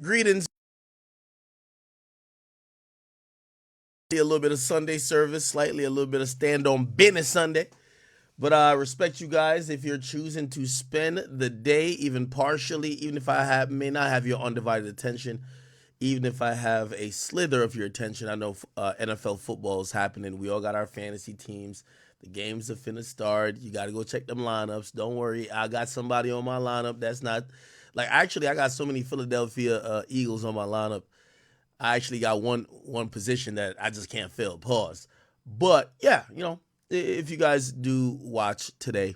Greetings. A little bit of Sunday service, slightly a little bit of stand on business Sunday. But I respect you guys if you're choosing to spend the day, even partially, even if may not have your undivided attention, even if I have a slither of your attention. I know NFL football is happening. We all got our fantasy teams. The games are finna start. You got to go check them lineups. Don't worry, I got somebody on my lineup that's not like actually I got so many Philadelphia Eagles on my lineup. I actually got one position that I just can't fill. Pause. But yeah, if you guys do watch today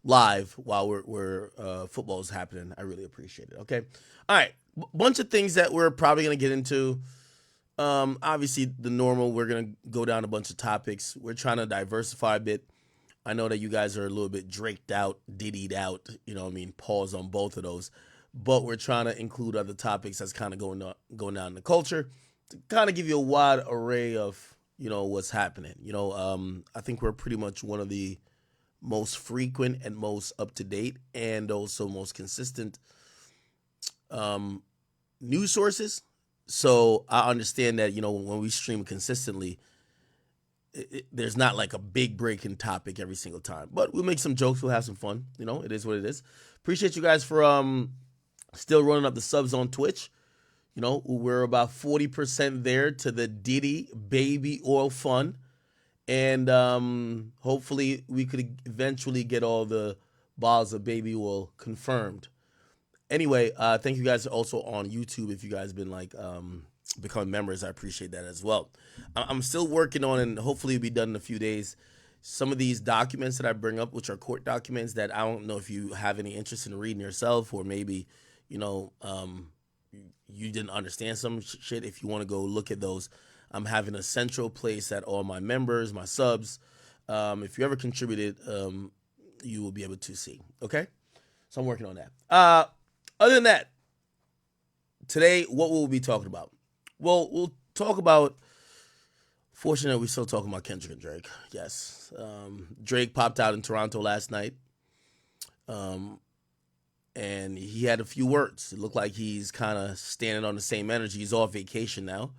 live while we're football is happening, I really appreciate it. Okay, all right, bunch of things that we're probably gonna get into. Obviously the normal. We're gonna go down a bunch of topics. We're trying to diversify a bit. I know that you guys are a little bit draked out, diddied out. Pause on both of those. But we're trying to include other topics that's kind of going down in the culture to kind of give you a wide array of what's happening. I think we're pretty much one of the most frequent and most up to date and also most consistent um, news sources. So I understand that when we stream consistently, there's not like a big breaking topic every single time, but we'll make some jokes. We'll have some fun. It is what it is. Appreciate you guys for still running up the subs on Twitch. We're about 40% there to the Diddy Baby Oil Fund. And hopefully we could eventually get all the bottles of baby oil confirmed. Anyway, thank you guys also on YouTube if you guys been like becoming members. I appreciate that as well. I'm still working on, and hopefully it'll be done in a few days, some of these documents that I bring up, which are court documents that I don't know if you have any interest in reading yourself, or maybe, you didn't understand some shit. If you want to go look at those, I'm having a central place that all my members, my subs, if you ever contributed, you will be able to see. Okay? So I'm working on that. Other than that, today, what will we be talking about? Well, we'll talk about. Fortunately, we're still talking about Kendrick and Drake. Yes. Drake popped out in Toronto last night. And he had a few words. It looked like he's kind of standing on the same energy. He's off vacation now,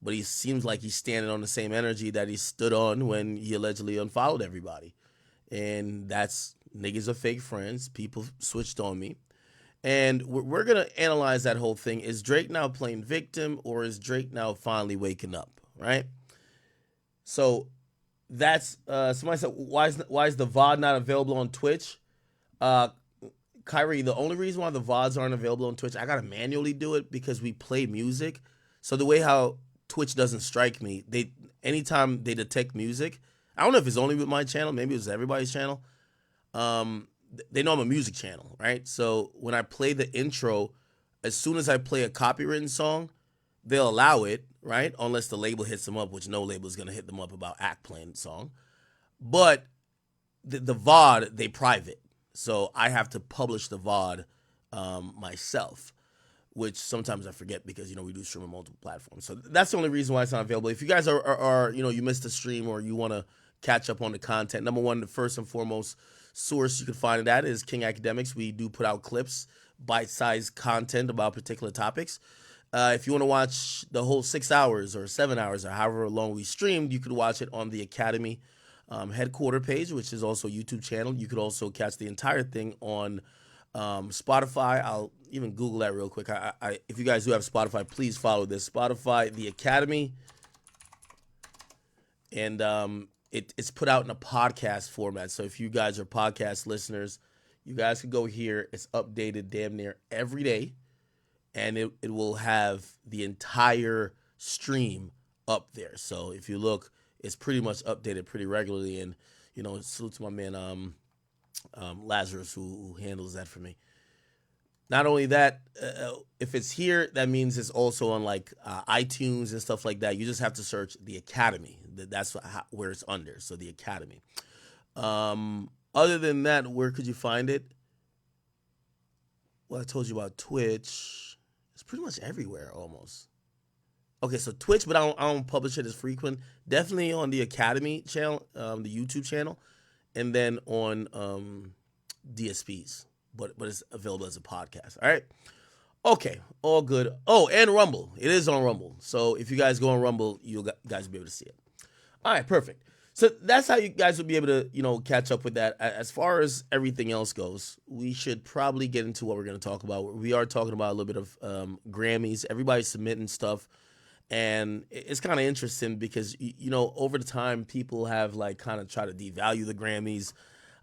but he seems like he's standing on the same energy that he stood on when he allegedly unfollowed everybody. And that's niggas are fake friends. People switched on me. And we're going to analyze that whole thing. Is Drake now playing victim, or is Drake now finally waking up, right? So that's somebody said, why is the VOD not available on Twitch? Kyrie, the only reason why the VODs aren't available on Twitch, I gotta manually do it because we play music. So the way how Twitch doesn't strike me, anytime they detect music, I don't know if it's only with my channel, maybe it's everybody's channel. They know I'm a music channel, right? So when I play the intro, as soon as I play a copywritten song, they'll allow it, right? Unless the label hits them up, which no label is gonna hit them up about Act playing the song. But the VOD, they private. So I have to publish the VOD myself, which sometimes I forget because, we do stream on multiple platforms. So that's the only reason why it's not available. If you guys are you missed a stream or you want to catch up on the content, number one, the first and foremost source you can find it at is King Akademiks. We do put out clips, bite-sized content about particular topics. If you want to watch the whole 6 hours or 7 hours or however long we streamed, you could watch it on the Academy headquarter page, which is also a YouTube channel. You could also catch the entire thing on Spotify. I'll even Google that real quick. If you guys do have Spotify, please follow this. Spotify, the Academy. And it's put out in a podcast format. So if you guys are podcast listeners, you guys can go here. It's updated damn near every day. And it will have the entire stream up there. So if you look, it's pretty much updated pretty regularly. And, salute to my man Lazarus who handles that for me. Not only that, if it's here, that means it's also on like iTunes and stuff like that. You just have to search the Academy. That's where it's under. So the Academy. Other than that, where could you find it? Well, I told you about Twitch. It's pretty much everywhere almost. Okay, so Twitch, but I don't publish it as frequent. Definitely on the Academy channel, the YouTube channel, and then on DSPs. But it's available as a podcast. All right. Okay, all good. Oh, and Rumble. It is on Rumble. So if you guys go on Rumble, you guys will be able to see it. All right, perfect. So that's how you guys will be able to, catch up with that. As far as everything else goes, we should probably get into what we're going to talk about. We are talking about a little bit of Grammys. Everybody's submitting stuff, and it's kind of interesting because over the time people have like kind of tried to devalue the Grammys.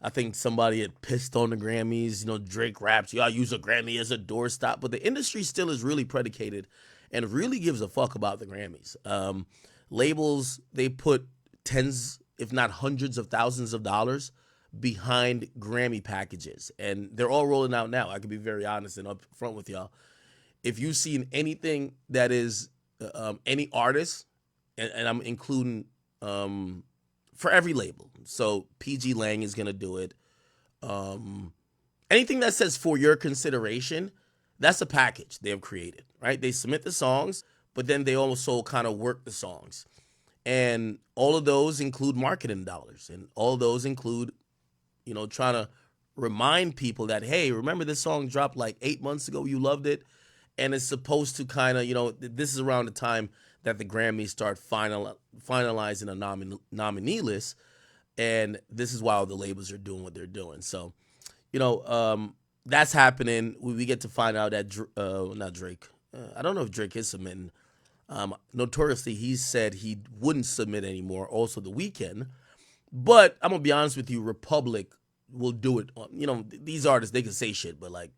I think somebody had pissed on the Grammys. Drake raps, "Y'all use a Grammy as a doorstop," but the industry still is really predicated and really gives a fuck about the Grammys. Labels, they put tens, if not hundreds of thousands of dollars behind Grammy packages, and they're all rolling out now. I can be very honest and upfront with y'all. If you've seen anything that is any artist, and I'm including for every label, so PG Lang is gonna do it. Um, Anything that says "for your consideration," that's a package they have created, right? They submit the songs, but then they also kind of work the songs. And all of those include marketing dollars. And all of those include, trying to remind people that, hey, remember this song dropped like 8 months ago? You loved it. And it's supposed to kind of, this is around the time that the Grammys start finalizing a nominee list. And this is why all the labels are doing what they're doing. So, that's happening. We get to find out that, not Drake. I don't know if Drake is submitting. Notoriously, he said he wouldn't submit anymore. Also, The Weeknd. But I'm gonna be honest with you, Republic will do it. These artists, they can say shit, but like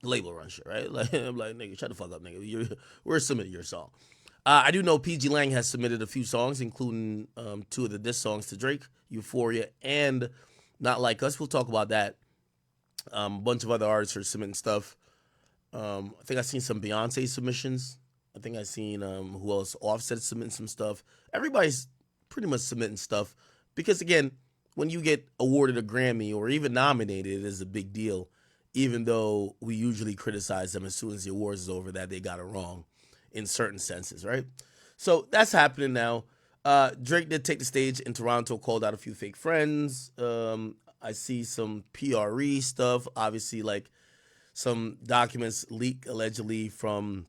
the label run shit, right? Like I'm like, nigga, shut the fuck up, nigga. We're submitting your song. I do know PG Lang has submitted a few songs, including two of the diss songs to Drake, Euphoria and Not Like Us. We'll talk about that. A bunch of other artists are submitting stuff. I think I've seen some Beyonce submissions. I think I've seen who else? Offset submitting some stuff. Everybody's pretty much submitting stuff because, again, when you get awarded a Grammy or even nominated, it is a big deal, even though we usually criticize them as soon as the awards is over that they got it wrong in certain senses, right? So that's happening now. Drake did take the stage in Toronto, called out a few fake friends. I see some PRE stuff, obviously, like some documents leaked allegedly from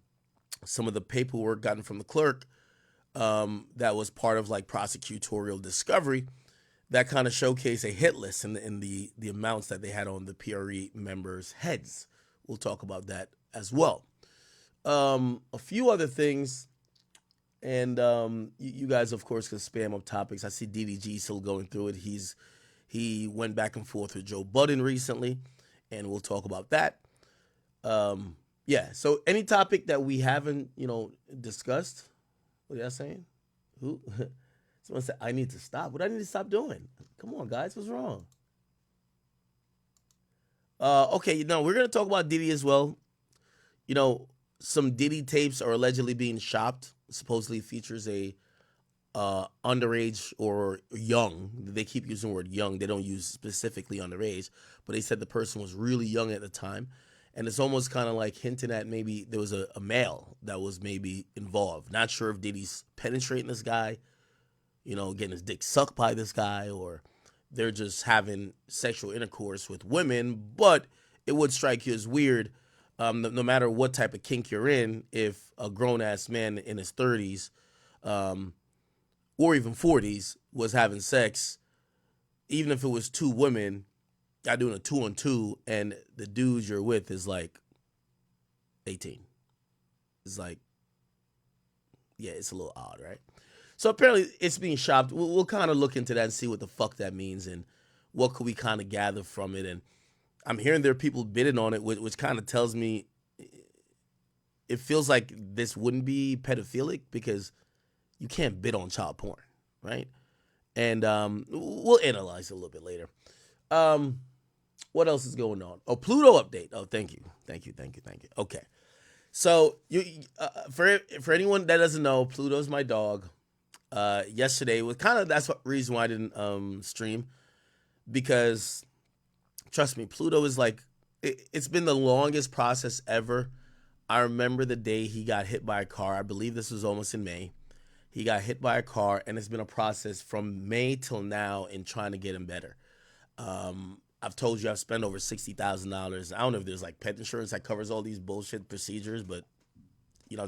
some of the paperwork gotten from the clerk that was part of like prosecutorial discovery that kind of showcase a hit list in the amounts that they had on the PRE members' heads. We'll talk about that as well. A few other things, and you guys, of course, can spam up topics. I see DDG still going through it. He went back and forth with Joe Budden recently, and we'll talk about that. Yeah, so any topic that we haven't, discussed, what are y'all saying? Who? Someone said, I need to stop. What do I need to stop doing? Come on, guys, what's wrong? Okay, we're going to talk about Diddy as well. Some Diddy tapes are allegedly being shopped. Supposedly features a underage or young. They keep using the word young. They don't use specifically underage, but they said the person was really young at the time. And it's almost kind of like hinting at maybe there was a male that was maybe involved. Not sure if Diddy's penetrating this guy, getting his dick sucked by this guy, or they're just having sexual intercourse with women. But it would strike you as weird, no matter what type of kink you're in, if a grown-ass man in his 30s or even 40s was having sex, even if it was two women, y'all doing a 2-on-2, and the dude you're with is like 18. It's like, yeah, it's a little odd, right? So apparently it's being shopped. We'll kind of look into that and see what the fuck that means and what could we kind of gather from it. And I'm hearing there are people bidding on it, which kind of tells me it feels like this wouldn't be pedophilic because you can't bid on child porn, right? And we'll analyze it a little bit later. What else is going on? Oh, Pluto update. Oh, thank you. Okay. So for anyone that doesn't know, Pluto's my dog. Yesterday was that's the reason why I didn't stream, because trust me, Pluto is like it's been the longest process ever. I remember the day he got hit by a car. I believe this was almost in May. He got hit by a car, and it's been a process from May till now in trying to get him better. I've told you I've spent over $60,000. I don't know if there's like pet insurance that covers all these bullshit procedures, but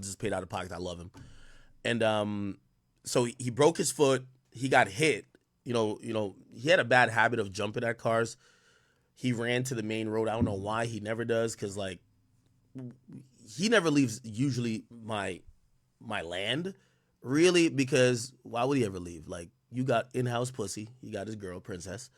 just paid out of pocket. I love him. And so he broke his foot. He got hit. He had a bad habit of jumping at cars. He ran to the main road. I don't know why he never does, because like he never leaves usually my land, really, because why would he ever leave? Like, you got in-house pussy. He got his girl, princess.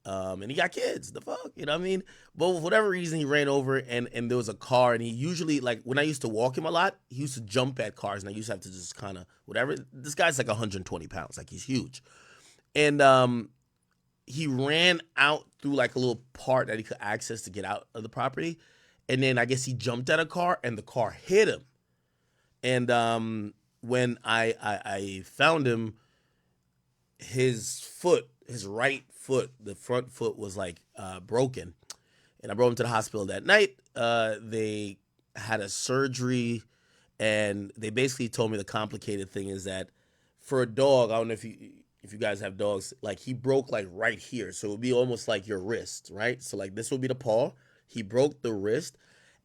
And he got kids. The fuck? You know what I mean? But for whatever reason, he ran over and there was a car, and he usually, like, when I used to walk him a lot, he used to jump at cars, and I used to have to just kind of, whatever. This guy's like 120 pounds. Like, he's huge. And he ran out through like a little part that he could access to get out of the property. And then I guess he jumped at a car, and the car hit him. And when I found him, his right foot, the front foot was like broken. And I brought him to the hospital that night. They had a surgery, and they basically told me the complicated thing is that for a dog, I don't know if you guys have dogs, like he broke like right here. So it would be almost like your wrist, right? So like this would be the paw. He broke the wrist.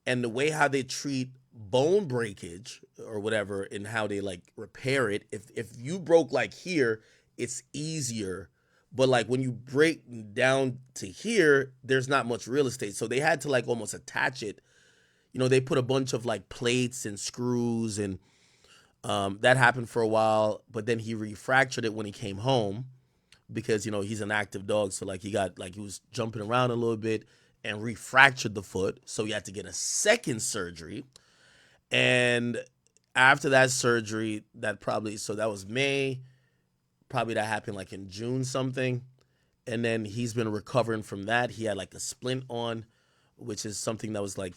And the way how they treat bone breakage or whatever, and how they like repair it, if you broke like here, it's easier. But like when you break down to here, there's not much real estate. So they had to like almost attach it. They put a bunch of like plates and screws, and that happened for a while. But then he refractured it when he came home, because he's an active dog. So like he was jumping around a little bit and refractured the foot. So he had to get a second surgery. And after that surgery, that was May. Probably that happened like in June something. And then he's been recovering from that. He had like a splint on, which is something that was like,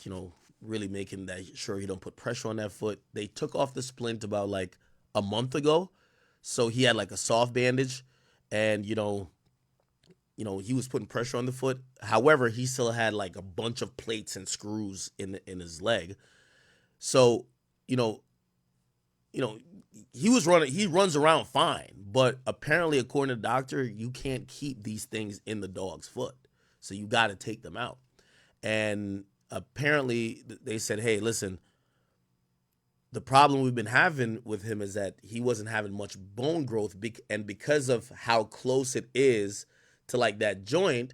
really making that sure he don't put pressure on that foot. They took off the splint about like a month ago. So he had like a soft bandage, and, he was putting pressure on the foot. However, he still had like a bunch of plates and screws in his leg. So, he runs around fine, but apparently, according to the doctor, you can't keep these things in the dog's foot. So you got to take them out. And apparently they said, hey, listen, the problem we've been having with him is that he wasn't having much bone growth. And because of how close it is to like that joint,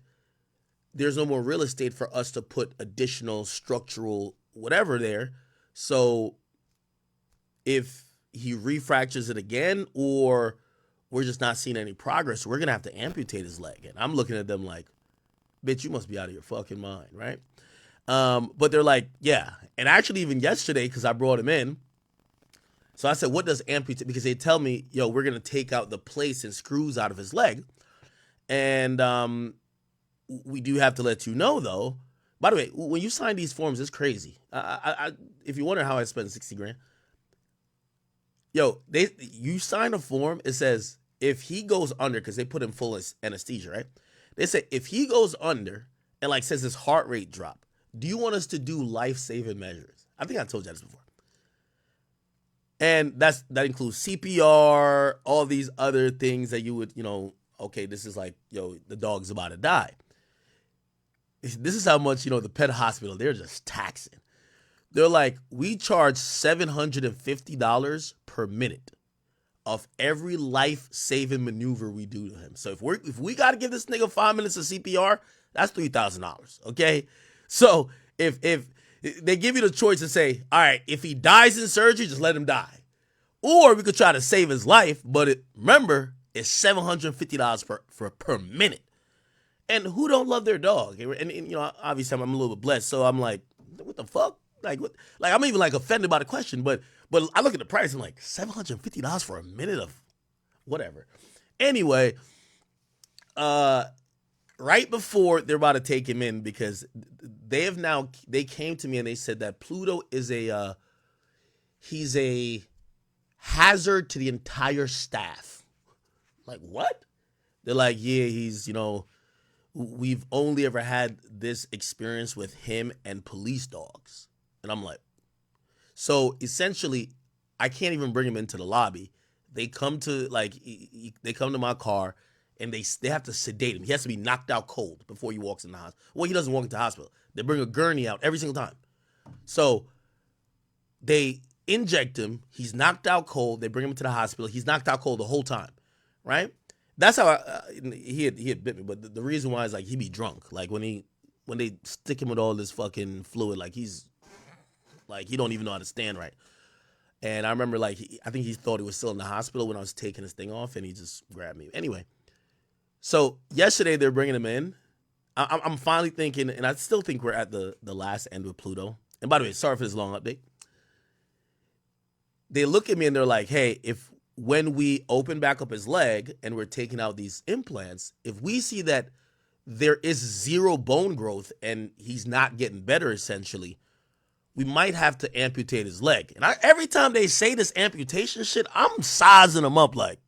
there's no more real estate for us to put additional structural whatever there. So if he refractures it again, or we're just not seeing any progress, we're going to have to amputate his leg. And I'm looking at them like, bitch, you must be out of your fucking mind, right? But they're like, yeah. And actually even yesterday, because I brought him in, so I said, what does amputate? Because they tell me, we're going to take out the plates and screws out of his leg. And we do have to let you know, though. By the way, when you sign these forms, it's crazy. If you wonder how I spent 60 grand, you sign a form. It says if he goes under, because they put him full anesthesia, right? They say if he goes under and like says his heart rate drop, do you want us to do life-saving measures? I think I told you this before. And that includes CPR, all these other things that you would, okay, this is like, the dog's about to die. This is how much, the pet hospital, they're just taxing. They're like, we charge $750 per minute of every life-saving maneuver we do to him. So if we got to give this nigga 5 minutes of CPR, that's $3,000, okay? So if they give you the choice to say, all right, if he dies in surgery, just let him die. Or we could try to save his life, but remember, it's $750 per minute. And who don't love their dog? And obviously I'm a little bit blessed, so I'm like, what the fuck? Like, what? Like, I'm even like offended by the question, but I look at the price and I'm like, $750 for a minute of whatever. Anyway, right before they're about to take him in, because they came to me and they said that Pluto is he's a hazard to the entire staff. Like, what? They're like, yeah, he's, we've only ever had this experience with him and police dogs. And I'm like, so essentially, I can't even bring him into the lobby. They come to they come to my car, and they have to sedate him. He has to be knocked out cold before he walks in the hospital. Well, he doesn't walk into the hospital. They bring a gurney out every single time. So they inject him. He's knocked out cold. They bring him to the hospital. He's knocked out cold the whole time, right? That's how he had bit me. But the reason why is like he be drunk. Like when they stick him with all this fucking fluid, like he don't even know how to stand right. And I remember like I think he thought he was still in the hospital when I was taking his thing off, and he just grabbed me. Anyway, so yesterday they're bringing him in. I'm finally thinking, and I still think we're at the last end with Pluto. And by the way, sorry for this long update. They look at me and they're like, hey, if when we open back up his leg and we're taking out these implants, if we see that there is zero bone growth and he's not getting better, essentially, we might have to amputate his leg. And every time they say this amputation shit, I'm sizing them up like,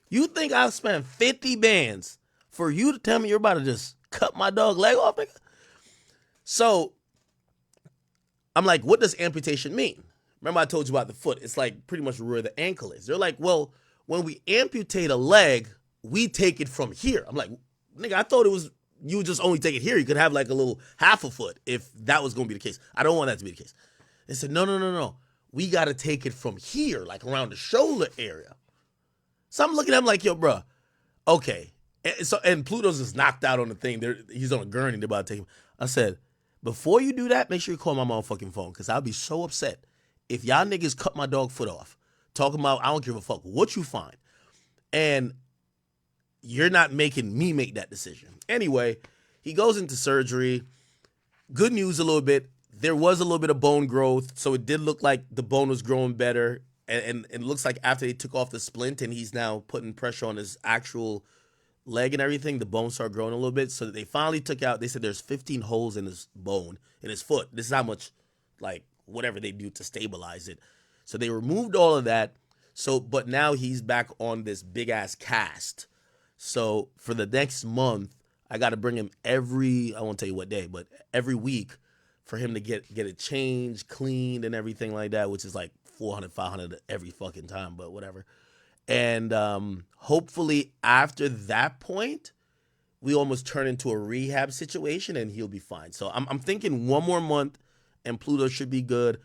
you think I've spent 50 bands for you to tell me you're about to just cut my dog leg off, nigga? So I'm like, what does amputation mean? Remember I told you about the foot. It's like pretty much where the ankle is. They're like, well, when we amputate a leg, we take it from here. I'm like, nigga, I thought it was you would just only take it here. You could have like a little half a foot if that was going to be the case. I don't want that to be the case. They said, no. We got to take it from here, like around the shoulder area. So I'm looking at him like, yo, bro, okay. And Pluto's just knocked out on the thing. He's on a gurney. They're about to take him. I said, before you do that, make sure you call my motherfucking phone because I'll be so upset if y'all niggas cut my dog foot off. Talking about, I don't give a fuck what you find. And you're not making me make that decision. Anyway, he goes into surgery. Good news a little bit. There was a little bit of bone growth, so it did look like the bone was growing better. And it looks like after they took off the splint and he's now putting pressure on his actual leg and everything, the bone started growing a little bit. So they finally took out, they said there's 15 holes in his bone, in his foot. This is how much, like, whatever they do to stabilize it. So they removed all of that. So, but now he's back on this big ass cast. So for the next month, I got to bring him I won't tell you what day, but every week for him to get it changed, cleaned and everything like that, which is like $400, $500 every fucking time, but whatever. And hopefully after that point, we almost turn into a rehab situation and he'll be fine. So I'm thinking one more month and Pluto should be good.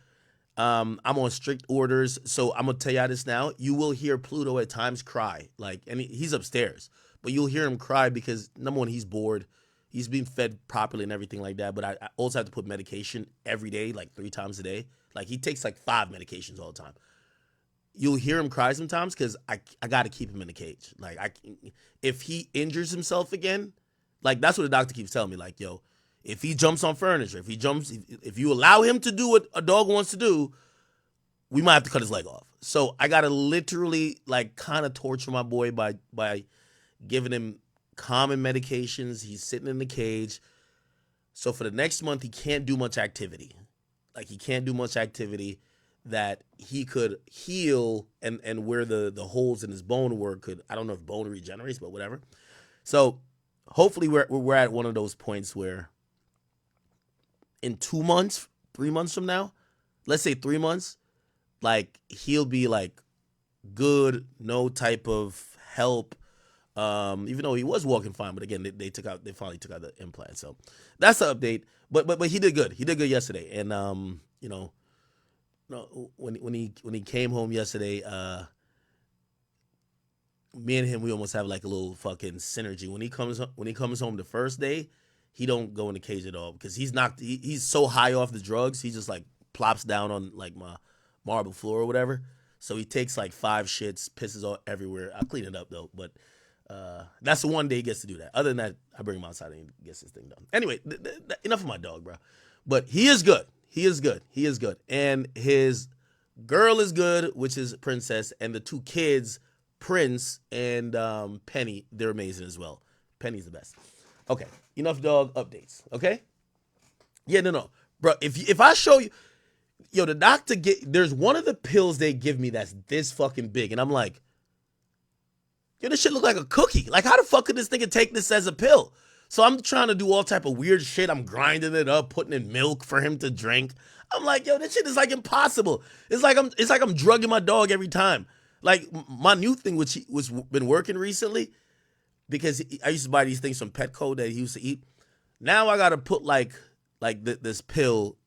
I'm on strict orders, so I'm gonna tell y'all this now. You will hear Pluto at times cry, and he's upstairs, but you'll hear him cry because number one, he's bored, he's being fed properly and everything like that. But I also have to put medication every day, like 3 times a day. Like he takes like 5 medications all the time. You'll hear him cry sometimes because I got to keep him in the cage. Like if he injures himself again, like that's what the doctor keeps telling me. Like, yo, if he jumps on furniture, if you allow him to do what a dog wants to do, we might have to cut his leg off. So I got to literally like kind of torture my boy by giving him common medications. He's sitting in the cage. So for the next month, he can't do much activity. Like he can't do much activity that he could heal and where the holes in his bone were could, I don't know if bone regenerates, but whatever. So hopefully we're at one of those points where in 2 months, 3 months from now, let's say 3 months, like he'll be like good, no type of help. Even though he was walking fine, but again, they finally took out the implant. So that's the update. But he did good. He did good yesterday. And when he came home yesterday, me and him, we almost have like a little fucking synergy. When he comes home the first day, he don't go in the cage at all because he's so high off the drugs. He just like plops down on like my marble floor or whatever. So he takes like 5 shits, pisses all everywhere. I clean it up though, but that's the one day he gets to do that. Other than that, I bring him outside and he gets his thing done. Anyway, enough of my dog, bro. But he is good. He is good. He is good. And his girl is good, which is Princess, and the 2 kids, Prince and Penny, they're amazing as well. Penny's the best. Okay, enough dog updates, okay? Yeah, no. Bro, if I show you, yo, the doctor, there's one of the pills they give me that's this fucking big, and I'm like, yo, this shit look like a cookie. Like, how the fuck could this nigga take this as a pill? So I'm trying to do all type of weird shit. I'm grinding it up, putting in milk for him to drink. I'm like, yo, this shit is like impossible. It's like I'm drugging my dog every time. Like my new thing, which been working recently, because I used to buy these things from Petco that he used to eat. Now I gotta put like this pill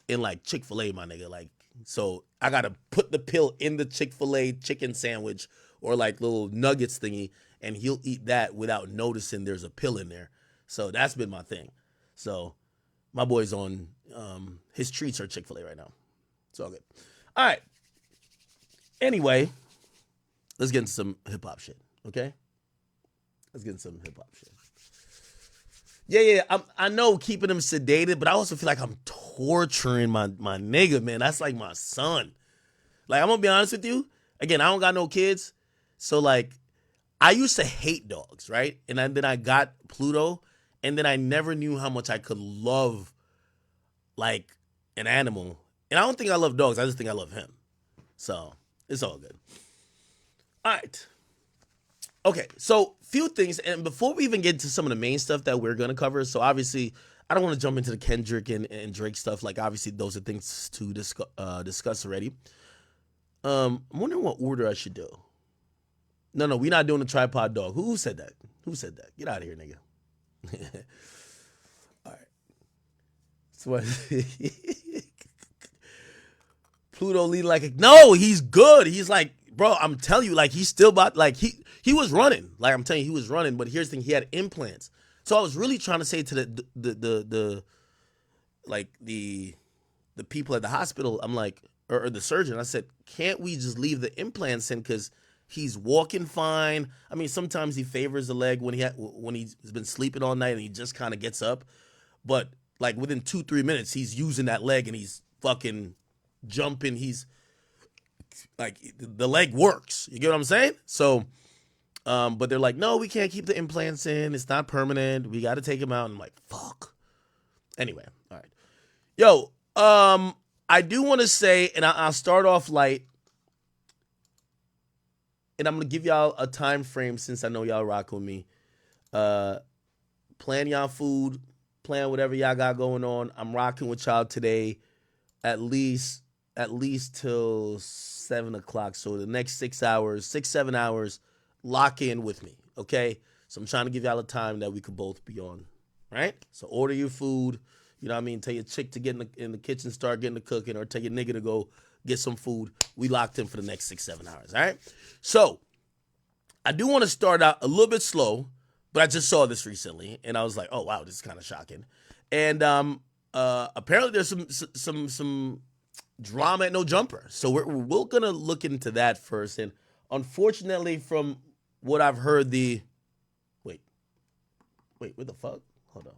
in like Chick-fil-A, my nigga. Like, so I gotta put the pill in the Chick-fil-A chicken sandwich or like little nuggets thingy, and he'll eat that without noticing there's a pill in there. So that's been my thing. So my boy's on his treats are Chick-fil-A right now. It's all good. All right. Anyway, let's get into some hip hop shit, okay? Let's get into some hip hop shit. Yeah. I know keeping him sedated, but I also feel like I'm torturing my nigga, man. That's like my son. Like, I'm gonna be honest with you. Again, I don't got no kids, so like, I used to hate dogs, right? And then I got Pluto, and then I never knew how much I could love like an animal. And I don't think I love dogs. I just think I love him. So it's all good. All right. Okay, so few things, and before we even get to some of the main stuff that we're gonna cover, so obviously I don't want to jump into the Kendrick and Drake stuff. Like, obviously those are things to discuss already. I'm wondering what order I should do. No, we're not doing the tripod dog. Who said that? Who said that? Get out of here, nigga. All right. So Pluto leading like no, he's good. He's like, bro, I'm telling you, like, he's still about, like, he was running. Like, I'm telling you, he was running, but here's the thing, he had implants. So I was really trying to say to the people at the hospital, I'm like, or the surgeon, I said, can't we just leave the implants in, because he's walking fine. I mean, sometimes he favors the leg when he's been sleeping all night and he just kind of gets up. But like within 2-3 minutes, he's using that leg and he's fucking jumping. He's like, the leg works. You get what I'm saying? So, but they're like, no, we can't keep the implants in. It's not permanent. We got to take him out. And I'm like, fuck. Anyway, all right. Yo, I do want to say, and I'll start off light, and I'm going to give y'all a time frame since I know y'all rock with me. Plan y'all food, plan whatever y'all got going on. I'm rocking with y'all today at least till 7 o'clock. So the next 6-7 hours, lock in with me, okay? So I'm trying to give y'all a time that we could both be on, right? So order your food, you know what I mean? Tell your chick to get in the kitchen, start getting the cooking, or tell your nigga to go get some food. We locked in for the next 6-7 hours, all right? So I do want to start out a little bit slow, but I just saw this recently, and I was like, oh, wow, this is kind of shocking. And apparently there's some drama at No Jumper. So we're going to look into that first. And unfortunately, from what I've heard, Wait, what the fuck? Hold on.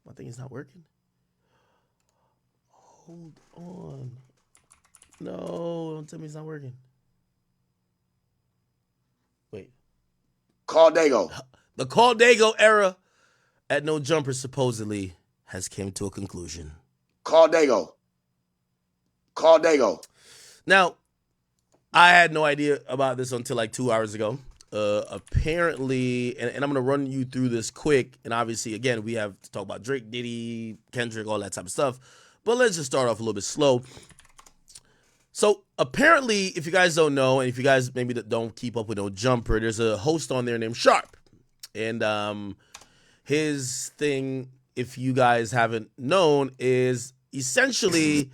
My thing is not working. Hold on. No, don't tell me it's not working. Wait. Call Dago. The Call Dago era at No Jumper supposedly has came to a conclusion. Call Dago. Call Dago. Now, I had no idea about this until like 2 hours ago. Apparently, and I'm going to run you through this quick. And obviously, again, we have to talk about Drake, Diddy, Kendrick, all that type of stuff. But let's just start off a little bit slow. So apparently, if you guys don't know, and if you guys maybe don't keep up with No Jumper, there's a host on there named Sharp. And his thing, if you guys haven't known, is essentially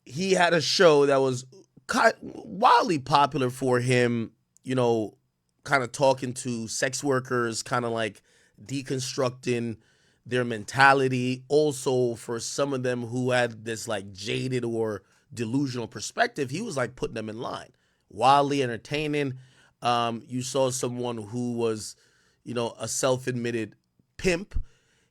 he had a show that was wildly popular for him, you know, kind of talking to sex workers, kind of like deconstructing their mentality. Also, for some of them who had this like jaded or delusional perspective, he was like putting them in line. Wildly entertaining. You saw someone who was, you know, a self-admitted pimp.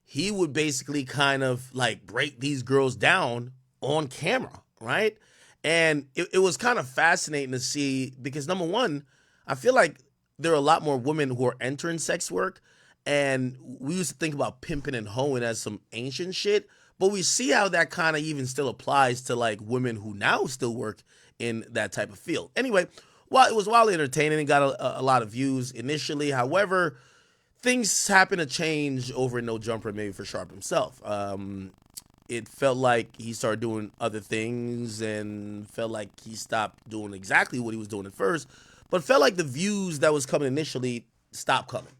He would basically kind of like break these girls down on camera, right? And it was kind of fascinating to see because, number one, I feel like there are a lot more women who are entering sex work, and we used to think about pimping and hoeing as some ancient shit, but we see how that kind of even still applies to like women who now still work in that type of field. Anyway, while it was wildly entertaining and got a lot of views initially, however, things happened to change over in No Jumper, maybe for Sharp himself. It felt like he started doing other things and felt like he stopped doing exactly what he was doing at first, but felt like the views that was coming initially stop coming.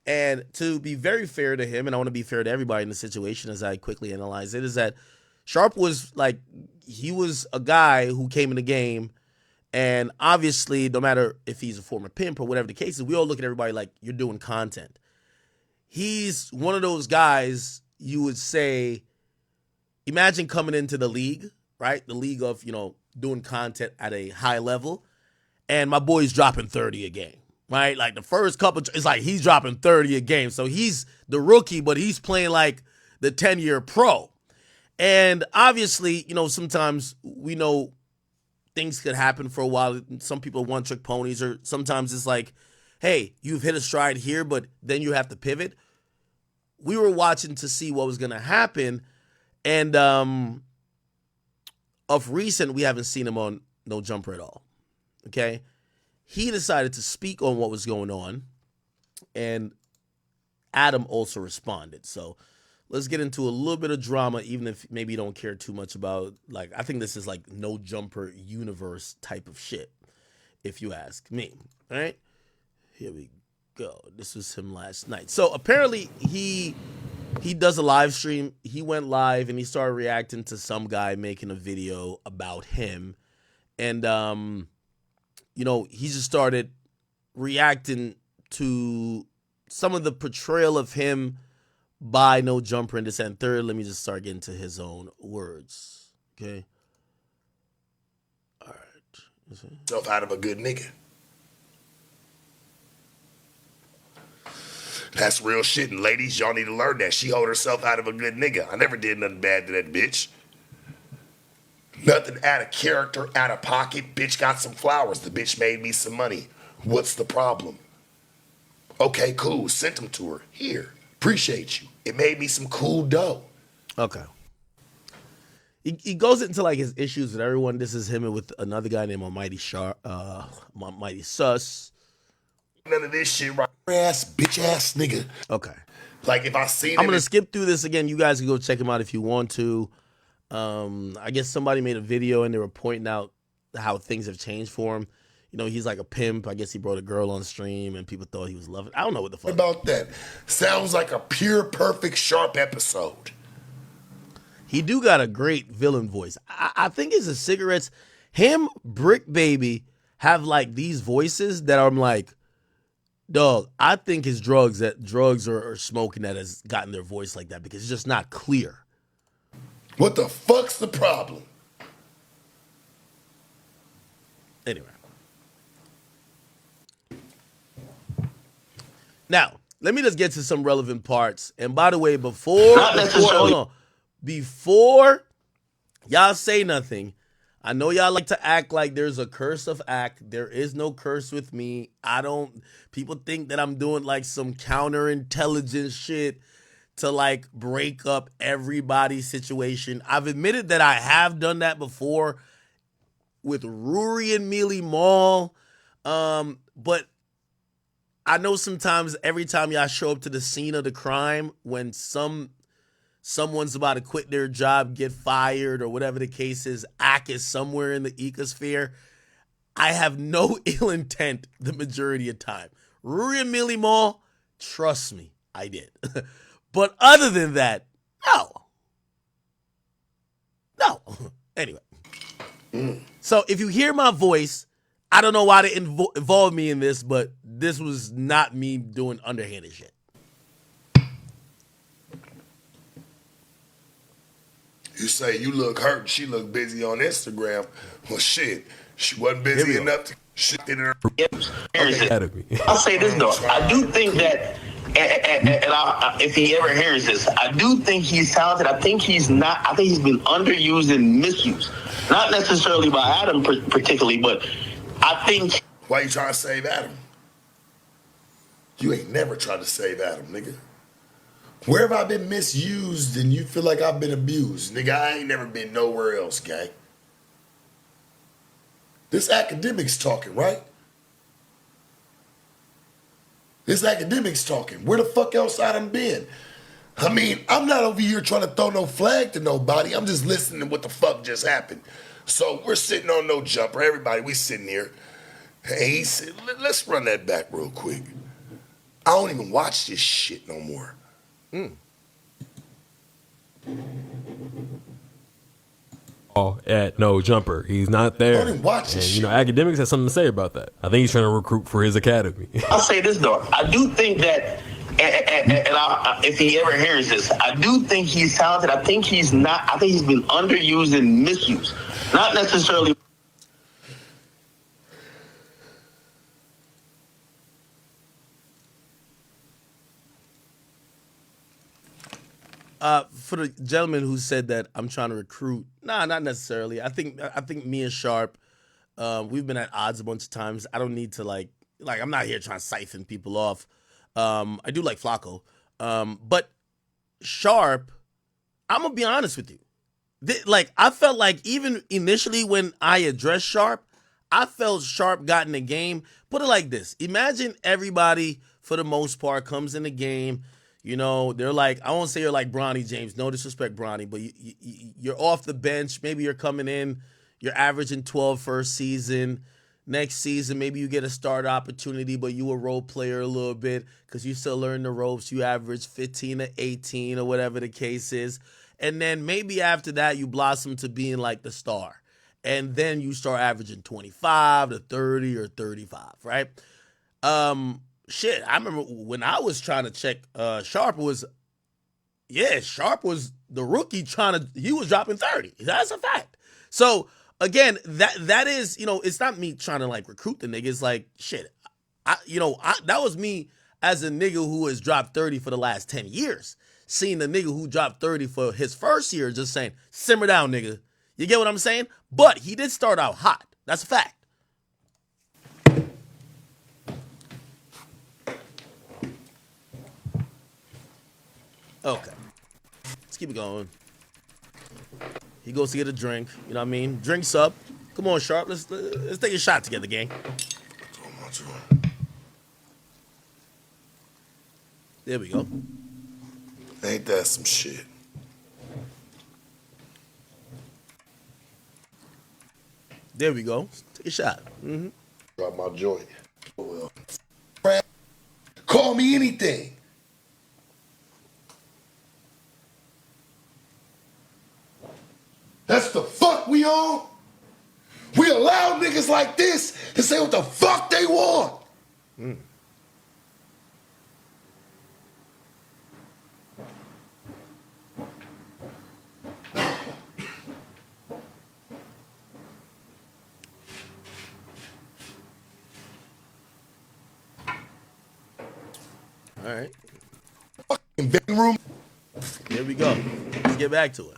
And to be very fair to him, and I want to be fair to everybody in the situation as I quickly analyze it, is that Sharp was like, he was a guy who came in the game, and obviously, no matter if he's a former pimp or whatever the case is, we all look at everybody like, you're doing content. He's one of those guys you would say, imagine coming into the league, right? The league of, doing content at a high level, and my boy's dropping 30 a game, right? Like the first couple, it's like he's dropping 30 a game. So he's the rookie, but he's playing like the 10-year pro. And obviously, sometimes we know things could happen for a while. Some people one-trick ponies, or sometimes it's like, hey, you've hit a stride here, but then you have to pivot. We were watching to see what was going to happen, and of recent, we haven't seen him on No Jumper at all, okay? He decided to speak on what was going on, and Adam also responded. So let's get into a little bit of drama, even if maybe you don't care too much about, like, I think this is like No Jumper universe type of shit, if you ask me. All right, here we go. This was him last night. So apparently he does a live stream. He went live and he started reacting to some guy making a video about him, and he just started reacting to some of the portrayal of him by No Jumper and this and third. Let me just start getting to his own words. Okay. All right. Self out of a good nigga. That's real shit, and ladies, y'all need to learn that. She hold herself out of a good nigga. I never did nothing bad to that bitch. Nothing out of character, out of pocket. Bitch got some flowers. The bitch made me some money. What's the problem? Okay, cool. Sent them to her. Here. Appreciate you. It made me some cool dough. Okay. He goes into like his issues with everyone. This is him with another guy named Almighty Sus. None of this shit, right? Ass, bitch ass nigga. Okay. Like if I seen I'm gonna skip through this again. You guys can go check him out if you want to. I guess somebody made a video and they were pointing out how things have changed for him. He's like a pimp. I guess he brought a girl on stream and people thought he was loving. I don't know what the fuck about that. Sounds like a pure, perfect, Sharp episode. He do got a great villain voice. I think it's the cigarettes. Him, Brick Baby, have like these voices that I'm like, dog, I think it's drugs or smoking that has gotten their voice like that, because it's just not clear. What the fuck's the problem? Anyway. Now, let me just get to some relevant parts. And by the way, before y'all say nothing, I know y'all like to act like there's a curse of act. There is no curse with me. People think that I'm doing like some counterintelligence shit to like break up everybody's situation. I've admitted that I have done that before with Rory and Mealy Mall. But I know sometimes every time y'all show up to the scene of the crime, when someone's about to quit their job, get fired, or whatever the case is, Ack is somewhere in the ecosphere, I have no ill intent the majority of time. Rory and Mealy Mall, trust me, I did. But other than that, no. Anyway. So if you hear my voice, I don't know why they involve me in this, but this was not me doing underhanded shit. You say you look hurt, she look busy on Instagram. Well, shit, she wasn't busy enough to shit in her. I'll say this though, I do think that, if he ever hears this, I do think he's talented. I think he's been underused and misused. Not necessarily by Adam particularly, but I think. Why you trying to save Adam? You ain't never tried to save Adam, nigga. Where have I been misused and you feel like I've been abused? Nigga, I ain't never been nowhere else, gang. This Akademiks talking, right? This Akademiks talking. Where the fuck else I done been? I mean, I'm not over here trying to throw no flag to nobody. I'm just listening to what the fuck just happened. So we're sitting on No Jumper. Everybody, we sitting here. Hey, he said, let's run that back real quick. I don't even watch this shit no more. At no jumper. He's not there. I don't even watch this And, shit. Akademiks has something to say about that. I think he's trying to recruit for his academy. I'll say this though, I do think that, if he ever hears this, I do think he's talented. I think he's not. I think he's been underused and misused, not necessarily. For the gentleman who said that I'm trying to recruit, nah, not necessarily. I think me and Sharp, we've been at odds a bunch of times. I don't need to like I'm not here trying to siphon people off. I do like Flacco, but Sharp, I'm gonna be honest with you. I felt like even initially when I addressed Sharp, I felt Sharp got in the game. Put it like this: imagine everybody, for the most part, comes in the game. They're like, I won't say you're like Bronny James. No disrespect, Bronny, but you're off the bench. Maybe you're coming in. You're averaging 12 first season. Next season, maybe you get a start opportunity, but you a role player a little bit because you still learn the ropes. You average 15 to 18 or whatever the case is. And then maybe after that, you blossom to being like the star. And then you start averaging 25 to 30 or 35, right? Shit, I remember when I was trying to check, Sharp was the rookie he was dropping 30. That's a fact. So again, that is, it's not me trying to like recruit the nigga. It's like, shit, that was me as a nigga who has dropped 30 for the last 10 years. Seeing the nigga who dropped 30 for his first year just saying, simmer down, nigga. You get what I'm saying? But he did start out hot. That's a fact. Okay. Let's keep it going. He goes to get a drink. You know what I mean? Drinks up. Come on, Sharp. Let's take a shot together, gang. There we go. Ain't that some shit? There we go. Take a shot. Drop my joint. Well, call me anything. That's the fuck we on? We allow niggas like this to say what the fuck they want. All right. Fucking bedroom room. Here we go. Let's get back to it.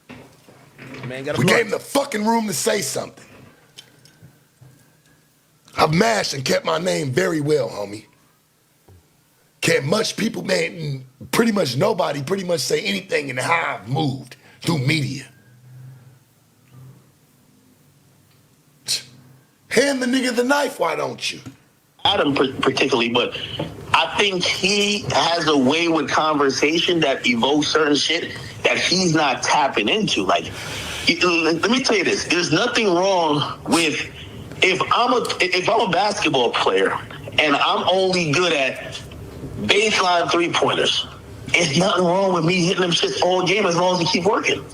Man, got a We blunt. gave him the fucking room to say something. I've mashed and kept my name very well, homie. Can't much people, man, pretty much nobody pretty much say anything in how I've moved through media. Hand the nigga the knife, why don't you? Adam particularly, but I think he has a way with conversation that evokes certain shit that he's not tapping into. Like, let me tell you this: there's nothing wrong with if I'm a basketball player and I'm only good at baseline 3-pointers. It's nothing wrong with me hitting them shits all game as long as I keep working.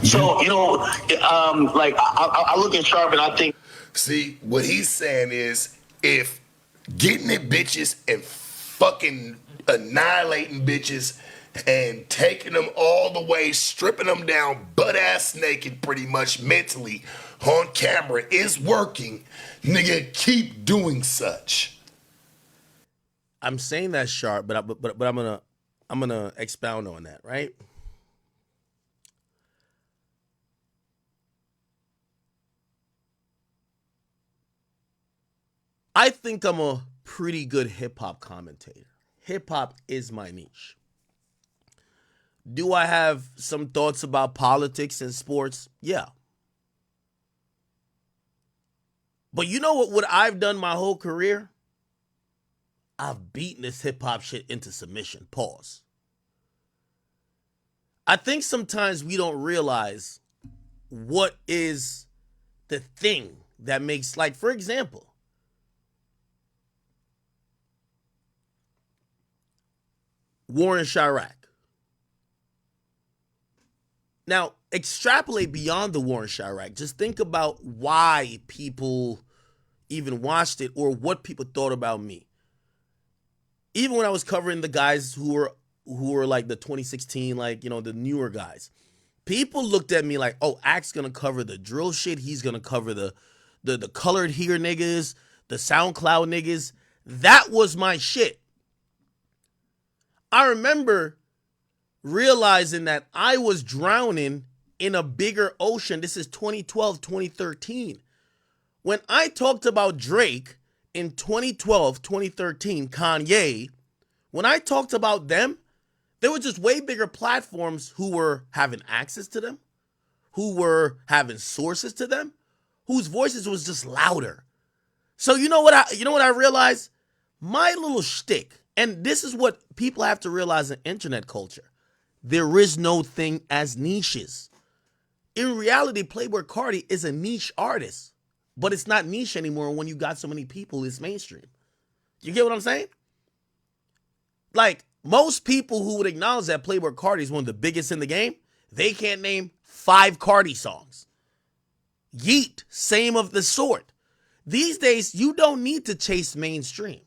So I look at Sharp and I think. See, what he's saying is if getting at bitches and fucking annihilating bitches and taking them all the way, stripping them down butt-ass naked pretty much mentally on camera is working, nigga, keep doing such. I'm saying that, Sharp, but I'm gonna expound on that, right? I think I'm a pretty good hip-hop commentator. Hip-hop is my niche. Do I have some thoughts about politics and sports? Yeah. But you know what I've done my whole career? I've beaten this hip-hop shit into submission. Pause. I think sometimes we don't realize what is the thing that makes, like, for example, war in Chirac. Now, extrapolate beyond the war in Chirac. Just think about why people even watched it or what people thought about me. Even when I was covering the guys who were like the 2016, like, you know, the newer guys, people looked at me like, oh, Act's gonna cover the drill shit. He's gonna cover the colored here niggas, the SoundCloud niggas. That was my shit. I remember realizing that I was drowning in a bigger ocean. This is 2012, 2013. When I talked about Drake in 2012, 2013, Kanye, when I talked about them, there were just way bigger platforms who were having access to them, who were having sources to them, whose voices was just louder. So you know what I realized? My little shtick, and this is what people have to realize in internet culture. There is no thing as niches. In reality, Playboi Carti is a niche artist, but it's not niche anymore when you got so many people it's mainstream. You get what I'm saying? Like, most people who would acknowledge that Playboi Carti is one of the biggest in the game, they can't name 5 Carti songs. Yeet, same of the sort. These days, you don't need to chase mainstream.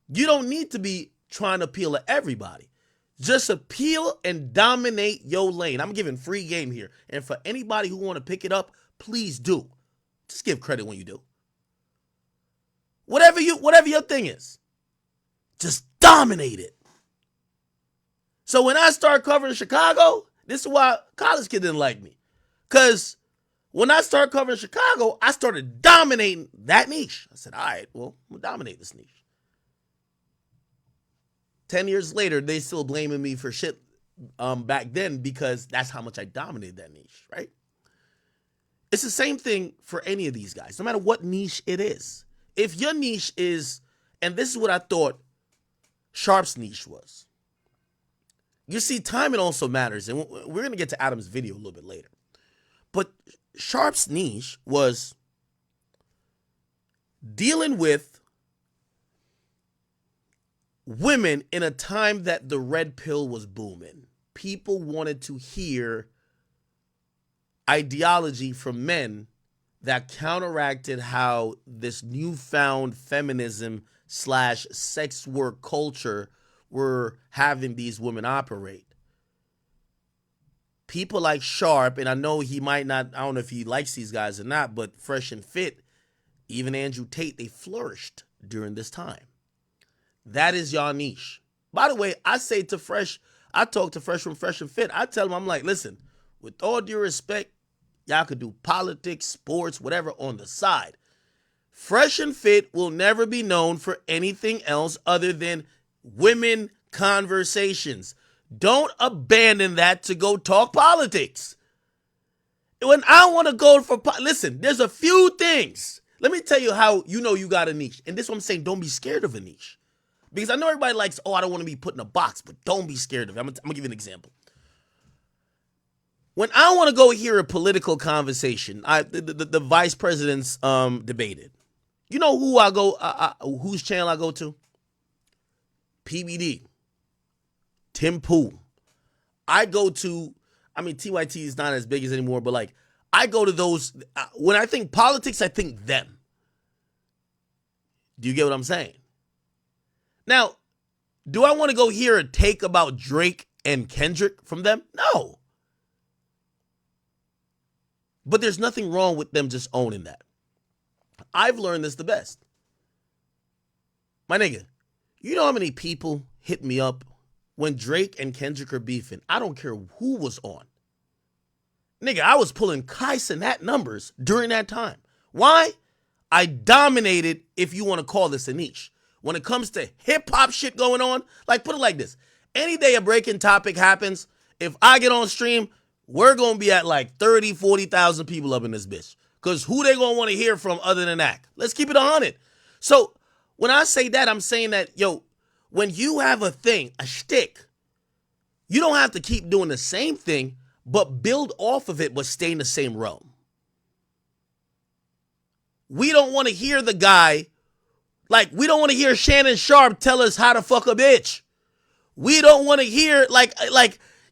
You don't need to be trying to appeal to everybody. Just appeal and dominate your lane. I'm giving free game here. And for anybody who want to pick it up, please do. Just give credit when you do. Whatever your thing is, just dominate it. So when I started covering Chicago, this is why college kid didn't like me. Because when I started covering Chicago, I started dominating that niche. I said, all right, well, I'm going to dominate this niche. 10 years later, they still blaming me for shit back then because that's how much I dominated that niche, right? It's the same thing for any of these guys, no matter what niche it is. If your niche is, and this is what I thought Sharp's niche was. You see, timing also matters, and we're going to get to Adam's video a little bit later. But Sharp's niche was dealing with women in a time that the red pill was booming. People wanted to hear ideology from men that counteracted how this newfound feminism / sex work culture were having these women operate. People like Sharp, and I know he might not, I don't know if he likes these guys or not, but Fresh and Fit, even Andrew Tate, they flourished during this time. That is y'all niche. By the way, I say to Fresh, I talk to Fresh from Fresh and Fit. I tell him, I'm like, listen, with all due respect, y'all could do politics, sports, whatever on the side. Fresh and Fit will never be known for anything else other than women conversations. Don't abandon that to go talk politics. When I want to go for, listen, there's a few things. Let me tell you how you know you got a niche. And this is what I'm saying, don't be scared of a niche. Because I know everybody likes, oh, I don't want to be put in a box, but don't be scared of it. I'm going to give you an example. When I want to go hear a political conversation, the vice presidents debated. You know who I go, whose channel I go to? PBD. Tim Pool. I go to, I mean, TYT is not as big as anymore, but like, I go to those, when I think politics, I think them. Do you get what I'm saying? Now, do I want to go hear a take about Drake and Kendrick from them? No. But there's nothing wrong with them just owning that. I've learned this the best. My nigga, you know how many people hit me up when Drake and Kendrick are beefing? I don't care who was on. Nigga, I was pulling Kai Cenat numbers during that time. Why? I dominated, if you want to call this a niche. When it comes to hip-hop shit going on, like, put it like this. Any day a breaking topic happens, if I get on stream, we're going to be at like 30, 40,000 people up in this bitch. Because who they going to want to hear from other than that? Let's keep it 100. So when I say that, I'm saying that, yo, when you have a thing, a shtick, you don't have to keep doing the same thing, but build off of it, but stay in the same realm. We don't want to hear the guy, like, we don't want to hear Shannon Sharp tell us how to fuck a bitch. We don't want to hear like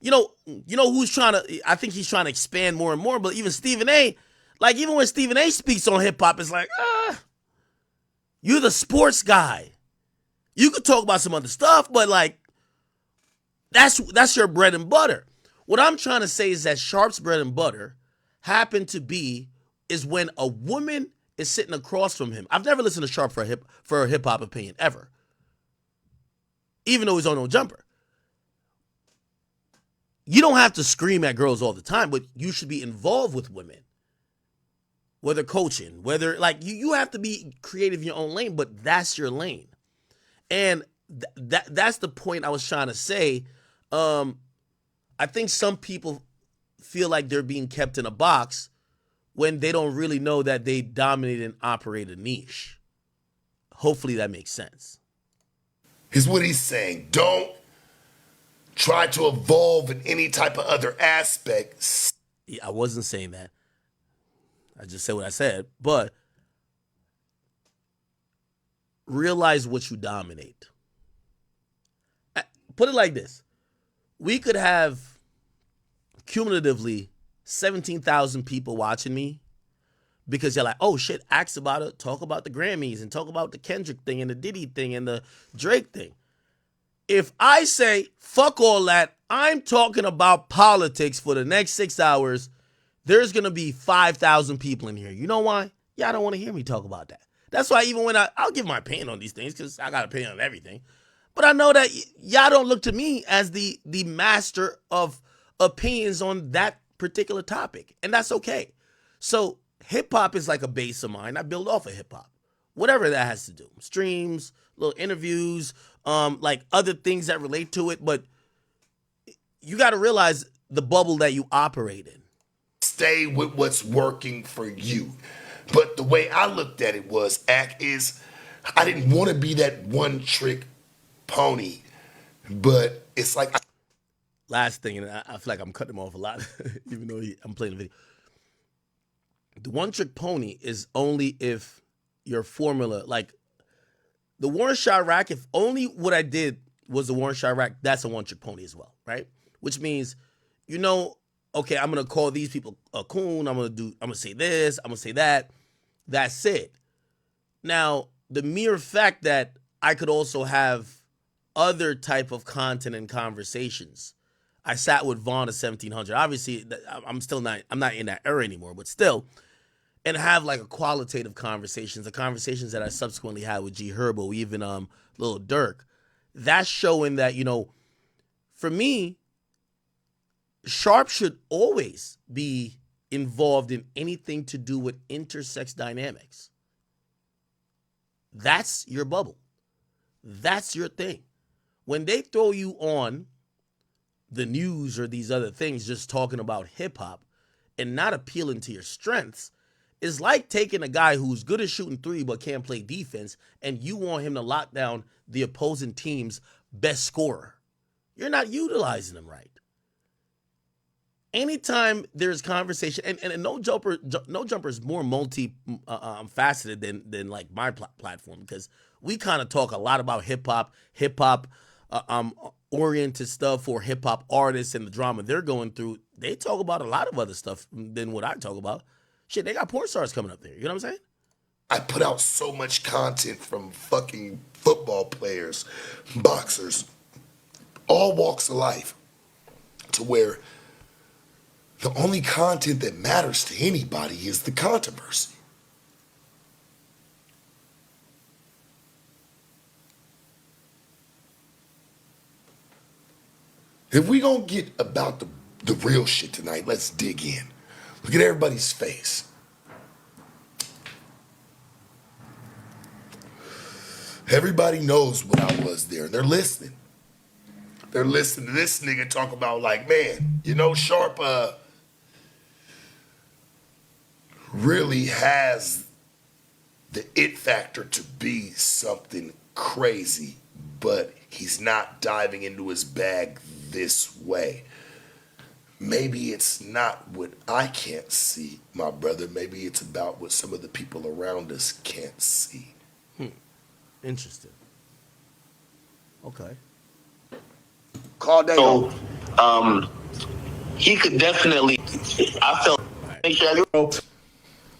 who's trying to. I think he's trying to expand more and more. But even Stephen A. Like even when Stephen A. speaks on hip hop, it's like you're the sports guy. You could talk about some other stuff, but like that's your bread and butter. What I'm trying to say is that Sharp's bread and butter is when a woman is sitting across from him. I've never listened to Sharp for a hip hop opinion ever, even though he's on No Jumper. You don't have to scream at girls all the time, but you should be involved with women, whether coaching, whether like you have to be creative in your own lane, but that's your lane, and that's the point I was trying to say. I think some people feel like they're being kept in a box when they don't really know that they dominate and operate a niche. Hopefully that makes sense. Here's what he's saying. Don't try to evolve in any type of other aspect. Yeah, I wasn't saying that. I just said what I said. But realize what you dominate. Put it like this. We could have cumulatively 17,000 people watching me because you're like, oh shit, ask about it, talk about the Grammys and talk about the Kendrick thing and the Diddy thing and the Drake thing. If I say, fuck all that, I'm talking about politics for the next 6 hours, there's going to be 5,000 people in here. You know why? Y'all don't want to hear me talk about that. That's why even when I'll give my opinion on these things because I got an opinion on everything. But I know that y'all don't look to me as the master of opinions on that particular topic. And that's okay. So hip-hop is like a base of mine. I build off of hip-hop. Whatever that has to do. Streams, little interviews, like other things that relate to it. But you got to realize the bubble that you operate in. Stay with what's working for you. But the way I looked at it was, I didn't want to be that one-trick pony, but it's like last thing, and I feel like I'm cutting him off a lot, even though I'm playing the video. The one-trick pony is only if your formula, like the Warren Chirac, if only what I did was the Warren Chirac, that's a one-trick pony as well, right? Which means, okay, I'm gonna call these people a coon. I'm gonna say this. I'm gonna say that. That's it. Now, the mere fact that I could also have other type of content and conversations. I sat with Vaughn at 1700. Obviously, I'm not in that era anymore, but still, and have like a qualitative conversations, the conversations that I subsequently had with G Herbo, even Lil Durk. That's showing that, for me, Sharp should always be involved in anything to do with intersex dynamics. That's your bubble. That's your thing. When they throw you on the news or these other things just talking about hip-hop and not appealing to your strengths, is like taking a guy who's good at shooting three but can't play defense and you want him to lock down the opposing team's best scorer. You're not utilizing him right. Anytime there's conversation, and No Jumper is more multi-faceted than like my platform, because we kind of talk a lot about hip hop oriented stuff for hip hop artists and the drama they're going through. They talk about a lot of other stuff than what I talk about. Shit, they got porn stars coming up there. You know what I'm saying? I put out so much content from fucking football players, boxers, all walks of life, to where the only content that matters to anybody is the controversy. If we gonna get about the real shit tonight, let's dig in. Look at everybody's face. Everybody knows what I was there. They're listening. They're listening to this nigga talk about like, man, Sharp really has the it factor to be something crazy, but he's not diving into his bag this way. Maybe it's not what I can't see, my brother. Maybe it's about what some of the people around us can't see. Interesting. Okay. Call Dago. So, he could definitely. I felt.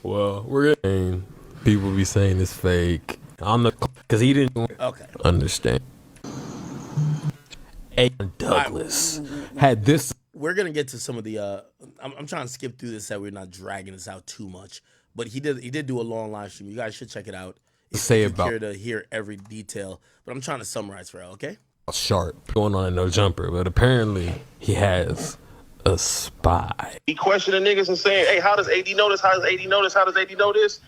Well, we're getting people be saying it's fake. I'm the because he didn't understand. A. Douglas had this. We're gonna get to some of the. I'm trying to skip through this so we're not dragging this out too much. But he did do a long live stream. You guys should check it out. If you care to hear every detail. But I'm trying to summarize for y'all. Okay. Sharp going on in No Jumper, but apparently he has a spy. He questioning niggas and saying, "Hey, how does AD know this? How does AD know this? How does AD know this?"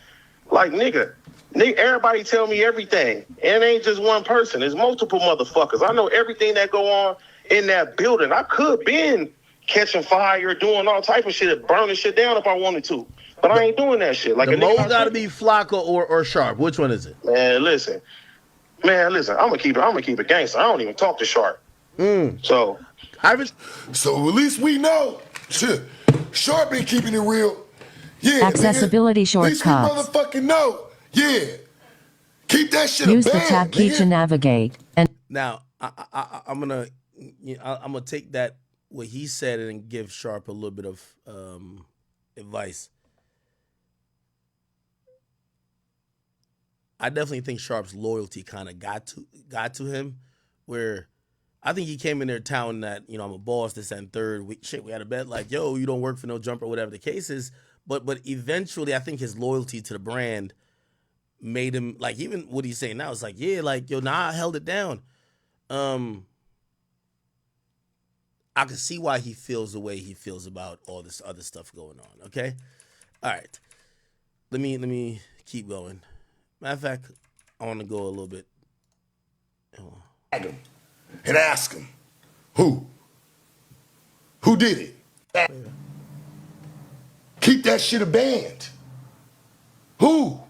Like, nigga, everybody tell me everything. And it ain't just one person. It's multiple motherfuckers. I know everything that go on in that building. I could been catching fire, doing all type of shit, burning shit down if I wanted to. But I ain't doing that shit. Like the mole gotta be Flocka or Sharp. Which one is it? Man, listen. I'm gonna keep it gangster. I don't even talk to Sharp. So at least we know. Sharp been keeping it real. Yeah. Accessibility shortcuts. At least we motherfucking know. Yeah. Keep that shit. Use the tab key to navigate. And now I'm gonna take that what he said and give Sharp a little bit of advice. I definitely think Sharp's loyalty kind of got to him, where I think he came in there touting that, I'm a boss, this and third. We had a bet like, yo, you don't work for No Jumper, whatever the case is. But eventually, I think his loyalty to the brand made him, like, even what he's saying now is like, yeah, like, yo, I held it down. I can see why he feels the way he feels about all this other stuff going on. Okay, all right. Let me keep going. Matter of fact, I want to go a little bit. And ask him, who did it? Keep that shit a band. Who?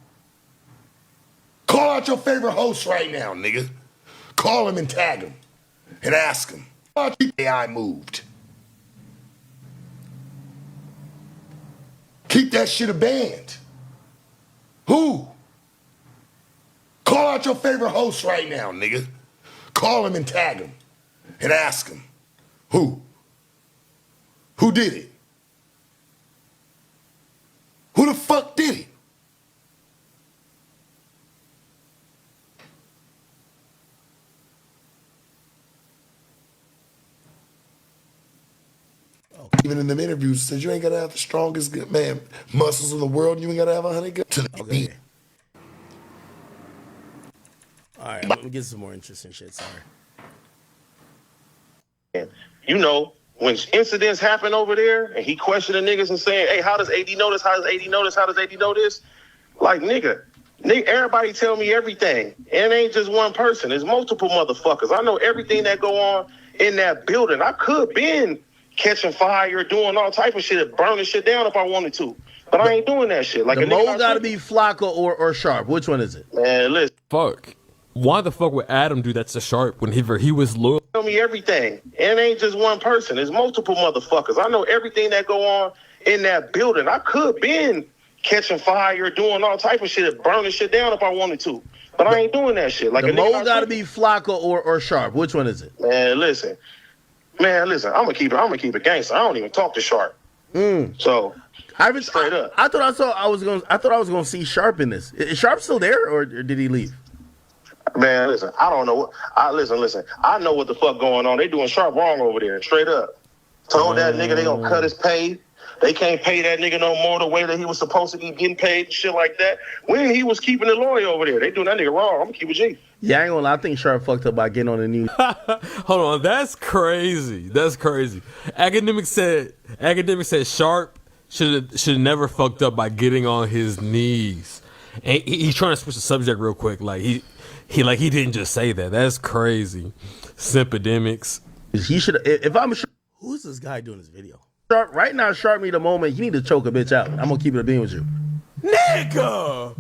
Call out your favorite host right now, nigga. Call him and tag him and ask him. Why keep AI moved? Keep that shit a band. Who? Call out your favorite host right now, nigga. Call him and tag him and ask him, who did it? Who the fuck did it? Even in the interviews, said you ain't gotta have the strongest muscles in the world. You ain't gotta have 100 guns. Okay. All right, I'm gonna get some more interesting shit. Sorry. When incidents happen over there, and he questioning niggas and saying, "Hey, how does AD know this? How does AD know this? How does AD know this?" Like, nigga, everybody tell me everything. And it ain't just one person. It's multiple motherfuckers. I know everything that go on in that building. I could been catching fire, doing all type of shit, burning shit down if I wanted to. But I ain't doing that shit. Like, the mole gotta be Flocka or Sharp. Which one is it? Man, listen. Fuck. Why the fuck would Adam do that to Sharp when he was loyal? Tell me everything. And it ain't just one person. It's multiple motherfuckers. I know everything that go on in that building. I could been catching fire, doing all type of shit, burning shit down if I wanted to. But I ain't doing that shit. Like, the mole gotta be Flocka or Sharp. Which one is it? Man, listen. I'm gonna keep it gangster. I don't even talk to Sharp. So straight up. I thought I was gonna see Sharp in this. Is Sharp still there or did he leave? Man, listen, I don't know. Listen. I know what the fuck going on. They doing Sharp wrong over there, straight up. Told that nigga they gonna cut his pay. They can't pay that nigga no more the way that he was supposed to be getting paid and shit like that. When he was keeping the lawyer over there. They doing that nigga wrong. I'm gonna keep it G. Yeah, I ain't gonna lie. I think Sharp fucked up by getting on the news. Hold on, that's crazy. Akademiks said Sharp should never fucked up by getting on his knees. And he's trying to switch the subject real quick. Like he didn't just say that. That's crazy. Sympedemics. He should. If I'm sure, who's this guy doing this video? Sharp right now. Sharp me the moment. You need to choke a bitch out. I'm gonna keep it a being with you, nigga.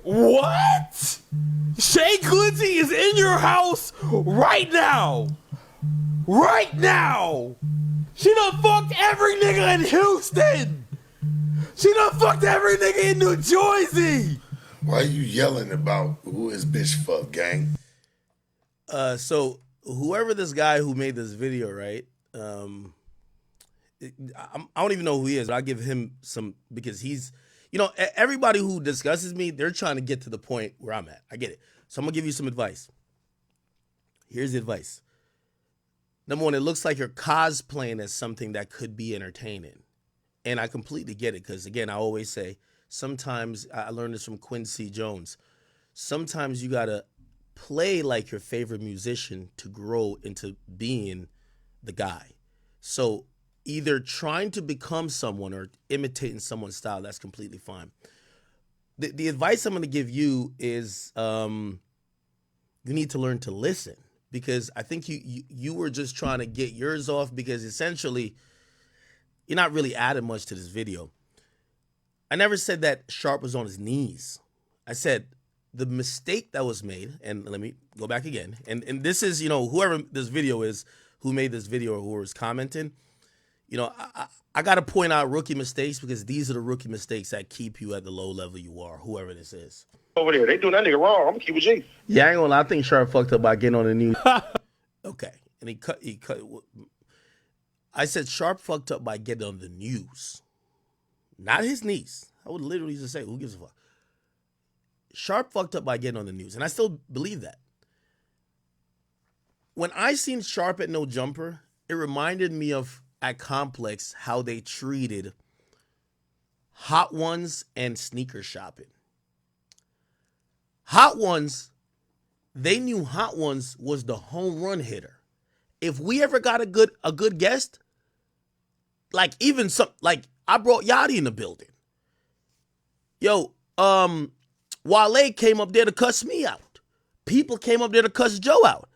What? Shay Glitzy is in your house right now. Right now. She done fucked every nigga in Houston. She done fucked every nigga in New Jersey. Why are you yelling about who his bitch fuck, gang? So whoever this guy who made this video, right? I don't even know who he is, but I'll give him some because he's, everybody who discusses me, they're trying to get to the point where I'm at. I get it. So I'm gonna give you some advice. Here's the advice. Number one, it looks like you're cosplaying as something that could be entertaining. And I completely get it because, again, I always say, sometimes, I learned this from Quincy Jones, sometimes you got to play like your favorite musician to grow into being the guy. So either trying to become someone or imitating someone's style, that's completely fine. The advice I'm going to give you is you need to learn to listen. Because I think you were just trying to get yours off because essentially you're not really adding much to this video. I never said that Sharp was on his knees. I said the mistake that was made, and let me go back again, and this is, whoever this video is, who made this video or who was commenting, I got to point out rookie mistakes because these are the rookie mistakes that keep you at the low level you are, whoever this is. Over there, they doing that nigga wrong. I'm gonna keep it G. Yeah, I ain't gonna lie. I think Sharp fucked up by getting on the news. Okay, and he cut. I said Sharp fucked up by getting on the news, not his niece. I would literally just say, who gives a fuck? Sharp fucked up by getting on the news, and I still believe that. When I seen Sharp at No Jumper, it reminded me of at Complex how they treated Hot Ones and sneaker shopping. Hot Ones, they knew Hot Ones was the home run hitter. If we ever got a good guest, like even I brought Yachty in the building. Yo, Wale came up there to cuss me out. People came up there to cuss Joe out.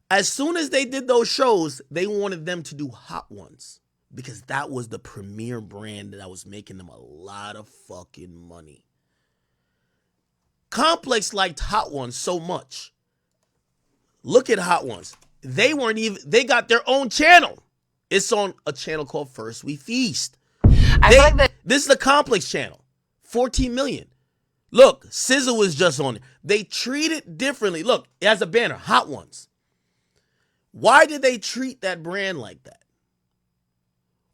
As soon as they did those shows, they wanted them to do Hot Ones because that was the premier brand that was making them a lot of fucking money. Complex liked Hot Ones so much. Look at Hot Ones. They got their own channel. It's on a channel called First We Feast. This is the Complex channel. 14 million. Look, SZA was just on it. They treat it differently. Look, it has a banner, Hot Ones. Why did they treat that brand like that?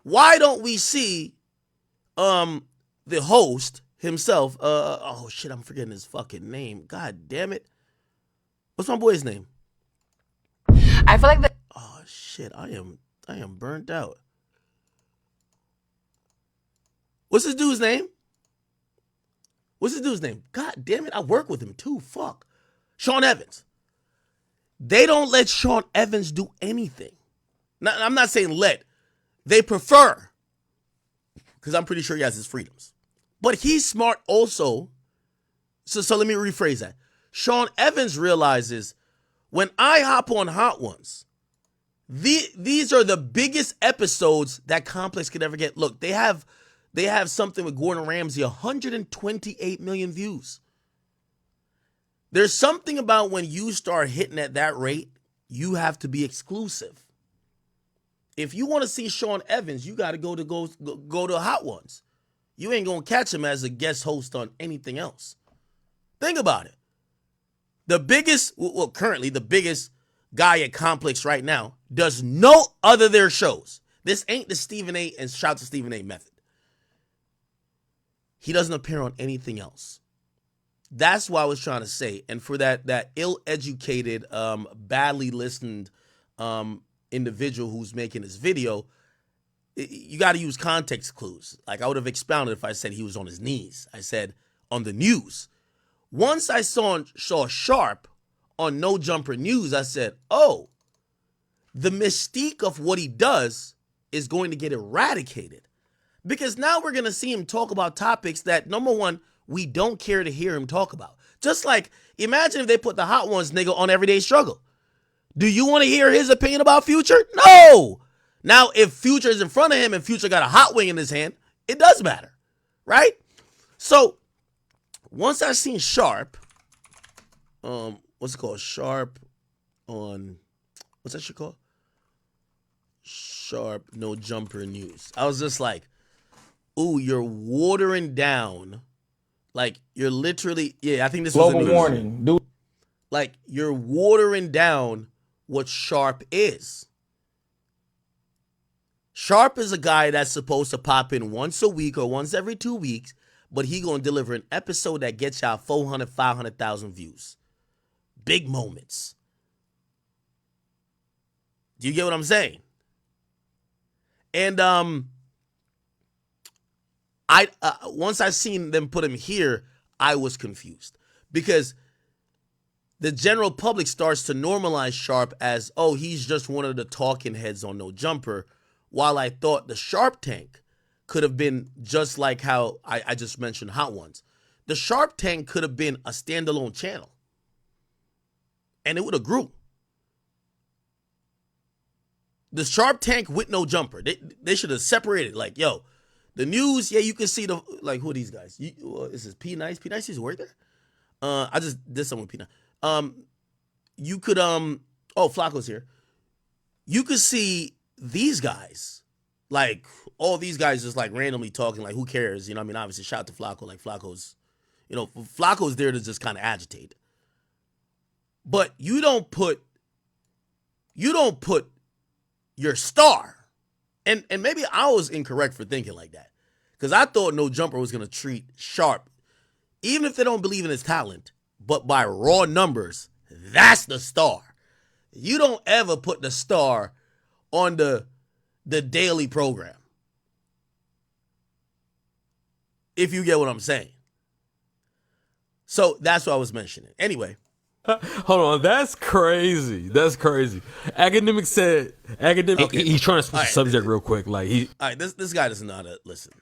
Why don't we see the host himself, oh shit, I'm forgetting his fucking name. God damn it. What's my boy's name? I feel like Oh shit, I am burnt out. What's this dude's name? God damn it, I work with him too. Fuck. Sean Evans. They don't let Sean Evans do anything. Now, I'm not saying let. They prefer. Because I'm pretty sure he has his freedoms. But he's smart also. So let me rephrase that. Sean Evans realizes when I hop on Hot Ones, these are the biggest episodes that Complex could ever get. Look, they have something with Gordon Ramsay, 128 million views. There's something about when you start hitting at that rate, you have to be exclusive. If you want to see Sean Evans, you got to go to Hot Ones. You ain't going to catch him as a guest host on anything else. Think about it. Currently the biggest guy at Complex right now does no other their shows. This ain't the Stephen A. and shout to Stephen A. method. He doesn't appear on anything else. That's what I was trying to say. And for that ill-educated, badly listened individual who's making this video, you got to use context clues. Like I would have expounded if I said he was on his knees. I said on the news. Once I saw Sharp on No Jumper News, I said, oh, the mystique of what he does is going to get eradicated. Because now we're going to see him talk about topics that, number one, we don't care to hear him talk about. Just like, imagine if they put the Hot Ones nigga on Everyday Struggle. Do you want to hear his opinion about Future? No. Now, if Future is in front of him and Future got a hot wing in his hand, it does matter, right? So, once I seen Sharp, what's it called? Sharp on, what's that shit called? Sharp No Jumper News. I was just like, ooh, you're watering down. Like, you're literally, I think this was a global news. warning, dude. Like, you're watering down what Sharp is. Sharp is a guy that's supposed to pop in once a week or once every 2 weeks, but he gonna deliver an episode that gets y'all 400, 500,000 views. Big moments. Do you get what I'm saying? And I once I seen them put him here, I was confused because the general public starts to normalize Sharp as, oh, he's just one of the talking heads on No Jumper, while I thought the Sharp Tank could have been just like how I just mentioned Hot Ones. The Sharp Tank could have been a standalone channel, and it would have grew. The Sharp Tank with No Jumper, they should have separated. Like, yo, the news, yeah, you can see the, like, who are these guys? This is P Nice. P Nice used to work there. I just did something with P Nice. You could oh, Flacco's here. You could see these guys, like all these guys just like randomly talking, like who cares? You know what I mean? Obviously, shout out to Flacco. Like Flacco's there to just kind of agitate. But you don't put your star. And maybe I was incorrect for thinking like that. Because I thought No Jumper was going to treat Sharp, even if they don't believe in his talent, but by raw numbers, that's the star. You don't ever put the star on the daily program. If you get what I'm saying. So that's what I was mentioning. Anyway. Hold on, that's crazy. That's crazy. Academics said, okay. He's trying to switch the subject real quick. Like all right, this guy doesn't know how to listen.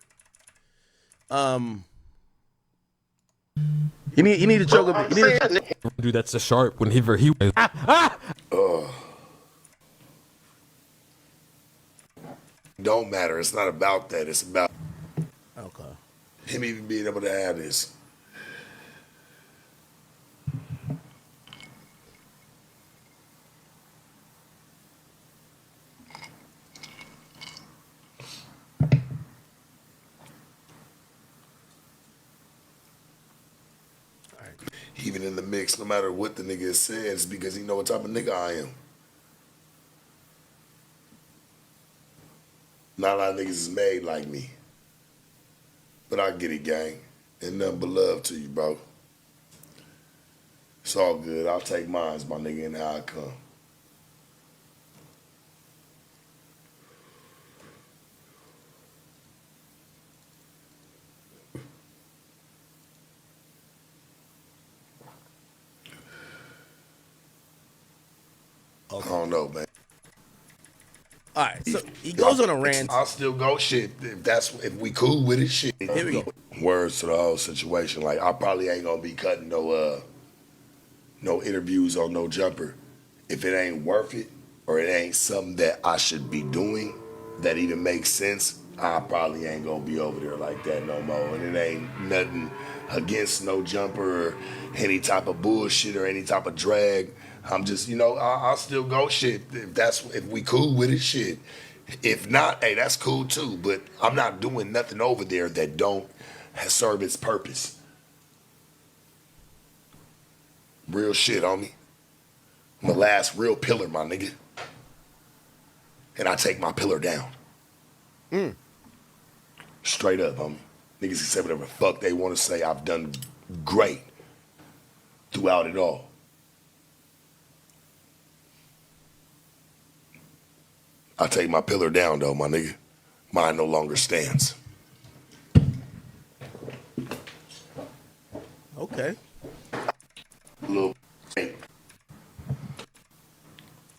You need to choke up. You need to do that's a Sharp whenever he. Don't matter. It's not about that. It's about okay. him even being able to have this. Even in the mix, no matter what the nigga says, because he know what type of nigga I am. Not a lot of niggas is made like me. But I get it, gang. And nothing but love to you, bro. It's all good. I'll take mines, my nigga, and how I come. I don't know, man. All right, so he goes on a rant. I'll still go shit if we cool with it. Shit. Here we go. Words to the whole situation. Like I probably ain't gonna be cutting no interviews on No Jumper if it ain't worth it or it ain't something that I should be doing that even makes sense. I probably ain't gonna be over there like that no more. And it ain't nothing against No Jumper or any type of bullshit or any type of drag. I'm just, I'll still go shit if we cool with it, shit. If not, hey, that's cool too. But I'm not doing nothing over there that don't serve its purpose. Real shit, homie. I'm the last real pillar, my nigga. And I take my pillar down. Straight up, homie. Niggas can say whatever the fuck they want to say. I've done great throughout it all. I take my pillar down, though, my nigga. Mine no longer stands. Okay. Little.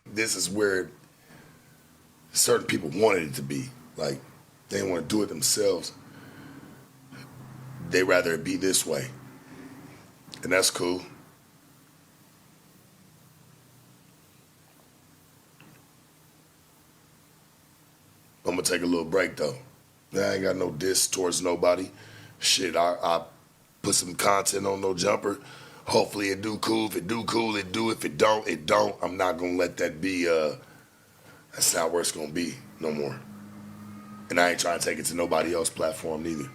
This is where certain people wanted it to be. Like, they didn't want to do it themselves. They rather it be this way. And that's cool. I'm gonna take a little break though. I ain't got no diss towards nobody. Shit, I put some content on No Jumper. Hopefully it do cool. If it do cool, it do. If it don't, it don't. I'm not gonna let that be that's not where it's gonna be no more. And I ain't trying to take it to nobody else's platform neither.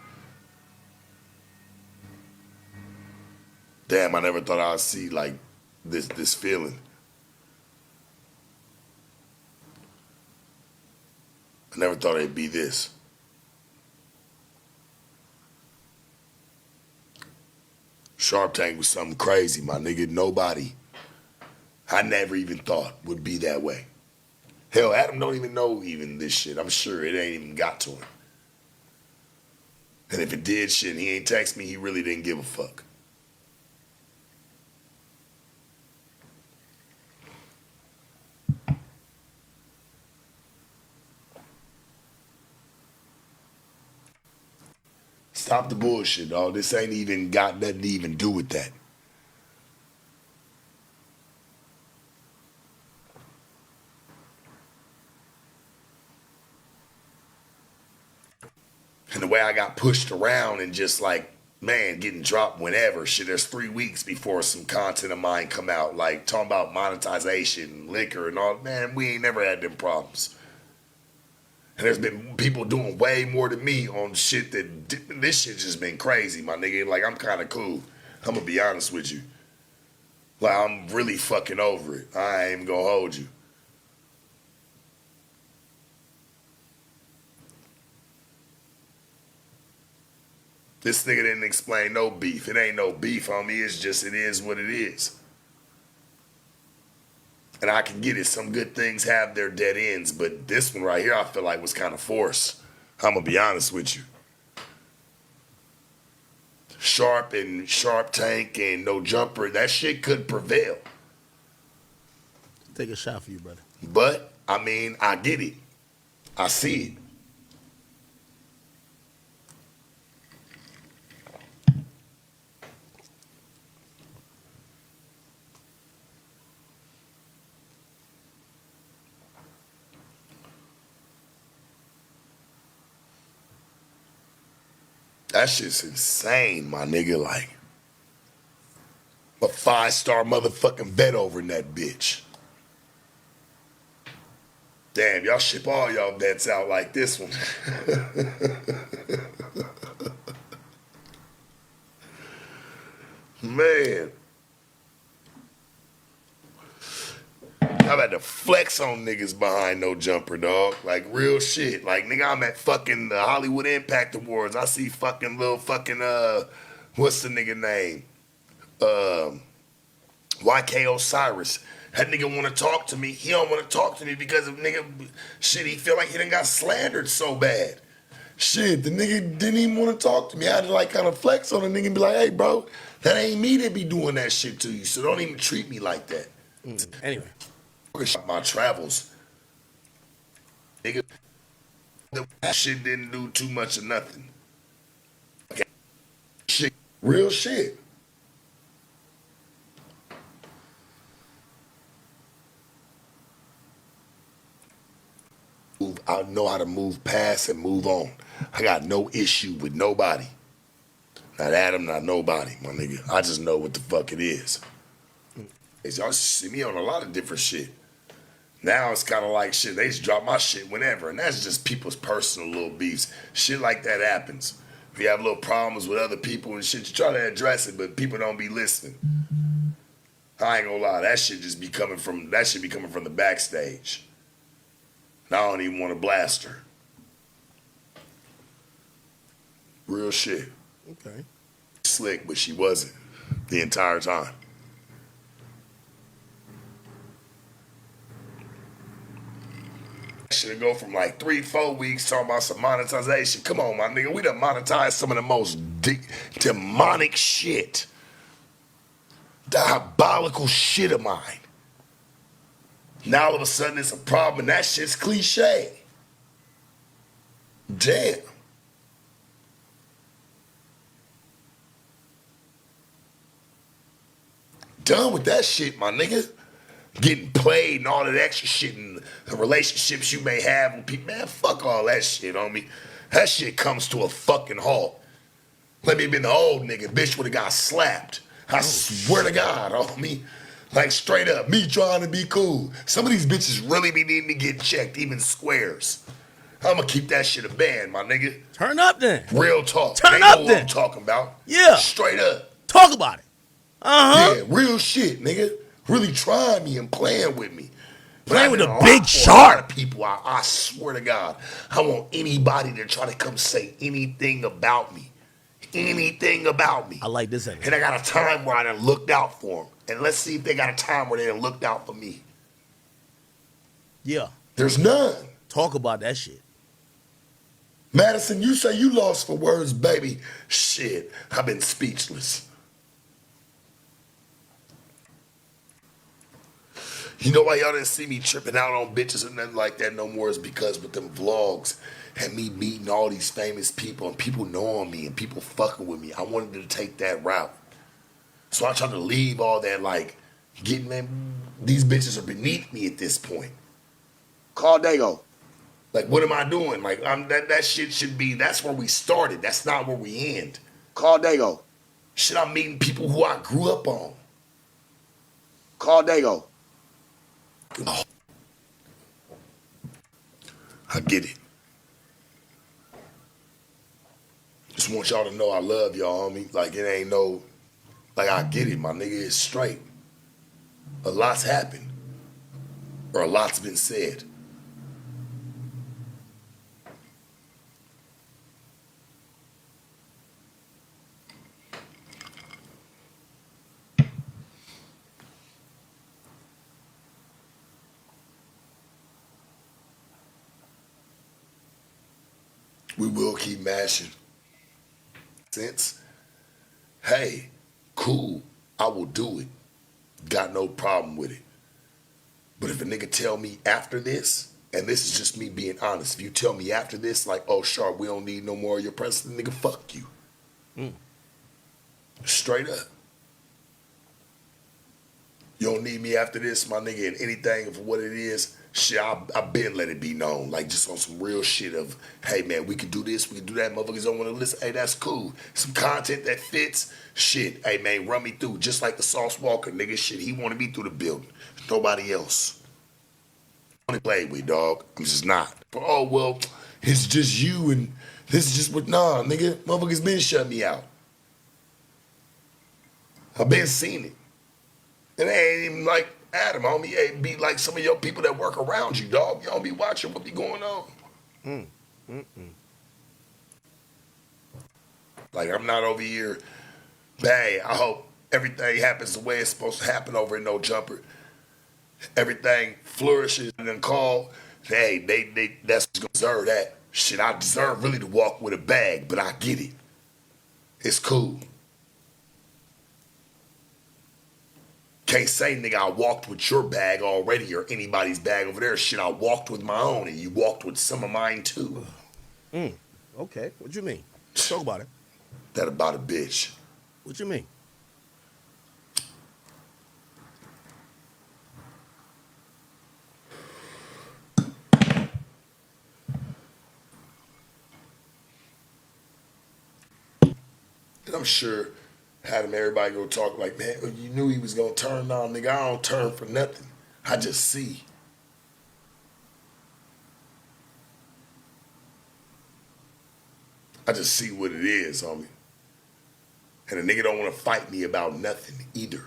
Damn, I never thought I'd see like this feeling. Never thought it'd be this. Shark Tank was something crazy, my nigga. Nobody, I never even thought would be that way. Hell, Adam don't even know even this shit. I'm sure it ain't even got to him. And if it did shit and he ain't text me, he really didn't give a fuck. Stop the bullshit, dog. This ain't even got nothing to even do with that. And the way I got pushed around and just like, man, getting dropped whenever. Shit, there's 3 weeks before some content of mine come out. Like, talking about monetization, liquor, and all. Man, we ain't never had them problems. And there's been people doing way more than me on shit that, this shit just been crazy, my nigga. Like, I'm kind of cool. I'm gonna be honest with you. Like, I'm really fucking over it. I ain't even gonna hold you. This nigga didn't explain no beef. It ain't no beef on me. It's just, it is what it is. And I can get it. Some good things have their dead ends, but this one right here, I feel like was kind of forced. I'm gonna be honest with you. Sharp and Sharp Tank and No Jumper, that shit could prevail. Take a shot for you, brother. But, I mean, I get it. I see it. That shit's insane, my nigga. Like, a 5-star motherfucking vet over in that bitch. Damn, y'all ship all y'all vets out like this one. Man. I've had to flex on niggas behind No Jumper, dog. Like, real shit. Like, nigga, I'm at fucking the Hollywood Impact Awards. I see fucking little fucking, what's the nigga name? YK Osiris. That nigga want to talk to me. He don't want to talk to me because of nigga, shit, he feel like he done got slandered so bad. Shit, the nigga didn't even want to talk to me. I had to like kind of flex on the nigga and be like, hey, bro, that ain't me that be doing that shit to you, so don't even treat me like that. Anyway. My travels. Nigga, that shit didn't do too much of nothing. Okay. Shit, real shit. I know how to move past and move on. I got no issue with nobody. Not Adam, not nobody, my nigga. I just know what the fuck it is. Y'all see me on a lot of different shit. Now it's kind of like shit, they just drop my shit whenever, and that's just people's personal little beefs. Shit like that happens. If you have little problems with other people and shit, you try to address it, but people don't be listening. I ain't gonna lie, that shit be coming from the backstage. And I don't even want to blast her. Real shit. Okay. Slick, but she wasn't the entire time. Should go from like 3-4 weeks talking about some monetization. Come on, my nigga. We done monetized some of the most demonic shit. Diabolical shit of mine. Now all of a sudden it's a problem and that shit's cliche. Damn. Done with that shit, my nigga. Getting played and all that extra shit and the relationships you may have with people. Man, fuck all that shit, homie. That shit comes to a fucking halt. Let me have been the old nigga. Bitch would have got slapped. I swear to God, homie. Like, straight up, me trying to be cool. Some of these bitches really be needing to get checked, even squares. I'm gonna keep that shit a band, my nigga. Turn up then. Real talk. Turn they up know then. what I'm talking about. Yeah. Straight up. Talk about it. Uh-huh. Yeah, real shit, nigga. Really trying me and playing with me. Playing with a a big lot shark. of people, I swear to God, I want anybody to try to come say anything about me. Anything about me. I like this energy. And I got a time where I done looked out for them. And let's see if they got a time where they done looked out for me. Yeah. There's none. Talk about that shit. Madison, you say you lost for words, baby. Shit, I've been speechless. You know why y'all didn't see me tripping out on bitches or nothing like that no more is because with them vlogs and me meeting all these famous people and people knowing me and people fucking with me, I wanted to take that route. So I tried to leave all that, like, getting them, these bitches are beneath me at this point. Call Dago. Like, what am I doing? Like, that shit should be, that's where we started. That's not where we end. Call Dago. Shit, I'm meeting people who I grew up on. Call Dago. I get it. Just want y'all to know I love y'all, homie. Like, it ain't no, like, I get it, my nigga. It's straight. A lot's happened. Or a lot's been said. We will keep mashing. Since, hey, cool, I will do it. Got no problem with it. But if a nigga tell me after this, and this is just me being honest, if you tell me after this, like, oh, Sharp, we don't need no more of your presence, nigga, fuck you. Straight up. You don't need me after this, my nigga, and anything for what it is, shit, I've been let it be known. Like, just on some real shit of, hey, man, we can do this, we can do that. Motherfuckers don't want to listen. Hey, that's cool. Some content that fits, shit. Hey, man, run me through. Just like the Sauce Walker, nigga, shit, he wanted me through the building. Nobody else. I don't play with, dog. I'm just not. But, oh, well, it's just you and this is just what, nah, nigga, motherfuckers been shutting me out. I've been seeing it. And it ain't even like Adam, homie. It be like some of your people that work around you, dog. Y'all be watching what be going on. Like, I'm not over here, hey, I hope everything happens the way it's supposed to happen over in No Jumper. Everything flourishes and then call, hey, they that's gonna deserve that. Shit, I deserve really to walk with a bag, but I get it. It's cool. Can't say, nigga, I walked with your bag already or anybody's bag over there. Shit, I walked with my own and you walked with some of mine too. Okay. What you mean? Talk about it. That about a bitch. What you mean? And I'm sure had him everybody go talk like, man, you knew he was gonna turn on, nigga. I don't turn for nothing. I just see. I just see what it is, homie. And a nigga don't want to fight me about nothing either.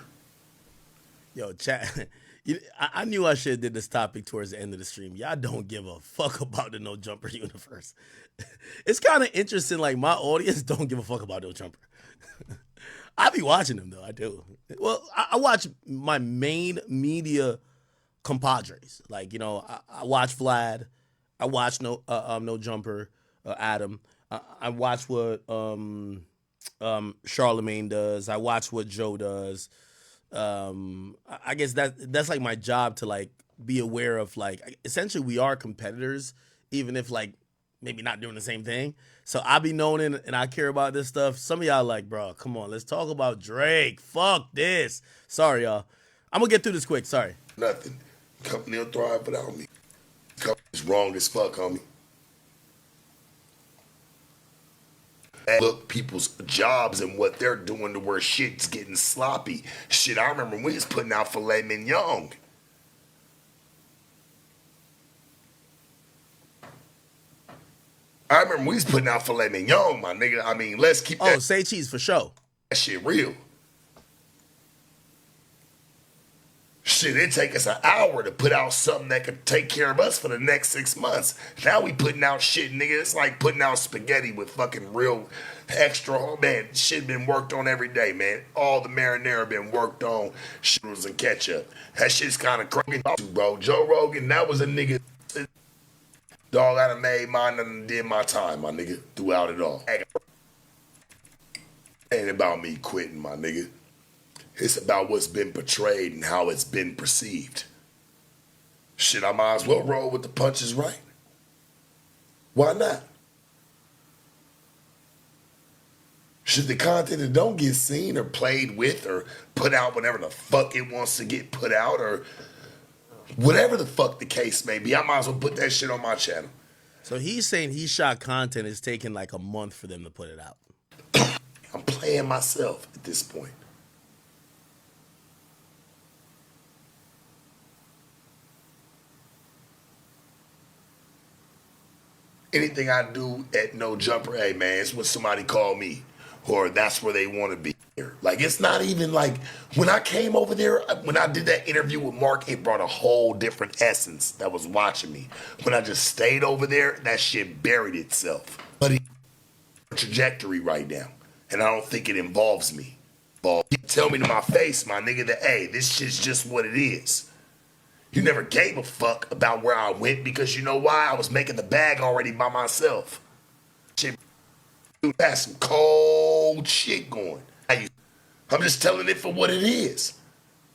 Yo, chat. I knew I should have did this topic towards the end of the stream. Y'all don't give a fuck about the No Jumper universe. It's kind of interesting. Like, my audience don't give a fuck about No Jumper. I be watching them though. I do. Well, I watch my main media compadres. Like, you know, I watch Vlad. I watch No Jumper. Adam. I watch what Charlemagne does. I watch what Joe does. I guess that's like my job to like be aware of, like, essentially we are competitors, even if like maybe not doing the same thing. So I be known and I care about this stuff. Some of y'all like, bro, come on, let's talk about Drake. Fuck this. Sorry, y'all. I'm gonna get through this quick. Sorry. Nothing. Company will thrive without me. Company's wrong as fuck, homie. Look, people's jobs and what they're doing to where shit's getting sloppy. Shit, I remember when we was putting out filet mignon. I remember we was putting out filet mignon, my nigga. I mean, let's keep that. Oh, say cheese for sure. That shit real. Shit, it take us an hour to put out something that could take care of us for the next 6 months. Now we putting out shit, nigga. It's like putting out spaghetti with fucking real extra. Man, shit been worked on every day, man. All the marinara been worked on. Shit was and ketchup. That shit's kind of crazy, bro. Joe Rogan, that was a nigga. Dog, I done made mine and did my time, my nigga, throughout it all. Ain't about me quitting, my nigga. It's about what's been portrayed and how it's been perceived. Shit, I might as well roll with the punches, right? Why not? Should the content that don't get seen or played with or put out whenever the fuck it wants to get put out or whatever the fuck the case may be, I might as well put that shit on my channel. So he's saying he shot content. It's taking like a month for them to put it out. I'm playing myself at this point. Anything I do at No Jumper, hey man, it's what somebody called me, or that's where they want to be. Like, it's not even like, when I came over there, when I did that interview with Mark, it brought a whole different essence that was watching me. When I just stayed over there, that shit buried itself. But it's a trajectory right now, and I don't think it involves me. Tell me to my face, my nigga, that, hey, this shit's just what it is. You never gave a fuck about where I went because you know why? I was making the bag already by myself. Shit, that's some cold shit going. I'm just telling it for what it is.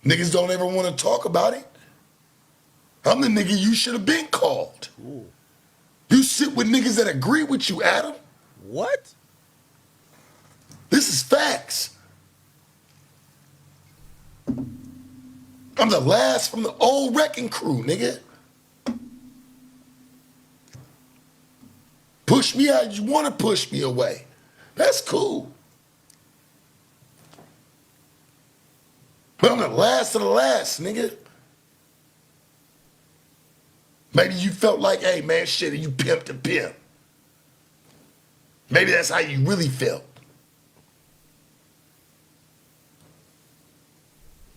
Niggas don't ever want to talk about it. I'm the nigga you should have been called. Ooh. You sit with niggas that agree with you, Adam. What? This is facts. I'm the last from the old wrecking crew, nigga. Push me out, you want to push me away. That's cool. But I'm the last of the last, nigga. Maybe you felt like, hey, man, shit, you pimp to pimp. Maybe that's how you really felt.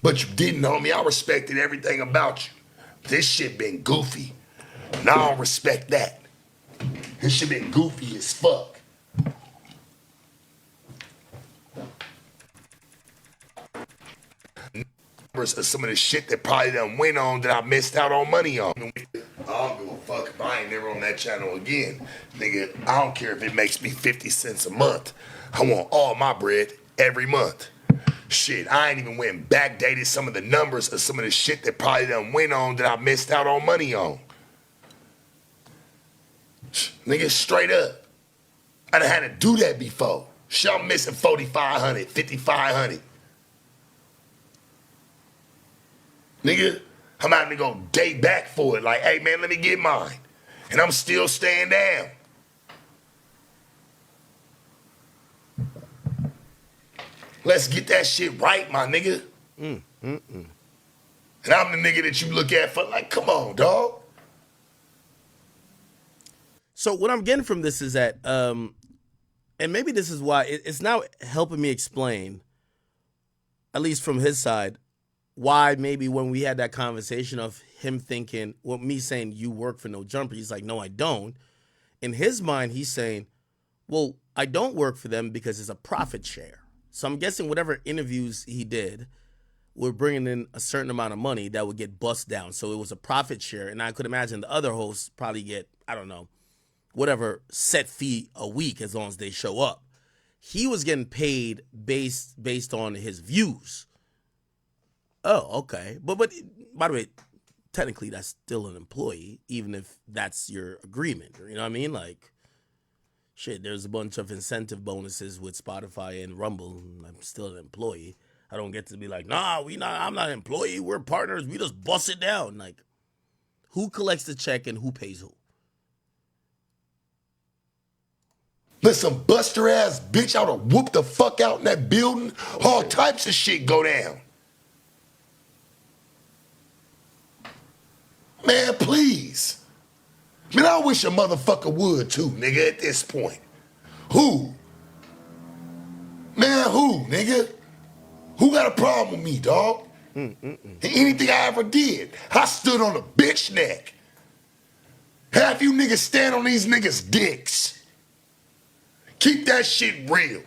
But you didn't, homie. I respected everything about you. This shit been goofy. And I don't respect that. This shit been goofy as fuck. Some of the shit that probably done went on that I missed out on money on. I don't give a fuck if I ain't never on that channel again. Nigga, I don't care if it makes me 50 cents a month. I want all my bread every month. Shit, I ain't even went and backdated some of the numbers of some of the shit that probably done went on that I missed out on money on. Nigga, straight up. I done had to do that before. Shit, I'm missing 4,500, 5,500. Nigga, I'm having to go day back for it. Like, hey, man, let me get mine. And I'm still staying down. Let's get that shit right, my nigga. And I'm the nigga that you look at for like, come on, dog. So what I'm getting from this is that, and maybe this is why it's now helping me explain, at least from his side, why maybe when we had that conversation of him thinking, well, me saying you work for No Jumper, he's like, no, I don't. In his mind, he's saying, well, I don't work for them because it's a profit share. So I'm guessing whatever interviews he did were bringing in a certain amount of money that would get bust down. So it was a profit share. And I could imagine the other hosts probably get, I don't know, whatever set fee a week as long as they show up. He was getting paid based on his views. Oh, okay. But by the way, technically that's still an employee, even if that's your agreement. You know what I mean? Like, shit, there's a bunch of incentive bonuses with Spotify and Rumble. I'm still an employee. I don't get to be like, nah, I'm not an employee. We're partners. We just bust it down. Like, who collects the check and who pays who? Listen, buster ass bitch, I would've whooped the fuck out in that building. All types of shit go down. Man, please. Man, I wish a motherfucker would too, nigga, at this point. Who? Man, who, nigga? Who got a problem with me, dog? Anything I ever did, I stood on a bitch neck. Half you niggas stand on these niggas' dicks. Keep that shit real.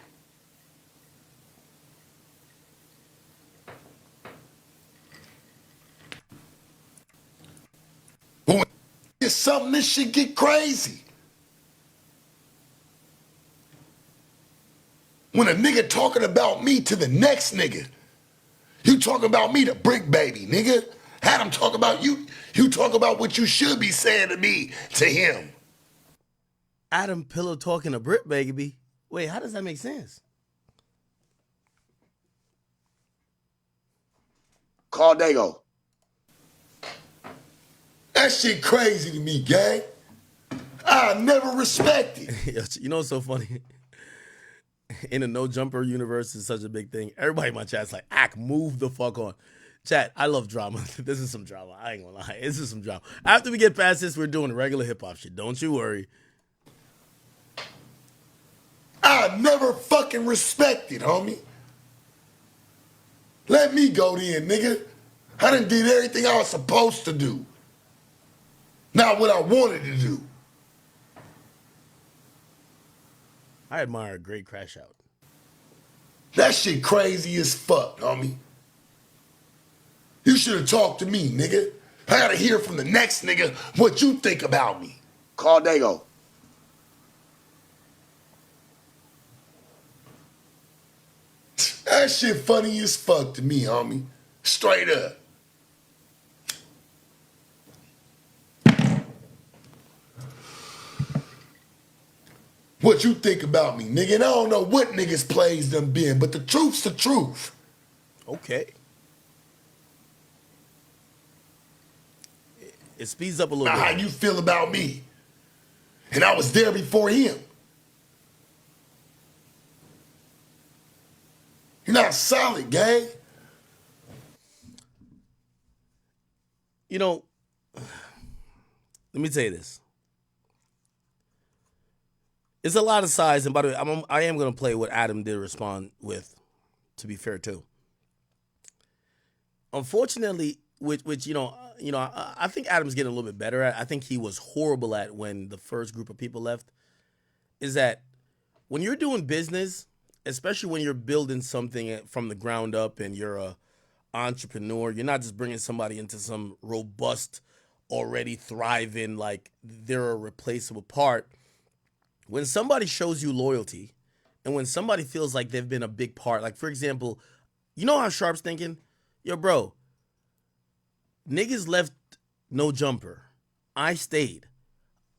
But when it's something, this shit get crazy. When a nigga talking about me to the next nigga, you talking about me to Brick Baby, nigga. Had him talk about you. You talk about what you should be saying to me, to him. Adam Pillow talking to Brit Baby. Wait, how does that make sense? Call Dago. That shit crazy to me, gang. I never respected. You know what's so funny? In the no jumper universe is such a big thing. Everybody in my chat's like, move the fuck on. Chat, I love drama. This is some drama. I ain't gonna lie. This is some drama. After we get past this, we're doing regular hip hop shit. Don't you worry. I never fucking respected, homie. Let me go then, nigga. I done did everything I was supposed to do. Not what I wanted to do. I admire a great crash out. That shit crazy as fuck, homie. You should have talked to me, nigga. I gotta hear from the next nigga what you think about me. Call Dago. That shit funny as fuck to me, homie. Straight up. What you think about me, nigga? And I don't know what niggas' plays them been, but the truth's the truth. Okay. It speeds up a little Now, bit. how you feel about me? And I was there before him. You're not solid, gang. You know, let me tell you this. It's a lot of size, and by the way, I am going to play what Adam did respond with, to be fair, too. Unfortunately, which I think Adam's getting a little bit better at. I think he was horrible at when the first group of people left. Is that when you're doing business, especially when you're building something from the ground up and you're a entrepreneur, you're not just bringing somebody into some robust, already thriving, like they're a replaceable part. When somebody shows you loyalty and when somebody feels like they've been a big part, like for example, you know how Sharp's thinking? Yo, bro, niggas left no jumper. I stayed.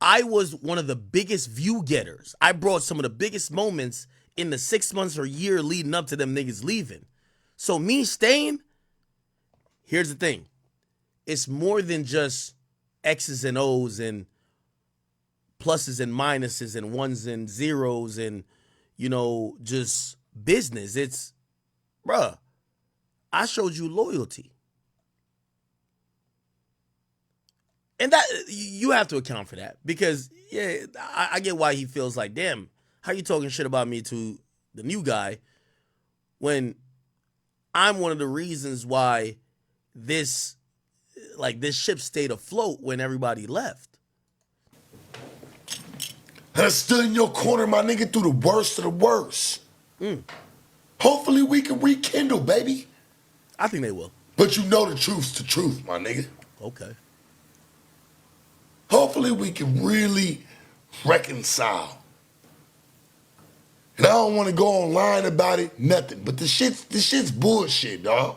I was one of the biggest view getters. I brought some of the biggest moments in the 6 months or year leading up to them niggas leaving. So me staying, here's the thing. It's more than just X's and O's and pluses and minuses and ones and zeros and, just business. It's, bruh, I showed you loyalty. And that you have to account for that because, yeah, I get why he feels like, damn, how you talking shit about me to the new guy when I'm one of the reasons why this ship stayed afloat when everybody left. I stood in your corner, my nigga, through the worst of the worst. Hopefully we can rekindle, baby. I think they will. But you know the truth's the truth, my nigga. Okay. Hopefully we can really reconcile. And I don't want to go online about it, nothing. But this shit's bullshit, dog.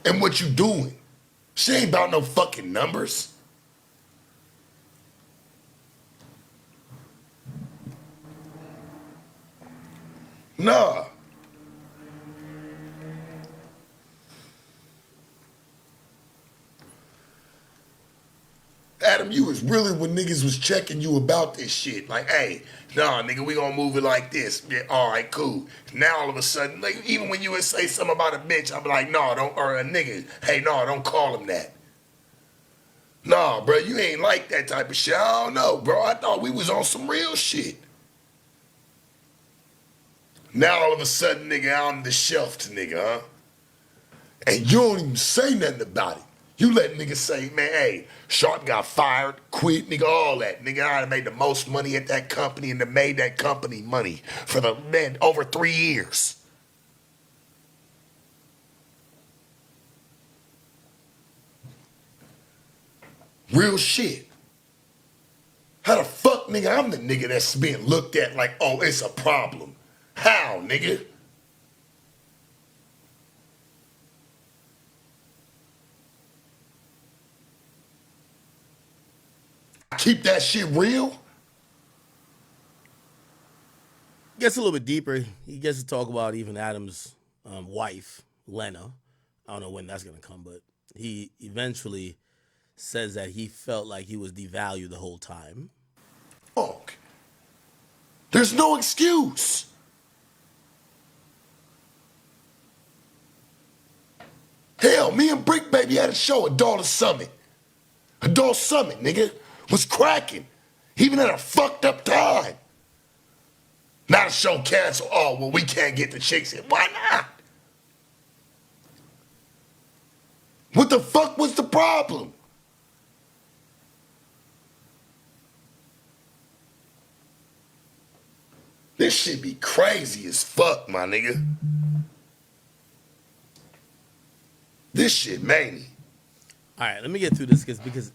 And what you doing? Shit ain't about no fucking numbers. Nah. Adam, you was really when niggas was checking you about this shit. Like, hey, nah, nigga, we gonna move it like this. Yeah, all right, cool. Now all of a sudden, like, even when you would say something about a bitch, I'd be like, nah, don't, or a nigga, hey, nah, don't call him that. Nah, bro, you ain't like that type of shit. I don't know, bro. I thought we was on some real shit. Now all of a sudden, nigga, I'm the shelved nigga, huh? And you don't even say nothing about it. You let niggas say, man, hey, Sharp got fired, quit, nigga, all that. Nigga, I done made the most money at that company and done made that company money for the man over 3 years. Real shit. How the fuck, nigga, I'm the nigga that's being looked at like, oh, it's a problem. How, nigga? Keep that shit real? Gets a little bit deeper. He gets to talk about even Adam's wife, Lena. I don't know when that's gonna come, but he eventually says that he felt like he was devalued the whole time. Fuck. There's no excuse. Hell, me and Brick Baby had a show at Adult Summit. Adult Summit, nigga, was cracking. Even at a fucked up time. Now the show canceled. Oh, well, we can't get the chicks in. Why not? What the fuck was the problem? This shit be crazy as fuck, my nigga. This shit made me. All right, let me get through this because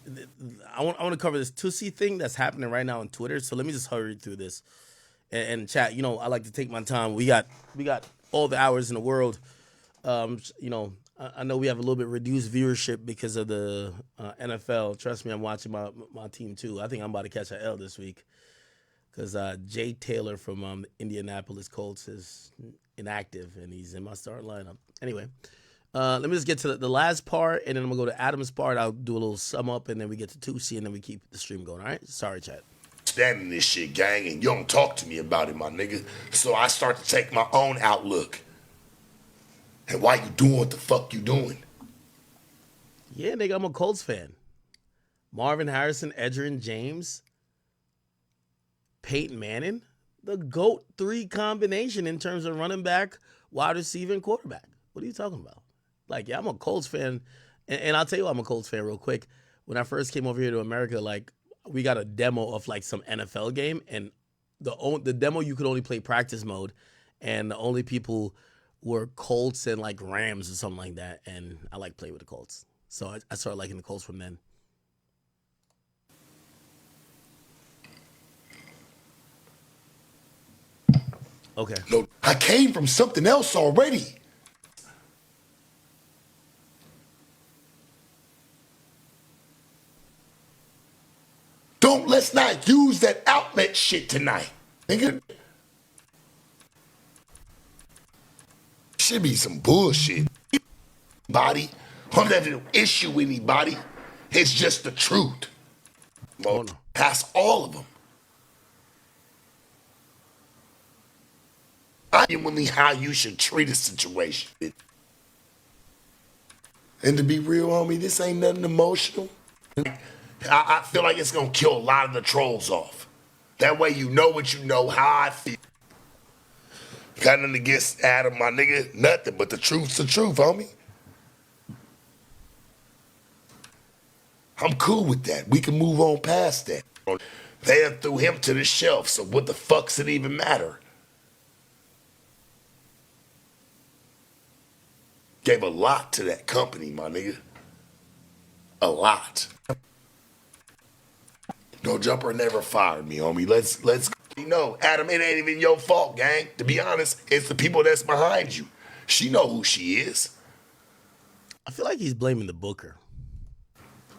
I want to cover this Tussie thing that's happening right now on Twitter. So let me just hurry through this and chat. You know, I like to take my time. We got all the hours in the world. You know, I know we have a little bit reduced viewership because of the NFL. Trust me, I'm watching my team too. I think I'm about to catch an L this week because Jay Taylor from Indianapolis Colts is inactive and he's in my starting lineup. Anyway. Let me just get to the last part, and then I'm going to go to Adam's part. I'll do a little sum up, and then we get to Tusi, and then we keep the stream going, all right? Sorry, chat. Standing this shit, gang, and you don't talk to me about it, my nigga. So I start to take my own outlook. And why you doing what the fuck you doing? Yeah, nigga, I'm a Colts fan. Marvin Harrison, Edgerrin James, Peyton Manning, the GOAT 3 combination in terms of running back, wide receiver, and quarterback. What are you talking about? Like, yeah, I'm a Colts fan, and I'll tell you why I'm a Colts fan real quick. When I first came over here to America, like, we got a demo of, like, some NFL game, and the demo, you could only play practice mode, and the only people were Colts and, like, Rams or something like that, and I, like, play with the Colts. So I started liking the Colts from then. Okay. No, I came from something else already. Let's not use that outlet shit tonight. Nigga. Should be some bullshit. Body. I'm not an issue with anybody. It's just the truth. Well, past all of them. Genuinely how you should treat a situation. And to be real, homie, this ain't nothing emotional. I feel like it's gonna kill a lot of the trolls off. That way you know what you know, how I feel. Got nothing against Adam, my nigga. Nothing, but the truth's the truth, homie. I'm cool with that. We can move on past that. They threw him to the shelf, so what the fuck's it even matter? Gave a lot to that company, my nigga. A lot. No jumper never fired me, homie. Let's you know, Adam, it ain't even your fault, gang. To be honest, it's the people that's behind you. She know who she is. I feel like he's blaming the booker.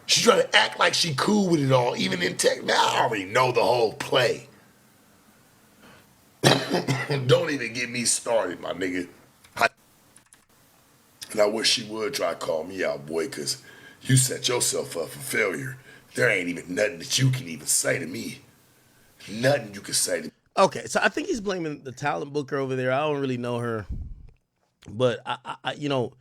She's trying to act like she cool with it all, even in tech. Now I already know the whole play. Don't even get me started, my nigga. And I wish she would try to call me out, boy, because you set yourself up for failure. There ain't even nothing that you can even say to me. Nothing you can say to me. Okay, so I think he's blaming the talent booker over there. I don't really know her. But, I you know,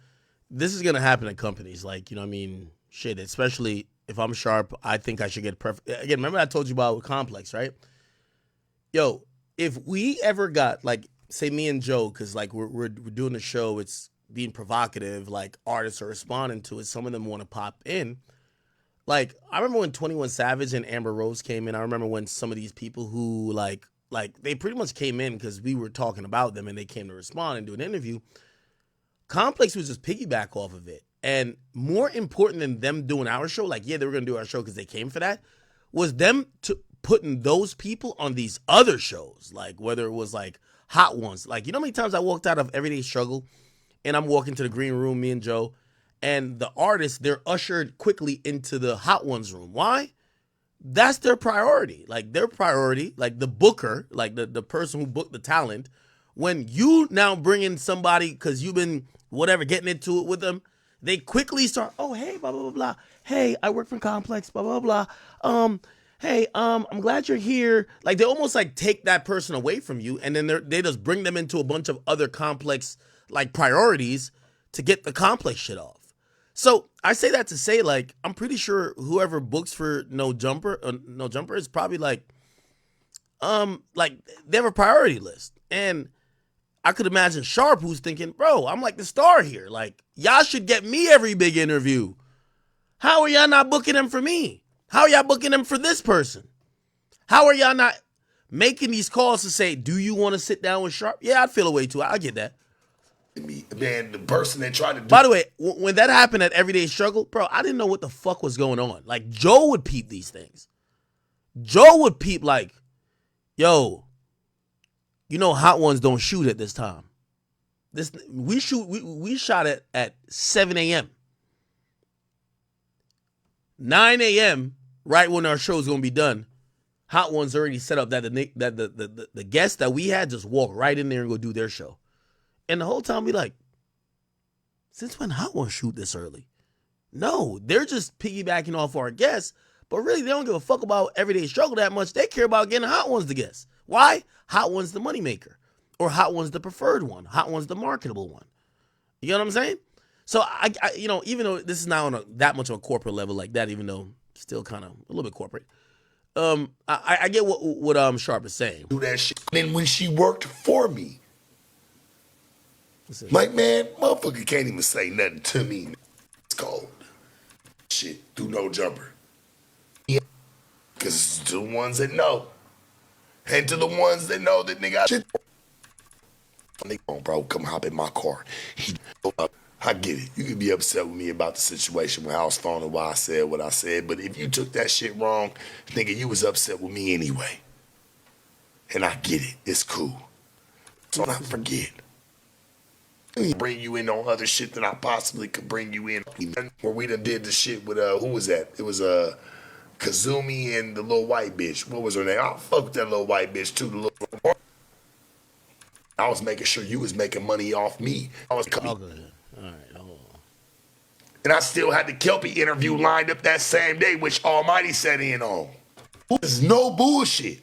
this is going to happen at companies. Like, you know what I mean? Shit, especially if I'm Sharp, I think I should get perfect. Again, remember I told you about Complex, right? Yo, if we ever got, like, say me and Joe, because like we're doing the show, it's being provocative, like artists are responding to it. Some of them want to pop in. Like I remember when 21 Savage and Amber Rose came in. I remember when some of these people who like they pretty much came in because we were talking about them and they came to respond and do an interview. Complex was just piggyback off of it. And more important than them doing our show, like, yeah, they were going to do our show because they came for that, was them putting those people on these other shows. Like, whether it was, like, Hot Ones. Like, you know how many times I walked out of Everyday Struggle and I'm walking to the green room, me and Joe, and the artists, they're ushered quickly into the Hot Ones room. Why? That's their priority. Like, their priority, like the booker, like the person who booked the talent, when you now bring in somebody because you've been whatever getting into it with them, they quickly start, oh, hey, blah, blah, blah, blah. Hey, I work from Complex, blah, blah, blah. Hey, I'm glad you're here. Like, they almost like take that person away from you, and then they just bring them into a bunch of other Complex like priorities to get the Complex shit off. So I say that to say, like, I'm pretty sure whoever books for No Jumper is probably like they have a priority list. And I could imagine Sharp, who's thinking, bro, I'm like the star here. Like, y'all should get me every big interview. How are y'all not booking them for me? How are y'all booking them for this person? How are y'all not making these calls to say, do you want to sit down with Sharp? Yeah, I'd feel a way too. I get that. Man, the person that tried to do. By the way, when that happened at Everyday Struggle, bro, I didn't know what the fuck was going on. Like, Joe would peep these things. Joe would peep like, yo, you know Hot Ones don't shoot at this time. We shot at 7 a.m. 9 a.m., right when our show's gonna be done, Hot Ones already set up that the guests that we had just walk right in there and go do their show. And the whole time we like, since when Hot Ones shoot this early? No, they're just piggybacking off our guests, but really they don't give a fuck about Everyday Struggle that much. They care about getting Hot Ones to guests. Why? Hot One's the moneymaker. Or Hot One's the preferred one. Hot One's the marketable one. You know what I'm saying? So, I even though this is not on that much of a corporate level like that, even though still kind of a little bit corporate, I get what Sharp is saying. Do that shit. And then when she worked for me, like, man, motherfucker can't even say nothing to me. It's cold. Shit, do No Jumper. Yeah. Because to the ones that know, and to the ones that know that nigga, shit. Nigga, bro, come hop in my car. I get it. You can be upset with me about the situation with House Phone and why I said what I said, but if you took that shit wrong, nigga, you was upset with me anyway. And I get it. It's cool. So not forget. Bring you in on other shit that I possibly could bring you in. Where we done did the shit with, who was that? It was Kazumi and the little white bitch. What was her name? I fuck with that little white bitch too. I was making sure you was making money off me. I was coming. Okay. All right, hold on. And I still had the Kelpie interview lined up that same day, which Almighty sat in on. There's no bullshit.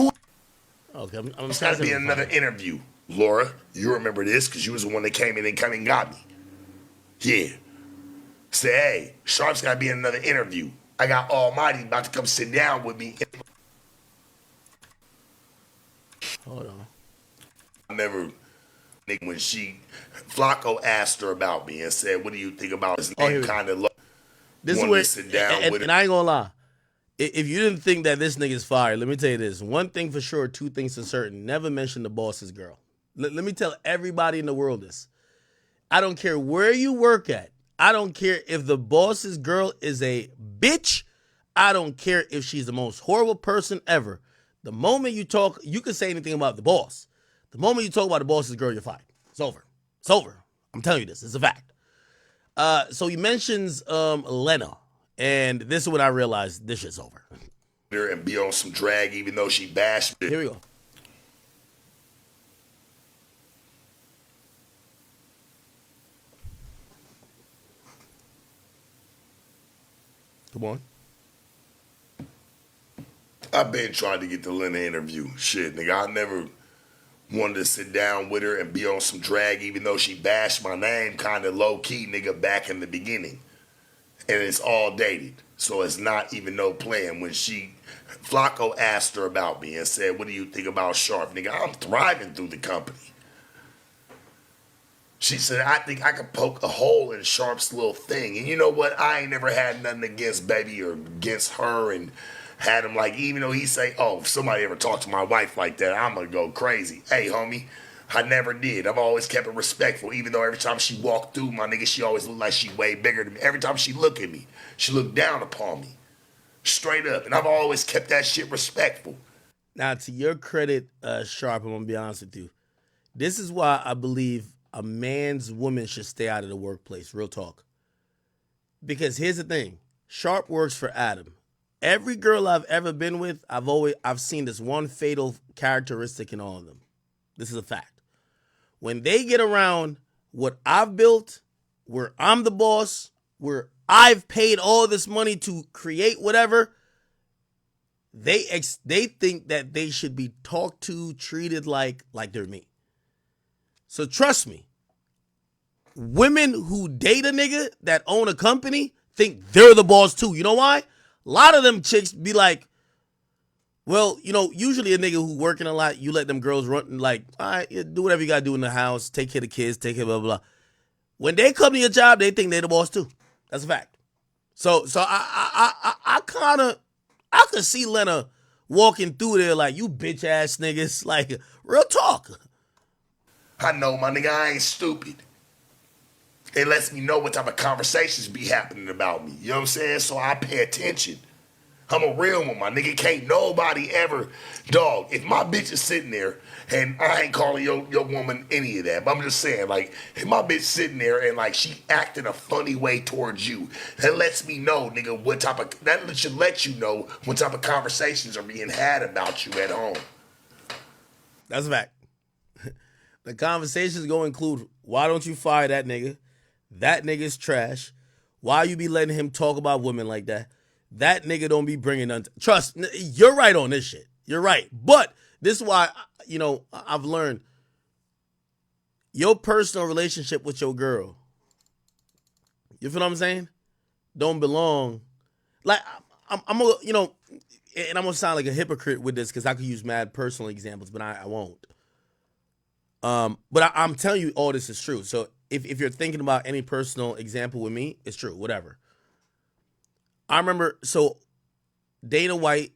Okay, I'm It's got to be another interview. Laura, you remember this because you was the one that came in and kind of got me. Yeah. Say, hey, Sharp's got to be in another interview. I got Almighty about to come sit down with me. Hold on. I never, when Flacco asked her about me and said, what do you think about his name? Kind of low. This is where, sit down with and I ain't gonna lie. If you didn't think that this nigga's fire, let me tell you this. One thing for sure, two things for certain. Never mention the boss's girl. Let me tell everybody in the world this. I don't care where you work at. I don't care if the boss's girl is a bitch. I don't care if she's the most horrible person ever. The moment you talk, you can say anything about the boss. The moment you talk about the boss's girl, you're fired. It's over. It's over. I'm telling you this. It's a fact. So he mentions Lena. And this is when I realized this shit's over. And be on some drag even though she bashed it. Here we go. Come on. I've been trying to get the Lena interview. Shit, nigga, I never wanted to sit down with her and be on some drag even though she bashed my name kind of low-key, nigga, back in the beginning. And it's all dated. So it's not even no playing. When she Flacco asked her about me and said, what do you think about Sharp? Nigga, I'm thriving through the company. She said, I think I could poke a hole in Sharp's little thing. And you know what? I ain't never had nothing against baby or against her and had him like, even though he say, oh, if somebody ever talked to my wife like that, I'm going to go crazy. Hey, homie, I never did. I've always kept it respectful, even though every time she walked through, my nigga, she always looked like she way bigger than me. Every time she look at me, she looked down upon me. Straight up. And I've always kept that shit respectful. Now, to your credit, Sharp, I'm going to be honest with you. This is why I believe a man's woman should stay out of the workplace. Real talk. Because here's the thing. Sharp works for Adam. Every girl I've ever been with, I've seen this one fatal characteristic in all of them. This is a fact. When they get around what I've built, where I'm the boss, where I've paid all this money to create whatever, they think that they should be talked to, treated like they're me. So trust me, women who date a nigga that own a company think they're the boss too. You know why? A lot of them chicks be like, well, you know, usually a nigga who working a lot, you let them girls run, like, all right, do whatever you got to do in the house, take care of the kids, take care of blah, blah, blah. When they come to your job, they think they're the boss too. That's a fact. So I could see Lena walking through there like, you bitch ass niggas, like, real talk. I know, my nigga, I ain't stupid. It lets me know what type of conversations be happening about me. You know what I'm saying? So I pay attention. I'm a real one, my nigga. Can't nobody ever, dog. If my bitch is sitting there, and I ain't calling your woman any of that, but I'm just saying, like, if my bitch sitting there and like she acting a funny way towards you, that lets me know, nigga, that should let you know what type of conversations are being had about you at home. That's a fact. The conversations go include, why don't you fire that nigga? That nigga's trash. Why you be letting him talk about women like that? That nigga don't be bringing none. Trust, you're right on this shit. You're right. But this is why, you know, I've learned your personal relationship with your girl, you feel what I'm saying? Don't belong. Like, I'm gonna, you know, and I'm gonna sound like a hypocrite with this because I could use mad personal examples, but I won't. But I'm telling you, all this is true. So if you're thinking about any personal example with me, it's true. Whatever. I remember, so Dana White,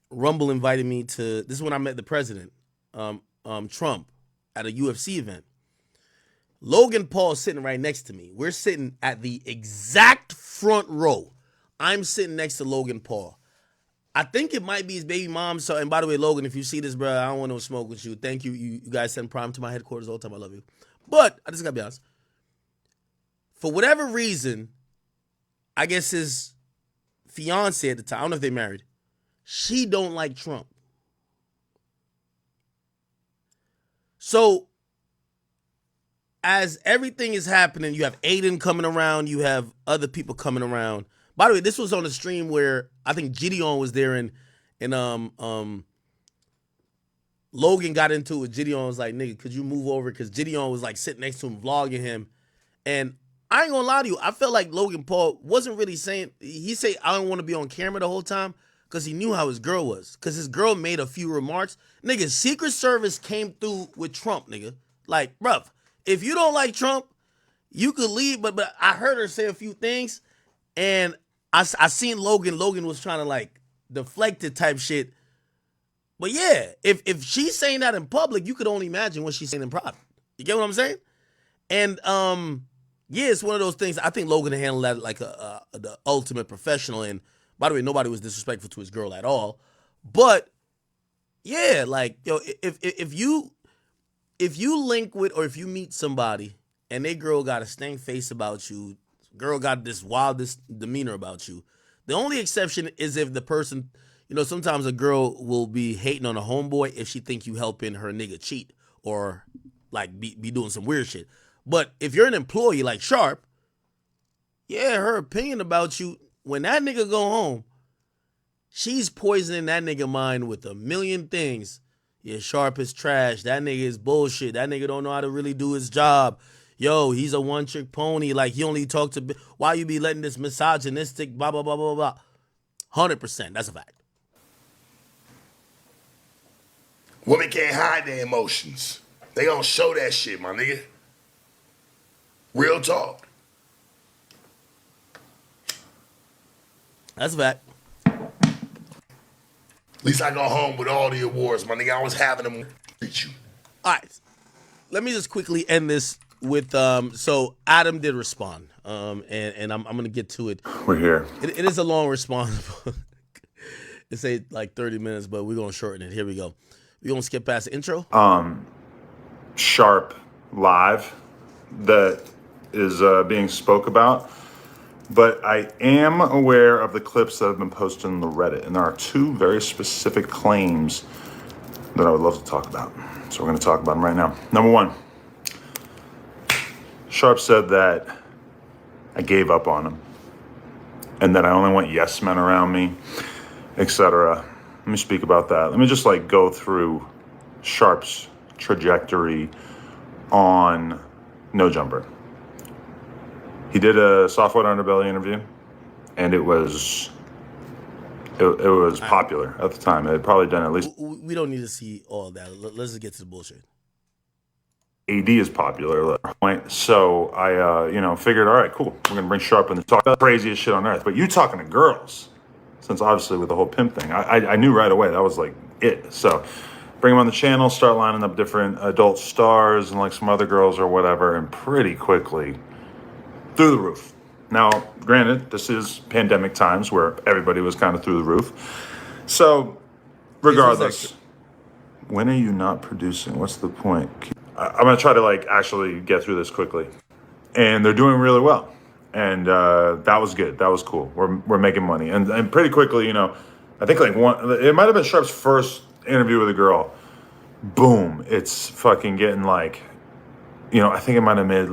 Rumble invited me to, this is when I met the president, Trump, at a UFC event. Logan Paul is sitting right next to me. We're sitting at the exact front row. I'm sitting next to Logan Paul. I think it might be his baby mom. So, and by the way, Logan, if you see this, bro, I don't want no smoke with you. Thank you. You guys send Prime to my headquarters all the time. I love you. But I just gotta be honest. For whatever reason, I guess his fiance at the time, I don't know if they married, she don't like Trump. So as everything is happening, you have Aiden coming around, you have other people coming around. By the way, this was on a stream where I think Gideon was there, and Logan got into it. Gideon was like, nigga, could you move over? Because Gideon was like sitting next to him, vlogging him. And I ain't gonna lie to you, I felt like Logan Paul wasn't really saying, he said, I don't want to be on camera the whole time because he knew how his girl was. Because his girl made a few remarks. Nigga, Secret Service came through with Trump, nigga. Like, bruv, if you don't like Trump, you could leave. But I heard her say a few things, and I seen Logan. Logan was trying to like deflect it type shit. But yeah, if she's saying that in public, you could only imagine what she's saying in private. You get what I'm saying? And yeah, it's one of those things. I think Logan handled that like the ultimate professional. And by the way, nobody was disrespectful to his girl at all. But yeah, like, yo, if you link with, or if you meet somebody and they girl got a stank face about you, girl got this wildest demeanor about you, the only exception is if the person, you know, sometimes a girl will be hating on a homeboy if she think you helping her nigga cheat or like be doing some weird shit. But if you're an employee like Sharp, yeah, her opinion about you, when that nigga go home, she's poisoning that nigga mind with a million things. Yeah, Sharp is trash. That nigga is bullshit. That nigga don't know how to really do his job. Yo, he's a one-trick pony. Like, he only talk to, why you be letting this misogynistic blah, blah, blah, blah, blah. 100%. That's a fact. Women can't hide their emotions. They gonna show that shit, my nigga. Real talk. That's a fact. At least I go home with all the awards, my nigga. I was having them treat you. All right. Let me just quickly end this with so Adam did respond. And I'm gonna get to it. We're here. It is a long response. It say like 30 minutes, but we're gonna shorten it. Here we go. We're gonna skip past the intro. Sharp live that is being spoke about. But I am aware of the clips that have been posted on the Reddit, and there are two very specific claims that I would love to talk about. So we're going to talk about them right now. Number one, Sharp said that I gave up on him, and that I only want yes men around me, etc. Let me speak about that. Let me just go through Sharp's trajectory on No Jumper. He did a Software Underbelly interview, and it was popular at the time. It had probably done at least. We don't need to see all that. Let's just get to the bullshit. AD is popular at that point, so I figured, all right, cool, we're gonna bring Sharp in to talk about the craziest shit on earth. But you talking to girls, since obviously with the whole pimp thing, I knew right away that was it. So bring him on the channel, start lining up different adult stars and some other girls or whatever, and pretty quickly through the roof. Now, granted, this is pandemic times where everybody was kind of through the roof. So, regardless, when are you not producing? What's the point? I'm going to try to actually get through this quickly. And they're doing really well. And that was good. That was cool. We're making money. And pretty quickly, I think it might have been Sharp's first interview with a girl. Boom. It's fucking getting I think it might have made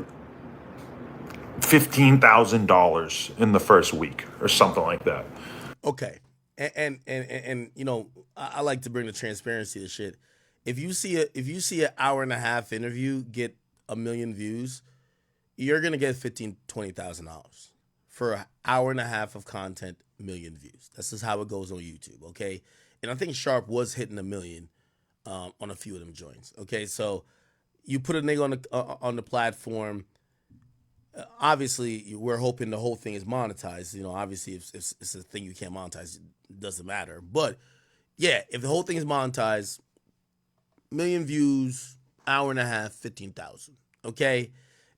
$15,000 in the first week or something like that. Okay, and I like to bring the transparency to shit. If you see an hour and a half interview get 1 million views, you're gonna get $20,000 for an hour and a half of content, 1 million views. That's just how it goes on YouTube. Okay, and I think Sharp was hitting 1 million on a few of them joints. Okay, so you put a nigga on the platform. Obviously, we're hoping the whole thing is monetized. Obviously, if it's a thing you can't monetize, it doesn't matter. But yeah, if the whole thing is monetized, 1 million views, hour and a half, 15,000. Okay,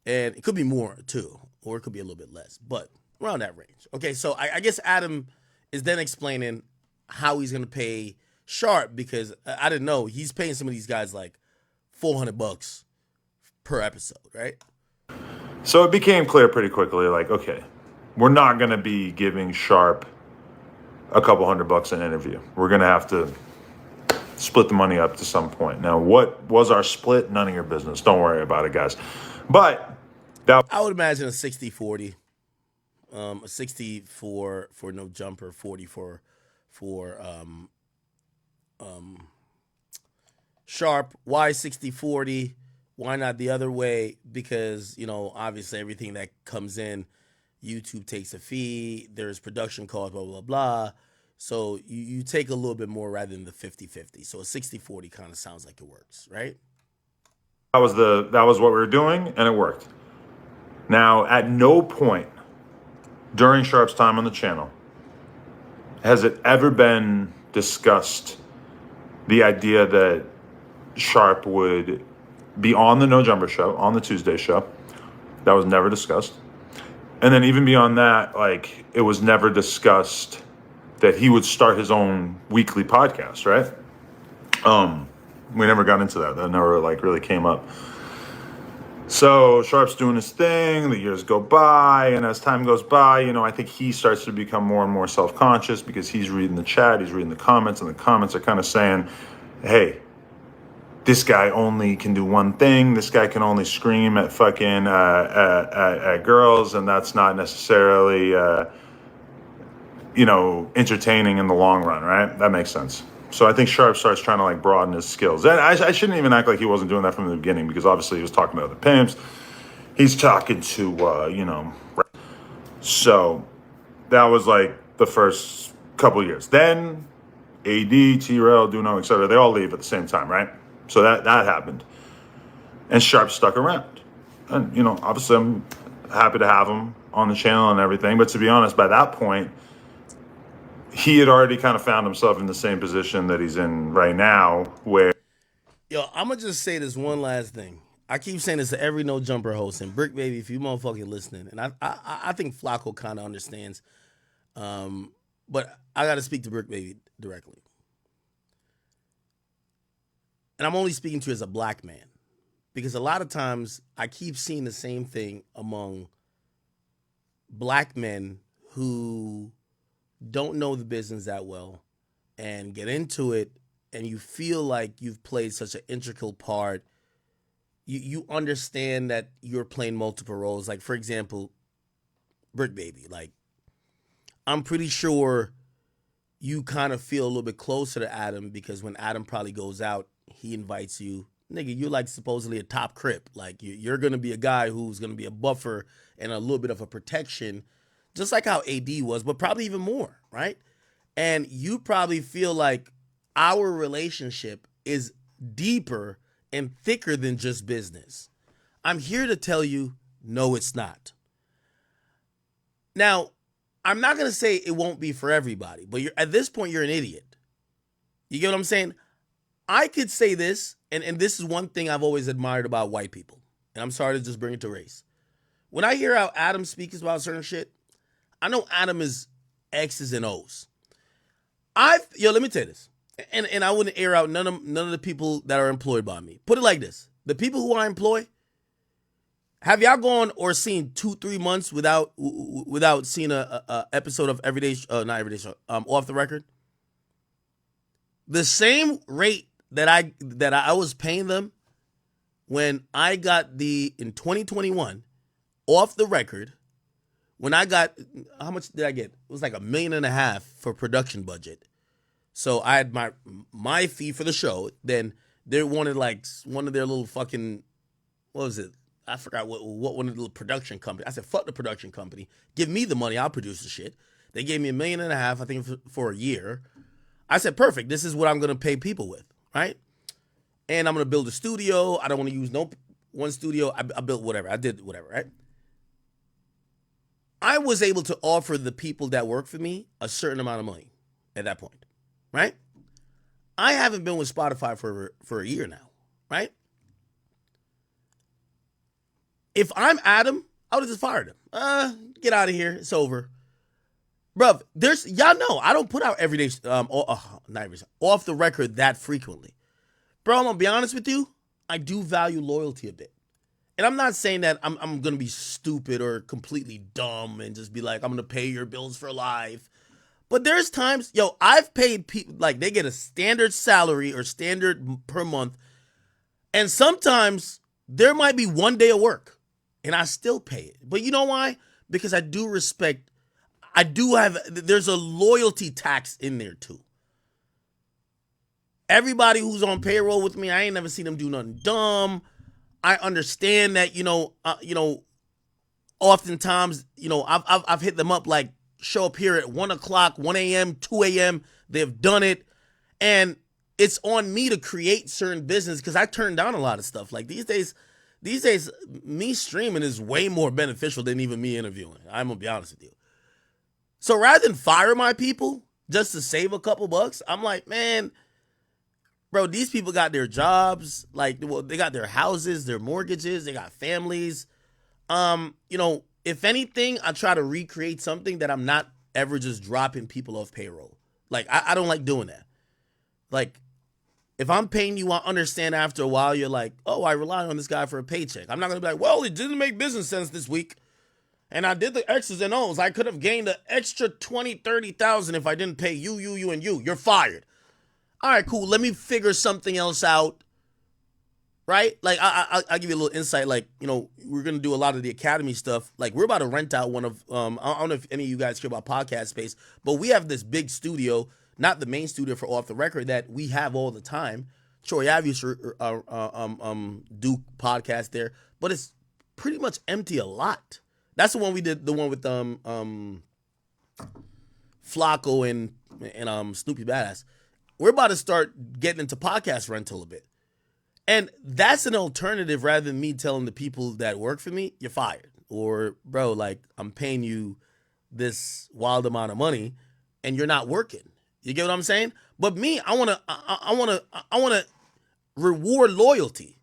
and it could be more too, or it could be a little bit less, but around that range. Okay, so I guess Adam is then explaining how he's gonna pay Sharp, because I didn't know he's paying some of these guys $400 per episode, right? So it became clear pretty quickly, okay, we're not going to be giving Sharp a couple $100 an interview. We're going to have to split the money up to some point. Now, what was our split? None of your business. Don't worry about it, guys. But I would imagine a 60-40. A 60 for No Jumper, 40 for Sharp. Why 60-40? Why not the other way? Because, obviously everything that comes in, YouTube takes a fee. There's production costs, blah, blah, blah. So you take a little bit more rather than the 50-50. So a 60-40 kind of sounds like it works, right? That was what we were doing, and it worked. Now, at no point during Sharp's time on the channel has it ever been discussed the idea that Sharp would be on the No Jumper show, on the Tuesday show. That was never discussed. And then even beyond that, it was never discussed that he would start his own weekly podcast, right? We never got into that. That never really came up. So Sharp's doing his thing, the years go by, and as time goes by, I think he starts to become more and more self-conscious because he's reading the chat, he's reading the comments, and the comments are kind of saying, hey, this guy only can do one thing. This guy can only scream at fucking at girls, and that's not necessarily entertaining in the long run, right? That makes sense. So I think Sharp starts trying to broaden his skills. And I shouldn't even act like he wasn't doing that from the beginning, because obviously he was talking to other pimps. He's talking to So that was the first couple years. Then AD, T-Rail, Duno, etc. They all leave at the same time, right? So that happened. And Sharp stuck around. And, obviously I'm happy to have him on the channel and everything. But to be honest, by that point, he had already kind of found himself in the same position that he's in right now, where... Yo, I'm going to just say this one last thing. I keep saying this to every No Jumper host. And Brick Baby, if you motherfucking listening, and I think Flacco kind of understands. But I got to speak to Brick Baby directly. And I'm only speaking to you as a black man. Because a lot of times I keep seeing the same thing among black men who don't know the business that well and get into it, and you feel like you've played such an integral part. You understand that you're playing multiple roles. Like, for example, Brick Baby. Like, I'm pretty sure you kind of feel a little bit closer to Adam because when Adam probably goes out, he invites you. Nigga, you're like supposedly a top crip. Like, you're going to be a guy who's going to be a buffer and a little bit of a protection, just like how AD was, but probably even more, right? And you probably feel like our relationship is deeper and thicker than just business. I'm here to tell you, no, it's not. Now, I'm not going to say it won't be for everybody, but at this point, you're an idiot. You get what I'm saying? I could say this, and this is one thing I've always admired about white people, and I'm sorry to just bring it to race. When I hear how Adam speaks about certain shit, I know Adam is X's and O's. Let me tell you this, and I wouldn't air out none of the people that are employed by me. Put it like this: the people who I employ, have y'all gone or seen 2-3 months without seeing a episode of Off the Record? The same rate that I was paying them when I got in 2021 Off the Record, when I got, how much did I get? It was like $1.5 million for production budget. So I had my fee for the show. Then they wanted like one of their little fucking, what was it? I forgot what one of the little production company. I said, fuck the production company. Give me the money. I'll produce the shit. They gave me $1.5 million, I think, for a year. I said, perfect. This is what I'm going to pay people with, right? And I'm going to build a studio. I don't want to use one studio. I built whatever. I did whatever, right? I was able to offer the people that work for me a certain amount of money at that point, right? I haven't been with Spotify for a year now, right? If I'm Adam, I would have just fired him. Get out of here. It's over. Bruv, y'all know, I don't put out everyday, off the record that frequently. Bro, I'm going to be honest with you. I do value loyalty a bit. And I'm not saying that I'm going to be stupid or completely dumb and just be like, I'm going to pay your bills for life. But there's times, I've paid people, like they get a standard salary or standard per month. And sometimes there might be one day of work and I still pay it. But you know why? Because I do respect. There's a loyalty tax in there too. Everybody who's on payroll with me, I ain't never seen them do nothing dumb. I understand that, oftentimes, I've hit them up like show up here at 1 o'clock, 1 a.m., 2 a.m. They've done it. And it's on me to create certain business because I turn down a lot of stuff. Like these days, me streaming is way more beneficial than even me interviewing. I'm going to be honest with you. So rather than fire my people just to save a couple bucks, I'm like, man, bro, these people got their jobs. Like, they got their houses, their mortgages, they got families. If anything, I try to recreate something that I'm not ever just dropping people off payroll. Like, I don't like doing that. Like, if I'm paying you, I understand after a while you're like, oh, I rely on this guy for a paycheck. I'm not going to be like, well, it didn't make business sense this week. And I did the X's and O's. I could have gained an extra 20, 30,000 if I didn't pay you, and you. You're fired. All right, cool. Let me figure something else out. Right? Like, I'll give you a little insight. Like, we're going to do a lot of the Academy stuff. Like, we're about to rent out one of, I don't know if any of you guys care about podcast space, but we have this big studio, not the main studio for Off the Record, that we have all the time. Troy Ave used to do podcast there, but it's pretty much empty a lot. That's the one we did, the one with Flacco and Snoopy Badass. we're about to start getting into podcast rental a bit. And that's an alternative rather than me telling the people that work for me, you're fired. Or, bro, like, I'm paying you this wild amount of money and you're not working. You get what I'm saying? But me, I wanna reward loyalty.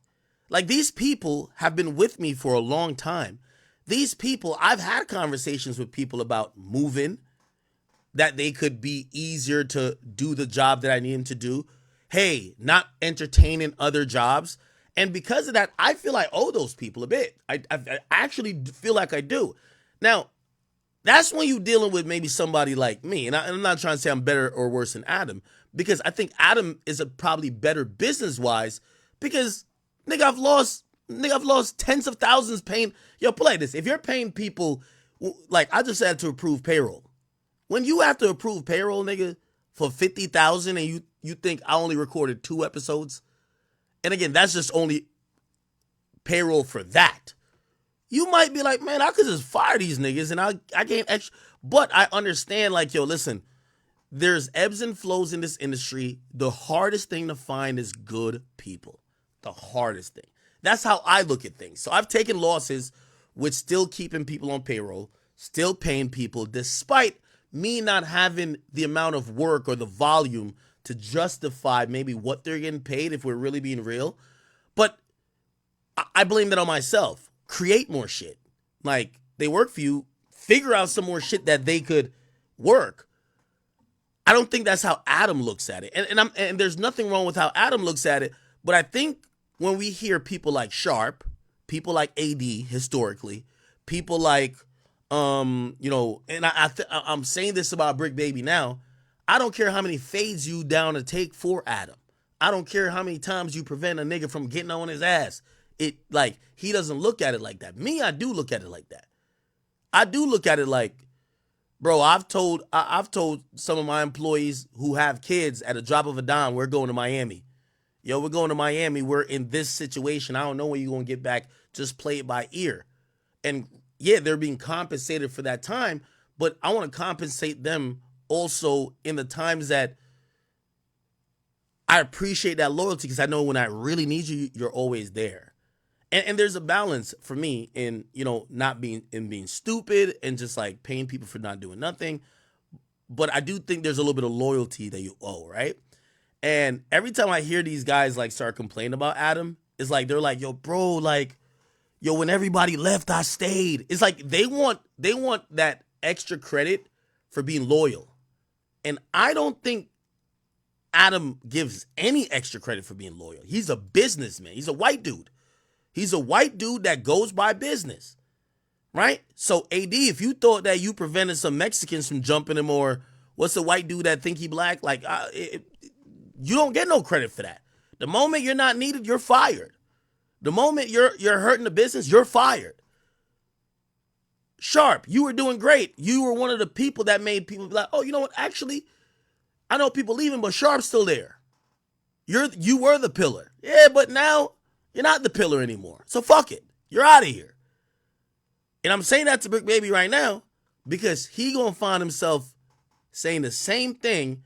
Like, these people have been with me for a long time. These people, I've had conversations with people about moving, that they could be easier to do the job that I need them to do. Hey, not entertaining other jobs. And because of that, I feel I owe those people a bit. I actually feel like I do. Now, that's when you're dealing with maybe somebody like me. And I'm not trying to say I'm better or worse than Adam, because I think Adam is probably better business-wise because, nigga, I've lost tens of thousands paying. Yo, play this. If you're paying people, like I just had to approve payroll. When you have to approve payroll, nigga, for 50,000 and you think I only recorded 2 episodes, and again, that's just only payroll for that. You might be like, man, I could just fire these niggas and I gain extra. But I understand, like, yo, listen, there's ebbs and flows in this industry. The hardest thing to find is good people. The hardest thing. That's how I look at things. So I've taken losses with still keeping people on payroll, still paying people, despite me not having the amount of work or the volume to justify maybe what they're getting paid if we're really being real. But I blame that on myself. Create more shit. Like, they work for you. Figure out some more shit that they could work. I don't think that's how Adam looks at it. And there's nothing wrong with how Adam looks at it. But I think when we hear people like Sharp, people like AD historically, people like and I'm saying this about Brick Baby now. I don't care how many fades you down to take for Adam. I don't care how many times you prevent a nigga from getting on his ass. He doesn't look at it like that. Me, I do look at it like that. I do look at it like, bro, I've told some of my employees who have kids at a drop of a dime, we're going to Miami. Yo, we're going to Miami. We're in this situation. I don't know when you're going to get back. Just play it by ear. And yeah, they're being compensated for that time, but I want to compensate them also in the times that I appreciate that loyalty, because I know when I really need you, you're always there. And there's a balance for me in, not being stupid and just like paying people for not doing nothing. But I do think there's a little bit of loyalty that you owe, right? And every time I hear these guys like start complaining about Adam, it's like they're like, yo, bro, like, yo, when everybody left, I stayed. It's like they want that extra credit for being loyal. And I don't think Adam gives any extra credit for being loyal. He's a businessman. He's a white dude. He's a white dude that goes by business, right? So, AD, if you thought that you prevented some Mexicans from jumping him, or what's the white dude that think he black, like, you don't get no credit for that. The moment you're not needed, you're fired. The moment you're hurting the business, you're fired. Sharp, you were doing great. You were one of the people that made people be like, oh, you know what? Actually, I know people leaving, but Sharp's still there. You were the pillar. Yeah, but now you're not the pillar anymore. So fuck it. You're out of here. And I'm saying that to Brick Baby right now because he gonna find himself saying the same thing.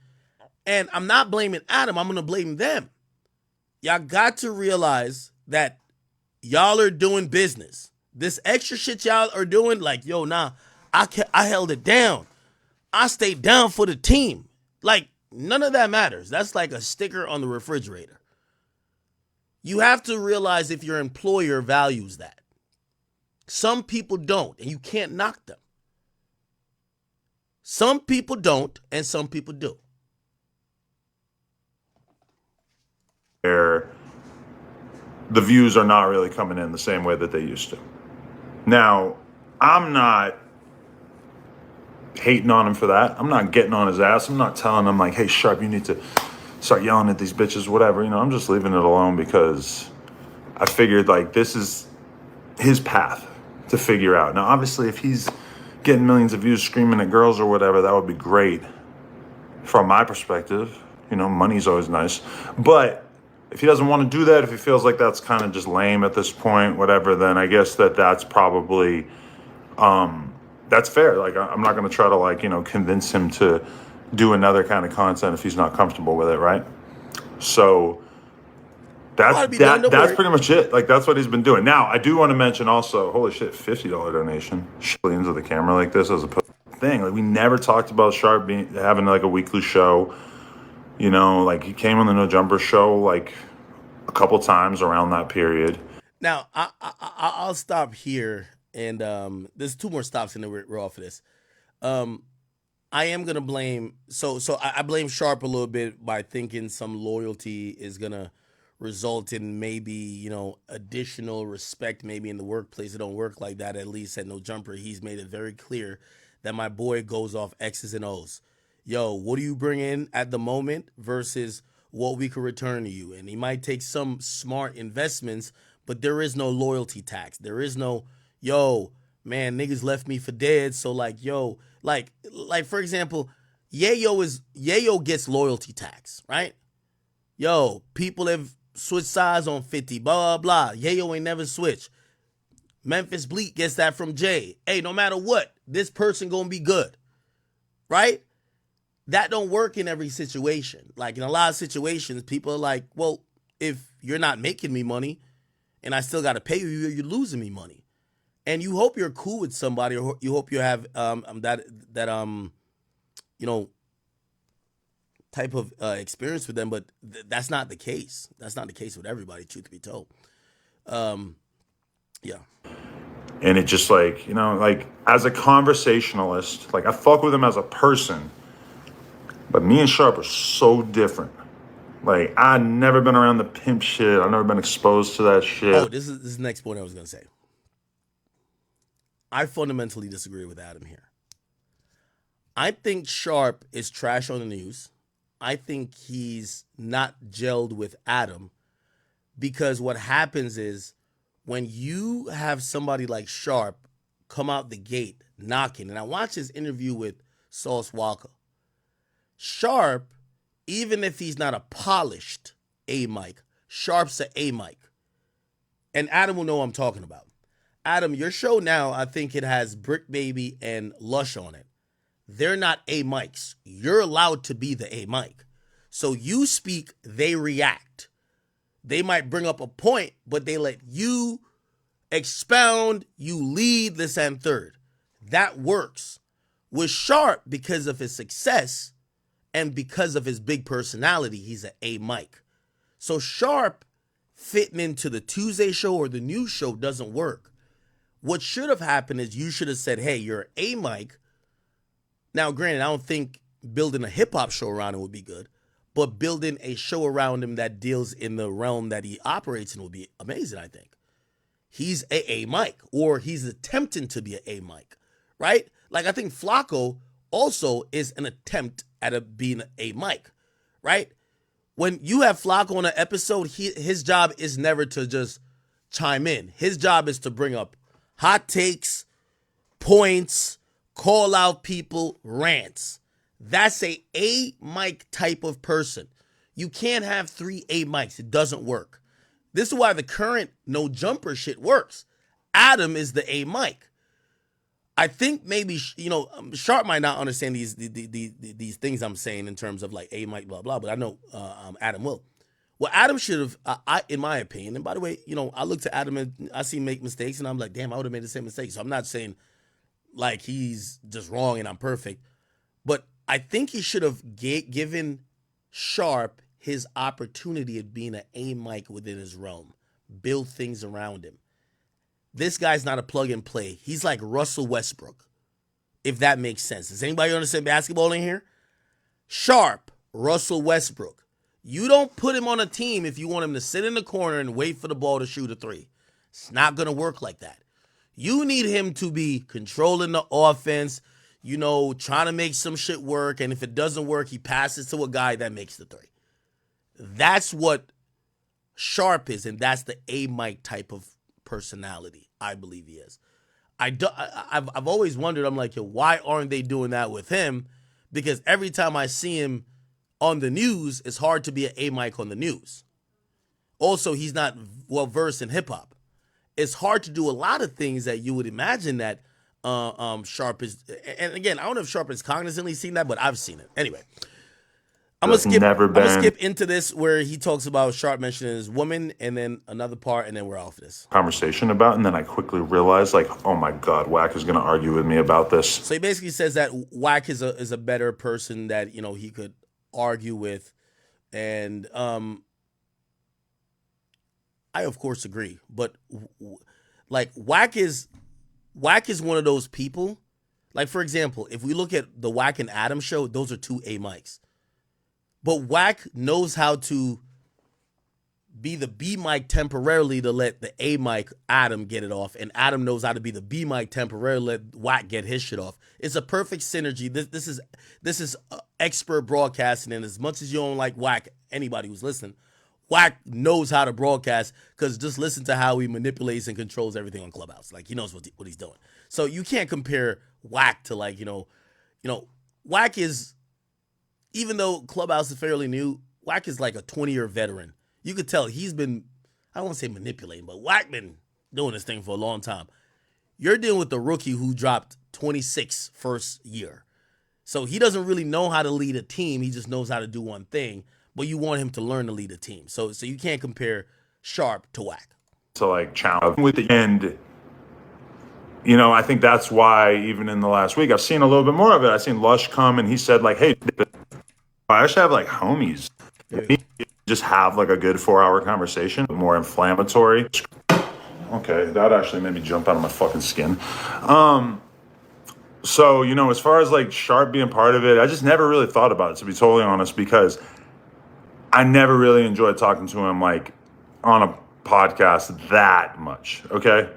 And I'm not blaming Adam. I'm gonna blame them. Y'all got to realize that y'all are doing business. This extra shit y'all are doing, like, yo, nah, I held it down. I stayed down for the team. Like, none of that matters. That's like a sticker on the refrigerator. You have to realize if your employer values that. Some people don't, and you can't knock them. Some people don't, and some people do. Where the views are not really coming in the same way that they used to. Now, I'm not hating on him for that. I'm not getting on his ass. I'm not telling him like, hey, Sharp, you need to start yelling at these bitches, whatever. I'm just leaving it alone because I figured like this is his path to figure out. Now, obviously, if he's getting millions of views screaming at girls or whatever, that would be great from my perspective. Money's always nice. But if he doesn't want to do that, if he feels like that's kind of just lame at this point, whatever, then I guess that's probably, that's fair. Like, I'm not going to try to, like, convince him to do another kind of content if he's not comfortable with it, right? So that's pretty much it. Like, that's what he's been doing. Now, I do want to mention also, holy shit, $50 donation. Shilling into the camera like this as a thing. Like, we never talked about Sharp having like a weekly show. You know, like, he came on the No Jumper show like a couple times around that period. Now, I'll stop here, and there's 2 more stops, and then we're off of this. I am gonna blame. So I blame Sharp a little bit by thinking some loyalty is gonna result in maybe additional respect maybe in the workplace. It don't work like that. At least at No Jumper, he's made it very clear that my boy goes off X's and O's. Yo, what do you bring in at the moment versus what we could return to you? And he might take some smart investments, but there is no loyalty tax. There is no, yo, man, niggas left me for dead. So like, yo, like for example, Yayo gets loyalty tax, right? Yo, people have switched sides on 50, blah, blah, blah. Yayo ain't never switched. Memphis Bleak gets that from Jay. Hey, no matter what, this person gonna be good, right? That don't work in every situation. Like in a lot of situations, people are like, well, if you're not making me money and I still got to pay you, you're losing me money. And you hope you're cool with somebody, or you hope you have type of experience with them, but that's not the case. That's not the case with everybody, truth be told. Yeah. And it just like, like as a conversationalist, like I fuck with him as a person, but me and Sharp are so different. Like, I've never been around the pimp shit. I've never been exposed to that shit. Oh, this is the next point I was going to say. I fundamentally disagree with Adam here. I think Sharp is trash on the news. I think he's not gelled with Adam because what happens is when you have somebody like Sharp come out the gate knocking, and I watched his interview with Sauce Walker. Sharp, even if he's not a polished A mic, Sharp's a A mic. And Adam will know what I'm talking about. Adam, your show now, I think it has Brick Baby and Lush on it. They're not A mics. You're allowed to be the A mic. So you speak, they react. They might bring up a point, but they let you expound, you lead, this and third. That works. With Sharp, because of his success and because of his big personality, he's an A mic. So Sharp fitting into the Tuesday show or the news show doesn't work. What should have happened is you should have said, hey, you're an A mic. Now, granted, I don't think building a hip-hop show around him would be good, but building a show around him that deals in the realm that he operates in would be amazing, I think. He's a mic, or he's attempting to be an A mic, right? Like, I think Flacco also is an attempt at being an A mic, right? When you have Flacco on an episode, his job is never to just chime in. His job is to bring up hot takes, points, call out people, rants. That's a mic type of person. You can't have 3 A mics. It doesn't work. This is why the current No Jumper shit works. Adam is the A mic. I think maybe, Sharp might not understand these things I'm saying in terms of like A mic, blah, blah, but I know Adam will. Well, Adam should have, in my opinion, and by the way, I looked at Adam and I see him make mistakes and I'm like, damn, I would have made the same mistake. So I'm not saying like he's just wrong and I'm perfect, but I think he should have given Sharp his opportunity of being an A mic within his realm, build things around him. This guy's not a plug and play. He's like Russell Westbrook, if that makes sense. Does anybody understand basketball in here? Sharp, Russell Westbrook. You don't put him on a team if you want him to sit in the corner and wait for the ball to shoot a 3. It's not going to work like that. You need him to be controlling the offense, trying to make some shit work, and if it doesn't work, he passes to a guy that makes the 3. That's what Sharp is, and that's the A mic type of personality, I believe he is. I've always wondered, I'm like, yo, why aren't they doing that with him? Because every time I see him on the news, it's hard to be an A mic on the news. Also, he's not well versed in hip hop. It's hard to do a lot of things that you would imagine that Sharp is, and again, I don't know if Sharp has cognizantly seen that, but I've seen it. Anyway, That's never I'm gonna been skip into this where he talks about Sharp mentioning his woman, and then another part, and then we're off this. conversation about, and then I quickly realized, like, oh my God, Wack is going to argue with me about this. So he basically says that Wack is a better person that he could argue with, and I of course agree, but like Wack is one of those people. Like, for example, if we look at the Wack and Adam show, those are two A mics. But Wack knows how to be the B mic temporarily to let the A mic Adam get it off, and Adam knows how to be the B mic temporarily to let Wack get his shit off. It's a perfect synergy. This is expert broadcasting, and as much as you don't like Wack, anybody who's listening, Wack knows how to broadcast, because just listen to how he manipulates and controls everything on Clubhouse. Like, he knows what he's doing. So you can't compare Wack to, like, Wack is, even though Clubhouse is fairly new, Wack is like a 20-year veteran. You could tell he's been, I don't want to say manipulating, but Wack been doing this thing for a long time. You're dealing with the rookie who dropped 26 first year. So he doesn't really know how to lead a team. He just knows how to do one thing, but you want him to learn to lead a team. So you can't compare Sharp to Wack. So, like, challenge with the end. I think that's why even in the last week, I've seen a little bit more of it. I've seen Lush come and he said, like, hey, I actually have, like, homies. Just have, like, a good 4-hour conversation, more inflammatory. Okay, that actually made me jump out of my fucking skin. So, as far as, like, Sharp being part of it, I just never really thought about it, to be totally honest, because I never really enjoyed talking to him, like, on a podcast that much, okay?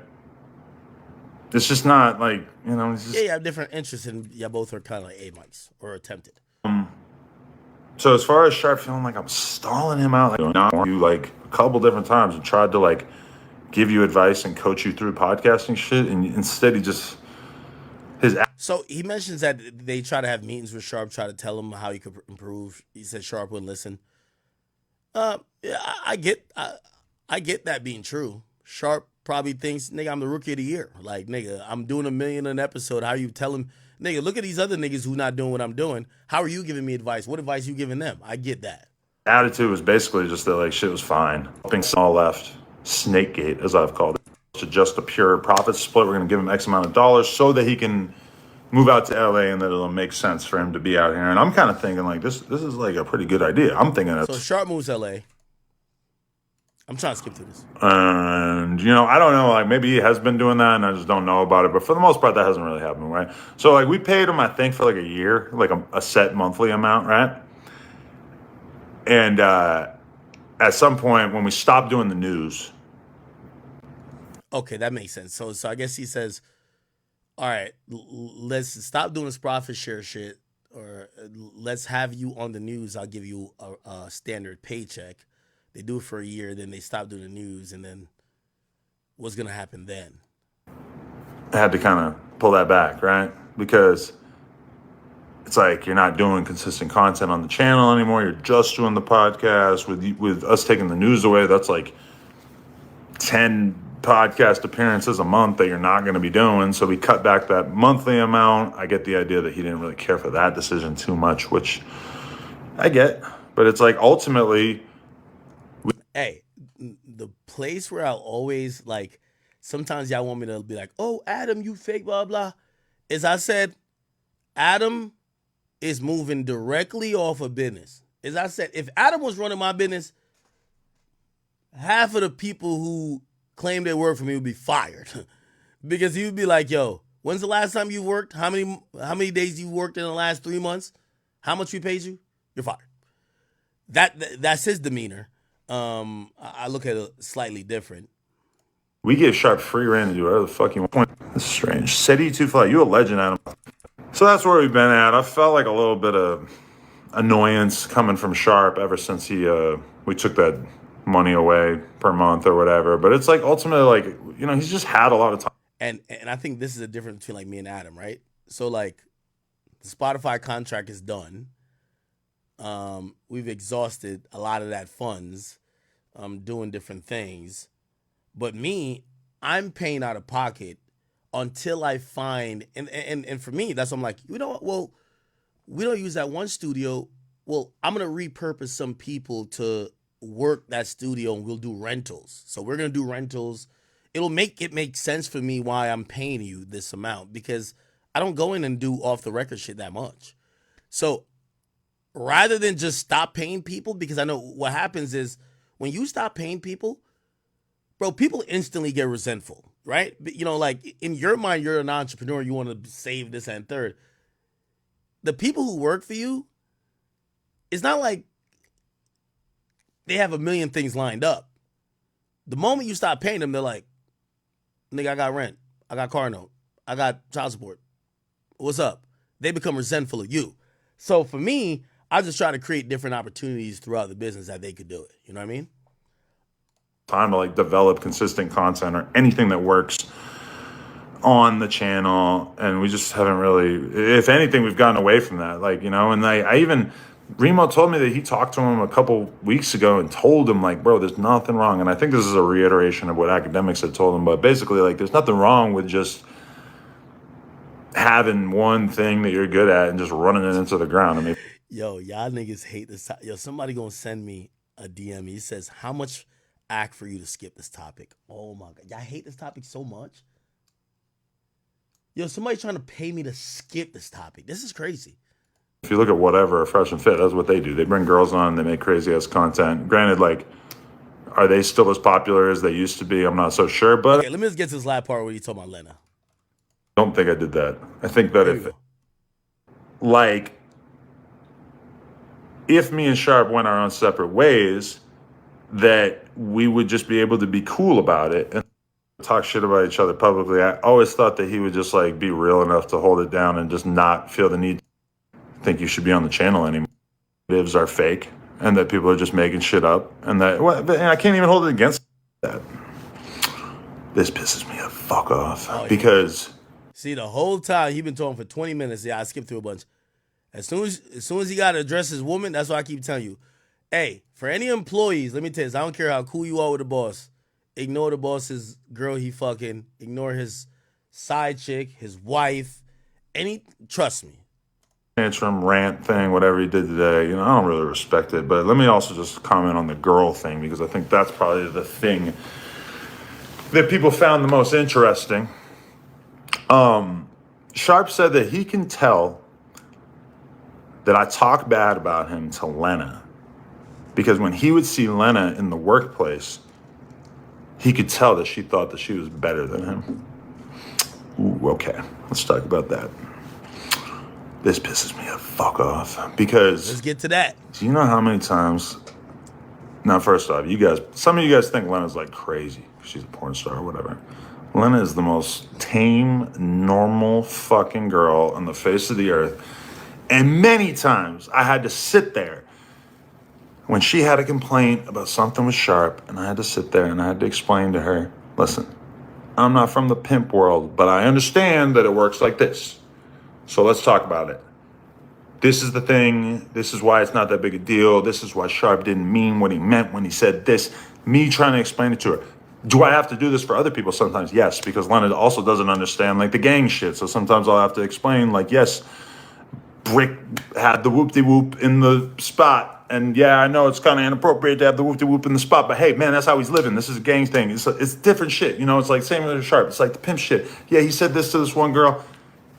It's just not, like, it's just... Yeah, you have different interests, and both are kind of like A mics, or attempted. So as far as Sharp feeling like I'm stalling him out, like a couple different times and tried to, like, give you advice and coach you through podcasting shit, and instead he just So he mentions that they try to have meetings with Sharp, try to tell him how he could improve. He said Sharp wouldn't listen. Yeah, I get that being true. Sharp probably thinks, nigga, I'm the rookie of the year. Like, nigga, I'm doing $1 million an episode. How you tell him, nigga, look at these other niggas who not doing what I'm doing. How are you giving me advice? What advice you giving them? I get that. attitude was basically just that, like, shit was fine. Helping all left, Snakegate, as I've called it, to just a pure profit split. We're going to give him X amount of dollars so that he can move out to LA and that it'll make sense for him to be out here. And I'm kind of thinking, like, this is like a pretty good idea. I'm thinking that. So Sharp moves LA. I'm trying to skip through this. And, I don't know, like, maybe he has been doing that and I just don't know about it. But for the most part, that hasn't really happened, right? So, like, we paid him, I think, for like a year, like a set monthly amount, right? And at some point when we stopped doing the news. Okay, that makes sense. So I guess he says, all right, let's stop doing this profit share shit, or let's have you on the news. I'll give you a standard paycheck. They do it for a year, then they stop doing the news, and then what's going to happen then? I had to kind of pull that back, right? Because it's like you're not doing consistent content on the channel anymore. You're just doing the podcast. With us taking the news away, that's like 10 podcast appearances a month that you're not going to be doing. So we cut back that monthly amount. I get the idea that he didn't really care for that decision too much, which I get. But it's like ultimately... Hey, the place where I'll always, like, sometimes y'all want me to be like, oh, Adam, you fake, blah, blah. Is I said, Adam is moving directly off of business. As I said, if Adam was running my business, half of the people who claim they work for me would be fired. Because he would be like, yo, when's the last time you worked? How many days you worked in the last 3 months? How much we paid you? You're fired. That's his demeanor. I look at it slightly different. We give Sharp free reign to do whatever the fuck you want. That's strange. City too fly. You a legend, Adam. So that's where we've been at. I felt like a little bit of annoyance coming from Sharp ever since we took that money away per month or whatever. But it's like ultimately, like, he's just had a lot of time. And I think this is the difference between, like, me and Adam, right? So, like, the Spotify contract is done. We've exhausted a lot of that funds, doing different things. But me, I'm paying out of pocket until I find and for me, that's what I'm like, you know what? Well, we don't use that one studio. Well, I'm gonna repurpose some people to work that studio and we'll do rentals. So we're gonna do rentals. It'll make sense for me why I'm paying you this amount because I don't go in and do off the record shit that much. So rather than just stop paying people, because I know what happens is when you stop paying people, bro, people instantly get resentful, right? You know, like in your mind, you're an entrepreneur, you want to save this and third. The people who work for you, it's not like they have a million things lined up. The moment you stop paying them, they're like, nigga, I got rent, I got car note, I got child support. What's up? They become resentful of you. So for me, I just try to create different opportunities throughout the business that they could do it. You know what I mean? Time to like develop consistent content or anything that works on the channel, and we just haven't really, if anything, we've gotten away from that. Like, you know, and I even, Remo told me that he talked to him a couple weeks ago and told him like, bro, there's nothing wrong. And I think this is a reiteration of what Akademiks had told him, but basically like there's nothing wrong with just having one thing that you're good at and just running it into the ground. I mean, yo, y'all niggas hate this. Yo, somebody gonna send me a DM. He says, how much act for you to skip this topic? Oh my God. Y'all hate this topic so much? Yo, somebody trying to pay me to skip this topic. This is crazy. if you look at whatever, Fresh and Fit, that's what they do. They bring girls on, they make crazy ass content. Granted, like, are they still as popular as they used to be? I'm not so sure, but Okay, let me just get to this last part where you talk about Lena. I don't think I did that. I think that if me and Sharp went our own separate ways, that we would just be able to be cool about it and talk shit about each other publicly. I always thought that he would just like be real enough to hold it down and just not feel the need to think you should be on the channel anymore. Lives are fake and that people are just making shit up and that I can't even hold it against that. This pisses me the fuck off because see, the whole time he been talking for 20 minutes. Yeah, I skipped through a bunch. As soon as he got to address his woman, that's why I keep telling you. Hey, for any employees, let me tell you this, I don't care how cool you are with the boss. Ignore the boss's girl he fucking. Ignore his side chick, his wife. Trust me. Tantrum rant thing, whatever he did today, you know, I don't really respect it. But let me also just comment on the girl thing because I think that's probably the thing that people found the most interesting. Sharp said that he can tell that I talk bad about him to Lena because when he would see Lena in the workplace, he could tell that she thought that she was better than him. Ooh, okay, let's talk about that. This pisses me the fuck off because let's get to that. Do you know how many times? Now, first off, some of you guys think Lena's like crazy. She's a porn star or whatever. Lena is the most tame, normal fucking girl on the face of the earth. And many times I had to sit there when she had a complaint about something with Sharp, and I had to sit there and I had to explain to her, listen, I'm not from the pimp world, but I understand that it works like this. So let's talk about it. This is the thing. This is why it's not that big a deal. This is why Sharp didn't mean what he meant when he said this. Me trying to explain it to her. Do I have to do this for other people sometimes? Yes, because Lena also doesn't understand like the gang shit. So sometimes I'll have to explain like, yes, Brick had the whoop-de-whoop in the spot. And yeah, I know it's kind of inappropriate to have the whoop-de-whoop in the spot, but hey, man, that's how he's living. This is a gang thing. It's different shit. You know, it's like same with Sharp. It's like the pimp shit. Yeah, he said this to this one girl.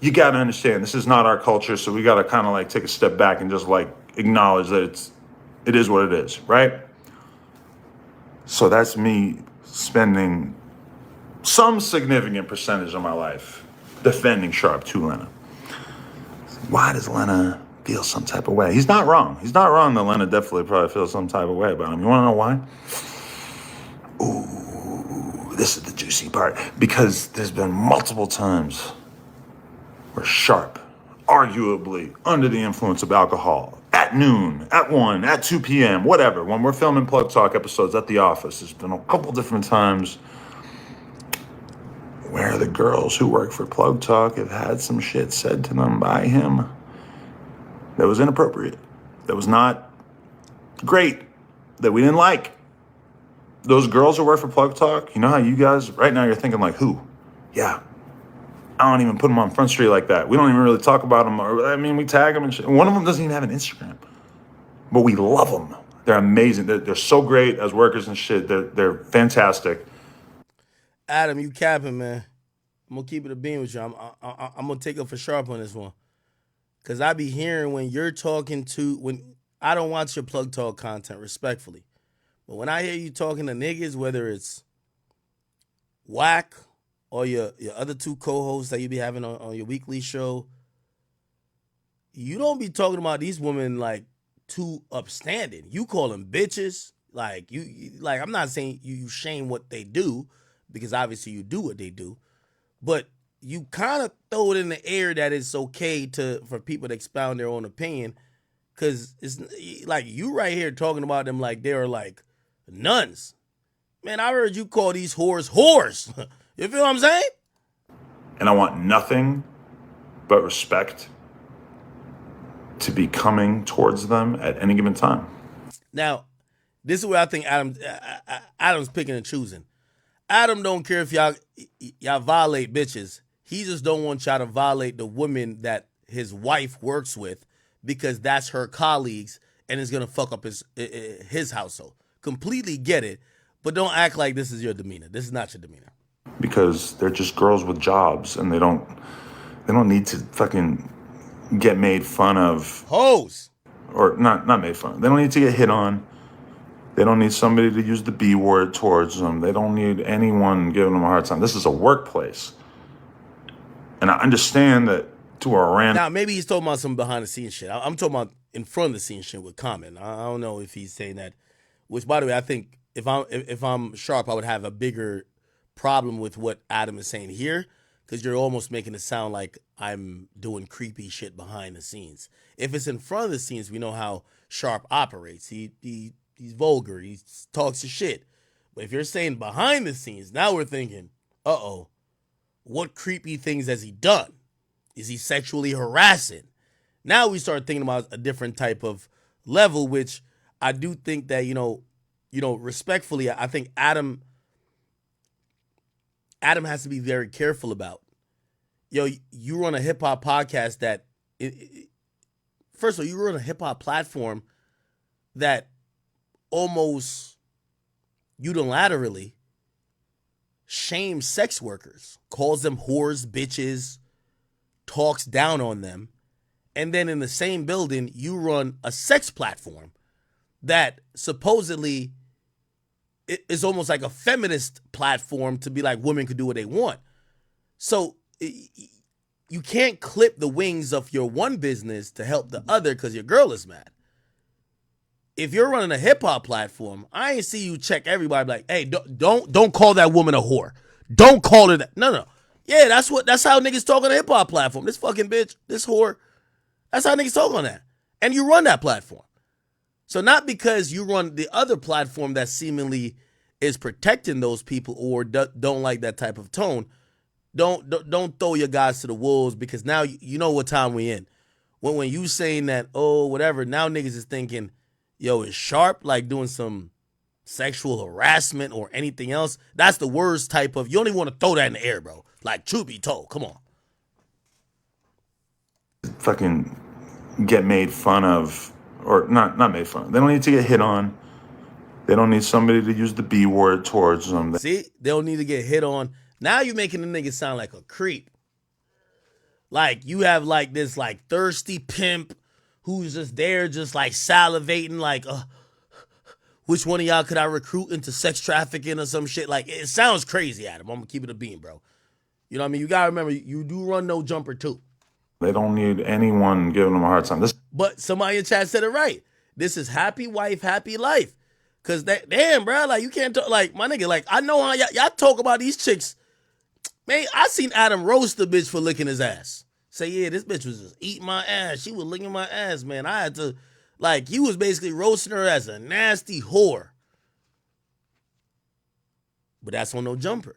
You got to understand, this is not our culture, so we got to kind of like take a step back and just like acknowledge that it is what it is, right? So that's me spending some significant percentage of my life defending Sharp to Lena. Why does Lena feel some type of way? He's not wrong. He's not wrong that Lena definitely probably feels some type of way about him. You want to know why? Ooh, this is the juicy part. Because there's been multiple times where Sharp, arguably under the influence of alcohol, at noon, at 1, at 2 p.m., whatever, when we're filming Plug Talk episodes at the office, there's been a couple different times where the girls who work for Plug Talk have had some shit said to them by him that was inappropriate, that was not great, that we didn't like. Those girls who work for Plug Talk, you know how you guys, right now you're thinking like, who? Yeah, I don't even put them on Front Street like that. We don't even really talk about them. We tag them and shit. One of them doesn't even have an Instagram, but we love them. They're amazing. They're so great as workers and shit. They're fantastic. Adam, you capping, man. I'm gonna keep it a beam with you. I'm gonna take up for sharp on this one, cause I be hearing when you're talking to when I don't watch your plug talk content respectfully, but when I hear you talking to niggas, whether it's Whack or your other two co-hosts that you be having on your weekly show, you don't be talking about these women like too upstanding. You call them bitches. Like like I'm not saying you shame what they do, because obviously you do what they do, but you kind of throw it in the air that it's okay for people to expound their own opinion, because it's like you right here talking about them like they're like nuns. Man, I heard you call these whores whores. You feel what I'm saying? And I want nothing but respect to be coming towards them at any given time. Now, this is where I think Adam's picking and choosing. Adam don't care if y'all violate bitches. He just don't want y'all to violate the women that his wife works with, because that's her colleagues and it's gonna fuck up his household. Completely get it, but don't act like this is your demeanor. This is not your demeanor. Because they're just girls with jobs, and they don't need to fucking get made fun of. Hoes. Or not made fun of. They don't need to get hit on. They don't need somebody to use the B word towards them. They don't need anyone giving them a hard time. This is a workplace. And I understand that to a random... Now, maybe he's talking about some behind the scenes shit. I'm talking about in front of the scenes shit with Common. I don't know if he's saying that. Which, by the way, I think if I'm sharp, I would have a bigger problem with what Adam is saying here, because you're almost making it sound like I'm doing creepy shit behind the scenes. If it's in front of the scenes, we know how Sharp operates. He's vulgar. He talks his shit. But if you're saying behind the scenes, now we're thinking, what creepy things has he done? Is he sexually harassing? Now we start thinking about a different type of level, which I do think that, respectfully, I think Adam has to be very careful about. You run a hip hop podcast that, first of all, you run a hip hop platform that almost unilaterally shames sex workers, calls them whores, bitches, talks down on them. And then in the same building, you run a sex platform that supposedly is almost like a feminist platform to be like women could do what they want. So you can't clip the wings of your one business to help the other because your girl is mad. If you're running a hip hop platform, I ain't see you check everybody like, hey, don't call that woman a whore. Don't call her that. No. Yeah, that's how niggas talk on a hip hop platform. This fucking bitch, this whore. That's how niggas talk on that. And you run that platform. So not because you run the other platform that seemingly is protecting those people or don't like that type of tone, don't throw your guys to the wolves, because now you know what time we in. When you saying that, whatever, now niggas is thinking, yo, is Sharp like doing some sexual harassment or anything else? That's the worst type of, you don't even want to throw that in the air, bro. Like, truth be told, come on. Fucking get made fun of, or not made fun of. They don't need to get hit on. They don't need somebody to use the B word towards them. See, they don't need to get hit on. Now you're making the nigga sound like a creep. Like you have like this like thirsty pimp who's just there just like salivating like, which one of y'all could I recruit into sex trafficking or some shit? Like, it sounds crazy, Adam. I'm gonna keep it a beam, bro. You know what I mean? You gotta remember, you do run No Jumper too. They don't need anyone giving them a hard time. But somebody in chat said it right. This is happy wife, happy life. Cause damn, bro, like you can't talk, like my nigga, like I know how y'all talk about these chicks. Man, I seen Adam roast the bitch for licking his ass. Say, yeah, this bitch was just eating my ass. She was licking my ass, man. I had to, like, he was basically roasting her as a nasty whore. But that's on No Jumper.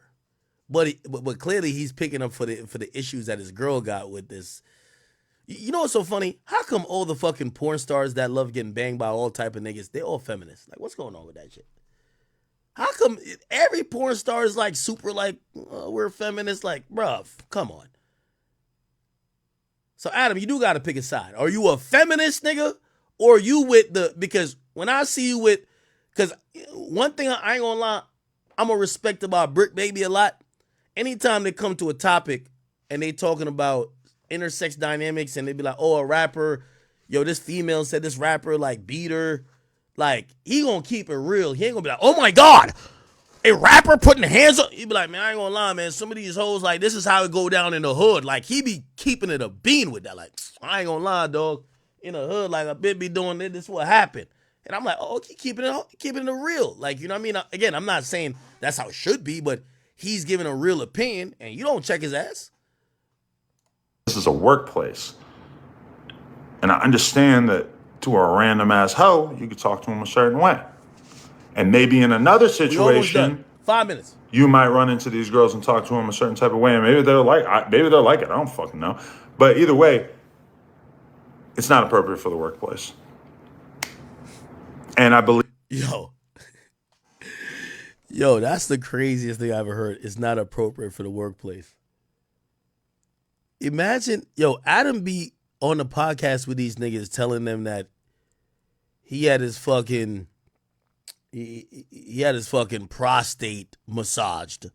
But clearly he's picking up for the issues that his girl got with this. You know what's so funny? How come all the fucking porn stars that love getting banged by all type of niggas, they all feminists? Like, what's going on with that shit? How come every porn star is like super like, we're feminists? Like, bruv, come on. So Adam, you do got to pick a side. Are you a feminist nigga, or are you with the? Because when I see you with, because one thing I ain't gonna lie, I'm gonna respect about Brick Baby a lot. Anytime they come to a topic and they talking about intersex dynamics and they be like, oh, a rapper, yo, this female said this rapper like beat her, like he gonna keep it real. He ain't gonna be like, oh my God, a rapper putting hands on. He be like, man, I ain't gonna lie, man. Some of these hoes, like, this is how it go down in the hood. Like, he be keeping it a bean with that. Like, I ain't gonna lie, dog. In the hood, like, a bitch be doing this. This is what happened. And I'm like, oh, keeping it real. Like, you know what I mean? Again, I'm not saying that's how it should be, but he's giving a real opinion, and you don't check his ass. This is a workplace. And I understand that to a random ass hoe, you could talk to him a certain way. And maybe in another situation, 5 minutes. You might run into these girls and talk to them a certain type of way, and maybe they'll like it. I don't fucking know. But either way, it's not appropriate for the workplace. And I believe, yo, that's the craziest thing I ever heard. It's not appropriate for the workplace. Imagine, yo, Adam be on the podcast with these niggas telling them that he had his fucking prostate massaged,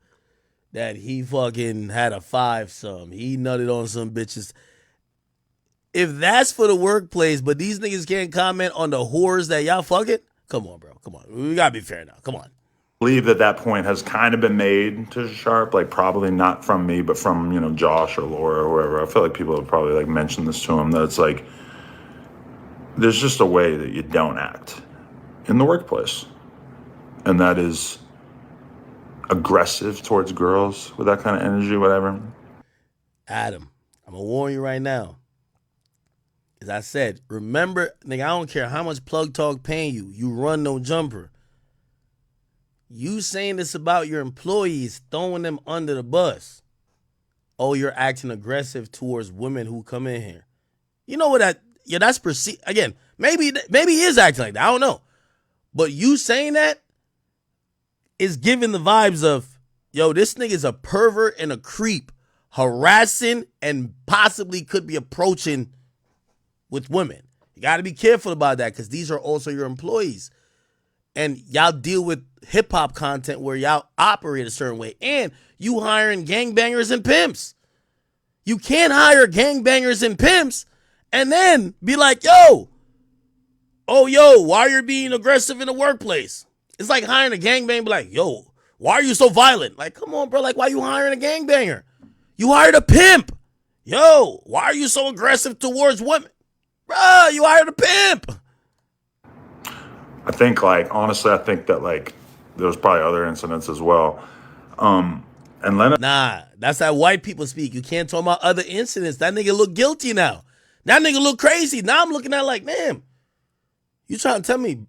that he fucking had a 5-some, he nutted on some bitches. If that's for the workplace, but these niggas can't comment on the whores that y'all fucking, come on, bro, come on. We gotta be fair now. Come on. Believe that point has kind of been made to Sharp, like probably not from me, but from, you know, Josh or Laura or whoever. I feel like people have probably like mentioned this to him, that it's like, there's just a way that you don't act in the workplace. And that is aggressive towards girls with that kind of energy, whatever. Adam, I'm going to warn you right now. As I said, remember, nigga, I don't care how much Plug Talk paying you. You run no jumper. You saying this about your employees, throwing them under the bus. Oh, you're acting aggressive towards women who come in here. You know what that's perceived. Again, maybe he is acting like that. I don't know. But you saying that is giving the vibes of, yo, this nigga's a pervert and a creep, harassing and possibly could be approaching with women. You got to be careful about that, because these are also your employees. And y'all deal with hip-hop content where y'all operate a certain way. And you hiring gangbangers and pimps. You can't hire gangbangers and pimps and then be like, yo, why are you being aggressive in the workplace? It's like hiring a gangbanger, be like, yo, why are you so violent? Like, come on, bro. Like, why are you hiring a gangbanger? You hired a pimp. Yo, why are you so aggressive towards women? Bro, you hired a pimp. I think, like, honestly, I think that, like, there's probably other incidents as well. And Leonard. Nah, that's how white people speak. You can't talk about other incidents. That nigga look guilty now. That nigga look crazy. Now I'm looking at it like, damn, you trying to tell me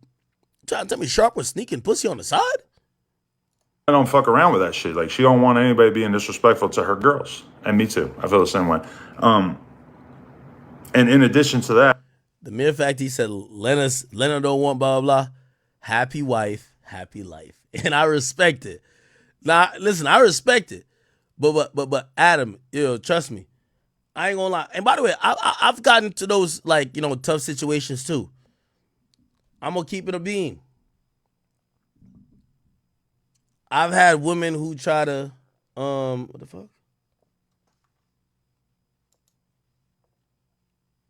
Sharp was sneaking pussy on the side? I don't fuck around with that shit. Like, she don't want anybody being disrespectful to her girls. And me too. I feel the same way. And in addition to that, the mere fact he said Leonard don't want blah, blah, blah. Happy wife, happy life. And I respect it. Now, listen, I respect it. But Adam, trust me. I ain't gonna lie. And by the way, I've gotten to those, like, tough situations too. I'm gonna keep it a bean. I've had women who try to, what the fuck?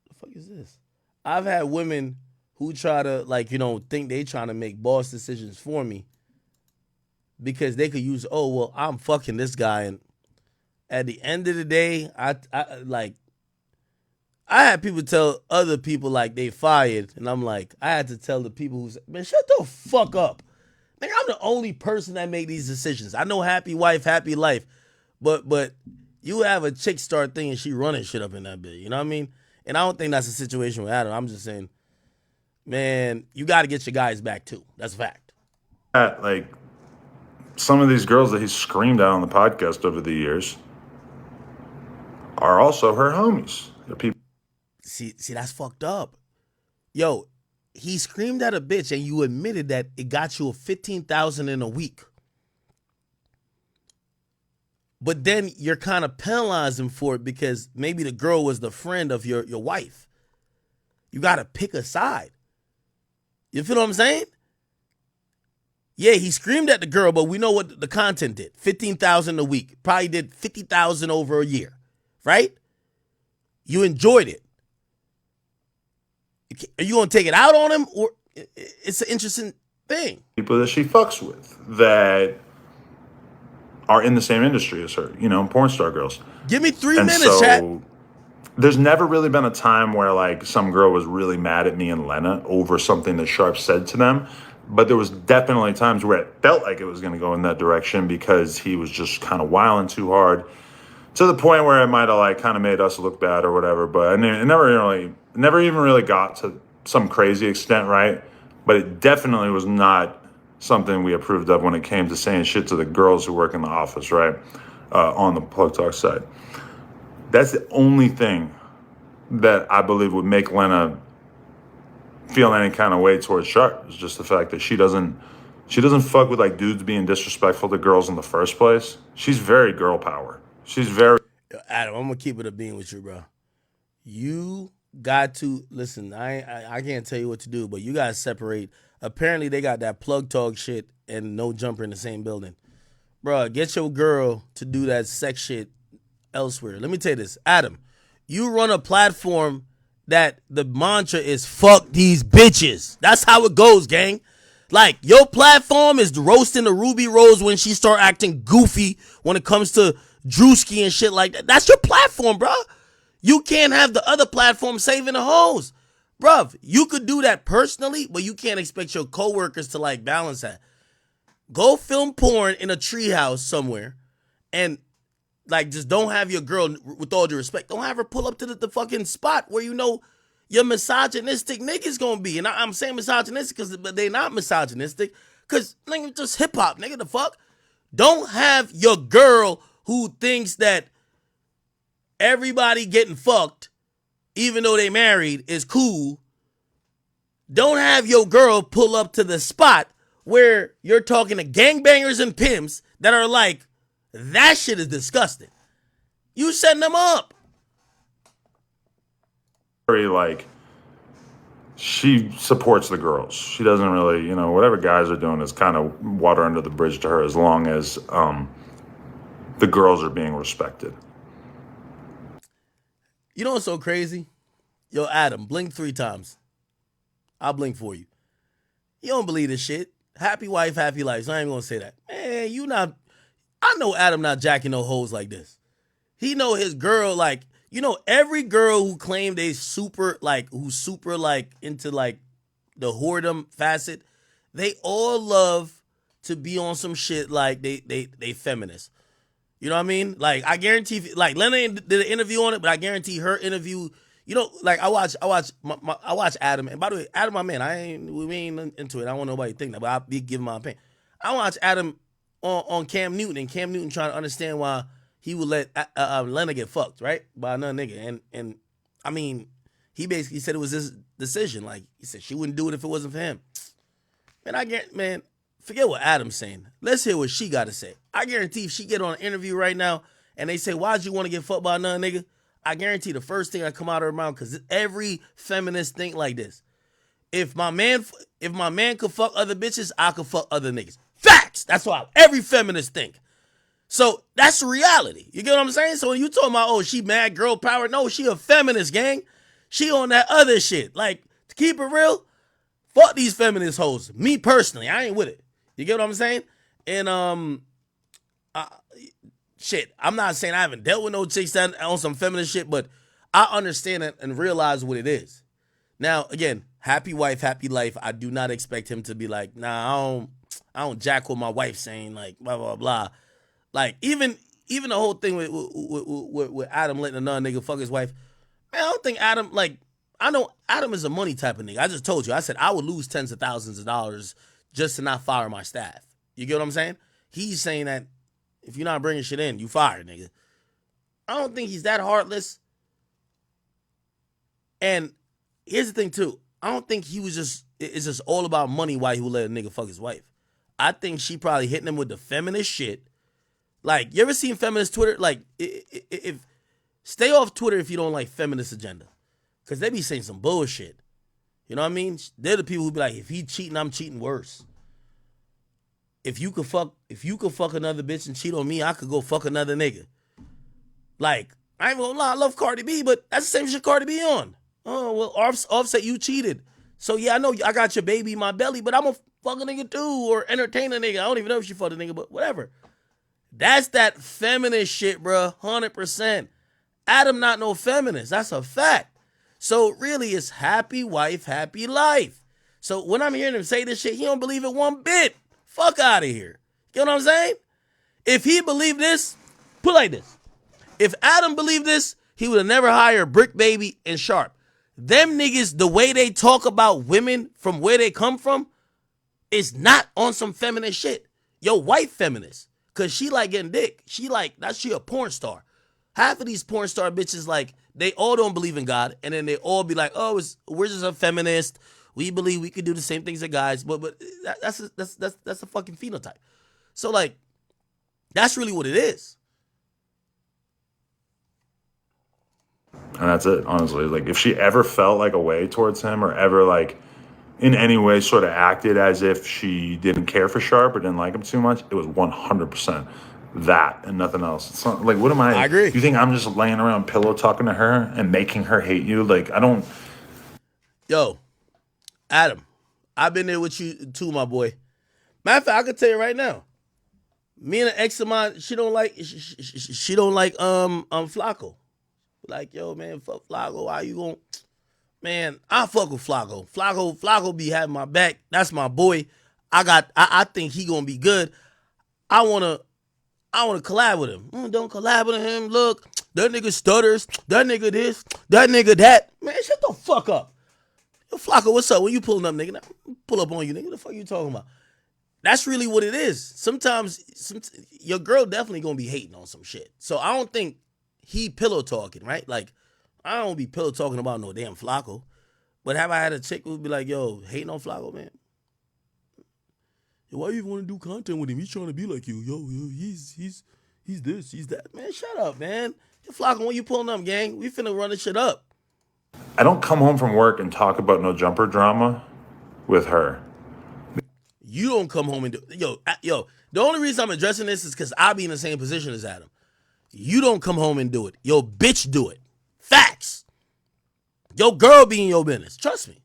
The fuck is this? I've had women who try to, like, think they trying to make boss decisions for me because they could use, oh, well, I'm fucking this guy. And at the end of the day, I had people tell other people, like, they fired. And I'm like, I had to tell the people who said, man, shut the fuck up. Nigga, I'm the only person that make these decisions. I know happy wife, happy life. But you have a chick start thinking she running shit up in that bit. You know what I mean? And I don't think that's a situation with Adam. I'm just saying, man, you got to get your guys back too. That's a fact. Like, some of these girls that he screamed at on the podcast over the years are also her homies. They're people. See, that's fucked up. Yo, he screamed at a bitch and you admitted that it got you $15,000 in a week. but then you're kind of penalizing for it because maybe the girl was the friend of your wife. You got to pick a side. You feel what I'm saying? Yeah, he screamed at the girl, but we know what the content did. 15,000 a week. Probably did 50,000 over a year, right? You enjoyed it. Are you going to take it out on him? Or it's an interesting thing. People that she fucks with that are in the same industry as her, porn star girls. Give me 3 And minutes, chat. so there's never really been a time where like some girl was really mad at me and Lena over something that Sharp said to them. But there was definitely times where it felt like it was going to go in that direction because he was just kind of wilding too hard to the point where it might have like kind of made us look bad or whatever. But it never even really got to some crazy extent, right? But it definitely was not something we approved of when it came to saying shit to the girls who work in the office, right? On the Plug Talk side. That's the only thing that I believe would make Lena feel any kind of way towards Sharp. It's just the fact that she doesn't fuck with like dudes being disrespectful to girls in the first place. She's very girl power. She's very. Adam, I'm gonna keep it a bean with you, bro. You got to listen. I can't tell you what to do, but you gotta separate. Apparently, they got that Plug Talk shit and No Jumper in the same building, bro. Get your girl to do that sex shit elsewhere. Let me tell you this, Adam. You run a platform that the mantra is fuck these bitches. That's how it goes, gang. Like, your platform is roasting the Ruby Rose when she start acting goofy when it comes to Drewski and shit like that. That's your platform, bro. You can't have the other platform saving the hoes. Bruv, you could do that personally, but you can't expect your coworkers to like balance that. Go film porn in a treehouse somewhere and like, just don't have your girl, with all due respect, don't have her pull up to the fucking spot where you know your misogynistic nigga's gonna be. And I'm saying misogynistic but they not misogynistic because nigga, just hip hop, nigga, the fuck. Don't have your girl who thinks that everybody getting fucked, even though they married, is cool. Don't have your girl pull up to the spot where you're talking to gangbangers and pimps that are like, that shit is disgusting. You setting them up. Very like, she supports the girls. She doesn't really, whatever guys are doing is kind of water under the bridge to her as long as the girls are being respected. You know what's so crazy? Yo, Adam, blink 3 times. I'll blink for you. You don't believe this shit. Happy wife, happy life. So I ain't gonna say that. Man, I know Adam not jacking no hoes like this. He know his girl, like, every girl who claimed who's super like into like the whoredom facet, they all love to be on some shit like they feminists. You know what I mean? Like, I guarantee, like, Lena did an interview on it, but I guarantee her interview, like, I watch Adam, and by the way, Adam, my man, we ain't into it. I don't want nobody to think that, but I'll be giving my opinion. I watch Adam on Cam Newton, and Cam Newton trying to understand why he would let Lena get fucked, right? By another nigga. And I mean, he basically said it was his decision. Like, he said she wouldn't do it if it wasn't for him. Man, forget what Adam's saying. Let's hear what she got to say. I guarantee if she get on an interview right now and they say, why'd you want to get fucked by another nigga? I guarantee the first thing that come out of her mouth, because every feminist think like this. If my man could fuck other bitches, I could fuck other niggas. Facts! That's why every feminist think. So that's the reality. You get what I'm saying? So when you talking about, she mad girl power, no, she a feminist, gang. She on that other shit. Like, to keep it real, fuck these feminist hoes. Me personally, I ain't with it. You get what I'm saying? And shit, I'm not saying I haven't dealt with no chicks that on some feminist shit, but I understand it and realize what it is. Now, again, happy wife, happy life. I do not expect him to be like, nah, I don't jack with my wife saying like blah blah blah. Like, even the whole thing with Adam letting another nigga fuck his wife, man, I don't think Adam, like, I know Adam is a money type of nigga. I just told you. I said I would lose tens of thousands of dollars just to not fire my staff. You get what I'm saying? He's saying that if you're not bringing shit in, you fired, nigga. I don't think he's that heartless. And here's the thing, too. I don't think it's just all about money why he would let a nigga fuck his wife. I think she probably hitting him with the feminist shit, Like, you ever seen feminist Twitter? Like, if stay off Twitter if you don't like feminist agenda, because they be saying some bullshit. You know what I mean? They're the people who be like, if he cheating, I'm cheating worse. If you could fuck another bitch and cheat on me, I could go fuck another nigga. Like, I ain't gonna lie, I love Cardi B, but that's the same shit Cardi B on. Oh, well, Offset, you cheated. So yeah, I know I got your baby in my belly, but I'm a fuck a nigga too, or entertain a nigga. I don't even know if she fucked a nigga, but whatever. That's that feminist shit, bro. 100%. Adam not no feminist. That's a fact. So really, it's happy wife, happy life. So when I'm hearing him say this shit, he don't believe it one bit. Fuck out of here. You know what I'm saying? If he believed this, put it like this. If Adam believed this, he would have never hired Brick Baby and Sharp. Them niggas, the way they talk about women from where they come from, is not on some feminist shit. Yo, white feminist. Cause she like getting dick. She a porn star. Half of these porn star bitches, like, they all don't believe in God, and then they all be like, oh, we're just a feminist. We believe we could do the same things as guys, but that's a fucking phenotype. So like, that's really what it is. And that's it, honestly. Like, if she ever felt like a way towards him, or ever like in any way sort of acted as if she didn't care for Sharp or didn't like him too much, it was 100% that and nothing else. It's not like, what am I agree. You think I'm just laying around pillow talking to her and making her hate you? Like, I don't. Yo, Adam, I've been there with you too, my boy. Matter of fact, I can tell you right now. Me and an ex of mine, she don't like Flacco. Like, yo, man, fuck Flacco. Why you gon'? Man, I fuck with Flacco. Flacco be having my back. That's my boy. I think he gonna be good. I wanna collab with him. Don't collab with him. Look, that nigga stutters. That nigga this. That nigga that. Man, shut the fuck up. Yo, Flacco, what's up? When you pulling up, nigga? Now, pull up on you, nigga. What the fuck you talking about? That's really what it is. Sometimes your girl definitely gonna be hating on some shit. So I don't think he pillow talking, right? Like, I don't be pillow talking about no damn Flacco. But have I had a chick who would be like, yo, hating on Flacco, man? Yo, why you even want to do content with him? He's trying to be like you. Yo, he's this, he's that. Man, shut up, man. Yo, Flacco, when you pulling up, gang, we finna run this shit up. I don't come home from work and talk about no jumper drama with her. You don't come home and do yo. The only reason I'm addressing this is because I be in the same position as Adam. You don't come home and do it. Yo, bitch, do it. Facts. Yo, girl be in your business. Trust me.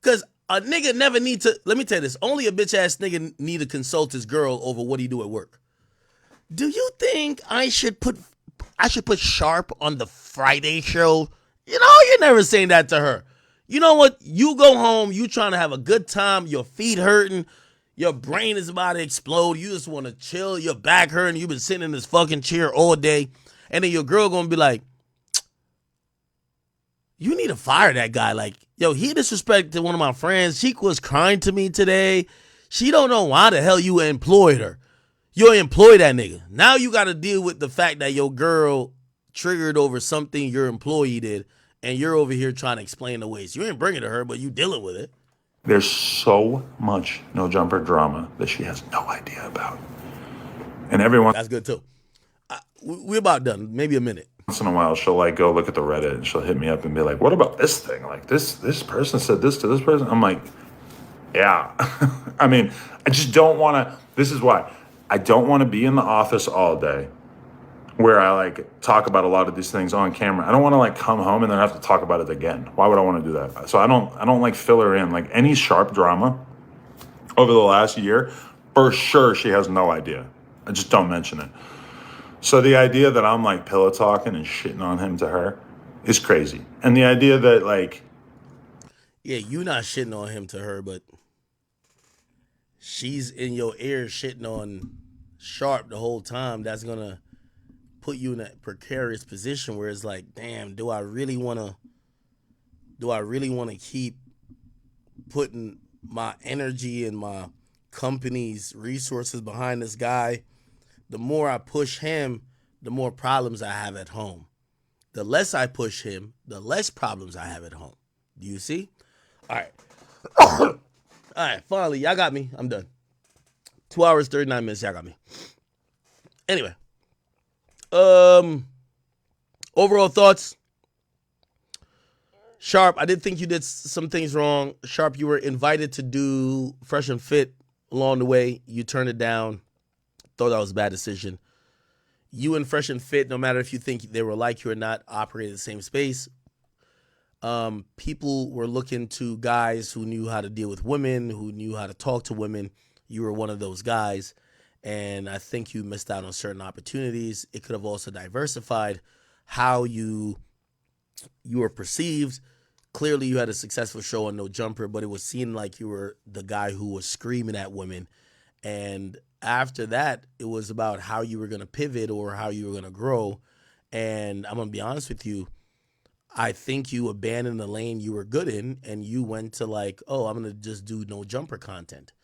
Because a nigga never need to. Let me tell you this. Only a bitch ass nigga need to consult his girl over what he do at work. Do you think I should put Sharp on the Friday show? You know, you're never saying that to her. You know what? You go home, you trying to have a good time, your feet hurting, your brain is about to explode, you just want to chill, your back hurting, you've been sitting in this fucking chair all day, and then your girl gonna be like, you need to fire that guy. Like, yo, he disrespected one of my friends. She was crying to me today. She don't know why the hell you employed her. You employed that nigga. Now you got to deal with the fact that your girl triggered over something your employee did, and you're over here trying to explain the ways. You ain't bringing it to her, but you dealing with it. There's so much no jumper drama that she has no idea about. And everyone... That's good too. We're about done. Maybe a minute. Once in a while, she'll like go look at the Reddit and she'll hit me up and be like, what about this thing? Like this person said this to this person. I'm like, yeah. I mean, I just don't want to. This is why. I don't want to be in the office all day where I like talk about a lot of these things on camera. I don't want to like come home and then have to talk about it again. Why would I want to do that? So I don't like fill her in. Like any Sharp drama over the last year, for sure she has no idea. I just don't mention it. So the idea that I'm like pillow talking and shitting on him to her is crazy. And the idea that like... Yeah, you not shitting on him to her, but she's in your ear shitting on Sharp the whole time. That's going to put you in a precarious position where it's like, damn, do I really want to keep putting my energy and my company's resources behind this guy? The more I push him, the more problems I have at home. The less I push him, the less problems I have at home. Do you see? All right. All right, finally, y'all got me. I'm done. 2 hours, 39 minutes, y'all got me. Anyway, overall thoughts. Sharp, I did think you did some things wrong. Sharp, you were invited to do Fresh and Fit along the way. You turned it down. Thought that was a bad decision. You and Fresh and Fit, no matter if you think they were like you or not, operate in the same space. People were looking to guys who knew how to deal with women, who knew how to talk to women. You were one of those guys. And I think you missed out on certain opportunities. It could have also diversified how you were perceived. Clearly, you had a successful show on No Jumper, but it was seen like you were the guy who was screaming at women. And after that, it was about how you were going to pivot or how you were going to grow. And I'm going to be honest with you. I think you abandoned the lane you were good in and you went to like, oh, I'm going to just do No Jumper content.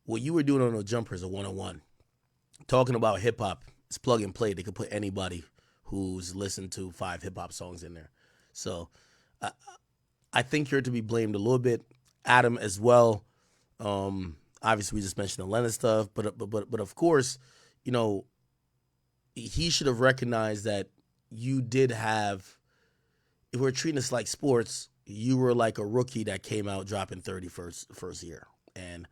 What you were doing on No Jumper is a one-on-one. Talking about hip-hop, it's plug and play. They could put anybody who's listened to 5 hip-hop songs in there. So I think you're to be blamed a little bit. Adam as well. Obviously, we just mentioned the Lennon stuff, but of course, you know, he should have recognized that you did have. If we're treating this like sports, you were like a rookie that came out dropping 30 first year, and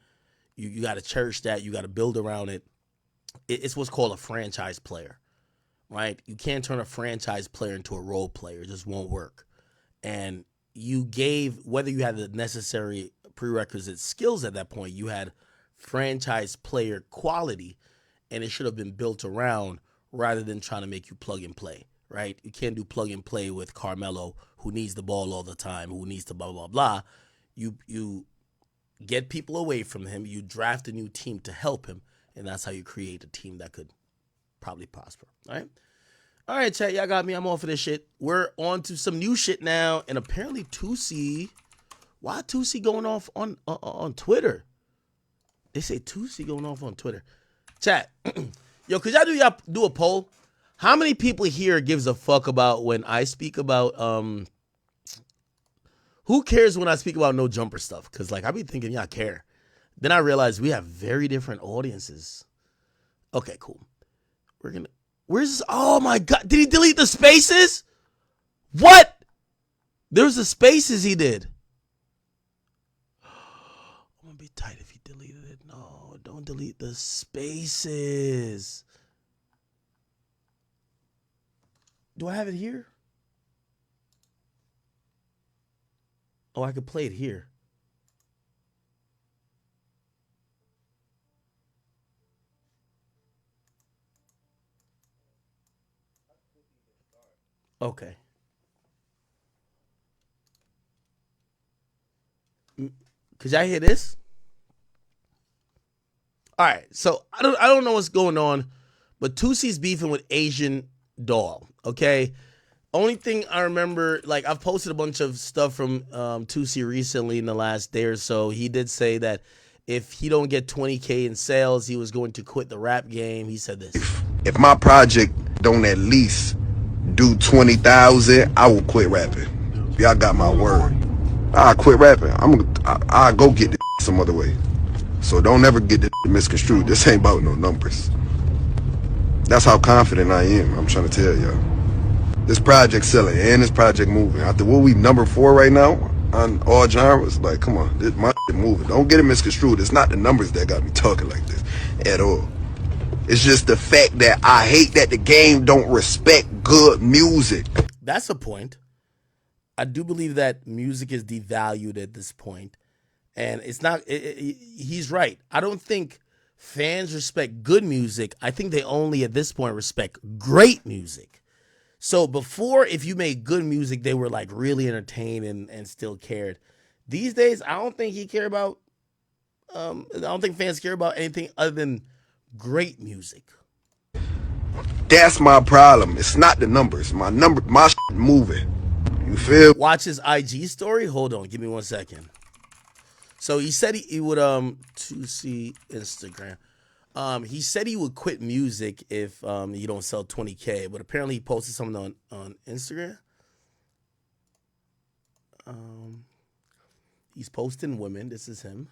you got to cherish that. You got to build around it. It's what's called a franchise player, right? You can't turn a franchise player into a role player; it just won't work. And you gave, whether you had the necessary prerequisite skills at that point, you had franchise player quality, and it should have been built around rather than trying to make you plug and play, right? You can't do plug and play with Carmelo, who needs the ball all the time, who needs to blah, blah, blah. You get people away from him, you draft a new team to help him, and that's how you create a team that could probably prosper, all right? All right, chat, y'all got me. I'm off of this shit. We're on to some new shit now, and apparently Tusi, why Tusi going off on Twitter? They say Tusi going off on Twitter. Chat, yo, could y'all do a poll? How many people here gives a fuck about when I speak about who cares when I speak about No Jumper stuff? Because like I be thinking y'all care. Then I realize we have very different audiences. Okay, cool. Where's this? Oh my God. Did he delete the spaces? What? There's the spaces he did. I'm going to be tight if he deleted it. No, don't delete the spaces. Do I have it here? Oh, I could play it here. Okay. Could y'all hear this? All right. So I don't know what's going on, but Tusi's beefing with Asian Doll. Okay. Only thing I remember, like I've posted a bunch of stuff from Tusi recently in the last day or so. He did say that if he don't get 20K in sales, he was going to quit the rap game. He said this. If my project don't at least do 20,000, I will quit rapping. Y'all got my word. I quit rapping. I'll go get this some other way. So don't ever get this misconstrued. This ain't about no numbers. That's how confident I am. I'm trying to tell y'all. This project selling and this project moving. After what we number 4 right now on all genres, like come on, this my shit moving. Don't get it misconstrued. It's not the numbers that got me talking like this at all. It's just the fact that I hate that the game don't respect good music. That's a point. I do believe that music is devalued at this point. And it's not, he's right. I don't think fans respect good music. I think they only at this point respect great music. So before, if you made good music, they were like really entertained and still cared. These days, I don't think he care about, I don't think fans care about anything other than great music. That's my problem. It's not the numbers. My shit moving. You feel? Watch his IG story. Hold on, give me 1 second. So he said he would to see Instagram. He said he would quit music if you don't sell 20K, but apparently he posted something on Instagram. He's posting women. This is him.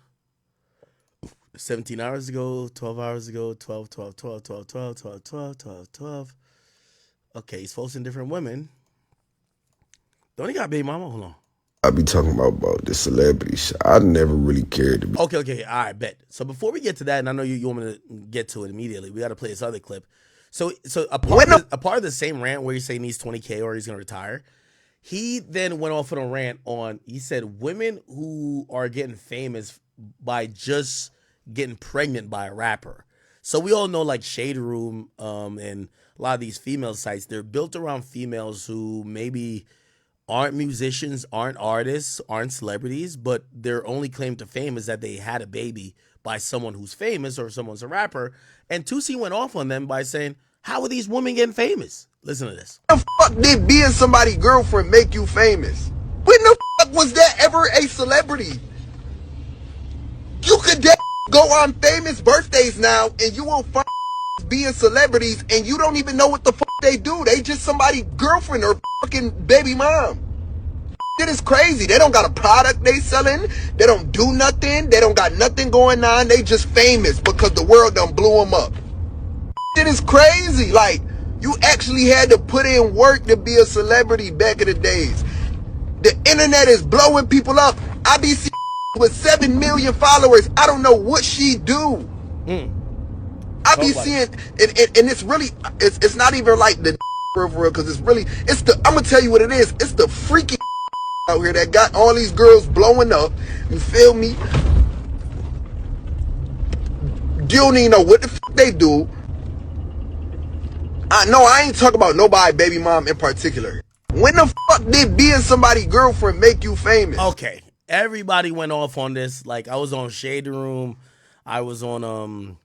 17 hours ago, 12 hours ago, 12, 12, 12, 12, 12, 12, 12, 12, 12. Okay, he's posting different women. Don't he got baby mama? Hold on. I be talking about the celebrity shit. I never really cared to be. Okay, all right, bet. So before we get to that, and I know you want me to get to it immediately, we got to play this other clip. So a part of the same rant where he's saying he needs 20K or he's gonna retire, he then went off on a rant on. He said women who are getting famous by just getting pregnant by a rapper. So we all know like Shade Room, and a lot of these female sites, they're built around females who maybe aren't musicians, aren't artists, aren't celebrities, but their only claim to fame is that they had a baby by someone who's famous or someone's a rapper. And Tusi went off on them by saying, how are these women getting famous? Listen to this. When the fuck did being somebody's girlfriend make you famous? When the fuck was that ever a celebrity? You could go on famous birthdays now and you won't find being celebrities and you don't even know what the fuck they do. They just somebody's girlfriend or fucking baby mom. It is crazy. They don't got a product they selling. They don't do nothing. They don't got nothing going on. They just famous because the world done blew them up. It is crazy. Like, you actually had to put in work to be a celebrity back in the days. The internet is blowing people up. I be seeing with 7 million followers. I don't know what she do. I be seeing, and it's really, it's not even like the for real, because it's really, it's the, I'm gonna tell you what it is. It's the freaky out here that got all these girls blowing up. You feel me? You don't even know what the fuck they do. I ain't talking about nobody baby mom in particular. When the fuck did being somebody's girlfriend make you famous? Okay, everybody went off on this. Like, I was on Shade Room. I was on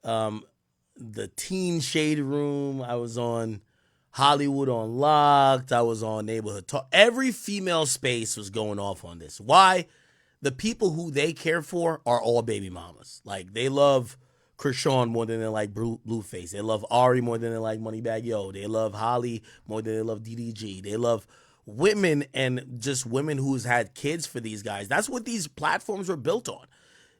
the Teen Shade Room. I was on Hollywood Unlocked. I was on Neighborhood Talk. Every female space was going off on this. Why? The people who they care for are all baby mamas. Like, they love Krishan more than they like Blueface. They love Ari more than they like Moneybagg Yo. They love Holly more than they love DDG. They love women and just women who's had kids for these guys. That's what these platforms were built on.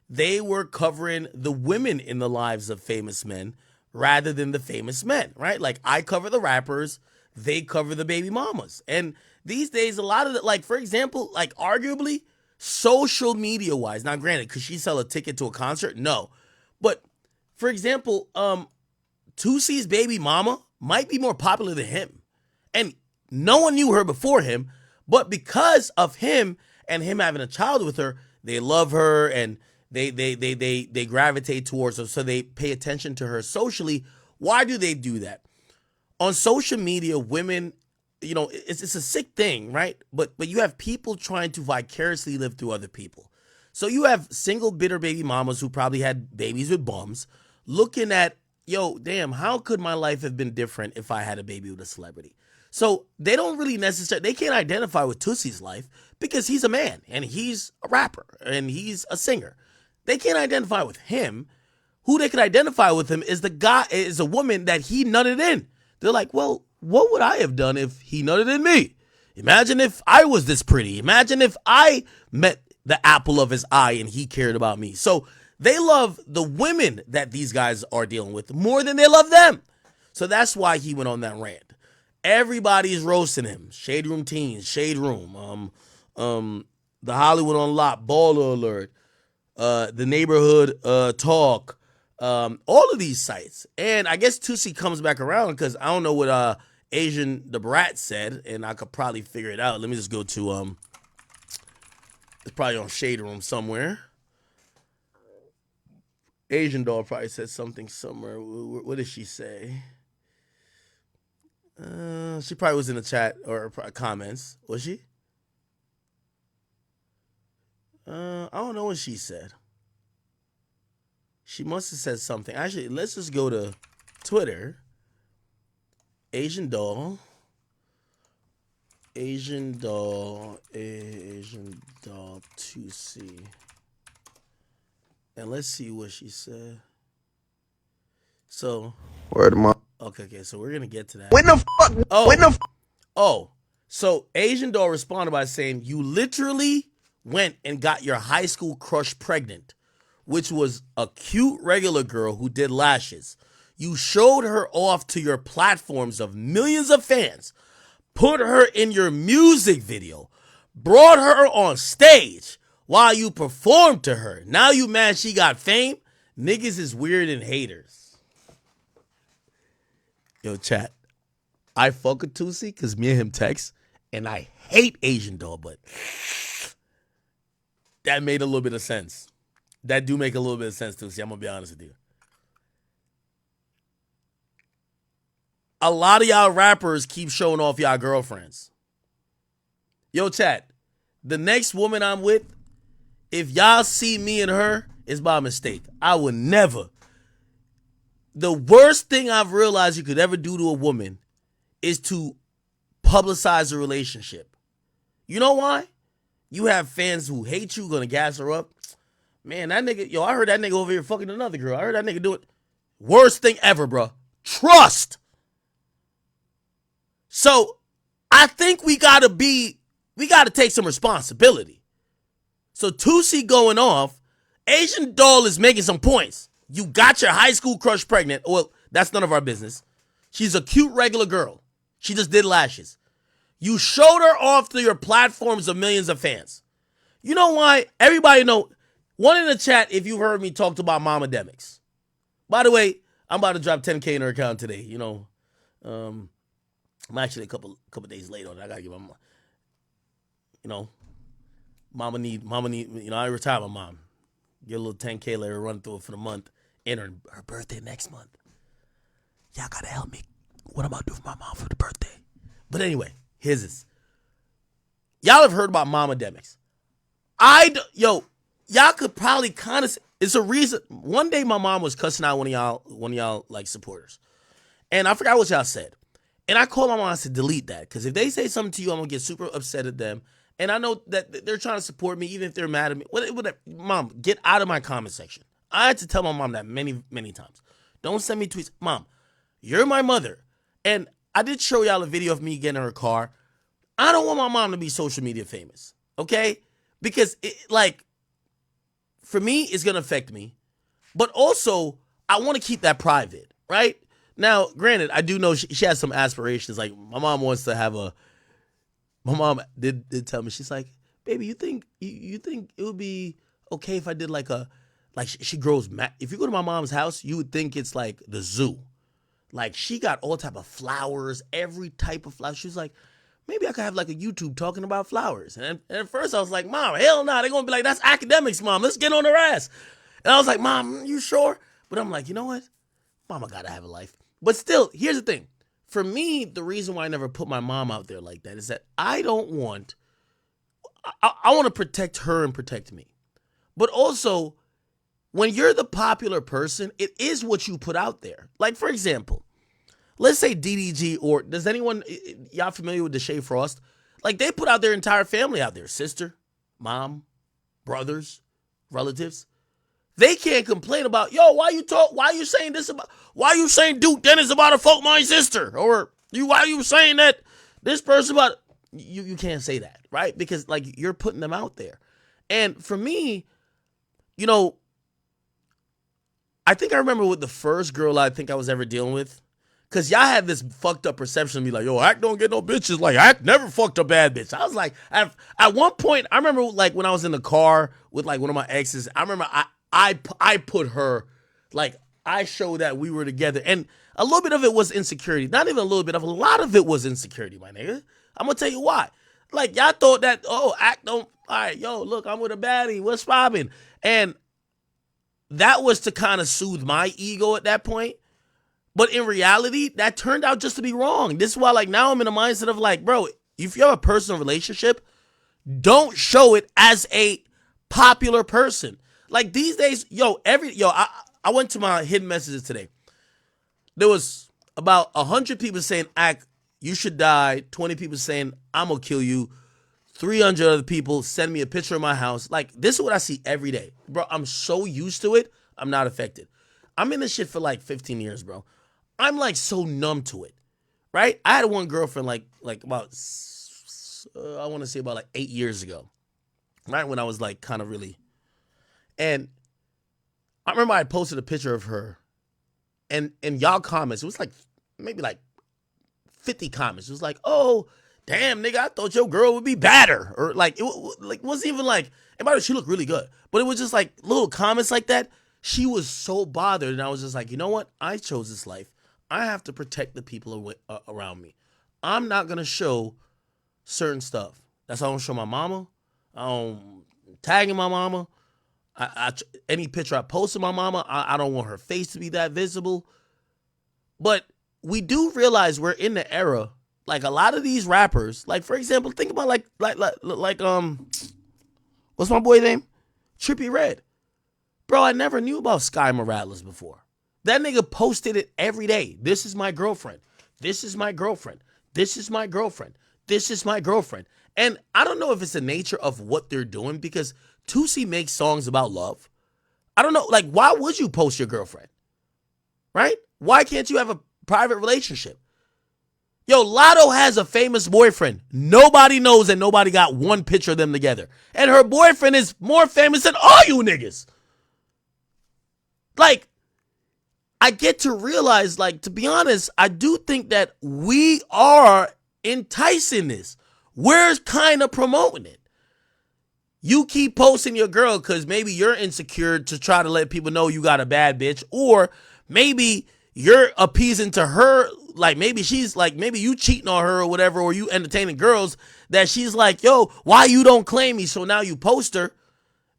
They were covering the women in the lives of famous men rather than the famous men, right? Like, I cover the rappers, they cover the baby mamas. And these days, a lot of the, like, for example, like, arguably, social media wise, now granted, could she sell a ticket to a concert? No. But, for example, Tusi's baby mama might be more popular than him. And no one knew her before him, but because of him and him having a child with her, they love her and they gravitate towards her, so they pay attention to her socially. Why do they do that? On social media, women, you know, it's a sick thing, right? But you have people trying to vicariously live through other people. So you have single bitter baby mamas who probably had babies with bums looking at, yo, damn, how could my life have been different if I had a baby with a celebrity? So they don't really necessarily, they can't identify with Tusi's life because he's a man and he's a rapper and he's a singer. They can't identify with him. Who they can identify with him is the guy, is a woman that he nutted in. They're like, well, what would I have done if he nutted in me? Imagine if I was this pretty. Imagine if I met the apple of his eye and he cared about me. So they love the women that these guys are dealing with more than they love them. So that's why he went on that rant. Everybody's roasting him. Shade Room Teens, Shade Room, the Hollywood Unlocked, Baller Alert, the Neighborhood Talk, all of these sites. And I guess Tusi comes back around because I don't know what Asian the Brat said, and I could probably figure it out. Let me just go to it's probably on Shade Room somewhere. Asian doll probably said something somewhere. What did she say? She probably was in the chat or comments. Was she? I don't know what she said. She must have said something. Actually, let's just go to Twitter. Asian doll 2C. And let's see what she said. So, Word of okay, so we're gonna get to that. When the fuck? So Asian doll responded by saying, "You literally went and got your high school crush pregnant. which was a cute regular girl who did lashes. You showed her off to your platforms of millions of fans, put her in your music video, brought her on stage while you performed to her. Now you mad she got fame? Niggas is weird and haters. Yo, chat. I fuck with Tusi because me and him text, and I hate Asian doll, but that made a little bit of sense. That do make a little bit of sense, Tusi. I'm going to be honest with you. A lot of y'all rappers keep showing off y'all girlfriends. Yo, chat. The next woman I'm with, if y'all see me and her, it's by mistake. I would never. The worst thing I've realized you could ever do to a woman is to publicize a relationship. You know why? You have fans who hate you, gonna gas her up. Man, that nigga, yo, I heard that nigga over here fucking another girl. I heard that nigga do it. Worst thing ever, bro. Trust. So, I think we gotta take some responsibility. So, Tusi going off, Asian doll is making some points. You got your high school crush pregnant. Well, that's none of our business. She's a cute regular girl. She just did lashes. You showed her off to your platforms of millions of fans. You know why? Everybody know. One in the chat, if you've heard me talk about Akademiks. By the way, I'm about to drop 10K in her account today. You know, I'm actually a couple days late on it. I gotta give my mom. You know, mama need. You know, I retired my mom. Get a little 10K, let her run through it for the month. And her birthday next month. Y'all gotta help me. What I'm about to do for my mom for the birthday. But anyway, here's this. Y'all have heard about Akademiks. Y'all could probably kind of. It's a reason. One day my mom was cussing out one of y'all like supporters, and I forgot what y'all said. And I called my mom and said, delete that, because if they say something to you, I'm gonna get super upset at them. And I know that they're trying to support me, even if they're mad at me. Whatever. Mom, get out of my comment section. I had to tell my mom that many, many times. Don't send me tweets. Mom, you're my mother. And I did show y'all a video of me getting in her car. I don't want my mom to be social media famous, okay? Because, for me, it's going to affect me. But also, I want to keep that private, right? Now, granted, I do know she has some aspirations. Like, my mom wants to have my mom did tell me, she's like, baby, you think it would be okay if I did she grows, if you go to my mom's house, you would think it's like the zoo. Like, she got all type of flowers, every type of flower. She was like, maybe I could have like a YouTube talking about flowers. And at first I was like, Mom, hell no. They're going to be like, that's Akademiks, Mom. Let's get on her ass. And I was like, Mom, you sure? But I'm like, you know what? Mama got to have a life. But still, here's the thing. For me, the reason why I never put my mom out there like that is that I don't want, I want to protect her and protect me. But also, when you're the popular person, it is what you put out there. Like, for example, let's say DDG, or does anyone, y'all familiar with Deshae Frost? Like, they put out their entire family out there. Sister, mom, brothers, relatives. They can't complain about, why you saying Duke Dennis about to fuck my sister? Or why you saying that this person about, you can't say that, right? Because, like, you're putting them out there. And for me, I think I remember with the first girl I think I was ever dealing with, because y'all had this fucked up perception of me, like, Act don't get no bitches. Like, Act never fucked a bad bitch. I was like, at one point, I remember, like, when I was in the car with, like, one of my exes, I remember I put her, like, I showed that we were together. And a little bit of it was insecurity. Not even a little bit of, a lot of it was insecurity, my nigga. I'm going to tell you why. Like, y'all thought that, Act don't, all right, look, I'm with a baddie. What's poppin'? And that was to kind of soothe my ego at that point. But in reality, that turned out just to be wrong. This is why, like, now I'm in a mindset of, like, bro, if you have a personal relationship, don't show it as a popular person. Like, these days, I went to my hidden messages today. There was about 100 people saying, Act, you should die. 20 people saying, I'm going to kill you. 300 other people send me a picture of my house. Like, this is what I see every day. Bro, I'm so used to it, I'm not affected. I'm in this shit for like 15 years, bro. I'm like so numb to it, right? I had one girlfriend like about, I want to say about like 8 years ago, right? When I was like kind of really, and I remember I posted a picture of her, and in y'all comments, it was like maybe like 50 comments. It was like, oh, damn, nigga, I thought your girl would be badder. Or like, it wasn't even like, and by the way, she looked really good. But it was just like little comments like that. She was so bothered. And I was just like, you know what? I chose this life. I have to protect the people around me. I'm not going to show certain stuff. That's why I don't show my mama. I don't tagging my mama. Any picture I post of my mama, I don't want her face to be that visible. But we do realize we're in the era, like a lot of these rappers, like for example, think about like what's my boy name? Trippie Redd. Bro, I never knew about Sky Morales before. That nigga posted it every day. This is my girlfriend. This is my girlfriend. This is my girlfriend. This is my girlfriend. And I don't know if it's the nature of what they're doing because Tusi makes songs about love. I don't know, like why would you post your girlfriend? Right? Why can't you have a private relationship? Yo, Lotto has a famous boyfriend. Nobody knows and nobody got one picture of them together. And her boyfriend is more famous than all you niggas. Like, I get to realize, like, to be honest, I do think that we are enticing this. We're kind of promoting it. You keep posting your girl because maybe you're insecure to try to let people know you got a bad bitch, or maybe you're appeasing to her, like maybe she's like, maybe you cheating on her or whatever, or you entertaining girls that she's like, yo, why you don't claim me? So now you post her.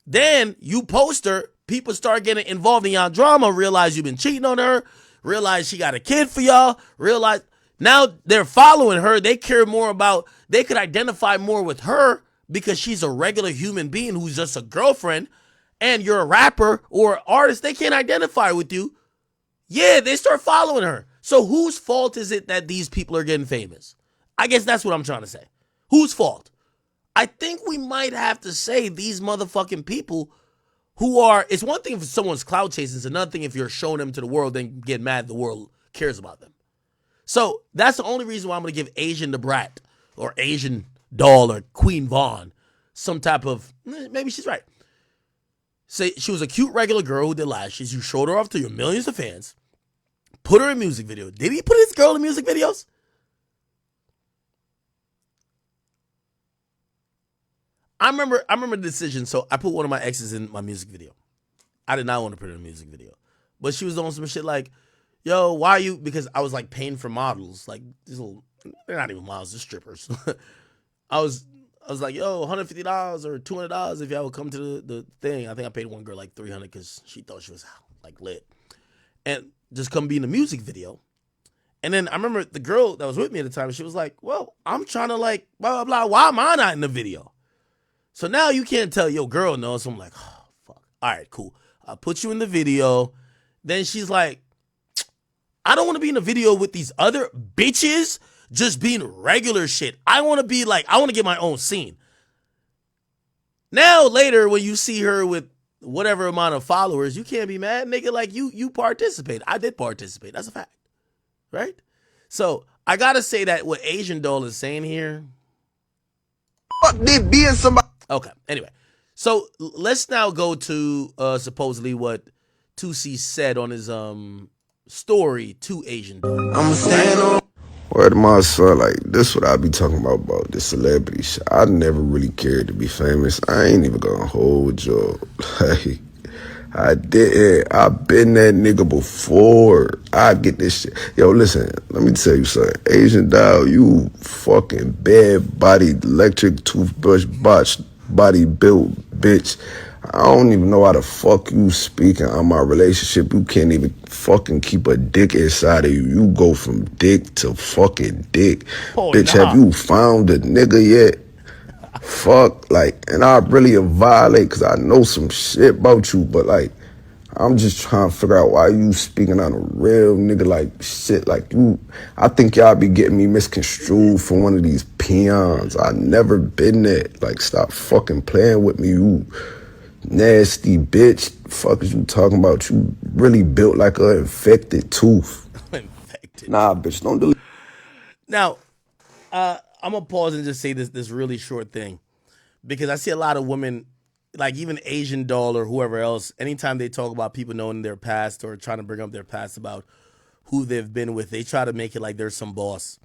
Then you post her, people start getting involved in y'all drama, realize you've been cheating on her, realize she got a kid for y'all, realize now they're following her. They care more about, they could identify more with her because she's a regular human being who's just a girlfriend, and you're a rapper or artist, they can't identify with you. Yeah, they start following her. So whose fault is it that these people are getting famous? I guess that's what I'm trying to say. Whose fault? I think we might have to say these motherfucking people who are, it's one thing if someone's clout chasing, it's another thing if you're showing them to the world and get mad the world cares about them. So that's the only reason why I'm going to give Asian the Brat or Asian Doll or Queen Vaughn some type of, maybe she's right. Say she was a cute regular girl who did lashes. You showed her off to your millions of fans. Put her in music video. Did he put his girl in music videos? I remember the decision. So I put one of my exes in my music video. I did not want to put her in a music video. But she was doing some shit like, yo, why are you, because I was like paying for models. Like these little, they're not even models, they're strippers. I was like, yo, $150 or $200 if y'all would come to the thing. I think I paid one girl like $300 because she thought she was like lit. And just come be in the music video. And then I remember the girl that was with me at the time, she was like, well, I'm trying to like, blah, blah, blah. Why am I not in the video? So now you can't tell your girl no. So I'm like, oh, fuck. All right, cool. I'll put you in the video. Then she's like, I don't want to be in a video with these other bitches just being regular shit. I want to be like, I want to get my own scene. Now later when you see her with whatever amount of followers, you can't be mad, nigga. Like you participate. I did participate. That's a fact. Right? So I gotta say that what Asian Doll is saying here. Fuck this being somebody. Okay. Anyway, so let's now go to supposedly what 2C said on his story to Asian Doll. I'm saying on. Word to my son, like, this what I be talking about this celebrity shit. I never really cared to be famous. I ain't even gonna hold you. Like, I didn't. I been that nigga before. I get this shit. Yo, listen, let me tell you something. Asian Doll, you fucking bad body, electric toothbrush body built bitch. I don't even know how the fuck you speaking on my relationship. You can't even fucking keep a dick inside of you. You go from dick to fucking dick. Oh, bitch, nah. have you found a nigga yet? Fuck, like, and I really violate because I know some shit about you, but like, I'm just trying to figure out why you speaking on a real nigga like shit. Like you, I think y'all be getting me misconstrued for one of these peons. I never been that. Like, stop fucking playing with me, you nasty bitch. Fuck is you talking about? You really built like an infected tooth. Infected. Nah, bitch, don't delete. Now, I'm gonna pause and just say this really short thing because I see a lot of women like even Asian Doll or whoever else, anytime they talk about people knowing their past or trying to bring up their past about who they've been with, they try to make it like there's some boss.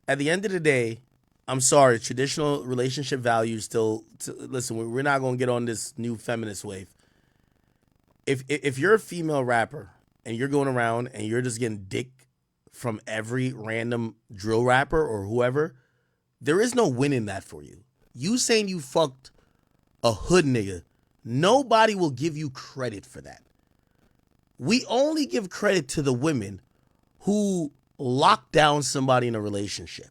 At the end of the day, I'm sorry, traditional relationship values still. Listen, we're not gonna get on this new feminist wave. If you're a female rapper and you're going around and you're just getting dick from every random drill rapper or whoever, there is no winning that for you. You saying you fucked a hood nigga, nobody will give you credit for that. We only give credit to the women who lock down somebody in a relationship,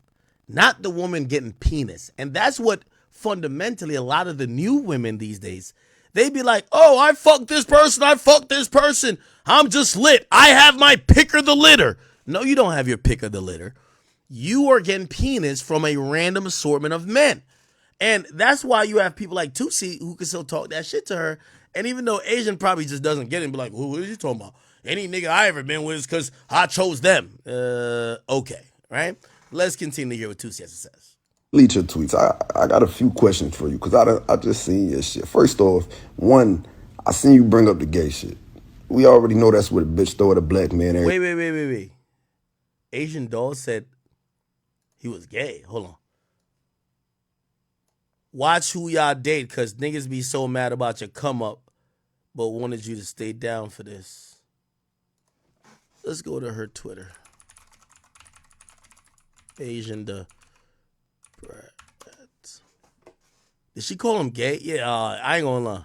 not the woman getting penis. And that's what fundamentally a lot of the new women these days, they be like, oh, I fucked this person, I fucked this person, I'm just lit, I have my pick of the litter. No, you don't have your pick of the litter. You are getting penis from a random assortment of men. And that's why you have people like Tusi who can still talk that shit to her. And even though Asian probably just doesn't get it and be like, well, what are you talking about? Any nigga I ever been with is because I chose them. Okay, right? Let's continue to hear what Tusi has to say. Delete your tweets. I got a few questions for you because I just seen your shit. First off, one, I seen you bring up the gay shit. We already know that's what a bitch throw at a black man. Wait. Asian Doll said he was gay. Hold on. Watch who y'all date, because niggas be so mad about your come up, but wanted you to stay down for this. Let's go to her Twitter. Asian the Brat. Did she call him gay? Yeah, I ain't gonna lie.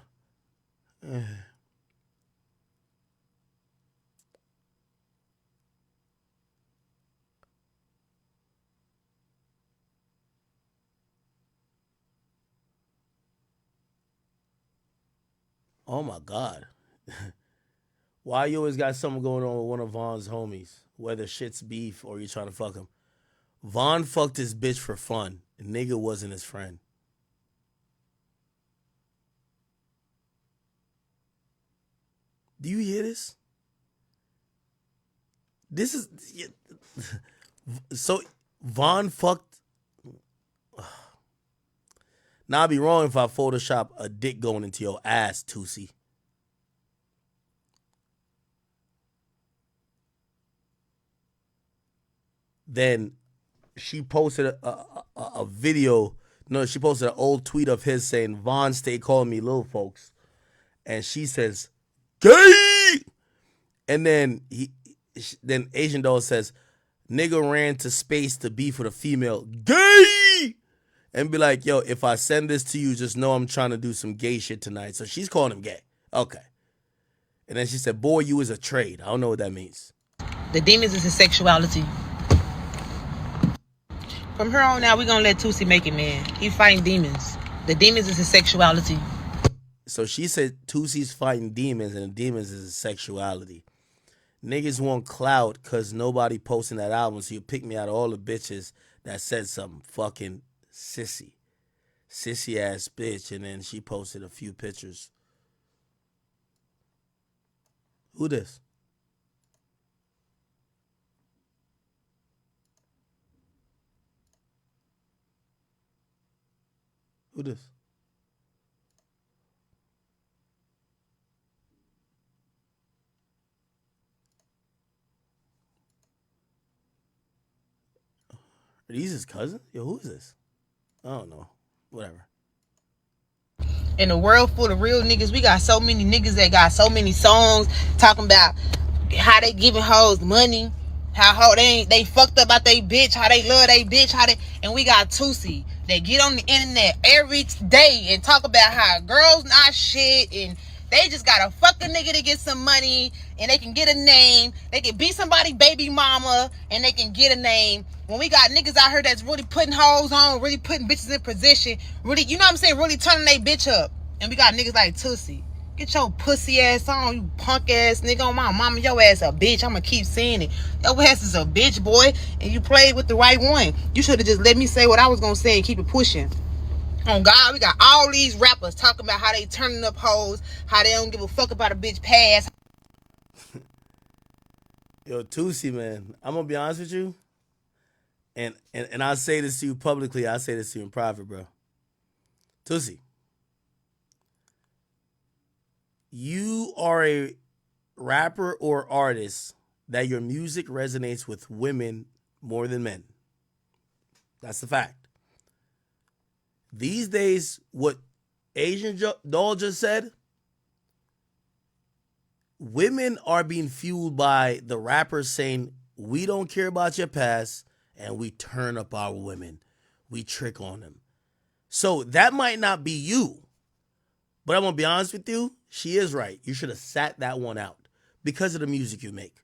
Oh my God. Why you always got something going on with one of Vaughn's homies? Whether shit's beef or you trying to fuck him. Vaughn fucked his bitch for fun. The nigga wasn't his friend. Do you hear this? This is... So, Vaughn fucked... Now, I'd be wrong if I Photoshop a dick going into your ass, Tusi. Then she posted a video. No, she posted an old tweet of his saying, Vaughn stay calling me little folks. And she says, gay! And then then Asian Doll says, nigga ran to space to beef with a female. Gay! And be like, yo, if I send this to you, just know I'm trying to do some gay shit tonight. So she's calling him gay. Okay. And then she said, boy, you is a trade. I don't know what that means. The demons is his sexuality. From here on out, we're going to let Tusi make it, man. He fighting demons. The demons is his sexuality. So she said Tusi's fighting demons and the demons is his sexuality. Niggas want clout because nobody posting that album, so you pick me out of all the bitches that said something. Fucking sissy. Sissy ass bitch. And then she posted a few pictures. Who this? Who this? Are these his cousins? Yo, who is this? I don't know. Whatever. In a world full of real niggas, we got so many niggas that got so many songs talking about how they giving hoes money, how they fucked up about they bitch, how they love they bitch, and we got Tusi that get on the internet every day and talk about how girls not shit and they just gotta fuck a nigga to get some money and they can get a name. They can be somebody baby mama and they can get a name. When we got niggas out here that's really putting hoes on, really putting bitches in position, really, you know what I'm saying, really turning they bitch up. And we got niggas like Tusi. Get your pussy ass on, you punk ass nigga. On my mama, your ass a bitch. I'ma keep saying it. Your ass is a bitch, boy. And you played with the right one. You should have just let me say what I was gonna say and keep it pushing. On God, we got all these rappers talking about how they turning up hoes, how they don't give a fuck about a bitch past. Yo, Tusi, man, I'm gonna be honest with you. And I'll say this to you publicly, I'll say this to you in private, bro. Tusi, you are a rapper or artist that your music resonates with women more than men. That's the fact. These days, what Asian Doll just said, women are being fueled by the rappers saying, we don't care about your past, and we turn up our women. We trick on them. So that might not be you, but I'm going to be honest with you, she is right. You should have sat that one out because of the music you make.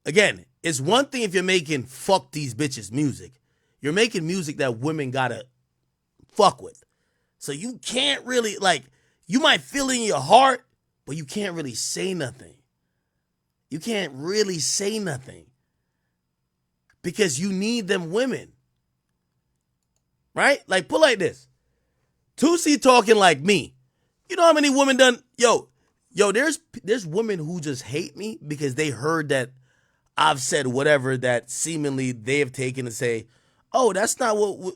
Again, it's one thing if you're making fuck these bitches music. You're making music that women gotta fuck with. So you can't really, like, you might feel it in your heart, but you can't really say nothing. You can't really say nothing. Because you need them women. Right? Like, put like this. Tusi talking like me. You know how many women done, yo, there's women who just hate me because they heard that I've said whatever that seemingly they have taken to say, oh, that's not what,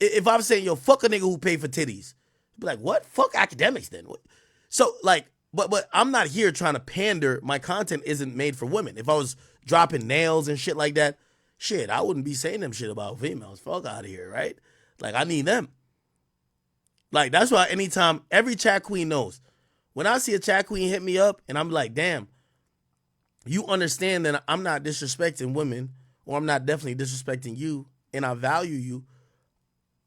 if I'm saying, yo, fuck a nigga who pay for titties. Be like, what? Fuck academics then. So, like, but I'm not here trying to pander. My content isn't made for women. If I was dropping nails and shit like that, shit, I wouldn't be saying them shit about females. Fuck out of here, right? Like, I need them. Like, that's why anytime, every chat queen knows. When I see a chat queen hit me up and I'm like, damn, you understand that I'm not disrespecting women, or I'm not definitely disrespecting you, and I value you.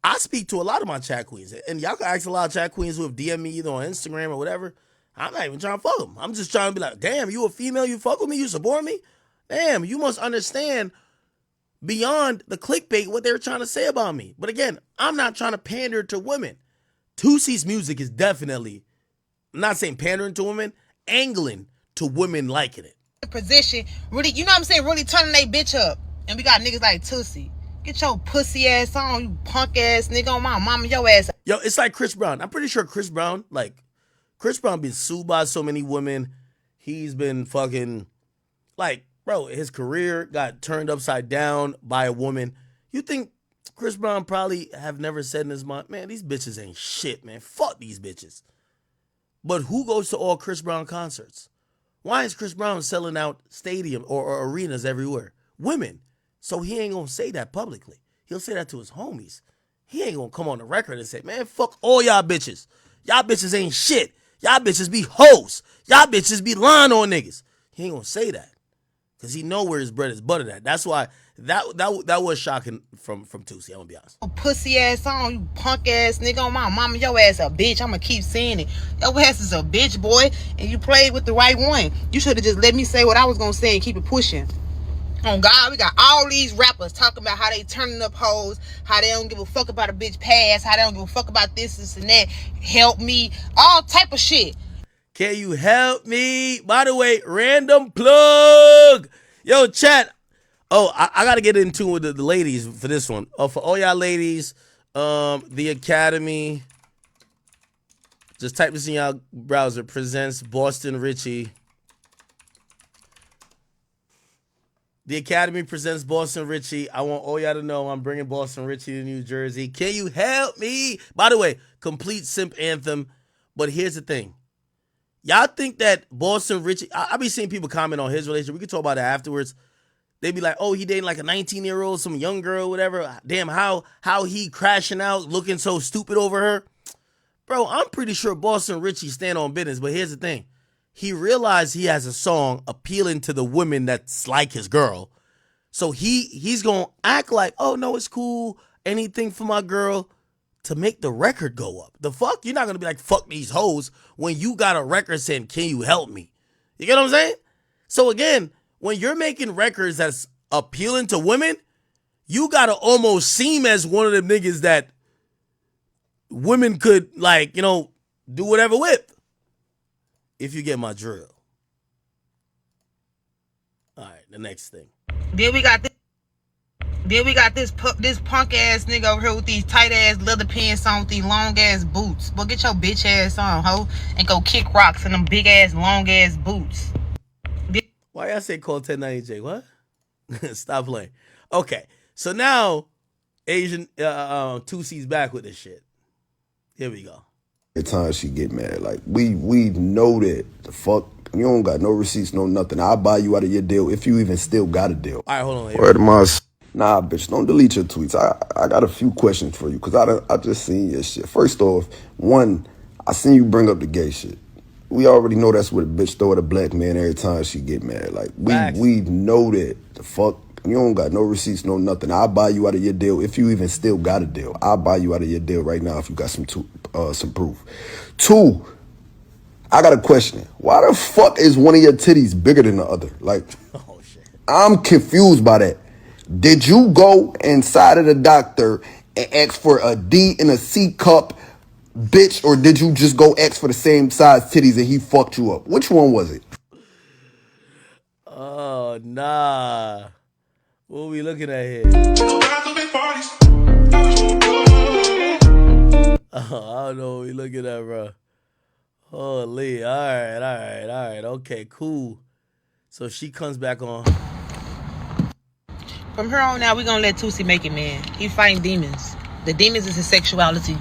I speak to a lot of my chat queens, and y'all can ask a lot of chat queens who have DM'd me either on Instagram or whatever. I'm not even trying to fuck them. I'm just trying to be like, damn, you a female, you fuck with me, you support me? Damn, you must understand beyond the clickbait what they were trying to say about me. But again, I'm not trying to pander to women. Tusi's music is definitely, I'm not saying pandering to women, angling to women liking it. Position, really, you know what I'm saying, really turning they bitch up. And we got niggas like Tusi. Get your pussy ass on, you punk ass nigga, on my mama, your ass. Yo, it's like Chris Brown. I'm pretty sure Chris Brown been sued by so many women. He's been fucking, like, bro, his career got turned upside down by a woman. You think Chris Brown probably have never said in his mind, man, these bitches ain't shit, man. Fuck these bitches. But who goes to all Chris Brown concerts? Why is Chris Brown selling out stadium or arenas everywhere? Women. So he ain't gonna say that publicly. He'll say that to his homies. He ain't gonna come on the record and say, man, fuck all y'all bitches. Y'all bitches ain't shit. Y'all bitches be hoes. Y'all bitches be lying on niggas. He ain't gonna say that. Because he know where his bread is buttered at. That's why that was shocking from Tusi, I'm gonna be honest. Pussy ass on, you punk ass nigga, on my mama, your ass a bitch. I'ma keep saying it. Your ass is a bitch, boy, and you played with the right one. You should have just let me say what I was gonna say and keep it pushing. On God, we got all these rappers talking about how they turning up hoes, how they don't give a fuck about a bitch past, how they don't give a fuck about this and that. Help me, all type of shit. Can you help me? By the way, random plug. Yo, chat. Oh, I got to get into with the ladies for this one. Oh, for all y'all ladies, the Academy, just type this in y'all browser, presents Boston Richie. The Academy presents Boston Richie. I want all y'all to know I'm bringing Boston Richie to New Jersey. Can you help me? By the way, complete simp anthem. But here's the thing. Y'all think that Boston Richie, I be seeing people comment on his relationship. We can talk about that afterwards. They be like, oh, he dating like a 19-year-old, some young girl, whatever. Damn, how he crashing out, looking so stupid over her. Bro, I'm pretty sure Boston Richie stand on business. But here's the thing. He realized he has a song appealing to the women that's like his girl. So he's going to act like, oh, no, it's cool. Anything for my girl to make the record go up. The fuck? You're not going to be like, fuck these hoes when you got a record saying, can you help me? You get what I'm saying? So again, when you're making records that's appealing to women, you got to almost seem as one of them niggas that women could, like, you know, do whatever with. If you get my drill. All right, the next thing. Then we got this punk ass nigga over here with these tight ass leather pants on with these long ass boots. Boy, get your bitch ass on, ho, and go kick rocks in them big ass long ass boots. Why y'all say call 1090J? What? Stop playing. Okay, so now Asian Tusi's back with this shit. Here we go. every time she get mad. Like we know that the fuck you don't got no receipts, no nothing. I'll buy you out of your deal if you even still got a deal. All right, hold on. Here we Word to go. my nah, bitch, don't delete your tweets. I got a few questions for you because I just seen your shit. First off, one, I seen you bring up the gay shit. We already know that's what a bitch throw at a black man every time she get mad. Like Facts. we know that the fuck you don't got no receipts, no nothing. I'll buy you out of your deal if you even still got a deal. I'll buy you out of your deal right now if you got some proof. Two, I got a question. Why the fuck is one of your titties bigger than the other? Like, Oh shit. I'm confused by that. Did you go inside of the doctor and ask for a D and a C cup, bitch, or did you just go ask for the same size titties and he fucked you up? Which one was it? Oh nah. What are we looking at here? Oh, I don't know what we looking at, bro. Holy. All right, all right, all right. Okay, cool. So she comes back on. From here on out, we're gonna let Tusi make it, man. He fighting demons. The demons is his sexuality.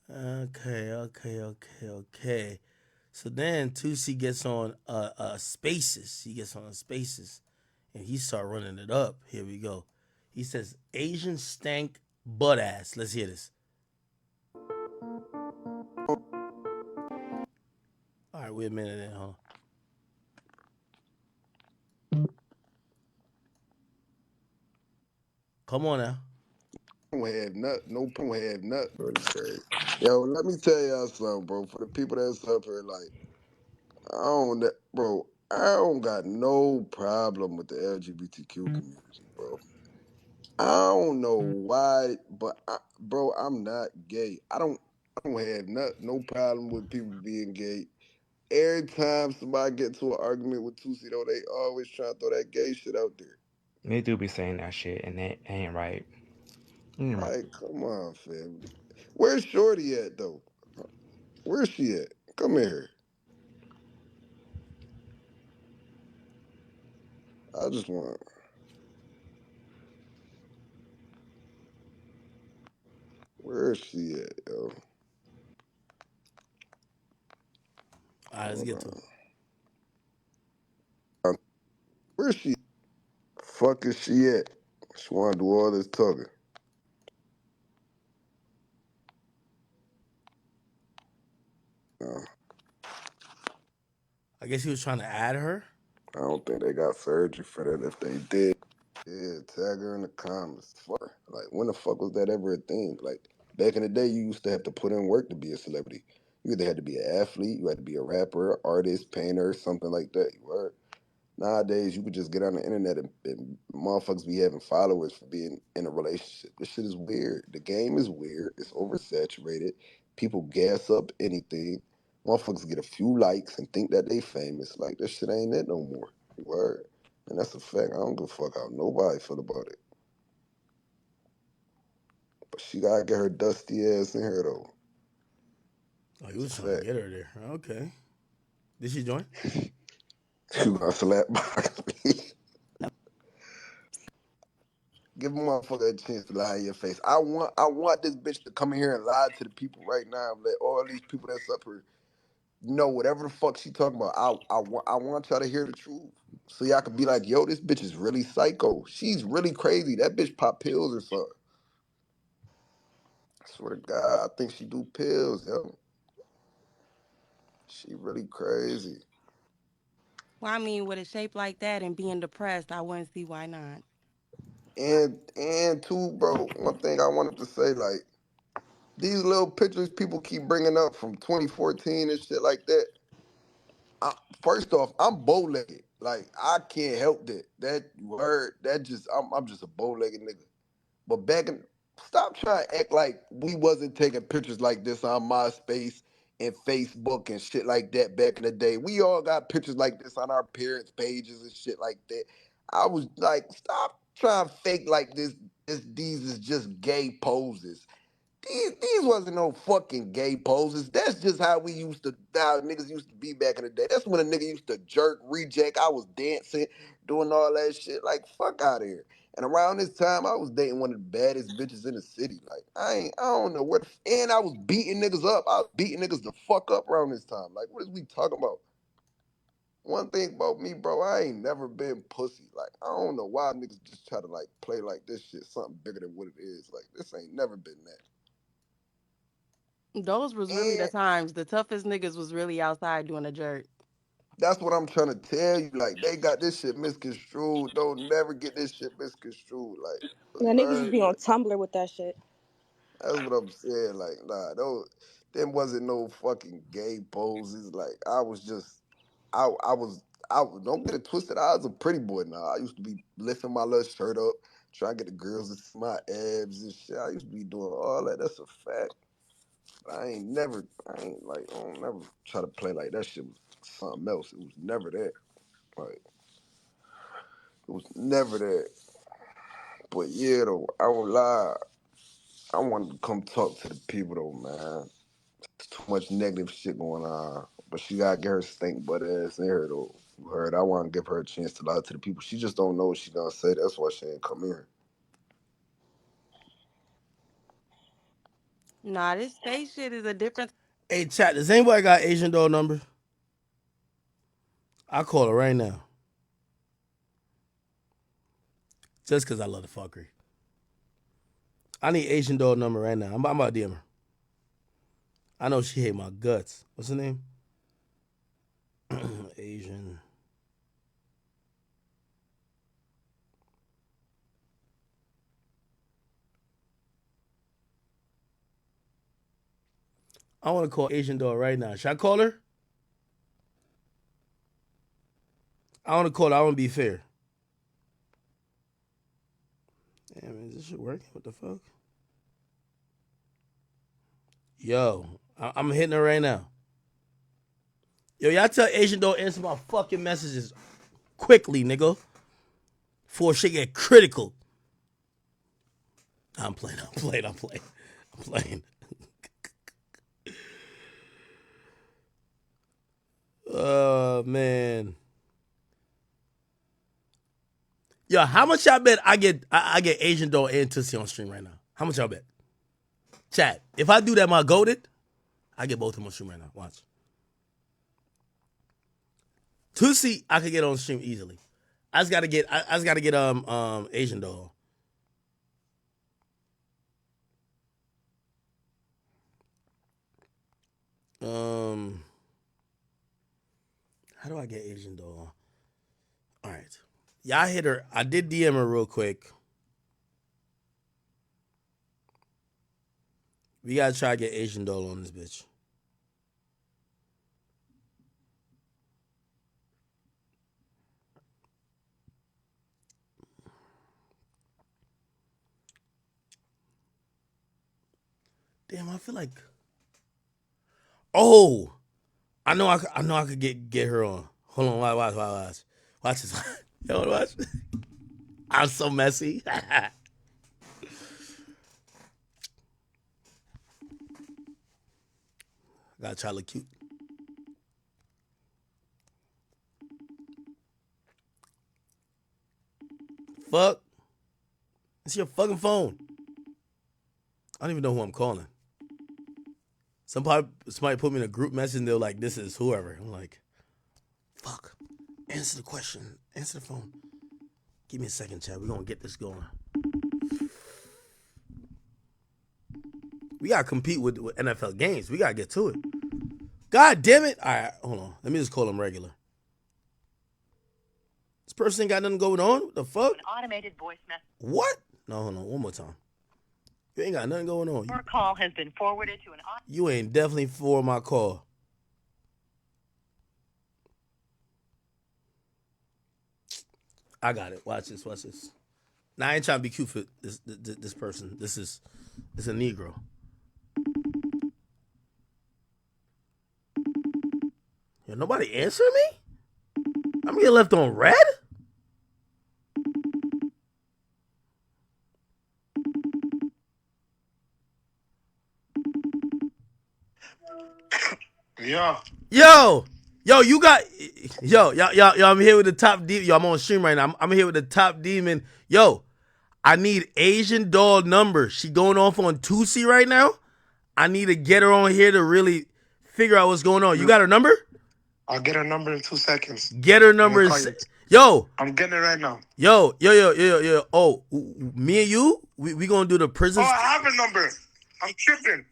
Okay, okay, okay, okay. So then Tusi gets on Spaces. He gets on Spaces, and he start running it up. Here we go. He says Asian stank butt ass. Let's hear this. All right, wait a minute then, huh? Come on now. Don't have nothing. Bro, this crazy. Yo, let me tell y'all something, bro. For the people that's up here, like, I don't got no problem with the LGBTQ community, bro. I don't know why, but bro, I'm not gay. I don't have no problem with people being gay. Every time somebody get to an argument with Tusi, though, they always try to throw that gay shit out there. They do be saying that shit, and that ain't right. Ain't right. Like, come on, fam. Where's Shorty at, though? Where's she at? Come here. I just want. Where is she at, yo? All right, let's Hold get to it. on. Where's she? Fuck is she at? She want to do all this talking. No, I guess he was trying to add her. I don't think they got surgery for that. If they did, yeah, tag her in the comments. Fuck. Like, when the fuck was that ever a thing? Like, back in the day, you used to have to put in work to be a celebrity. You either had to be an athlete, you had to be a rapper, artist, painter, something like that. You were. Nowadays, you could just get on the internet and motherfuckers be having followers for being in a relationship. This shit is weird. The game is weird. It's oversaturated. People gas up anything. Motherfuckers get a few likes and think that they famous. Like, this shit ain't it no more. Word. And that's a fact. I don't give a fuck how nobody feel about it. But she gotta get her dusty ass in here, though. Oh, he That's a was trying to fact. get her there. Okay. Did she join? You gonna slap box me. Give a motherfucker a chance to lie in your face. I want this bitch to come in here and lie to the people right now. Let all these people that's up here know whatever the fuck she talking about. I want y'all to hear the truth. So y'all can be like, yo, this bitch is really psycho. She's really crazy. That bitch pop pills or something. I swear to God, I think she do pills, yo. She really crazy. Well, I mean, with a shape like that and being depressed, I wouldn't see why not. And too, bro, one thing I wanted to say, like, these little pictures people keep bringing up from 2014 and shit like that. I, first off, I'm bow legged. Like I can't help that. That word, that just I'm just a bow legged nigga. But back in, stop trying to act like we wasn't taking pictures like this on MySpace and Facebook and shit like that back in the day. We all got pictures like this on our parents' pages and shit like that. I was like, stop trying to fake like these is just gay poses. These wasn't no fucking gay poses. That's just how niggas used to be back in the day. That's when a nigga used to jerk, reject. I was dancing, doing all that shit. Like, fuck out of here. And around this time, I was dating one of the baddest bitches in the city. Like, I don't know what. And I was beating niggas up. I was beating niggas the fuck up around this time. Like, what is we talking about? One thing about me, bro, I ain't never been pussy. Like, I don't know why niggas just try to, like, play like this shit something bigger than what it is. Like, this ain't never been that. Those was really the And times. The toughest niggas was really outside doing a jerk. that's what I'm trying to tell you. Like, they got this shit misconstrued. Don't never get this shit misconstrued. Like, Yeah, niggas just word, be on like, Tumblr with that shit. that's what I'm saying. Like, nah, there wasn't no fucking gay poses. Like, I was just, I was, don't get it twisted. I was a pretty boy now. I used to be lifting my little shirt up, trying to get the girls to see my abs and shit. I used to be doing all that. That's a fact. I ain't like, I don't never try to play like that shit was something else. It was never that. Like, it was never that. But yeah, though, I won't lie. I wanted to come talk to the people, though, man. Too much negative shit going on. But she gotta get her stink butt ass in here though. You heard? I want to give her a chance to lie to the people. She just don't know what she gonna say. That's why she ain't come here. Nah, this space shit is a different. Hey, chat, does anybody got Asian doll number? I'll call her right now. Just because I love the fuckery. I need Asian doll number right now. I'm about to DM her. I know she hate my guts. What's her name? Asian. I want to call Asian doll right now. Should I call her? I want to call her. I want to be fair. Damn, is this shit working? What the fuck? Yo, I'm hitting her right now. Yo, y'all tell Asian doll answer my fucking messages quickly, nigga. Before shit get critical. I'm playing. Oh, man. Yo, how much y'all bet I get Asian doll and Tussie on stream right now? How much y'all bet? Chat. If I do that, my goated, I get both of them on stream right now. Watch. Tussie, I could get on stream easily. I just gotta get Asian doll. How do I get Asian doll? All right. Y'all hit her. I did DM her real quick. We gotta try to get Asian doll on this bitch. Damn, I feel like. Oh, I know I could get her on. Hold on, watch this. Yo, watch. I'm so messy. Gotta try to look cute. Fuck. It's your fucking phone. I don't even know who I'm calling. Somebody put me in a group message and they're like, this is whoever. I'm like, fuck. Answer the question. Answer the phone. Give me a second, chat. We're gonna get this going. We gotta compete with NFL games. We gotta get to it. God damn it. All right, hold on. Let me just call him regular. This person ain't got nothing going on. What the fuck? An automated voice message. What? No, hold on. One more time. You ain't got nothing going on. Your call has been forwarded to an You ain't definitely for my call. I got it. Watch this. Now, I ain't trying to be cute for this person. This is a Negro. Yo, nobody answer me? I'm getting left on red? Yeah. Yo, you got yo, I'm here with the top demon. Yo, I'm on stream right now. I'm here with the top demon. Yo, I need Asian doll number. She going off on Tusi right now. I need to get her on here to really figure out what's going on. You got her number? I'll get her number in 2 seconds. Get her number. Yo. I'm getting it right now. Yo. Oh, me and you, we gonna do the prison. Oh, I have her number. I'm tripping.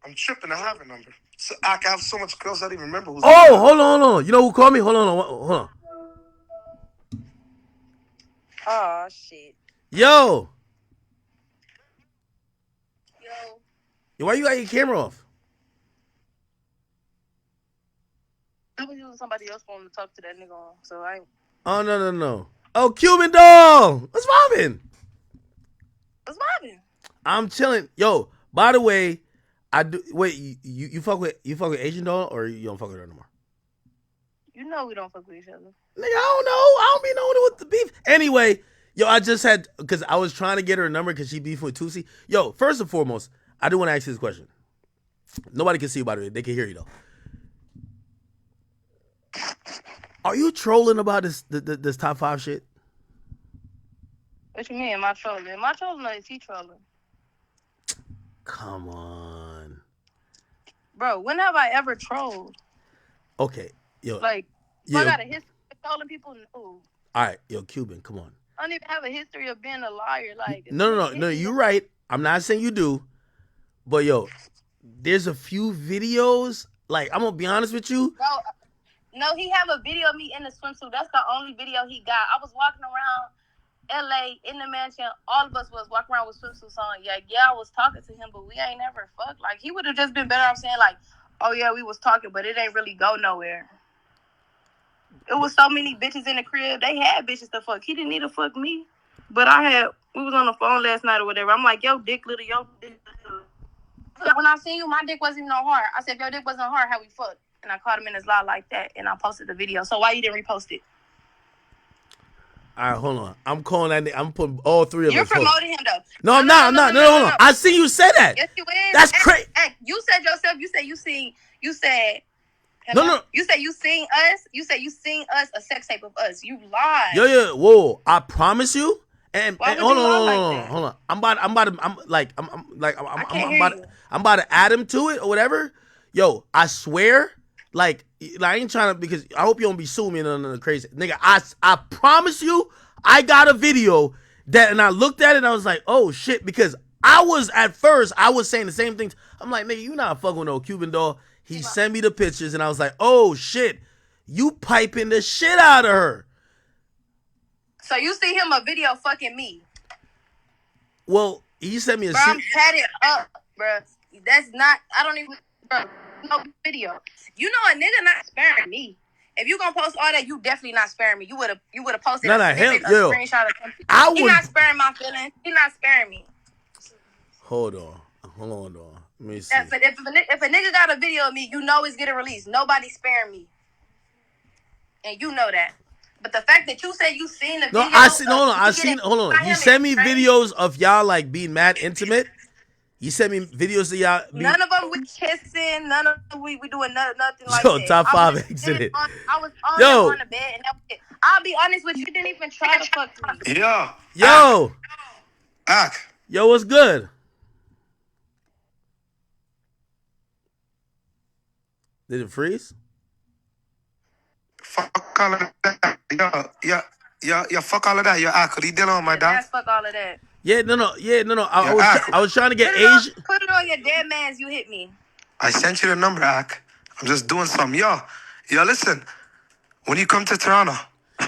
I have her number. So I have so much girls I don't even remember who's. Oh, hold on. You know who called me? Hold on. Oh shit. Yo, why you got your camera off? I was using somebody else's phone to talk to that nigga on, so I. Oh no. Oh, Cuban doll. What's poppin'? I'm chilling. Yo, by the way, I do. Wait, you fuck with Asian doll or you don't fuck with her no more? You know we don't fuck with each other. Nigga, I don't know. I don't be knowing what the beef. Anyway, yo, I just had because I was trying to get her number because she beefed with Tusi. Yo, first and foremost, I do want to ask you this question. Nobody can see you, by the way. They can hear you though. Are you trolling about this top 5 shit? What you mean? Am I trolling? Am I trolling or is he trolling? Come on. Bro, when have I ever trolled? Okay, yo. Like, I got a history of trolling people? No. All right, yo, Cuban, come on. I don't even have a history of being a liar. Like, No, you're right. I'm not saying you do. But, yo, there's a few videos. Like, I'm going to be honest with you. Bro, no, he have a video of me in the swimsuit. That's the only video he got. I was walking around LA in the mansion. All of us was walking around with swimsuits on. Yeah, I was talking to him, but we ain't never fucked. Like, he would have just been better off saying, like, oh, yeah, we was talking, but it ain't really go nowhere. It was so many bitches in the crib. They had bitches to fuck. He didn't need to fuck me. But we was on the phone last night or whatever. I'm like, yo, dick little, yo, dick little. When I seen you, my dick wasn't even on hard. I said, if your dick wasn't on hard, how we fucked? And I caught him in his lie like that, and I posted the video. So why you didn't repost it? All right, hold on. I'm calling that nigga. I'm putting all 3 of us. You're promoting him, though. No, I'm not. No, hold on. I see you say that. Yes, you is. That's crazy. You said yourself, you said. No. You said you seen us. You said you seen us, a sex tape of us. You lied. Yo, whoa. I promise you. And Why would hold you lie like that? on. I'm about to add him to it or whatever. Yo, I swear, like I ain't trying to, because I hope you don't be suing me and nothing crazy, nigga. I promise you, I got a video that, and I looked at it and I was like, oh shit, because I was saying the same things. I'm like, nigga, you not fucking with no Cuban doll. He sent me the pictures and I was like, oh shit, you piping the shit out of her. So you see him a video fucking me. Well, he sent me a bro, I'm tatted up, bro. That's not, I don't even, bro, no video. You know a nigga not sparing me. If you gonna post all that, you definitely not sparing me. You would have posted a screenshot of something. He not sparing my feelings. He not sparing me. Hold on. Let me see. If a nigga got a video of me, you know it's getting released. Nobody's sparing me. And you know that. But the fact that you said you seen the video. Hold on. He sent me videos of y'all like being mad intimate. He sent me videos of y'all. None of them we kissing. None of them we doing nothing like that. Top 5 exited. I was on the bed and that was it. I'll be honest with you. You didn't even try to fuck me. Yo. Ak. Yo, what's good? Did it freeze? Fuck all of that. Yo, fuck all of that. Yo, Ak, what are you dealing with, my dog? Fuck all of that. Yeah, no. I was trying to get Asian. Put it on your dead man's. You hit me. I sent you the number, Ak. I'm just doing something. Yo, listen. When you come to Toronto.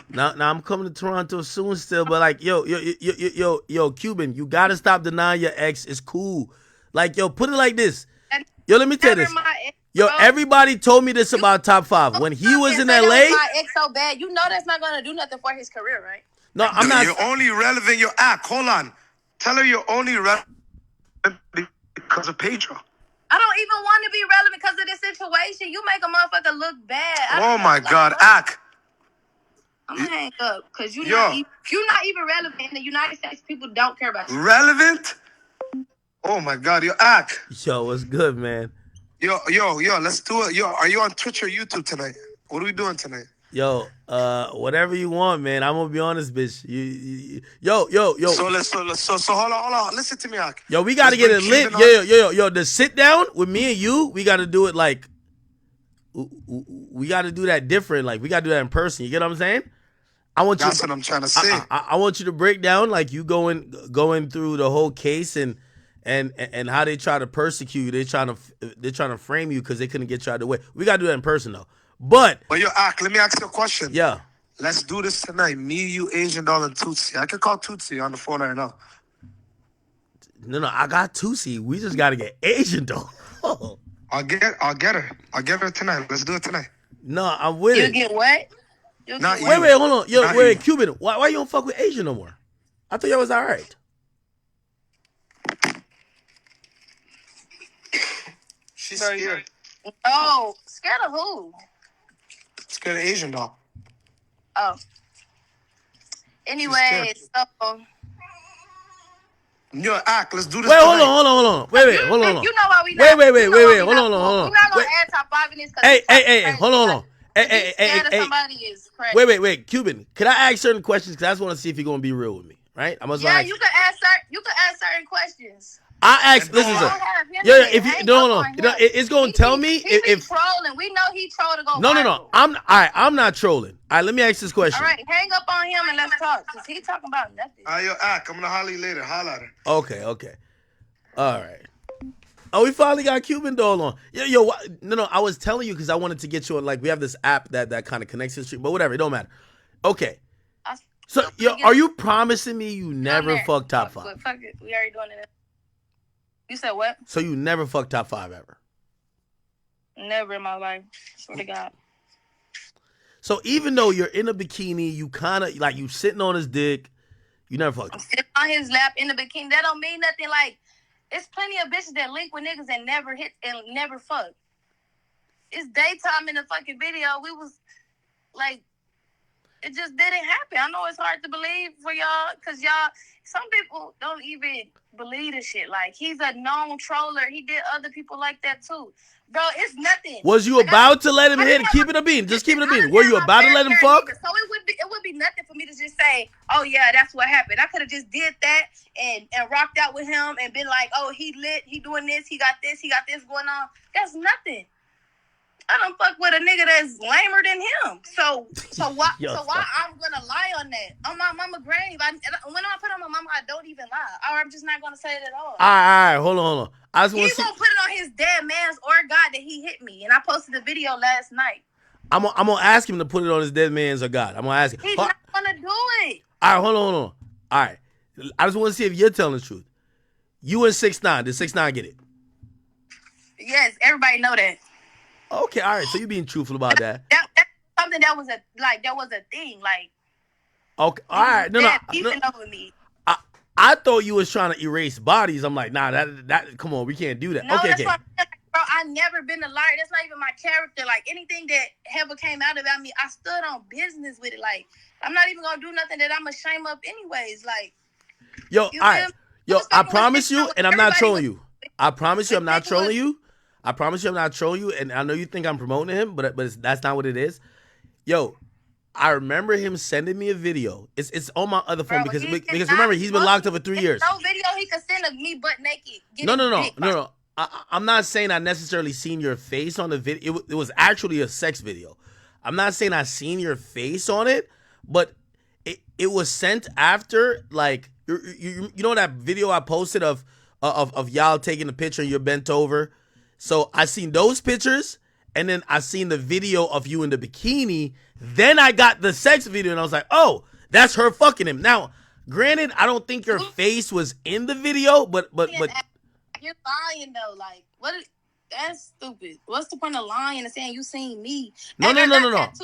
Now I'm coming to Toronto soon still, but like, yo, Cuban, you gotta stop denying your ex. It's cool. Like, yo, put it like this. Yo, let me tell you this. Yo, everybody told me this about top 5. When he was in LA. My ex so bad. You know that's not gonna do nothing for his career, right? No, I'm not. You're only relevant. Your Ak. Hold on. Tell her you're only relevant because of Pedro. I don't even want to be relevant because of this situation. You make a motherfucker look bad. Oh my God, Ak. I'm gonna hang up because you're not even relevant in the United States. People don't care about you. Relevant? Oh my God, yo, Ak. Yo, what's good, man? Yo, let's do it. Yo, are you on Twitch or YouTube tonight? What are we doing tonight? Yo, whatever you want, man. I'm gonna be honest, bitch. Yo. So hold on. Listen to me, Ak. Yo, we gotta Let's get bring it lit. Cuban on. Yo. The sit down with me and you, we gotta do it like we gotta do that different. Like we gotta do that in person. You get what I'm saying? I want you. That's what I'm trying to say. I want you to break down like you going through the whole case and how they try to persecute you. They're trying to frame you because they couldn't get you out of the way. We gotta do that in person though. But yo, Ak, let me ask you a question. yeah. Let's do this tonight. Me, you, Asian Doll, and Tootsie. I can call Tootsie on the phone right now. No, I got Tootsie. We just gotta get Asian though. I'll get her. I'll get her tonight. Let's do it tonight. No, I'm with it. You get what? Not you. Wait, hold on. Yo, Not wait, you. Cuban. Why you don't fuck with Asian no more? I thought y'all was all right. She's scared. Oh, scared of who? Scared of Asian Doll. Oh. Anyway, so Yo, Ak, let's do this Wait, tonight. hold on. Wait, hold on. You know why we not. Wait, hold on. We're not gonna add top 5 in this. Hey, hold on. Hey, somebody is crazy. Wait, Cuban. Can I ask certain questions? Because I just want to see if you're gonna be real with me, right? You can ask certain questions. I asked. Listen, if you no, it's gonna tell me if trolling. We know he trolled to go. No. I'm not trolling. All right, let me ask this question. All right, hang up on him and let's talk. Cause he talking about nothing. Yo, Ak, I'm gonna holler you later. Holler at her. Okay. All right. Oh, we finally got Cuban Doll on. Yo, no. I was telling you because I wanted to get you on. Like, we have this app that kind of connects to the street, but whatever, it don't matter. Okay. So, are you promising me you never fuck top 5? Fuck it, we already doing it. You said what? So you never fuck top 5 ever? Never in my life. Swear to God. So even though you're in a bikini, you kind of like you sitting on his dick, you never fucked him. Sitting on his lap in the bikini. That don't mean nothing. Like, it's plenty of bitches that link with niggas and never hit and never fuck. It's daytime in the fucking video. We was like, it just didn't happen. I know it's hard to believe for y'all, because some people don't even believe this shit. Like, he's a known troller. He did other people like that too. Bro, it's nothing. Was you about to let him hit? Keep it a bean. Just keep it a bean. Were you about to let him fuck? So it would be nothing for me to just say, oh yeah, that's what happened. I could have just did that and rocked out with him and been like, oh, he lit, he doing this, he got this going on. That's nothing. I don't fuck with a nigga that's lamer than him. So why I'm gonna lie on that? On my mama grave. When I put on my mama, I don't even lie. Or I'm just not gonna say it at all. All right, hold on. I just want to see. He's gonna put it on his dead man's or God that he hit me. And I posted the video last night. I'm gonna ask him to put it on his dead man's or God. I'm gonna ask him. He's not gonna do it. All right, hold on. All right. I just want to see if you're telling the truth. You and 6ix9ine. Did 6ix9ine get it? Yes, everybody know that. Okay, all right. So you being truthful about that. That's something that was a thing. Like, okay, all right. No. Over me. I thought you was trying to erase bodies. I'm like, nah, that come on, we can't do that. No, okay. What I'm saying, bro. I never been a liar. That's not even my character. Like, anything that ever came out about me, I stood on business with it. Like, I'm not even gonna do nothing that I'm ashamed of anyways. Like, yo, all right. Yo, I promise you, and I'm not trolling you. I promise you I'm not trolling you. I promise you I'm not trolling you, and I know you think I'm promoting him, but that's not what it is. Yo, I remember him sending me a video. It's on my other phone because remember, he's been locked up for 3 years. No video he could send of me butt naked. No. I'm not saying I necessarily seen your face on the video. It was actually a sex video. I'm not saying I seen your face on it, but it was sent after, like, you know that video I posted of y'all taking a picture and you're bent over. So I seen those pictures, and then I seen the video of you in the bikini. Then I got the sex video, and I was like, oh, that's her fucking him. Now, granted, I don't think your face was in the video, but you're lying though. Like, what? That's stupid. What's the point of lying and saying you seen me? No.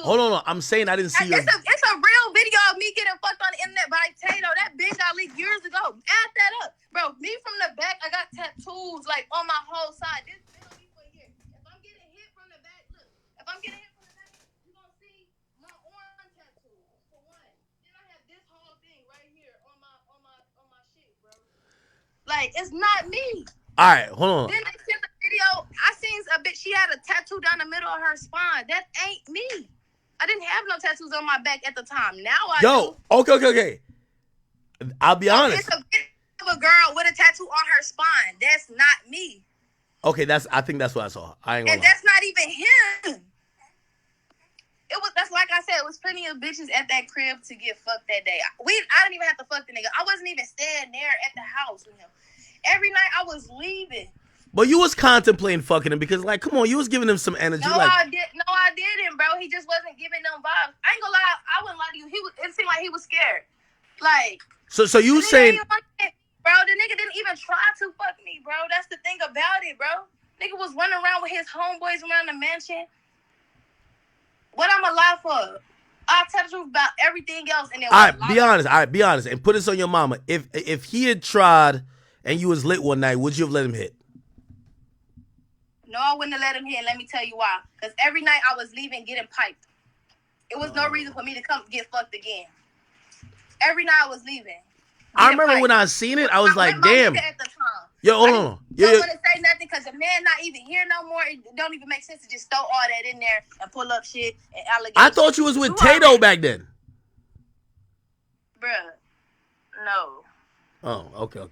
Hold on. I'm saying I didn't see your. It's a real video of me getting fucked on the internet by Tato. That bitch got leaked years ago. Add that up, bro. Me from the back, I got tattoos like on my whole side. This video right here. If I'm getting hit from the back, look. If I'm getting hit from the back, you gonna see my arm tattoo for one. Then I have this whole thing right here on my shit, bro. Like, it's not me. All right, hold on. Then they sent the video. I seen a bitch. She had a tattoo down the middle of her spine. That ain't me. I didn't have no tattoos on my back at the time. Now I Yo, do. okay. I'll be honest. It's a picture of a girl with a tattoo on her spine. That's not me. Okay, I think that's what I saw. I ain't gonna And lie. that's not even him. That's like I said, it was plenty of bitches at that crib to get fucked that day. I didn't even have to fuck the nigga. I wasn't even staying there at the house with him. Every night I was leaving. But you was contemplating fucking him because, like, come on, you was giving him some energy. No, like, I didn't, bro. He just wasn't giving them vibes. I ain't gonna lie, I wouldn't lie to you. It seemed like he was scared. Like, so you saying, bro, the nigga didn't even try to fuck me, bro. That's the thing about it, bro. Nigga was running around with his homeboys around the mansion. What I'm alive for? I'll tell the truth about everything else. And then all right, be honest, and put this on your mama. If he had tried and you was lit one night, would you have let him hit? No, I wouldn't have let him hit. Let me tell you why. Because every night I was leaving getting piped. It was no reason for me to come get fucked again. Every night I was leaving. I remember when I seen it, I was like, damn. At the time. Yo, hold on. I don't want to say nothing because the man not even here no more. It don't even make sense to just throw all that in there and pull up shit and allegations. I thought you was with Tato back then. Bruh, no. Oh, okay. All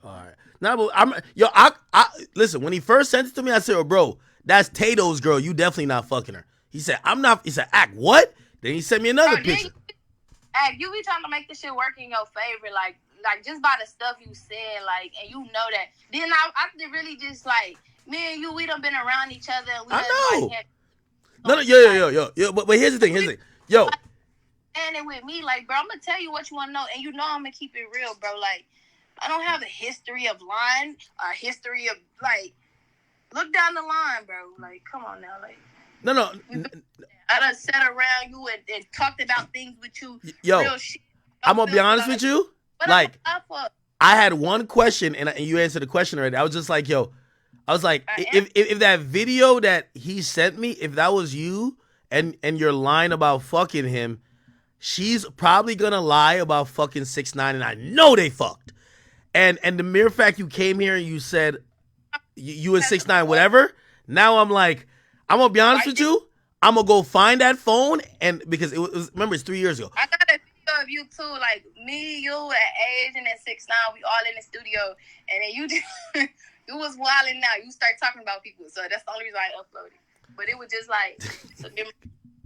right. Now, but I listen. When he first sent it to me, I said, "Oh, bro, that's Tato's girl. You definitely not fucking her." He said, "I'm not." He said, "Act what?" Then he sent me another picture. You be trying to make this shit work in your favor, like just by the stuff you said, like, and you know that. Then I really just like me and you, we done been around each other. And we I know. Like, yo. But here's the thing. Yo. And it with me, like, bro, I'm gonna tell you what you want to know, and you know I'm gonna keep it real, bro. Like, I don't have a history of lying, a history of like, look down the line, bro. Like, come on now, like. No. I done sat around you and talked about things with you. Yo, real shit. I'm gonna be honest with you. Like, I had one question, and you answered the question already. I was just like, yo, I was like, if that video that he sent me, if that was you, and you're lying about fucking him, she's probably gonna lie about fucking 6ix9ine, and I know they fucked. And the mere fact you came here and you said you and 6ix9ine, whatever. Now I'm like, I'm gonna be honest with you. I'm gonna go find that phone, and because it was remember, it's 3 years ago. I got a video of you too, like me, you, at Age, and at 6ix9ine, we all in the studio, and then you just you was wilding out. You start talking about people, so that's the only reason I uploaded. But it was just like some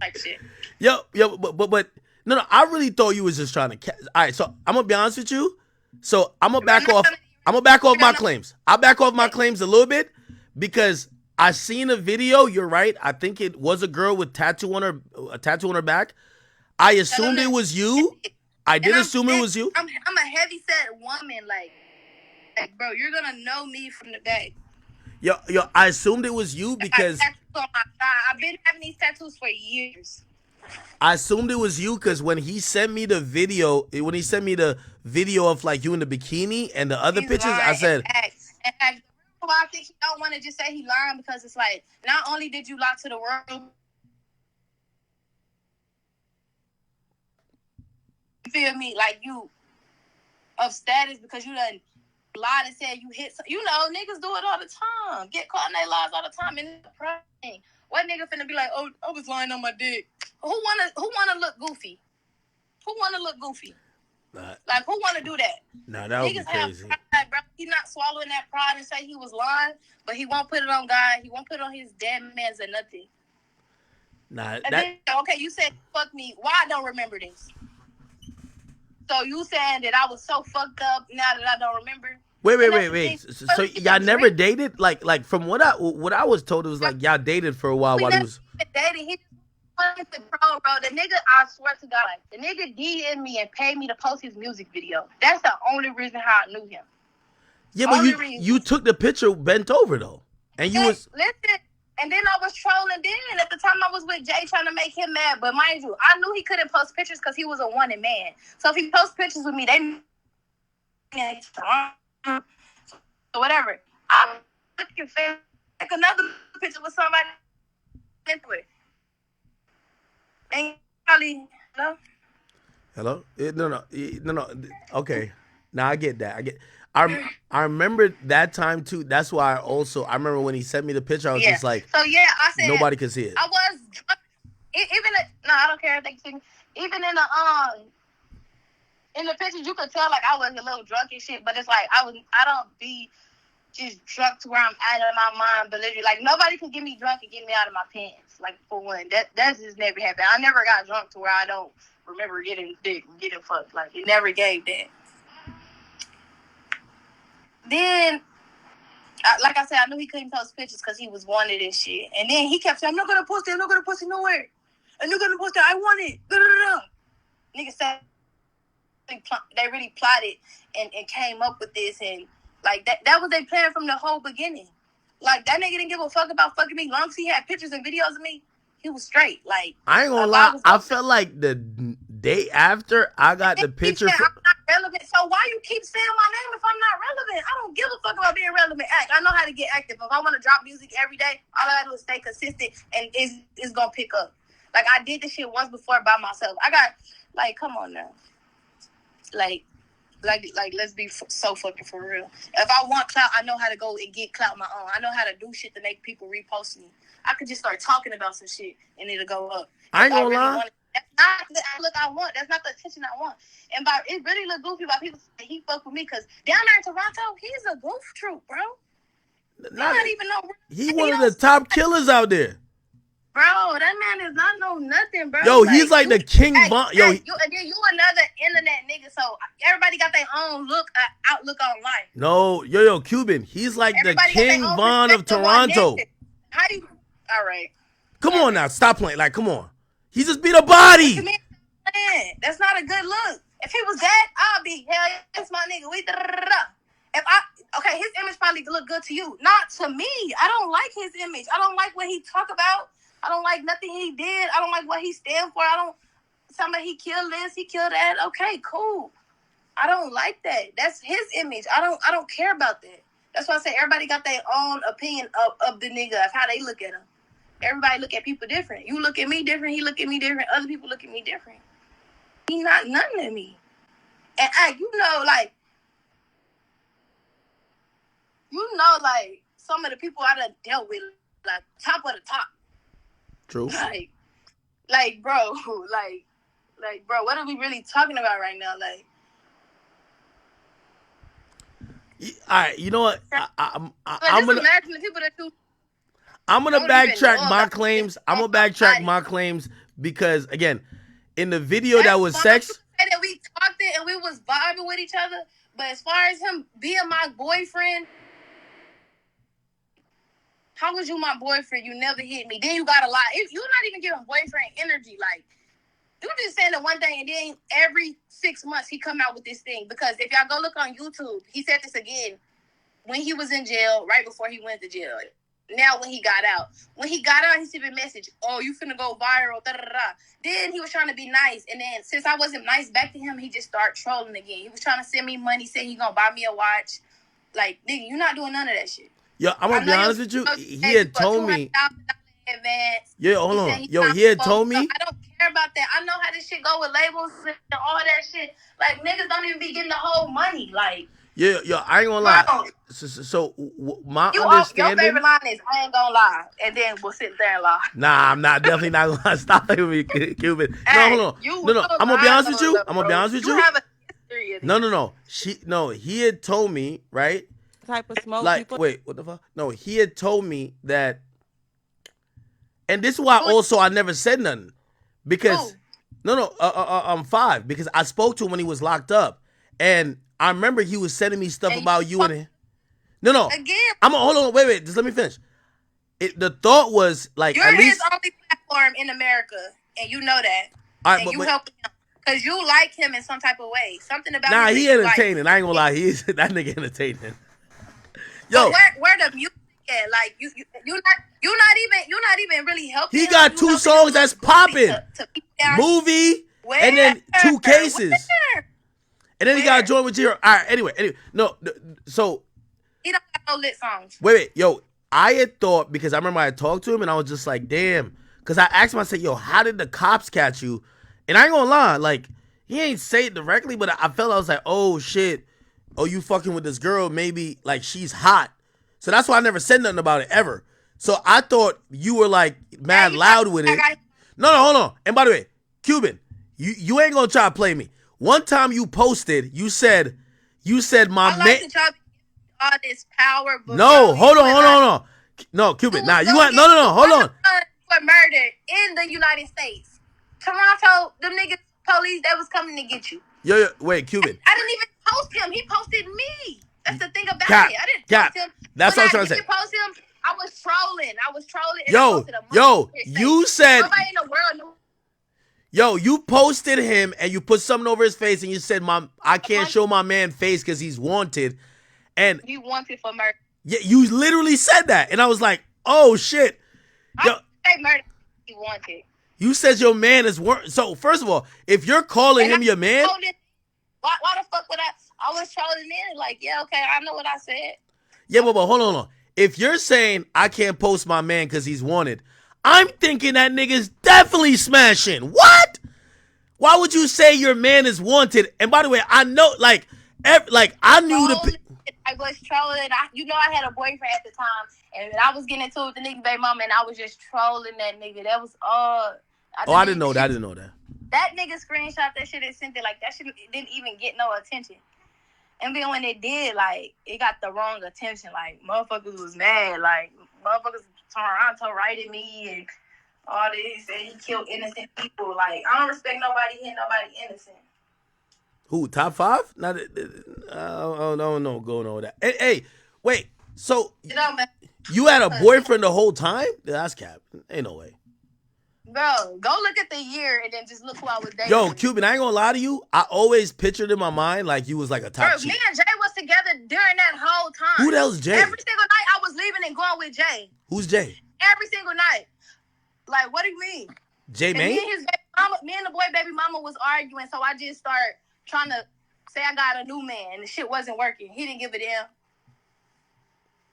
like shit. Yo, but no, I really thought you was just trying to. All right, so I'm gonna be honest with you. So I'm gonna back off. I'm gonna back off my claims. I'll back off my claims a little bit because I seen a video. You're right. I think it was a girl with a tattoo on her back. I assumed it was you. I did assume it was you. I'm a heavy set woman, like bro, you're gonna know me from the back. Yo, I assumed it was you because I've been having these tattoos for years. I assumed it was you because when he sent me the video, of like you in the bikini and the other pictures, I said, and I think he don't want to just say he lying because it's like not only did you lie to the world, you feel me, like you of status because you done lied and said you hit. You know, niggas do it all the time. Get caught in their lies all the time. And what nigga finna be like, oh, I was lying on my dick? Who wanna look goofy? Who wanna look goofy? Like, who wanna do that? Nah, that would be crazy. Pride, bro. He not swallowing that pride and say he was lying, but he won't put it on God. He won't put it on his dead man's or nothing. Nah, okay, you said fuck me. Why I don't remember this? So you saying that I was so fucked up now that I don't remember? Wait. So y'all never dated? Like from what I was told, it was like y'all dated for a while he was dating. He wanted to bro. The nigga, I swear to God, like, the nigga DM'd me and paid me to post his music video. That's the only reason how I knew him. Yeah, but you took the picture bent over though, and you was listen. And then I was trolling. Then at the time I was with Jay trying to make him mad. But mind you, I knew he couldn't post pictures because he was a wanted man. So if he posts pictures with me, so whatever. I'm looking for like another picture with somebody into it. And probably hello? No. Okay. Now I get that. I remember that time too. That's why I remember when he sent me the picture, I was just like, so yeah, I said nobody could see it. I was drunk even no, I don't care if they see me. Even in the pictures, you could tell like I was a little drunk and shit. But it's like I don't be just drunk to where I'm out of my mind, but literally, like nobody can get me drunk and get me out of my pants. Like for one, that's just never happened. I never got drunk to where I don't remember getting fucked. Like it never gave that. Then, like I said, I knew he couldn't post pictures because he was wanted and shit. And then he kept saying, "I'm not gonna post it. I'm not gonna post it nowhere. I'm not gonna post it. I want it." Niggas said they really plotted and came up with this, and like that was their plan from the whole beginning. Like that nigga didn't give a fuck about fucking me. Long as he had pictures and videos of me, he was straight. Like I ain't gonna lie, I felt like the day after I got the picture. I'm not relevant. So why you keep saying my name if I'm not relevant? I don't give a fuck about being relevant. I know how to get active. If I want to drop music every day, all I gotta do is stay consistent, and it's gonna pick up. Like I did this shit once before by myself. I got like, come on now, like let's be so fucking for real. If I want clout, I know how to go and get clout my own. I know how to do shit to make people repost me. I could just start talking about some shit and it'll go up. I ain't gonna lie. That's not the look I want. That's not the attention I want. And by it really look goofy by people say he fuck with me because down there in Toronto, he's a goof troop, bro. Not even know. He one of the top killers out there. Bro, that man is not know nothing, bro. Yo, he's like the king. You another internet nigga, so everybody got their own outlook on life. No, yo, Cuban. He's like everybody the King Von of Toronto. How you? All right. Come on now, stop playing. Like, come on. He just beat a body. Man, that's not a good look. If he was that, I'll be hell. That's my nigga. His image probably look good to you, not to me. I don't like his image. I don't like what he talk about. I don't like nothing he did. I don't like what he stand for. Somebody he killed this, he killed that. Okay, cool. I don't like that. That's his image. I don't care about that. That's why I say everybody got their own opinion of the nigga, of how they look at him. Everybody look at people different. You look at me different. He look at me different. Other people look at me different. He not nothing to me. And some of the people I done dealt with, like top of the top. True. Like, bro, what are we really talking about right now? Like, all right, you know what? I'm gonna imagine the people that do. I'm gonna backtrack my claims. I'm gonna backtrack my claims because again, in the video that was sex. That we talked it and we was vibing with each other, but as far as him being my boyfriend. How was you my boyfriend? You never hit me. Then you got a lie. You're not even giving boyfriend energy. Like, you just saying the one thing, and then every 6 months he come out with this thing. Because if y'all go look on YouTube, he said this again when he was in jail, right before he went to jail. Now when he got out. When he got out, he sent a message, "Oh, you finna go viral, da-da-da-da." Then he was trying to be nice. And then since I wasn't nice back to him, he just started trolling again. He was trying to send me money, said he gonna buy me a watch. Like, nigga, you're not doing none of that shit. Yo, I'm gonna be honest with you. He had told me. Yeah, hold on. Yo, he had told me. I don't care about that. I know how this shit go with labels and all that shit. Like, niggas don't even be getting the whole money. Like, yo, I ain't gonna lie. So my understanding. Your favorite line is "I ain't gonna lie," and then we'll sit there and lie. Nah, I'm not. Definitely not gonna lie. Stop with me, Cuban. No, hold on. No. I'm gonna be honest with you. You have a history of it. No. He had told me, right? Type of smoke. Like, wait, what the fuck? No, he had told me that, and this is why also I never said nothing because I'm 5 because I spoke to him when he was locked up, and I remember he was sending me stuff about you and him. No. Again, hold on, wait, just let me finish. The thought was like you're at least his only platform in America, and you know that. All right, and you help him because you like him in some type of way. Something about him. Nah, he entertaining. Like. I ain't gonna lie, that nigga entertaining. Yo, where the music at? Like you're not even really helping. He got 2 songs that's popping. Movie and then 2 cases. And then he got joined with Jiro. All right, anyway, no, so he don't have no lit songs. Wait, yo, I had thought because I remember I talked to him and I was just like, damn, because I asked him, I said, yo, how did the cops catch you? And I ain't gonna lie, like he ain't say it directly, but I felt I was like, oh shit. Oh, you fucking with this girl, maybe like she's hot. So that's why I never said nothing about it ever. So I thought you were like mad loud with it. No, hold on. And by the way, Cuban, you ain't gonna try to play me. One time you posted, you said my man. I like to try all this power, but No, bro, hold on. No, Cuban. Now you want no, hold on. For murder in the United States. Toronto, them niggas police, they was coming to get you. Yo, wait, Cuban. I didn't even post him. He posted me. That's the thing about Cap, it. I didn't Cap. post him. That's when what I'm trying to say. Post him, I was trolling. And Yo, I posted a you said. Nobody in the world knew. Yo, you posted him and you put something over his face and you said, I can't show my man face because he's wanted. And he wanted for murder. Yeah, you literally said that. And I was like, oh, shit. Yo, I say murder. He wanted. You said your man is So, first of all, if you're calling him your man. Why the fuck would I was trolling in. Like, yeah, okay, I know what I said. Yeah, but hold on. If you're saying I can't post my man because he's wanted, I'm thinking that nigga's definitely smashing. What? Why would you say your man is wanted? And by the way, I know, I knew I was trolling. I had a boyfriend at the time, and I was getting into it with the nigga baby mama, and I was just trolling that nigga. That was I didn't know that. I didn't know that. That nigga screenshot that shit and sent it. Like, that shit didn't even get no attention. And then when it did, like, it got the wrong attention. Like, motherfuckers was mad. Like, motherfuckers Toronto writing me and all this, and he killed innocent people. Like, I don't respect nobody hitting nobody innocent. Who, top 5? Not, I don't know going on with that. Hey, wait. So, you had a boyfriend the whole time? That's cap. Ain't no way. Bro, go look at the year and then just look who I was dating. Yo, Cuban, I ain't gonna lie to you. I always pictured in my mind like you was like a top chick. Me and Jay was together during that whole time. Who the hell's Jay? Every single night I was leaving and going with Jay. Who's Jay? Every single night. Like, what do you mean? Jay May? Me and his baby mama, me and the boy baby mama was arguing, so I just started trying to say I got a new man, and the shit wasn't working. He didn't give a damn.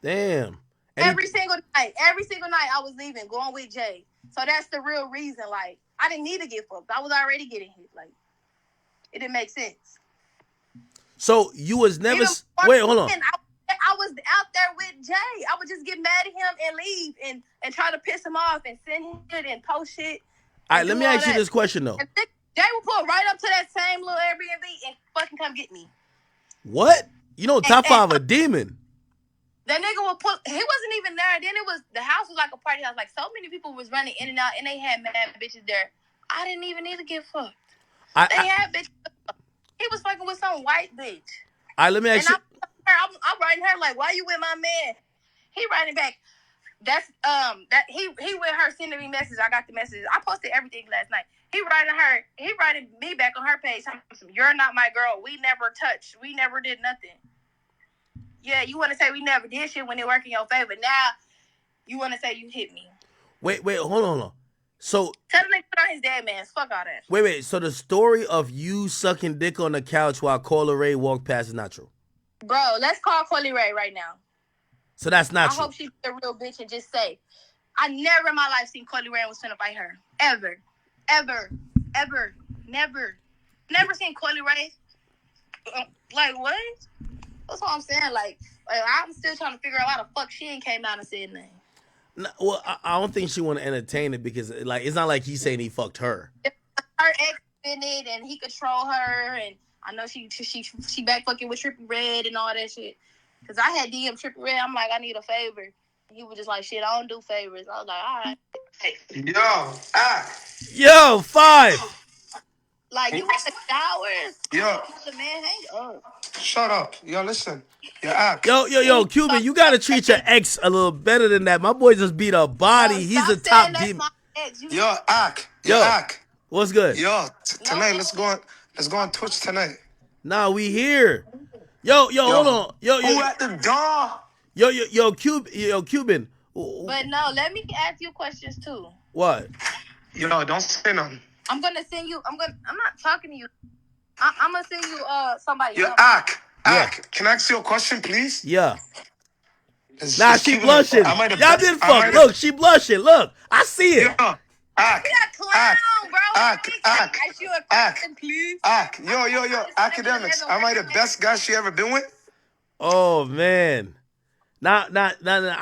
Damn. Every single night I was leaving, going with Jay. So that's the real reason. Like, I didn't need to get fucked. I was already getting hit. Like, it didn't make sense. So you was never. Wait, hold on. I was out there with Jay. I would just get mad at him and leave and try to piss him off and send him and post shit. All right, let me ask you this question though. And Jay would pull right up to that same little Airbnb and fucking come get me. What? You know, top 5 a demon. That nigga would put. He wasn't even there. Then the house was like a party house. Like, so many people was running in and out, and they had mad bitches there. I didn't even need to get fucked. They had bitches. He was fucking with some white bitch. All right, let me ask you. I'm writing her like, why you with my man? He writing back. That's that he with her sending me messages. I got the messages. I posted everything last night. He writing me back on her page. You're not my girl. We never touched. We never did nothing. Yeah, you want to say we never did shit when it worked in your favor. Now, you want to say you hit me. Wait, hold on. So tell the nigga put on his dead man. Fuck all that. Wait. So the story of you sucking dick on the couch while Cola Ray walked past is not true. Bro, let's call Cola Ray right now. So that's not true. I hope she's a real bitch and just say, I never in my life seen Cola Ray and was finna fight her. Ever. Never seen Cola Ray. Like, what? That's what I'm saying. Like, I'm still trying to figure out why the fuck she ain't came out and said nothing. No, well, I don't think she want to entertain it because, like, it's not like he's saying he fucked her. Her ex in it, and he control her, and I know she back fucking with Trippie Redd and all that shit. Cause I had DM Trippie Redd. I'm like, I need a favor. He was just like, shit, I don't do favors. I was like, all right. Yo, 5. Like, you got the showers. Yo. The man hang up. Shut up. Yo, listen. Yo, Cuban, you gotta treat your ex a little better than that. My boy just beat a body. He's a top demon. Yo, Ak. What's good? Yo, tonight let's go on Twitch tonight. Nah, we here. Yo, hold on. Yo, who at the door? Yo, Cuban. But no, let me ask you questions too. What? Yo, don't say nothing. I'm gonna send you. I'm not talking to you. I'm gonna send you somebody. Yo, Ak, can I ask you a question, please? Yeah. Nah, she blushing. Y'all didn't fuck. Look, she blushing. Look, I see it. Yo, Ak, yo, Akademiks. Am I the best guy she ever been with? Oh man, nah. I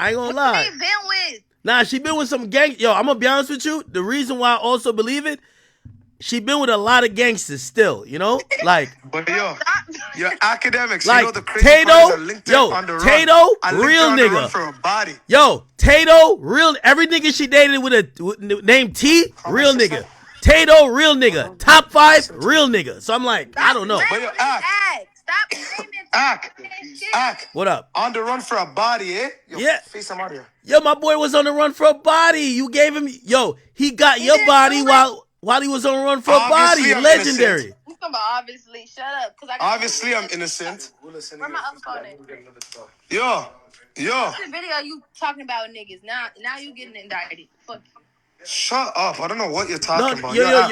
ain't gonna lie. Who she been with? Nah, she been with some gang. Yo, I'm gonna be honest with you. The reason why I also believe it, she been with a lot of gangsters still. You know, like. But your academics, like you know the crazy part is I linked her on the run. Tato, I linked real her on the run nigga. for a body. Yo, Tato, real. Every nigga she dated with a name T, real nigga. Tato, real nigga. Top 5, real nigga. So I'm like, I don't know. But yo, Ack. What up? On the run for a body, eh? Yo, Yeah. Face him out here. Yo, my boy was on the run for a body. You gave him. Yo, he got your body while he was on the run for a body. I'm Legendary. innocent. Obviously, shut up. Obviously, I'm innocent. Where my other phone at? Yo. What's the video you talking about niggas? Now you getting indicted. Fuck you. Shut up. I don't know what you're talking about. yo,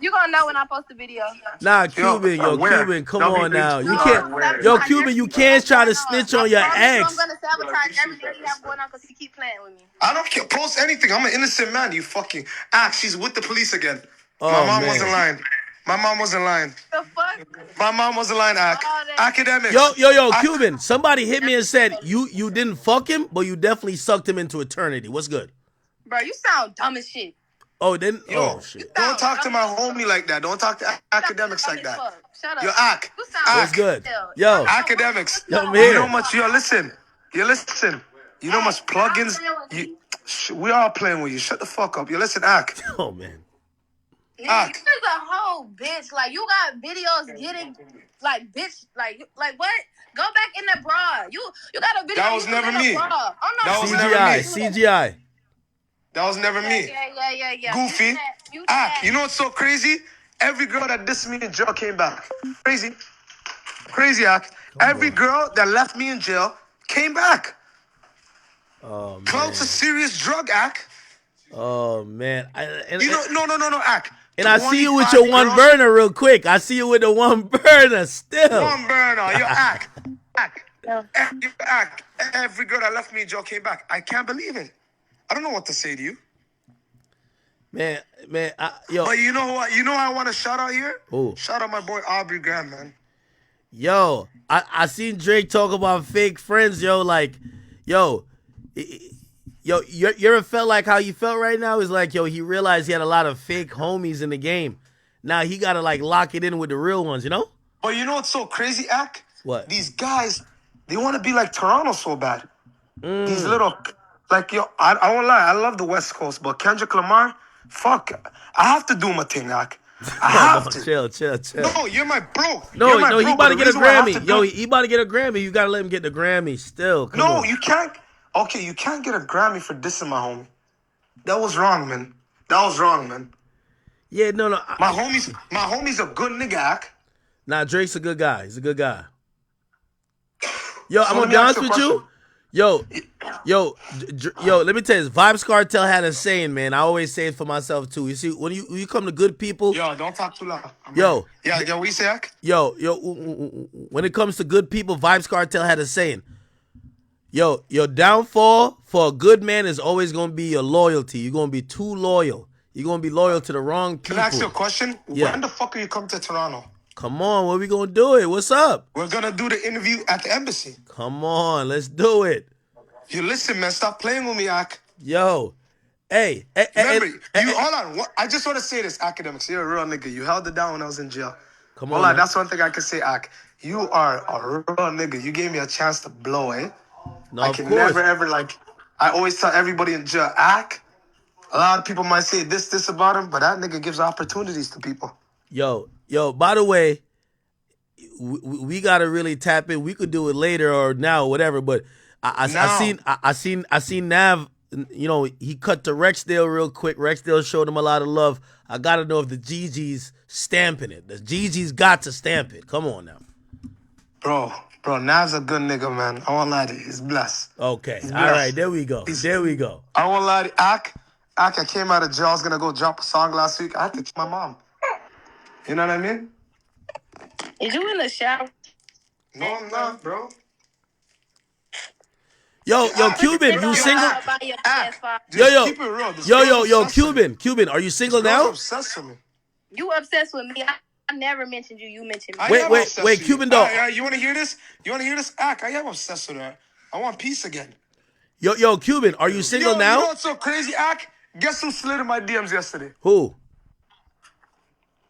You gonna know when I post the video. Nah, Cuban, Cuban, come on now. You can't, yo, Cuban, you can't try to snitch on your ex. I'm gonna sabotage everything you have going on because he keep playing with me. I don't care. Post anything. I'm an innocent man. You fucking act. She's with the police again. Oh, my mom man. wasn't lying. My mom wasn't lying. The fuck? My mom wasn't lying. Academics. Yo, Cuban. Somebody hit me and said you didn't fuck him, but you definitely sucked him into eternity. What's good? Bro, you sound dumb as shit. Oh, then. Yo, oh shit. Don't talk to my homie like that. Don't talk to academics like that. Shut up. Yo, Ack. What's good? Yo, Academics. Yo, I'm here. You know much. Yo, listen. You know much plugins. We all playing with you. Shut the fuck up. You listen, Ack. Oh man. Ack. You're a whole bitch. Like you got videos getting like bitch. Like what? Go back in the bra. You got a video. That was never me. Oh no. That was never me. CGI. That was never me. Yeah. Goofy. Ack. You know what's so crazy? Every girl that dissed me in jail came back. Crazy, Ack. Every girl that left me in jail came back. Oh man. Clout's a serious drug, Ack. Oh man. No, Ack. And I see you with your one burner real quick. I see you with the one burner still. One burner. Yo, Ack. Ack. Every girl that left me in jail came back. I can't believe it. I don't know what to say to you. Man, yo. But you know what? You know I want to shout out here? Ooh. Shout out my boy Aubrey Graham, man. Yo, I seen Drake talk about fake friends, yo. Like, yo, you ever felt like how you felt right now? Is like, yo, he realized he had a lot of fake homies in the game. Now he gotta like lock it in with the real ones, you know? But you know what's so crazy, Ack? What? These guys, they want to be like Toronto so bad. These little, like, yo, I won't lie, I love the West Coast, but Kendrick Lamar, fuck, I have to do my thing, Ack. I have to. Chill. No, you're my bro. No, he about to get a Grammy. Yo, he about to get a Grammy. You gotta let him get the Grammy still. Come on. You can't. Okay, you can't get a Grammy for dissing my homie. That was wrong, man. Yeah, no. My homie's a good nigga, Ack. Nah, Drake's a good guy. He's a good guy. Yo, I'm gonna be honest with you. Yo, let me tell you this. Vibes Cartel had a saying, man. I always say it for myself, too. You see, when you come to good people... Yo, don't talk too loud. Yo, what you say, Ack? Yo, when it comes to good people, Vibes Cartel had a saying. Yo, your downfall for a good man is always going to be your loyalty. You're going to be too loyal. You're going to be loyal to the wrong people. Can I ask you a question? Yeah. When the fuck are you come to Toronto? Come on, when we going to do it? What's up? We're going to do the interview at the embassy. Come on, let's do it. You listen, man. Stop playing with me, Ack. Yo. Hey. Remember, hold on. I just want to say this, Academics. You're a real nigga. You held it down when I was in jail. Come on. Hold on. That's one thing I can say, Ack. You are a real nigga. You gave me a chance to blow, eh? No, I can never, ever, like, I always tell everybody in jail, Ack, a lot of people might say this about him, but that nigga gives opportunities to people. Yo, by the way, we got to really tap in. We could do it later or now, whatever, but I seen Nav, you know, he cut to Rexdale real quick. Rexdale showed him a lot of love. I got to know if the GG's stamping it. The GG's got to stamp it. Come on now. Bro, Nav's a good nigga, man. I won't lie to you. He's blessed. Okay. He's All blessed. right. There we go. I won't lie to you. Ack, I came out of jail. I was going to go drop a song last week. I had to tell my mom. You know what I mean? Is you in the shower? No, I'm not, bro. Yo, Cuban, you single? Yo, Cuban, are you single now? Obsessed with me. You obsessed with me. I never mentioned you. You mentioned me. Wait, Cuban dog. You want to hear this? Ack, I am obsessed with her. I want peace again. Yo, Cuban, are you single Yo, now? you know what's so crazy, Ak? Guess who slid in my DMs yesterday? Who?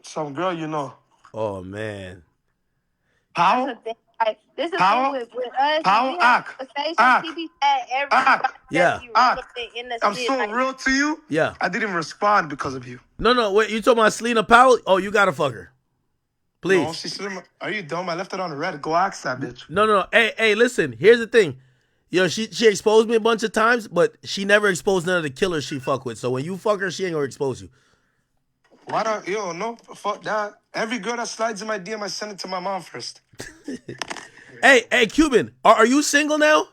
Some girl you know. Oh man. How? This is the How? thing with us. How? We have Ak. conversations. Ak. He be saying everybody Ak. Yeah. be Ak. relevant in the I'm shit. so Like, real to you. Yeah. I didn't even respond because of you. No. Wait, you talking about Selena Powell? Oh, you gotta fuck her. Please. No, she slid my... Are you dumb? I left it on the red. Go ask that bitch. No. Hey, listen. Here's the thing. Yo, she exposed me a bunch of times, but she never exposed none of the killers she fuck with. So when you fuck her, she ain't gonna expose you. Why don't no fuck that? Every girl that slides in my DM, I send it to my mom first. Hey, Cuban, are you single now?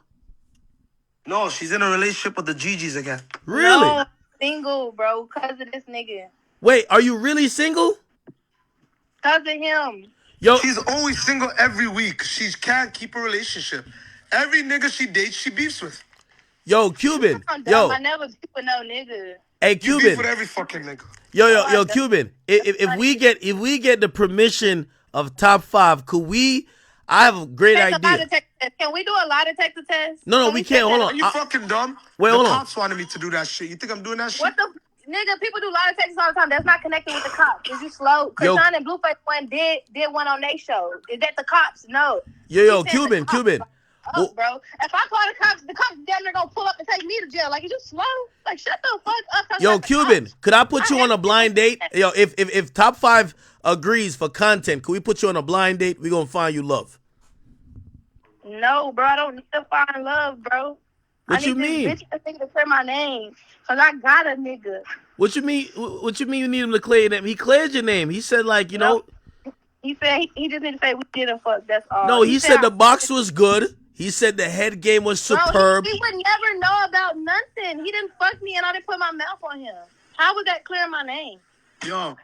No, she's in a relationship with the Gigi's again. Really? no, single, bro, cause of this nigga. Wait, are you really single? Cause of him. Yo, She's always single every week. She can't keep a relationship. Every nigga she dates, she beefs with. yo, Cuban. I'm dumb. Yo, I never beef with no nigga. hey, You beef with Cuban. every fucking nigga. Yo, Cuban. If we get the permission of top 5, could we? I have a great Take a lot idea. of text tests. Can we do a lot of text tests? No, we can't. Hold Are on. you fucking dumb? Wait, the hold on. cops wanted me to do that shit. You think I'm doing that shit? What the nigga? People do a lot of texts all the time. That's not connected with the cops. Is you slow? Yo. Krishan and Blueface one did one on their show. Is that the cops? No. Yo, He said the Cuban. cops. Well, Bro. If I call the cops damn near gonna pull up and take me to jail. Like, is you slow? Like, shut the fuck up. yo, Cuban, could I put you on a blind date? Yo, if top 5 agrees for content, could we put you on a blind date? We gonna find you love. No, bro. I don't need to find love, bro. What you mean? This bitch nigga to clear my name. Cause I got a nigga. What you mean? What you mean? You need him to clear your name? He cleared your name. He said like you know. He said he just need to say we didn't fuck. That's all. No, he said the box was good. He said the head game was superb. Bro, he would never know about nothing. He didn't fuck me and I didn't put my mouth on him. How was that clearing my name? Yo,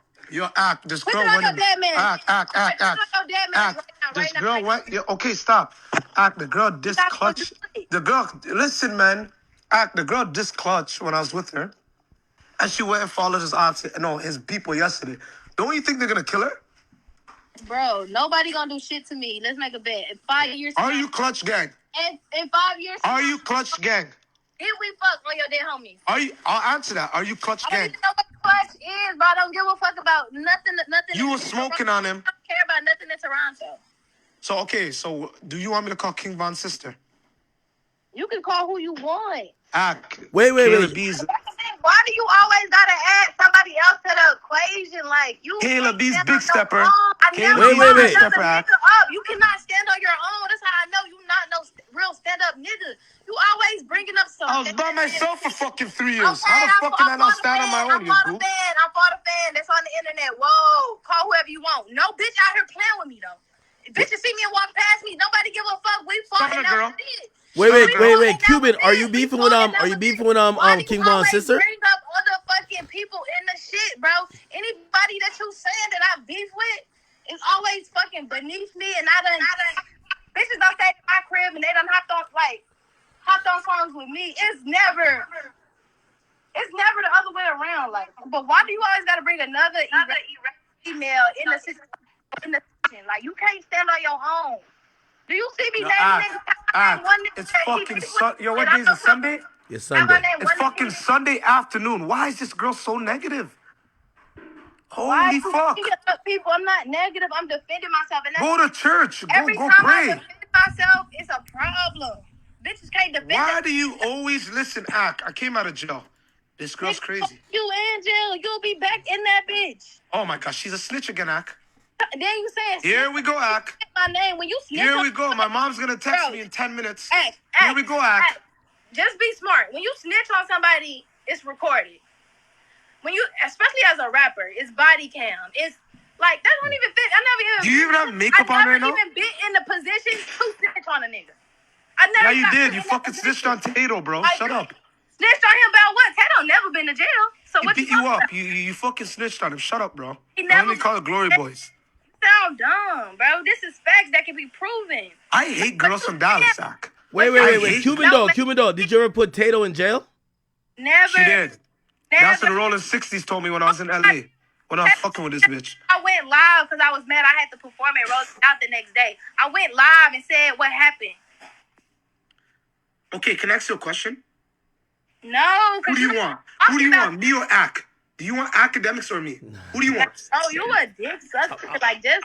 Act. This girl Act. went. Act. This girl went. Okay, stop. Act. The girl clutch. The girl. Listen, man. Act. The girl clutch when I was with her, and she went and followed his people yesterday. Don't you think they're gonna kill her? Bro, nobody gonna do shit to me. Let's make a bet. In 5 years. Are you clutch gang? In 5 years. Are you clutch gang? Did we fuck on your dead homies? Are you? I'll answer that. Are you clutch I don't gang? even know what clutch is, bro. I don't give a fuck about nothing. You were smoking on him. I don't care about nothing in Toronto. So okay. So do you want me to call King Von's sister? You can call who you want. Act. Wait. Why do you always gotta add somebody else to the equation? Like you. Caleb B's big stepper. Wait. You cannot stand on your own. That's how I know you not no real stand up nigga. You always bringing up some. I was by myself for fucking 3 years. Okay, How the fuck can I not stand on my own, you I'm goof? for the fan that's on the internet. Whoa, call whoever you want. No bitch out here playing with me though. If bitches see me and walk past me, nobody give a fuck. We fought and girl. that was it. Wait. Cuban, are you beefing with King Von's sister? Bring up other fucking people in the shit, bro. Anybody that you saying that I beef with is always fucking beneath me, and I done bitches don't stay in my crib and they done hopped on songs with me. It's never the other way around. Like, but why do you always gotta bring another female in the situation? Like, you can't stand on your own. Do you see me naming niggas? It's fucking Sunday. Yo, what day is it? Sunday? It's Sunday. It's fucking Sunday afternoon. Why is this girl so negative? Why Holy fuck. People, I'm not negative. I'm defending myself. And Go to church. every Go time pray. I defend myself, it's a problem. Bitches can't defend Why do you always listen, Act? I came out of jail. This girl's crazy. You in jail. You'll be back in that bitch. Oh my gosh, she's a snitch again, Act. Then you saying Here we go, Act. my name when you snitch. Here we go. My mom's gonna text me in 10 minutes. Act. Here we go, Act. Just be smart. When you snitch on somebody, it's recorded. When you, especially as a rapper, it's body cam. It's like that don't even fit. I never even. Do you even have makeup on right now? I never even been in the position to snitch on a nigga. I never. Yeah, you got did. put You in that fucking position. snitched on Tato, bro. Like, Shut up. Snitched on him about what? Tato never been to jail. So He what beat you up. You fucking snitched on him. Shut up, bro. He I never only call it Glory Boys. sound dumb, bro. This is facts that can be proven. I hate girls from Dallas, Act. Wait. Cuban dog. Did you ever put Tato in jail? Never. She did. Never. That's what the Rolling 60s told me when I was in LA. When I was fucking with this bitch. I went live because I was mad. I had to perform at Rose out the next day. I went live and said what happened. Okay, can I ask you a question? No. Who do you want? Who do you want? Me or Ak? Do you want Akademiks or me? Who do you want? Oh, you a dick sucker. Like, just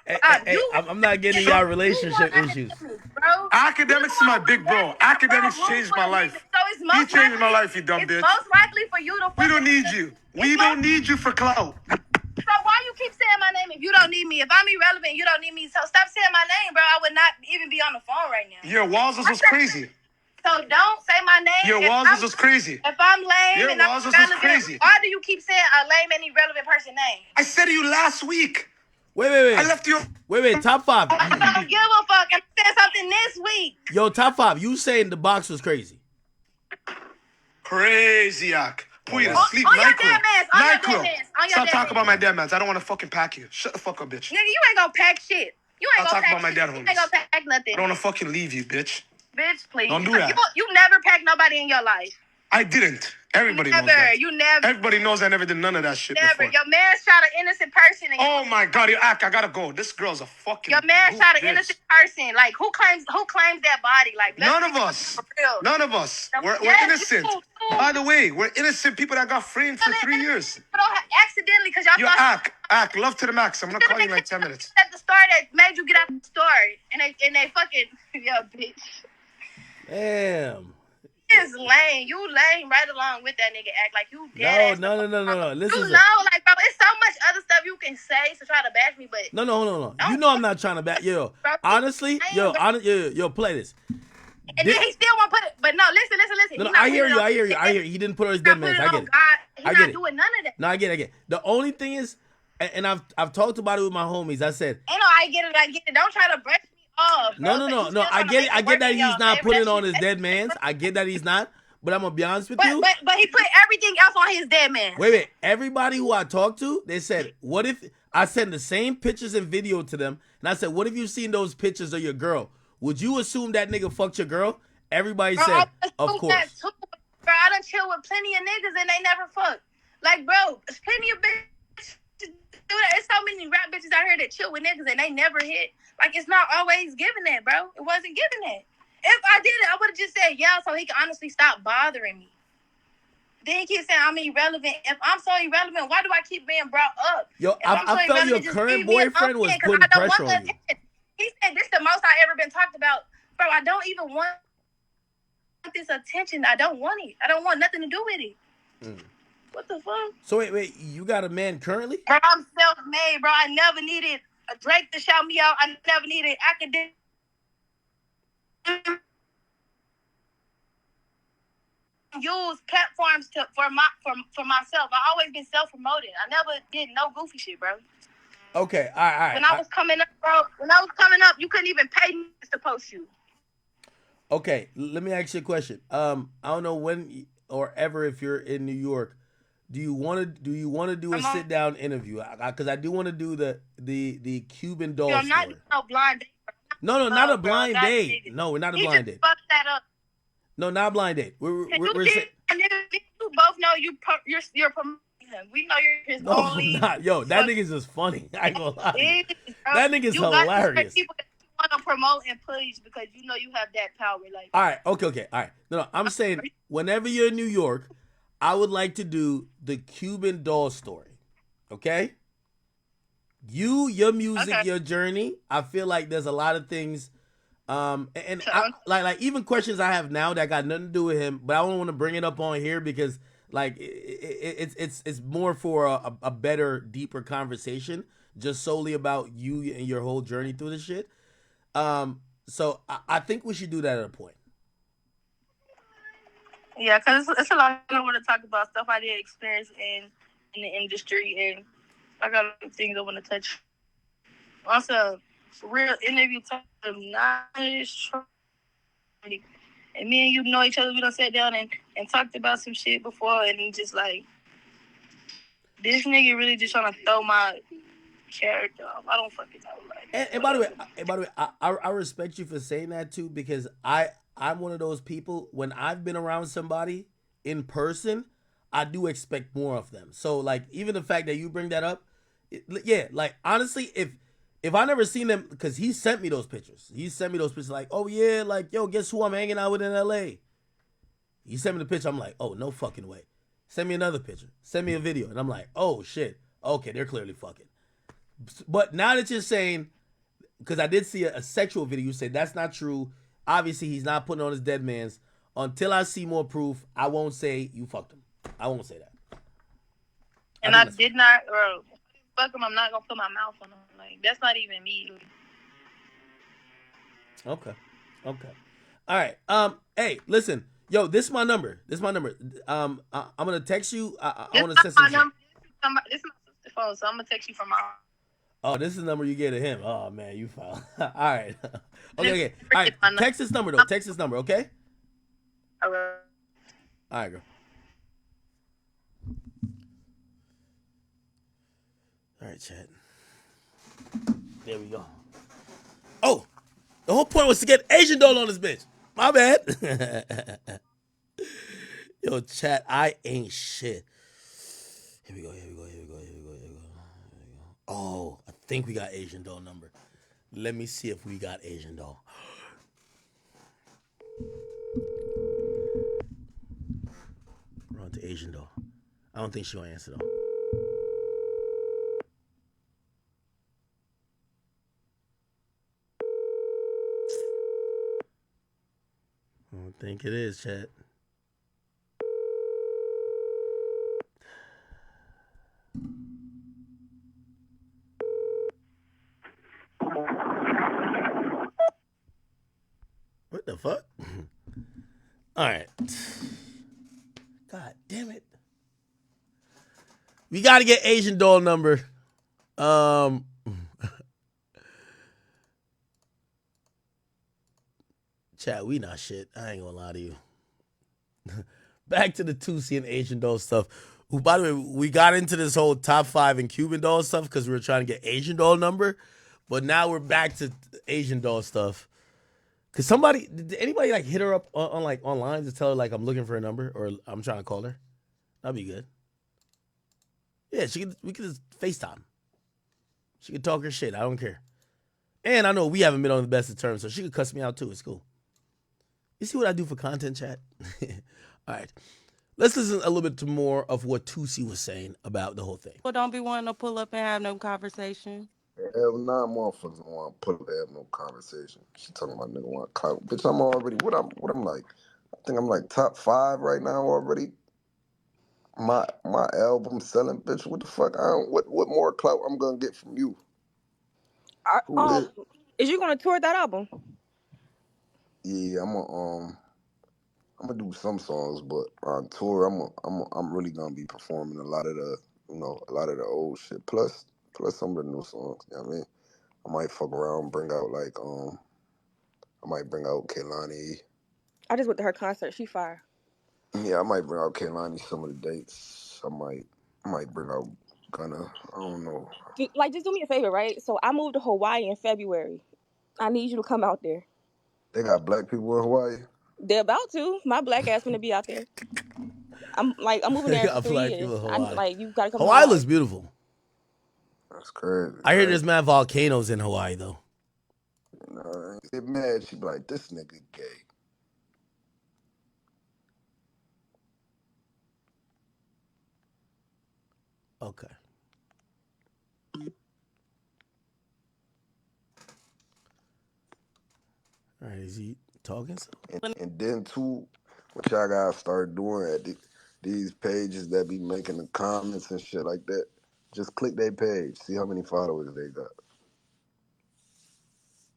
I'm not getting y'all relationship issues. bro. Akademiks is my big bro. Academics changed my life. So it's He most changed my likely, life, you dumb it's bitch. most likely for you to We don't need you. We don't need you for clout. So why you keep saying my name if you don't need me? If I'm irrelevant, you don't need me. So stop saying my name, bro. I would not even be on the phone right now. Your Wowzers was crazy. So don't say my name. Your Wowzers was crazy. If I'm lame Your and I'm Wowzers was irrelevant, crazy. why do you keep saying a lame and irrelevant person name? I said to you last week. Wait. I left you. Wait. Top 5. I don't give a fuck. I'm saying something this week. Yo, top 5. You saying the box was crazy? Crazy, Ak. Put you to sleep. On your NyQuil. dead mans. On your dead NyQuil. mans. On your Stop dead talking mans. about my dead mans. I don't want to fucking pack you. Shut the fuck up, bitch. Nigga, you ain't gonna pack shit. You ain't Stop gonna talking pack about my shit. dead You homies. ain't gonna pack nothing. I don't want to fucking leave you, bitch. Bitch, please. Don't do that. You never packed nobody in your life. I didn't. Everybody knows Never. that. You never. Everybody knows I never did none of that shit Never. before. Your man shot an innocent person. And Oh my god, Ak, I gotta go. This girl's a fucking. your man goof shot an bitch. innocent person. Like who claims that body? Like let's None of be us. for real. None of us. We're Yes, innocent. you. By the way, we're innocent people that got framed for 3 years. Accidentally, because y'all Yo, thought Ak, love to the max. I'm gonna call you in like 10 minutes. at the store that made you get out the store, and they fucking yo bitch. Damn. It's lame. You lame right along with that nigga. Act like you dead. No. Listen. You know, like bro, it's so much other stuff you can say to try to bash me, but No. You know I'm not trying to back. Yo, honestly, yo, play this. And then he still won't put it. But no, listen. No, I hear you. He didn't put on his dead man. I get it. He's not doing none of that. No, I get it. The only thing is, and I've talked about it with my homies. I said, Ain't no, I get it. Don't try to brush me off. Bro. No. I get it. I get that he's not putting on his dead man's. I get that he's not. But I'm gonna be honest with you. But he put everything else on his dead man. Wait. Everybody who I talked to, they said, what if I send the same pictures and video to them, and I said, what if you seen those pictures of your girl? Would you assume that nigga fucked your girl? Everybody said, of course. Bro, I done chill with plenty of niggas and they never fuck. Like, bro, there's plenty of bitches do that. There's so many rap bitches out here that chill with niggas and they never hit. Like, it's not always giving that, bro. It wasn't giving that. If I did it, I would have just said yeah so he could honestly stop bothering me. Then he keeps saying I'm irrelevant. If I'm so irrelevant, why do I keep being brought up? Yo, I felt your current boyfriend was putting pressure on you. He said this is the most I ever been talked about. Bro, I don't even want this attention. I don't want it. I don't want nothing to do with it. What the fuck? So wait, you got a man currently? Bro, I'm self-made, bro. I never needed a Drake to shout me out. I never needed academic. Use platforms for myself. I always been self-promoted. I never did no goofy shit, bro. Okay, all right. When I was coming up, bro, you couldn't even pay me to post you. Okay, let me ask you a question. I don't know when or ever if you're in New York, do you want to do a sit down interview? Because I do want to do the Cuban doll story. Not no blind date. No, not a blind date. No, we're not a blind date. Fuck that up. No, not a blind date. We're you both know you're promoting him. We know you're his only. No, not. Yo, that nigga's just funny. I ain't gonna lie. That nigga's hilarious. People that you want to promote and push because you know you have that power. Like. All right. Okay. All right. No. I'm saying whenever you're in New York, I would like to do the Cuban doll story. Okay. Your music, your journey. I feel like there's a lot of things. Like even questions I have now that got nothing to do with him, but I don't want to bring it up on here because like it's more for a better, deeper conversation, just solely about you and your whole journey through this shit. So I think we should do that at a point. Yeah, because it's a lot I want to talk about, stuff I did experience in the industry, and I got things I want to touch. Also, real interview time, nice. And me and you know each other. We done sat down and talked about some shit before, and he just like, this nigga really just trying to throw my character off. I don't fucking know. Like, and by the way, I respect you for saying that too, because I'm one of those people, when I've been around somebody in person, I do expect more of them. So like, even the fact that you bring that up, like honestly, if I never seen them, because he sent me those pictures. He sent me those pictures like, oh yeah, like, yo, guess who I'm hanging out with in LA? He sent me the picture. I'm like, oh, no fucking way. Send me another picture. Send me a video. And I'm like, oh, shit. Okay, they're clearly fucking. But now that you're saying, because I did see a sexual video, you say that's not true. Obviously, he's not putting on his dead man's. Until I see more proof, I won't say you fucked him. I won't say that. And I did not, or fuck him, I'm not going to put my mouth on him. Like, that's not even me. Okay. All right. Hey, listen. Yo, this is my number. I'm gonna text you. I want to send some shit. This is my sister's phone, so I'm going to text you from my... Oh, this is the number you gave to him. Oh man, you foul. All right. Okay. All right. Text this number though. Text this number. Okay. All right. All right, girl. All right, chat. There we go. Oh, the whole point was to get Asian doll on this bitch. My bad. Yo, chat, I ain't shit. Here we go. Oh, I think we got Asian doll number. Let me see if we got Asian doll. We're on to Asian doll. I don't think she gonna answer though. I don't think it is, chat. What the fuck? All right. God damn it. We gotta get Asian doll number. Chat, we not shit. I ain't gonna lie to you. Back to the Tusi and Asian doll stuff. Who, by the way, we got into this whole top 5 and Cuban doll stuff because we were trying to get Asian doll number, but now we're back to Asian doll stuff. Cause did anybody like hit her up on like online to tell her like I'm looking for a number or I'm trying to call her? That'd be good. Yeah, we could just FaceTime. She could talk her shit. I don't care. And I know we haven't been on the best of terms, so she could cuss me out too. It's cool. You see what I do for content, chat? All right. Let's listen a little bit to more of what Tusi was saying about the whole thing. Well, don't be wanting to pull up and have no conversation. Hell nah, motherfuckers don't want to put up and have no conversation. She talking about nigga want clout. Bitch, I'm already, what I'm like? I think I'm like top 5 right now already. My album selling, bitch. What the fuck? What more clout I'm gonna get from you? Is you gonna tour that album? Yeah, I'm gonna do some songs, but on tour, I'm really gonna be performing a lot of the old shit. Plus some of the new songs. You know what I mean? I might fuck around, bring out like I might bring out Kehlani. I just went to her concert. She fire. Yeah, I might bring out Kehlani some of the dates. I might bring out Gunna. I don't know. Just do me a favor, right? So I moved to Hawaii in February. I need you to come out there. They got black people in Hawaii? They're about to. My black ass gonna be out there. I'm moving there in 3 years. I'm like, you gotta come to Hawaii looks beautiful. That's crazy. I hear there's mad volcanoes in Hawaii though. Get mad. She be like, this nigga gay. Okay. All right, is he talking? And then too, what y'all gotta start doing at these pages that be making the comments and shit like that, just click their page, see how many followers they got.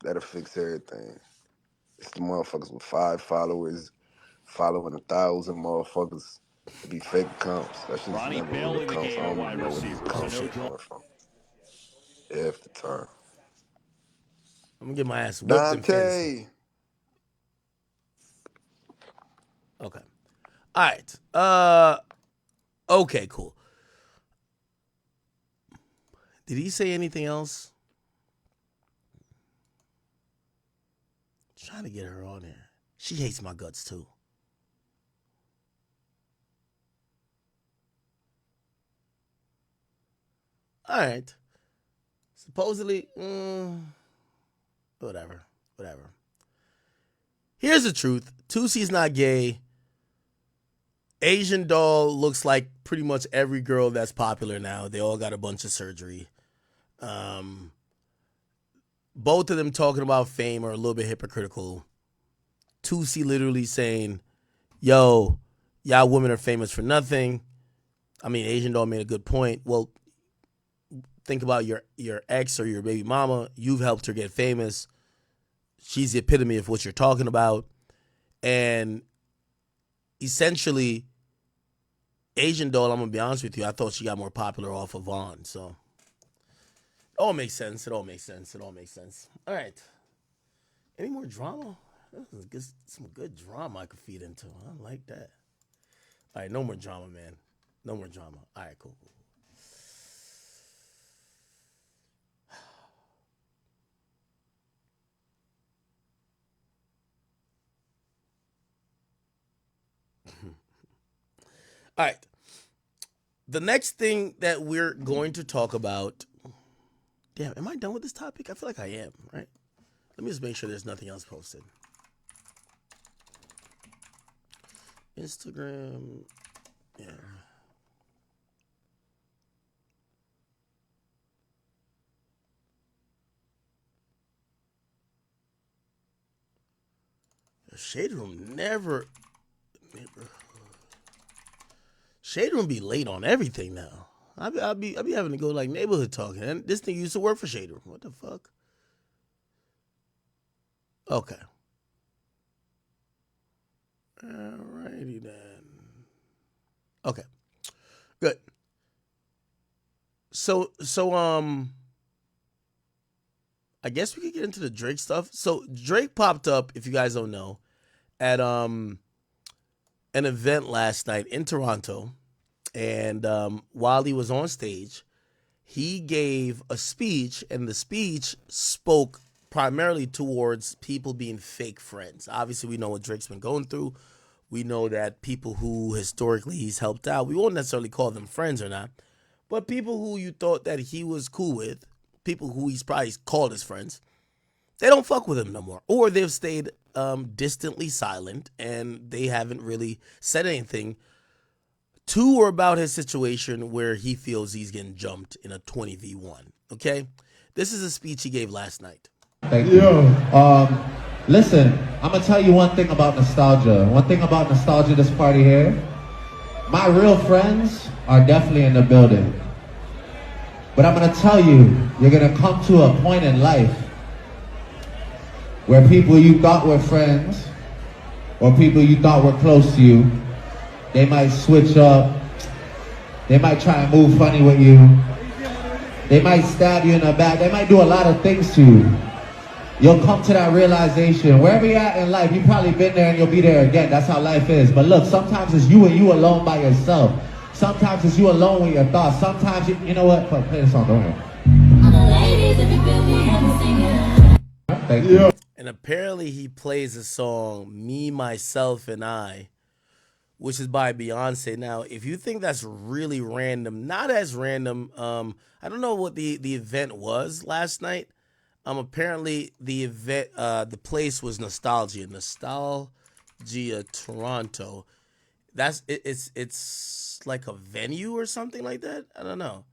That'll fix everything. It's the motherfuckers with 5 followers following 1,000 motherfuckers. It be fake accounts. That shit's never real accounts. I don't even know where these accounts are coming from. Half the time. I'm gonna get my ass whooped in fantasy. Okay. All right. Okay, cool. Did he say anything else? Trying to get her on here. She hates my guts too. All right. Supposedly, whatever. Here's the truth. Tusi's not gay. Asian doll looks like pretty much every girl that's popular now. They all got a bunch of surgery. Both of them talking about fame are a little bit hypocritical. Tusi literally saying, yo, y'all women are famous for nothing. I mean, Asian doll made a good point. Well, think about your ex or your baby mama. You've helped her get famous. She's the epitome of what you're talking about. And essentially, Asian doll, I'm going to be honest with you, I thought she got more popular off of Vaughn. So it all makes sense. It all makes sense. It all makes sense. All right. Any more drama? Some good drama I could feed into. I like that. All right, no more drama, man. No more drama. All right, cool. All right. The next thing that we're going to talk about. Damn, am I done with this topic? I feel like I am, right? Let me just make sure there's nothing else posted. Instagram. Yeah. Shade Room never. Shade Room be late on everything now. I'll be having to go like neighborhood talking. And this thing used to work for Shade Room. What the fuck? Okay. Alrighty then. Okay. Good. So I guess we could get into the Drake stuff. So Drake popped up, if you guys don't know, at an event last night in Toronto. And while he was on stage, he gave a speech, and the speech spoke primarily towards people being fake friends. Obviously, we know what Drake's been going through. We know that people who historically he's helped out, we won't necessarily call them friends or not, but people who you thought that he was cool with, people who he's probably called his friends, they don't fuck with him no more. Or they've stayed distantly silent, and they haven't really said anything to or about his situation where he feels he's getting jumped in a 20v1. Okay? This is a speech he gave last night. Thank you. Listen, I'm gonna tell you one thing about nostalgia. One thing about nostalgia, this party here. My real friends are definitely in the building. But I'm gonna tell you, you're gonna come to a point in life where people you thought were friends, or people you thought were close to you, they might switch up. They might try and move funny with you. They might stab you in the back. They might do a lot of things to you. You'll come to that realization. Wherever you're at in life, you've probably been there and you'll be there again. That's how life is. But look, sometimes it's you and you alone by yourself. Sometimes it's you alone with your thoughts. Sometimes, you know what? Play the song, don't worry. Thank you. And apparently he plays the song Me, Myself, and I, which is by Beyonce. Now, if you think that's really random, not as random, I don't know what the event was last night. Apparently the event, the place was Nostalgia Toronto. It's like a venue or something like that. I don't know.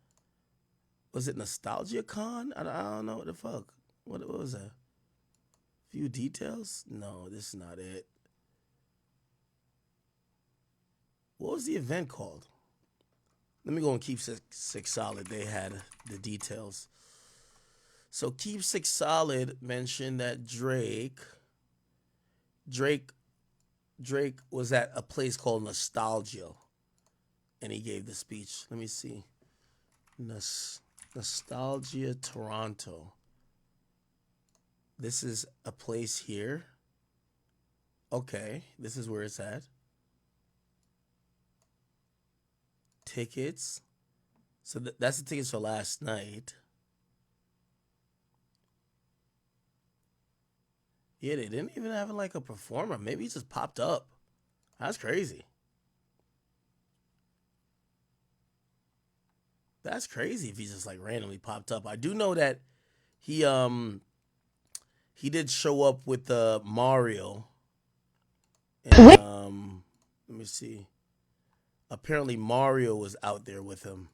Was it Nostalgia Con? I don't know what the fuck. What was that? Few details? No, this is not it. What was the event called? Let me go and Keep Six Solid. They had the details. So Keep Six Solid mentioned that Drake was at a place called Nostalgia, and he gave the speech. Let me see. Nostalgia Toronto. This is a place here. Okay, this is where it's at. Tickets. So that's the tickets for last night. Yeah, they didn't even have like a performer. Maybe he just popped up. That's crazy. That's crazy if he just like randomly popped up. I do know that he did show up with Mario. And let me see. apparently Mario was out there with him.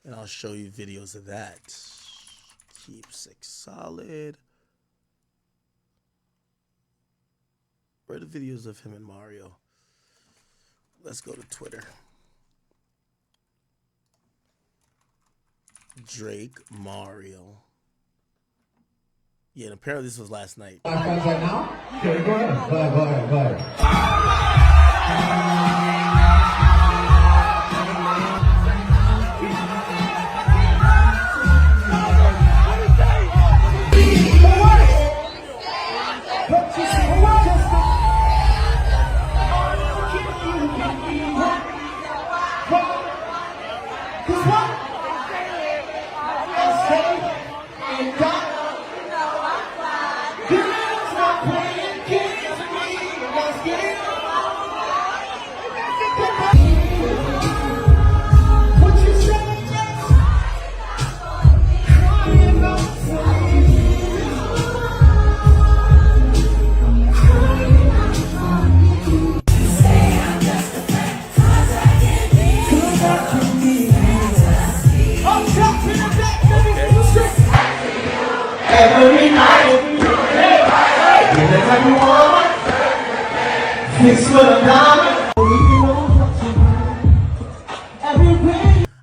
And I'll show you videos of that. Keep 6 solid. Where are the videos of him and Mario? Let's go to Twitter. Drake, Mario. Yeah, and apparently this was last night. My friends right now? Okay, go ahead. Go ahead.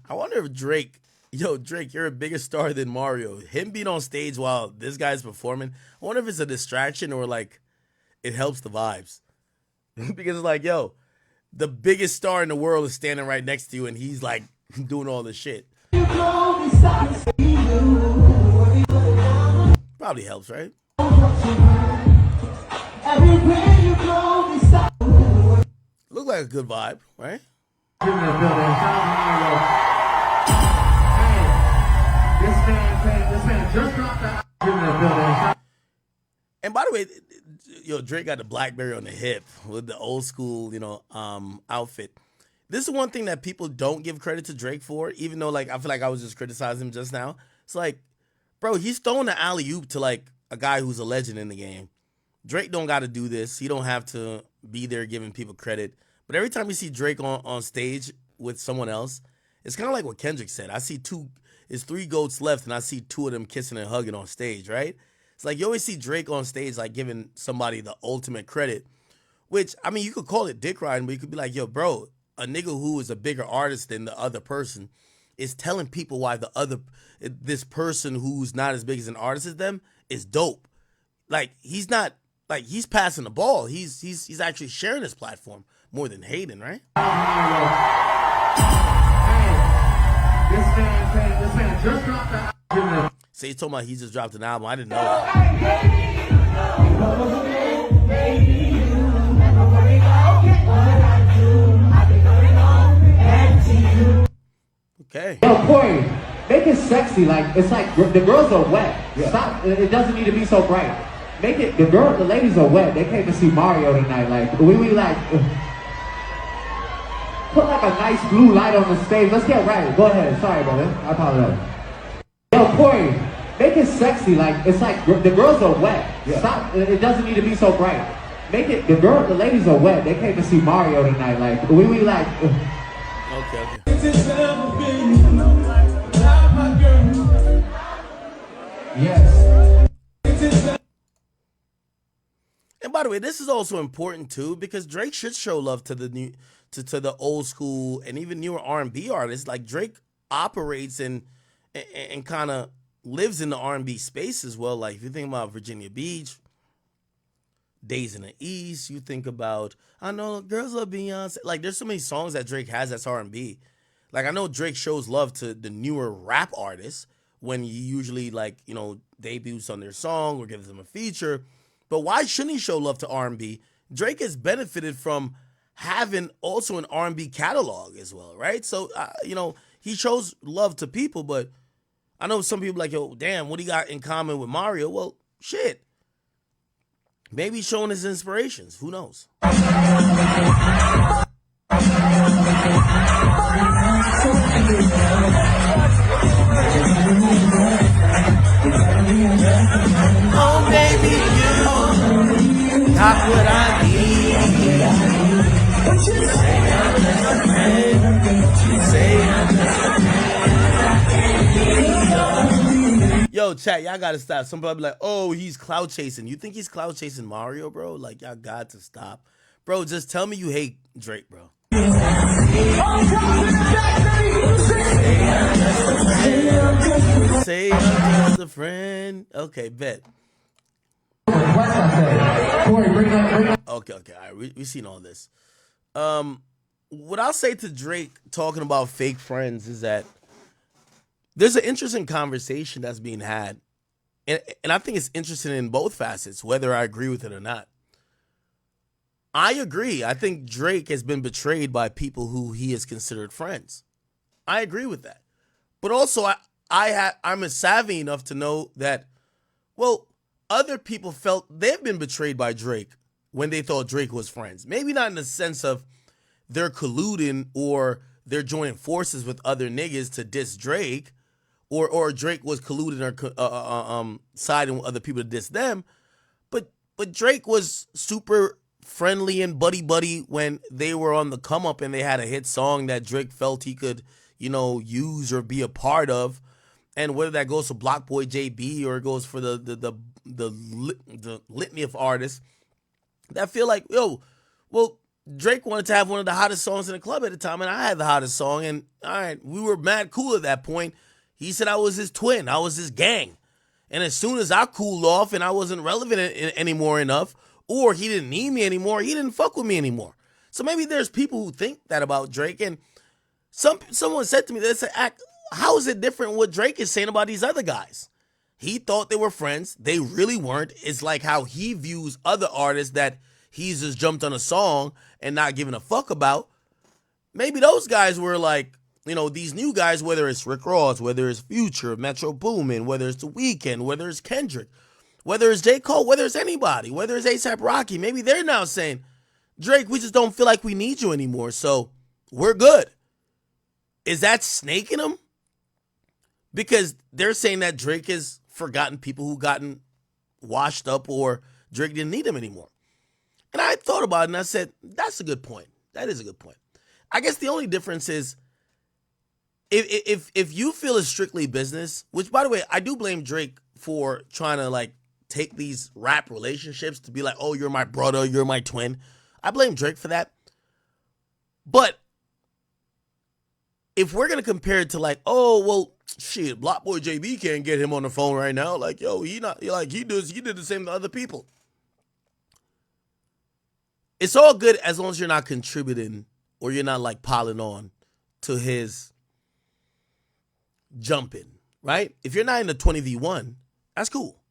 I wonder if Drake, Drake, you're a bigger star than Mario. Him being on stage while this guy's performing, I wonder if it's a distraction or like it helps the vibes. Because it's like, yo, the biggest star in the world is standing right next to you and he's like doing all this shit. Probably helps, right? Look like a good vibe, right? And by the way, Drake got the BlackBerry on the hip with the old school, outfit. This is one thing that people don't give credit to Drake for, even though, like, I feel like I was just criticizing him just now. It's like, bro, he's throwing the alley-oop to, like, a guy who's a legend in the game. Drake don't got to do this. He don't have to be there giving people credit. But every time you see Drake on stage with someone else, it's kind of like what Kendrick said. I see it's 3 goats left, and I see 2 of them kissing and hugging on stage, right? It's like you always see Drake on stage, like, giving somebody the ultimate credit, which, I mean, you could call it dick riding, but you could be like, yo, bro, a nigga who is a bigger artist than the other person is telling people why this person who's not as big as an artist as them is dope. Like, he's not, like, he's passing the ball. He's actually sharing his platform more than hating, right? This man just dropped the album. So he's talking about he just dropped an album. I didn't know that. Okay. Yo, Corey, make it sexy. Like, it's like the girls are wet. Yeah. Stop. It doesn't need to be so bright. Make it, the ladies are wet. They came to see Mario tonight. Like, we like, put like a nice blue light on the stage. Let's get right. Go ahead. Sorry, brother. I apologize. Yo, Corey, make it sexy. Like, it's like the girls are wet. Yeah. Stop. It doesn't need to be so bright. Make it, the ladies are wet. They came to see Mario tonight. Like, we like. Okay. Yes. And by the way, this is also important too because Drake should show love to the new, to the old school and even newer R&B artists. Like Drake operates and kind of lives in the R&B space as well. Like if you think about Virginia Beach, Days in the East, you think about I Know Girls Love Beyonce. Like there's so many songs that Drake has that's R&B. Like I know Drake shows love to the newer rap artists when he usually debuts on their song or gives them a feature. But why shouldn't he show love to R&B? Drake has benefited from having also an R&B catalog as well, right? So, he shows love to people, but I know some people like, yo, damn, what he got in common with Mario? Well, shit. Maybe he's showing his inspirations. Who knows? Oh, baby, you got what I need. Yo, chat, y'all gotta stop. Somebody be like, oh, he's cloud chasing. You think he's cloud chasing Mario, bro? Like, y'all got to stop. Bro, just tell me you hate Drake, bro. Say I'm just a friend. Okay, bet. Okay, all right, we seen all this. What I'll say to Drake talking about fake friends is that there's an interesting conversation that's being had. And I think it's interesting in both facets, whether I agree with it or not. I agree. I think Drake has been betrayed by people who he has considered friends. I agree with that. But also, I'm savvy enough to know that, well, other people felt they've been betrayed by Drake when they thought Drake was friends. Maybe not in the sense of they're colluding or they're joining forces with other niggas to diss Drake, or Drake was colluding or siding with other people to diss them. But Drake was super friendly and buddy when they were on the come up and they had a hit song that Drake felt he could, use or be a part of. And whether that goes for Block Boy JB or it goes for the litany of artists that feel like, Drake wanted to have one of the hottest songs in the club at the time, and I had the hottest song, and all right, we were mad cool at that point. He said I was his twin, I was his gang. And as soon as I cooled off and I wasn't relevant anymore enough, or he didn't need me anymore, he didn't fuck with me anymore. So maybe there's people who think that about Drake, and someone said to me, they said, how is it different what Drake is saying about these other guys? He thought they were friends. They really weren't. It's like how he views other artists that he's just jumped on a song and not giving a fuck about. Maybe those guys were like, these new guys, whether it's Rick Ross, whether it's Future, Metro Boomin, whether it's The Weeknd, whether it's Kendrick, whether it's J. Cole, whether it's anybody, whether it's A$AP Rocky, maybe they're now saying, Drake, we just don't feel like we need you anymore, so we're good. Is that snaking them? Because they're saying that Drake has forgotten people who gotten washed up or Drake didn't need them anymore. And I thought about it and I said, that's a good point. That is a good point. I guess the only difference is if you feel it's strictly business, which, by the way, I do blame Drake for trying to take these rap relationships to be like, oh, you're my brother, you're my twin. I blame Drake for that. But if we're gonna compare it to Block Boy JB can't get him on the phone right now. He did the same to other people. It's all good as long as you're not contributing or you're not piling on to his jumping, right? If you're not in the 20v1, that's cool.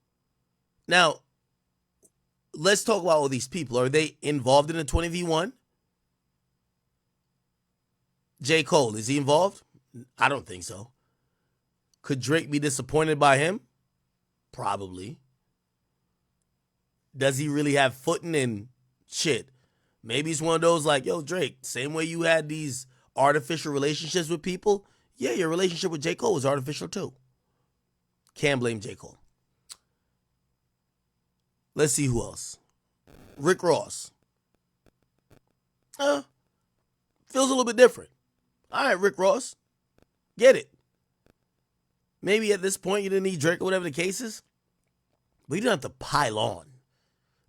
Now, let's talk about all these people. Are they involved in the 20v1? J. Cole, is he involved? I don't think so. Could Drake be disappointed by him? Probably. Does he really have footing in shit? Maybe it's one of those Drake, same way you had these artificial relationships with people, yeah, your relationship with J. Cole is artificial too. Can't blame J. Cole. Let's see who else. Rick Ross. Feels a little bit different. All right, Rick Ross. Get it. Maybe at this point you didn't need Drake or whatever the case is. But you didn't have to pile on.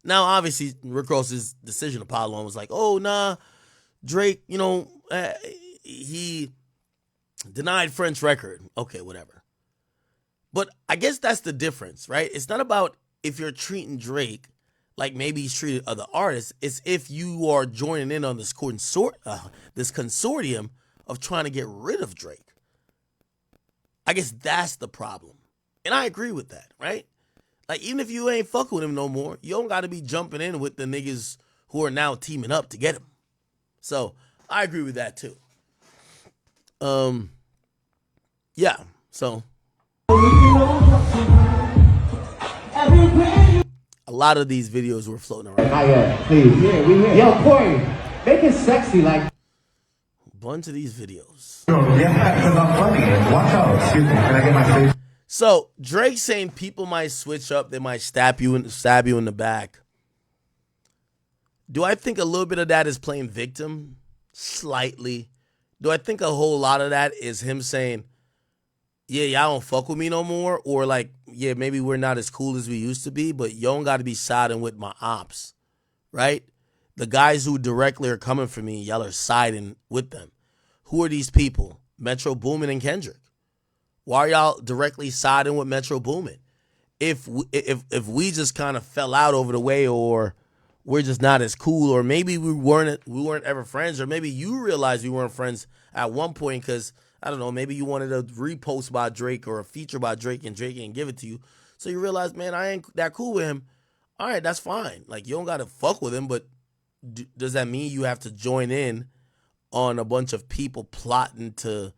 Now, obviously, Rick Ross's decision to pile on was like, oh, nah, Drake, he denied French record. Okay, whatever. But I guess that's the difference, right? It's not about if you're treating Drake like maybe he's treated other artists. It's if you are joining in on this consortium of trying to get rid of Drake. I guess that's the problem. And I agree with that, right? Even if you ain't fucking with him no more, you don't got to be jumping in with the niggas who are now teaming up to get him. So I agree with that too. Yeah. So a lot of these videos were floating around. Not yet, please. Yeah, we here. Yo, Corey, make it sexy A bunch of these videos. Yeah, because I'm funny. Watch out. Excuse me. Can I get my face? So Drake saying people might switch up, they might stab you in the back. Do I think a little bit of that is playing victim? Slightly. Do I think a whole lot of that is him saying, yeah, y'all don't fuck with me no more, or like, yeah, maybe we're not as cool as we used to be, but you don't got to be siding with my ops, right? The guys who directly are coming for me, y'all are siding with them. Who are these people? Metro Boomin and Kendrick. Why are y'all directly siding with Metro Boomin? If we just kind of fell out over the way, or we're just not as cool, or maybe we weren't ever friends, or maybe you realized we weren't friends at one point because I don't know, maybe you wanted a repost by Drake or a feature by Drake and Drake didn't give it to you, so you realize, man, I ain't that cool with him. All right, that's fine. Like, you don't gotta fuck with him, but does that mean you have to join in on a bunch of people plotting to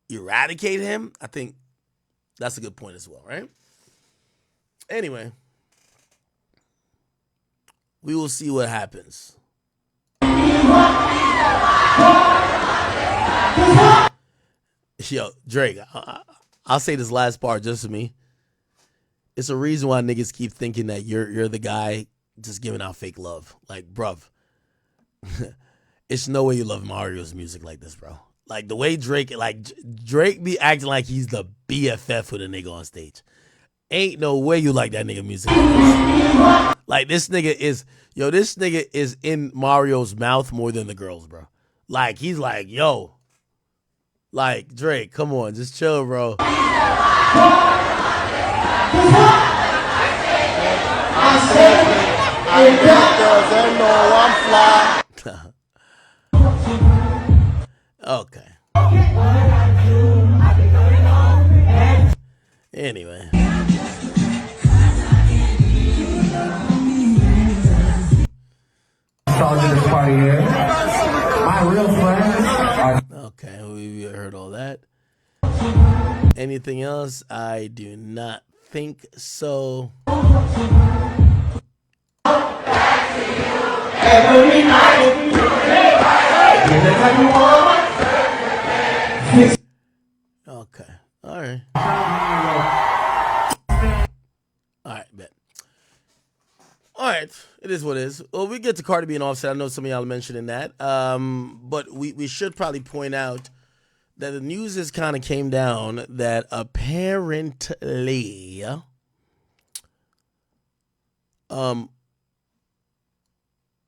eradicate him? I think that's a good point as well, right? Anyway, we will see what happens. Yo, Drake, I'll say this last part just for me. It's a reason why niggas keep thinking that you're the guy just giving out fake love. Like, bruv, it's no way you love Mario's music like this, bro. Like, the way Drake be acting like he's the BFF with a nigga on stage. Ain't no way you like that nigga music. Like, this nigga is in Mario's mouth more than the girls, bro. Like, he's like, yo, like, Drake, come on, just chill, bro. Okay. Anyway. Okay, we heard all that. Anything else? I do not think so. Okay. All right. All right, bet. All right, it is what it is. Well, we get to Cardi B and Offset. I know some of y'all are mentioning that. But we should probably point out that the news has kind of came down that apparently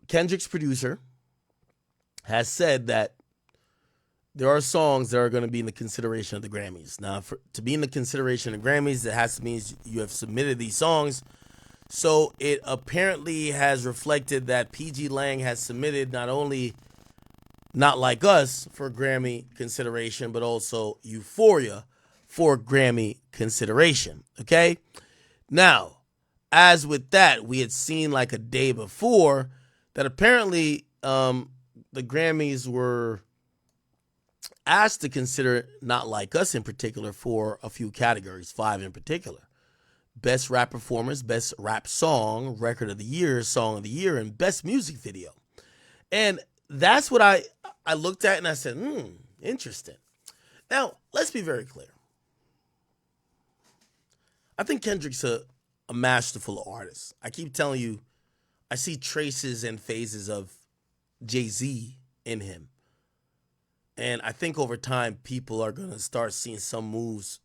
Kendrick's producer has said that there are songs that are going to be in the consideration of the Grammys. Now, to be in the consideration of the Grammys, it has to mean you have submitted these songs. So it apparently has reflected that PG Lang has submitted not only Not Like Us for Grammy consideration, but also Euphoria for Grammy consideration. Okay? Now, as with that, we had seen like a day before that apparently the Grammys were asked to consider Not Like Us in particular for a few categories, 5 in particular. Best Rap Performance, Best Rap Song, Record of the Year, Song of the Year, and Best Music Video. And that's what I looked at and I said, interesting. Now, let's be very clear. I think Kendrick's a masterful artist. I keep telling you, I see traces and phases of Jay-Z in him. And I think over time, people are going to start seeing some moves,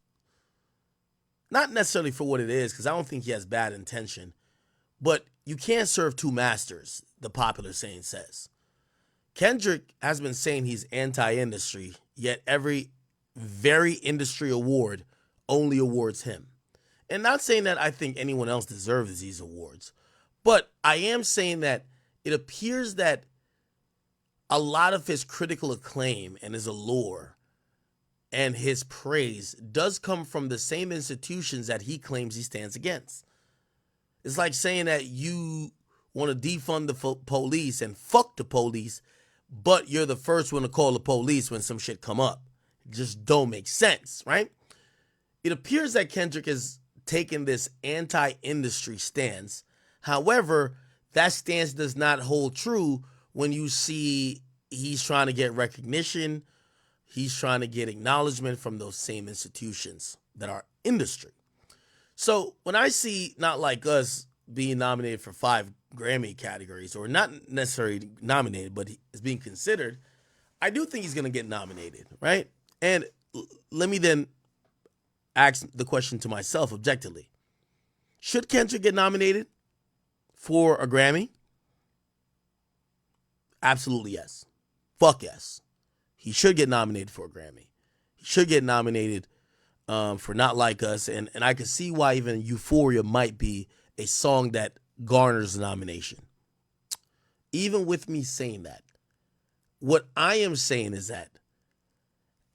not necessarily for what it is, because I don't think he has bad intention, but you can't serve two masters, the popular saying says. Kendrick has been saying he's anti-industry, yet every very industry award only awards him. And not saying that I think anyone else deserves these awards, but I am saying that it appears that a lot of his critical acclaim and his allure and his praise does come from the same institutions that he claims he stands against. It's like saying that you want to defund the police and fuck the police, but you're the first one to call the police when some shit come up. It just don't make sense, right? It appears that Kendrick has taken this anti-industry stance. However, that stance does not hold true when you see he's trying to get recognition, he's trying to get acknowledgement from those same institutions that are industry. So when I see Not Like Us being nominated for 5 Grammy categories, or not necessarily nominated, but is being considered, I do think he's going to get nominated, right? And let me then ask the question to myself objectively. Should Kendrick get nominated for a Grammy? Absolutely yes. Fuck yes. He should get nominated for a Grammy. He should get nominated for Not Like Us. And I can see why even Euphoria might be a song that garners a nomination. Even with me saying that, what I am saying is that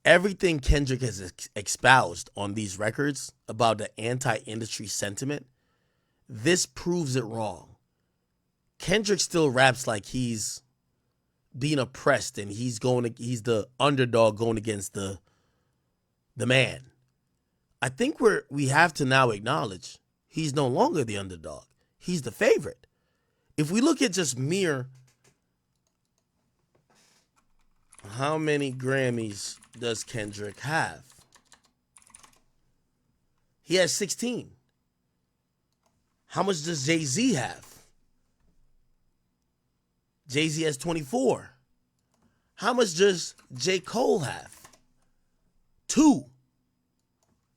everything Kendrick has espoused on these records about the anti-industry sentiment, this proves it wrong. Kendrick still raps like he's being oppressed and he's the underdog going against the man. I think we have to now acknowledge he's no longer the underdog. He's the favorite. If we look at just mere how many Grammys does Kendrick have? He has 16. How much does Jay-Z have? Jay-Z has 24. How much does J. Cole have? 2.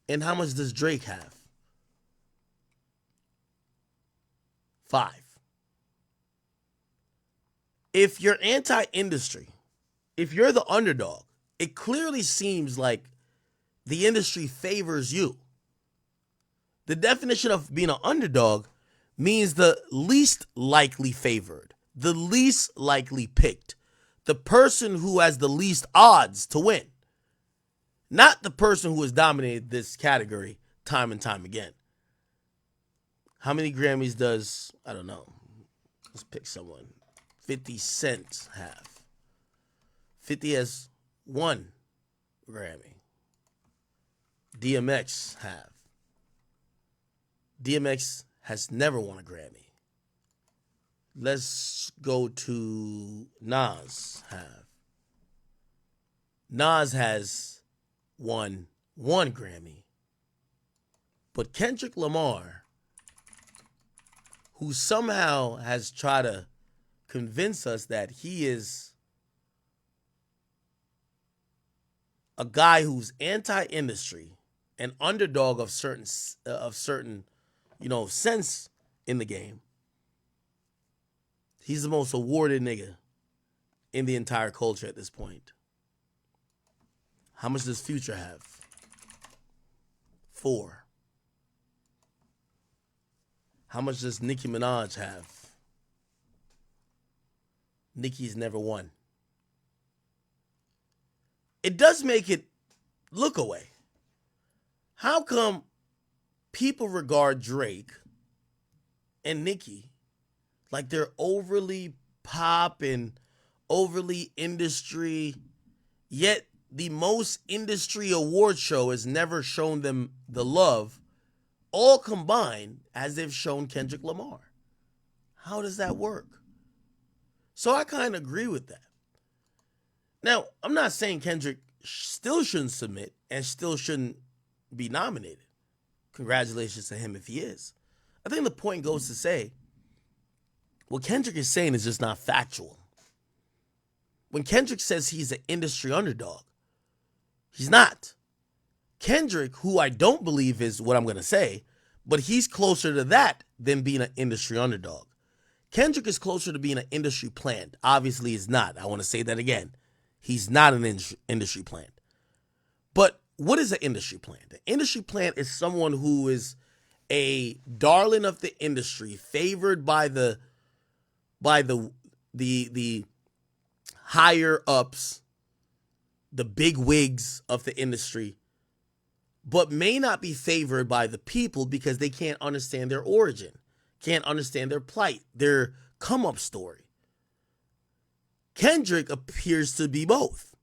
And how much does Drake have? 5. If you're anti-industry, if you're the underdog, it clearly seems like the industry favors you. The definition of being an underdog means the least likely favored, the least likely picked, the person who has the least odds to win, not the person who has dominated this category time and time again. How many Grammys does, I don't know, let's pick someone, 50 Cent have? 50 has 1 Grammy. DMX have. DMX has never won a Grammy. Let's go to Nas have. Nas has won 1 Grammy. But Kendrick Lamar, who somehow has tried to convince us that he is a guy who's anti-industry, an underdog of certain sense in the game. He's the most awarded nigga in the entire culture at this point. How much does Future have? 4. How much does Nicki Minaj have? Nicki's never won. It does make it look away. How come people regard Drake and Nicki like they're overly pop and overly industry, yet the most industry award show has never shown them the love, all combined, as they've shown Kendrick Lamar? How does that work? So I kind of agree with that. Now, I'm not saying Kendrick still shouldn't submit and still shouldn't be nominated. Congratulations to him if he is. I think the point goes to say, what Kendrick is saying is just not factual. When Kendrick says he's an industry underdog, he's not. Kendrick, who I don't believe is what I'm going to say, but he's closer to that than being an industry underdog. Kendrick is closer to being an industry plant. Obviously, he's not. I want to say that again. He's not an industry plant. But what is an industry plant? An industry plant is someone who is a darling of the industry, favored by the higher ups, the big wigs of the industry, but may not be favored by the people because they can't understand their origin, can't understand their plight, their come up story. Kendrick appears to be both.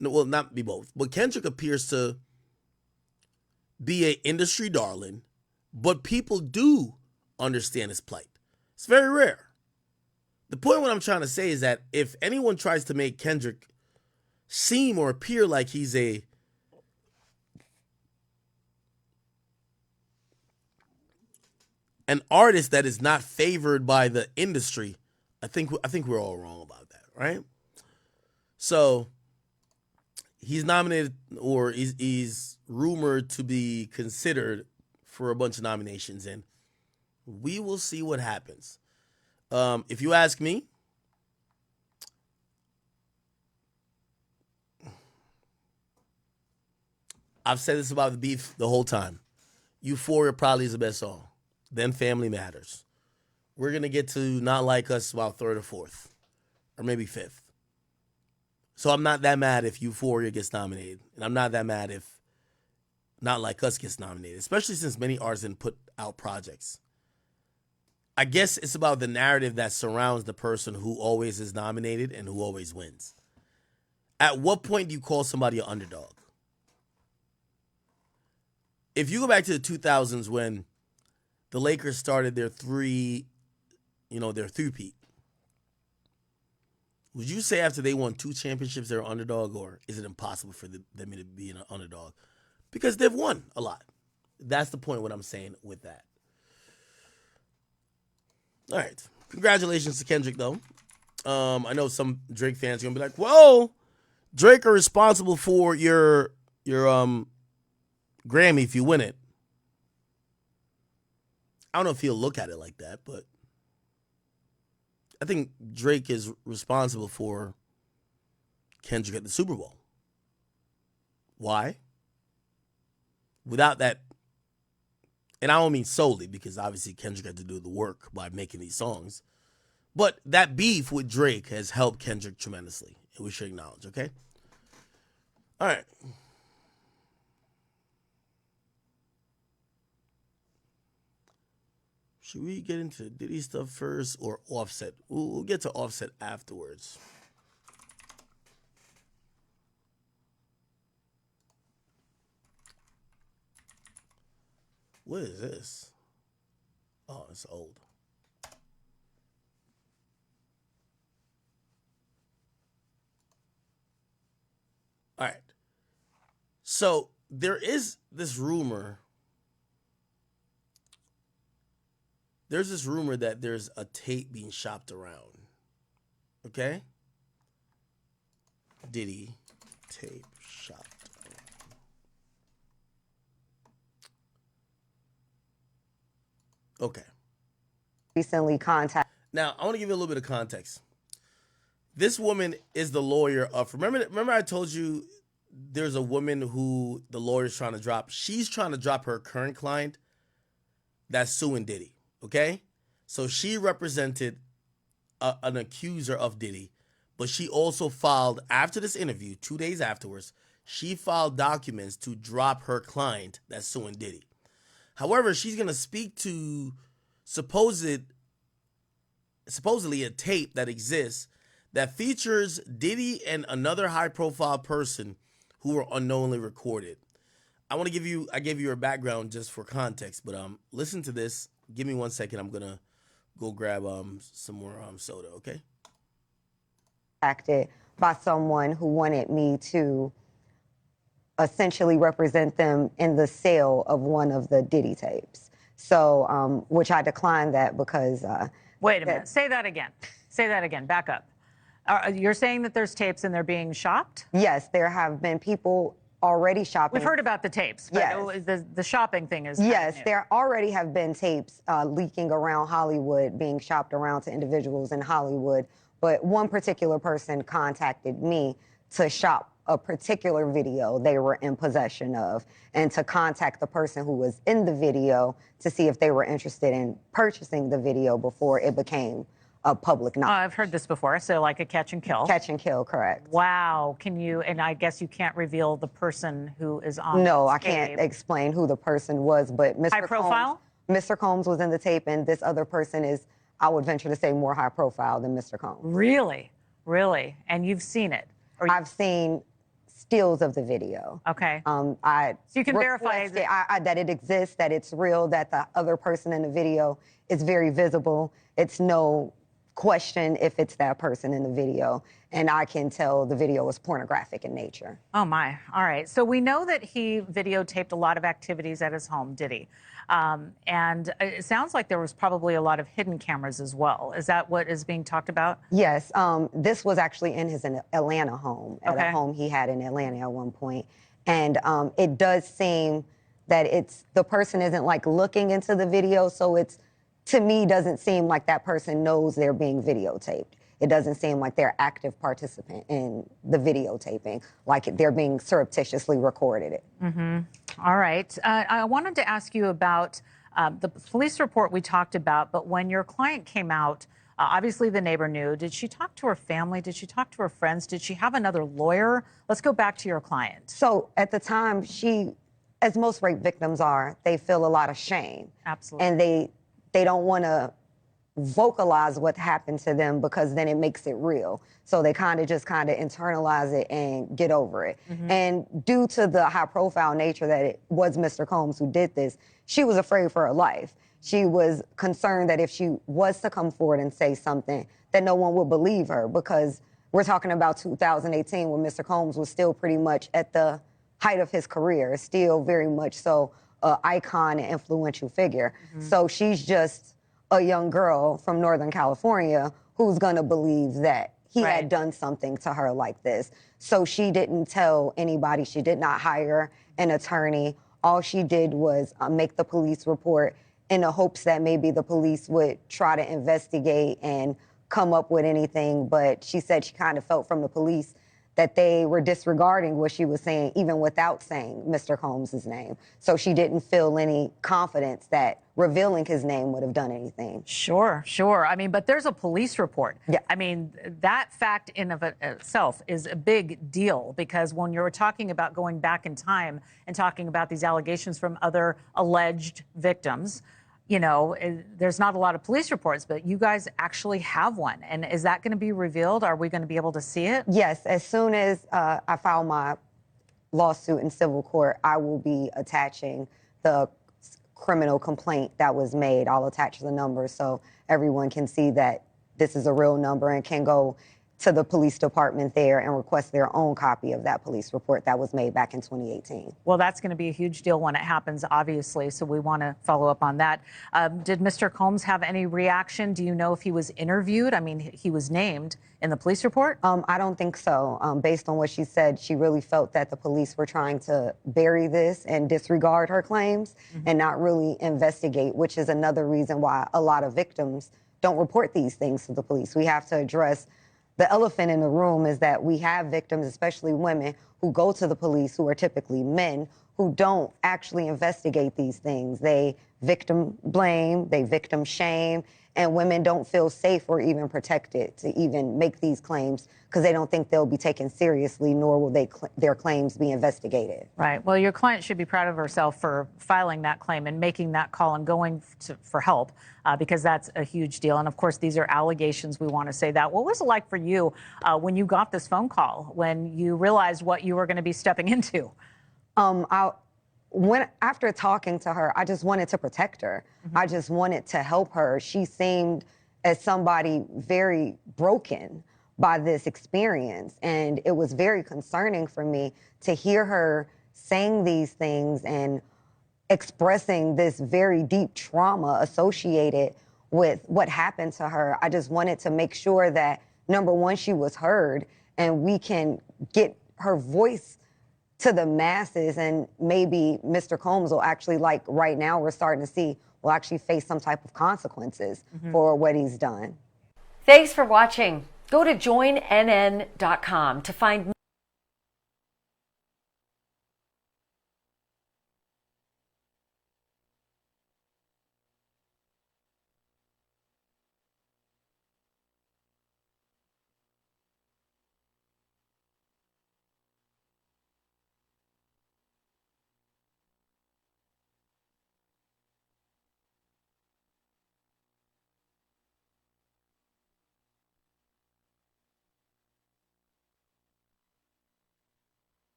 No, well, not be both, but Kendrick appears to be an industry darling, but people do understand his plight. It's very rare. The point what I'm trying to say is that if anyone tries to make Kendrick seem or appear like he's an artist that is not favored by the industry, I think we're all wrong about that, right? So he's nominated, or he's rumored to be considered for a bunch of nominations, and we will see what happens. If you ask me, I've said this about the beef the whole time. Euphoria probably is the best song. Then Family Matters. We're going to get to Not Like Us about third or fourth, or maybe fifth. So I'm not that mad if Euphoria gets nominated, and I'm not that mad if Not Like Us gets nominated, especially since many artists didn't put out projects. I guess it's about the narrative that surrounds the person who always is nominated and who always wins. At what point do you call somebody an underdog? If you go back to the 2000s when the Lakers started their three-peat, would you say after they won 2 championships they're an underdog, or is it impossible for them to be an underdog? Because they've won a lot. That's the point what I'm saying with that. All right. Congratulations to Kendrick, though. I know some Drake fans are going to be like, whoa, Drake are responsible for your Grammy if you win it. I don't know if he'll look at it like that, but I think Drake is responsible for Kendrick at the Super Bowl. Why? Without that, and I don't mean solely, because obviously Kendrick had to do the work by making these songs, but that beef with Drake has helped Kendrick tremendously, and we should acknowledge, okay? All right. Should we get into Diddy stuff first or Offset? We'll get to Offset afterwards. What is this? Oh, it's old. All right. So there is this rumor. There's this rumor that there's a tape being shopped around. Okay? Diddy tape shopped around. Okay. Recently contacted. Now, I want to give you a little bit of context. This woman is the lawyer of, remember I told you there's a woman who the lawyer's trying to drop. She's trying to drop her current client that's suing Diddy. Okay? So she represented an accuser of Diddy, but she also filed, after this interview, 2 days afterwards, she filed documents to drop her client that's suing Diddy. However, she's going to speak to supposedly a tape that exists that features Diddy and another high-profile person who were unknowingly recorded. I gave you a background just for context, but listen to this. Give me 1 second. I'm gonna go grab some more soda, okay? Contacted by someone who wanted me to essentially represent them in the sale of one of the Diddy tapes. So, which I declined that because. Wait a minute. Say that again. Say that again. Back up. You're saying that there's tapes and they're being shopped? Yes, there have been people already shopping. We've heard about the tapes, but yes. The shopping thing is yes, there already have been tapes leaking around Hollywood, being shopped around to individuals in Hollywood. But one particular person contacted me to shop a particular video they were in possession of, and to contact the person who was in the video to see if they were interested in purchasing the video before it became a public knowledge. I've heard this before, so like a catch and kill. Catch and kill, correct. Wow. Can you, and I guess you can't reveal the person who is on No, this I can't tape. explain who the person was, but Mr. High profile? Mr. Combs was in the tape, and this other person is, I would venture to say, more high profile than Mr. Combs. Really? Really? And you've seen it? I've seen stills of the video. Okay. So you can verify that it exists, that it's real, that the other person in the video is very visible. It's no question if it's that person in the video, and I can tell the video is pornographic in nature. Oh my. All right. So we know that he videotaped a lot of activities at his home, did he? And it sounds like there was probably a lot of hidden cameras as well. Is that what is being talked about? Yes, this was actually in his Atlanta home, at a Okay. home he had in Atlanta at one point. And it does seem that the person isn't like looking into the video, so it's, to me, doesn't seem like that person knows they're being videotaped. It doesn't seem like they're active participant in the videotaping, like they're being surreptitiously recorded it. All right. I wanted to ask you about the police report we talked about, but when your client came out, obviously the neighbor knew. Did she talk to her family? Did she talk to her friends? Did she have another lawyer? Let's go back to your client. So at the time, as most rape victims are, they feel a lot of shame. Absolutely. And they don't want to vocalize what happened to them because then it makes it real. So they kind of internalize it and get over it. And due to the high profile nature that it was Mr. Combs who did this, she was afraid for her life. She was concerned that if she was to come forward and say something, that no one would believe her, because we're talking about 2018 when Mr. Combs was still pretty much at the height of his career, still very much so an icon and influential figure. So she's just a young girl from Northern California who's gonna believe that he had done something to her like this. So she didn't tell anybody. She did not hire an attorney. All she did was make the police report in the hopes that maybe the police would try to investigate and come up with anything. But she said she kind of felt from the police that they were disregarding what she was saying, even without saying Mr. Combs' name. So she didn't feel any confidence that revealing his name would have done anything. Sure, sure. I mean, but there's a police report. Yeah. I mean, that fact in of itself is a big deal, because when you're talking about going back in time and talking about these allegations from other alleged victims, you know, there's not a lot of police reports, but you guys actually have one. And is that going to be revealed? Are we going to be able to see it? Yes, as soon as I file my lawsuit in civil court, I will be attaching the criminal complaint that was made. I'll attach the number so everyone can see that this is a real number and can go to the police department there and request their own copy of that police report that was made back in 2018. Well, that's going to be a huge deal when it happens, obviously, so we want to follow up on that. Did Mr. Combs have any reaction? Do you know if he was interviewed? I mean, he was named in the police report? I don't think so. Based on what she said, she really felt that the police were trying to bury this and disregard her claims and not really investigate, which is another reason why a lot of victims don't report these things to the police. We have to address the elephant in the room, is that we have victims, especially women, who go to the police, who are typically men, who don't actually investigate these things. They victim blame, they victim shame, and women don't feel safe or even protected to even make these claims because they don't think they'll be taken seriously, nor will their claims be investigated. Right. Well, your client should be proud of herself for filing that claim and making that call and going for help, because that's a huge deal. And of course, these are allegations. We want to say that. What was it like for you when you got this phone call, when you realized what you were going to be stepping into? After talking to her, I just wanted to protect her. I just wanted to help her. She seemed as somebody very broken by this experience. And it was very concerning for me to hear her saying these things and expressing this very deep trauma associated with what happened to her. I just wanted to make sure that, number one, she was heard and we can get her voice to the masses, and maybe Mr. Combs will actually, like right now we're starting to see, will actually face some type of consequences for what he's done. Thanks for watching. Go to joinnn.com to find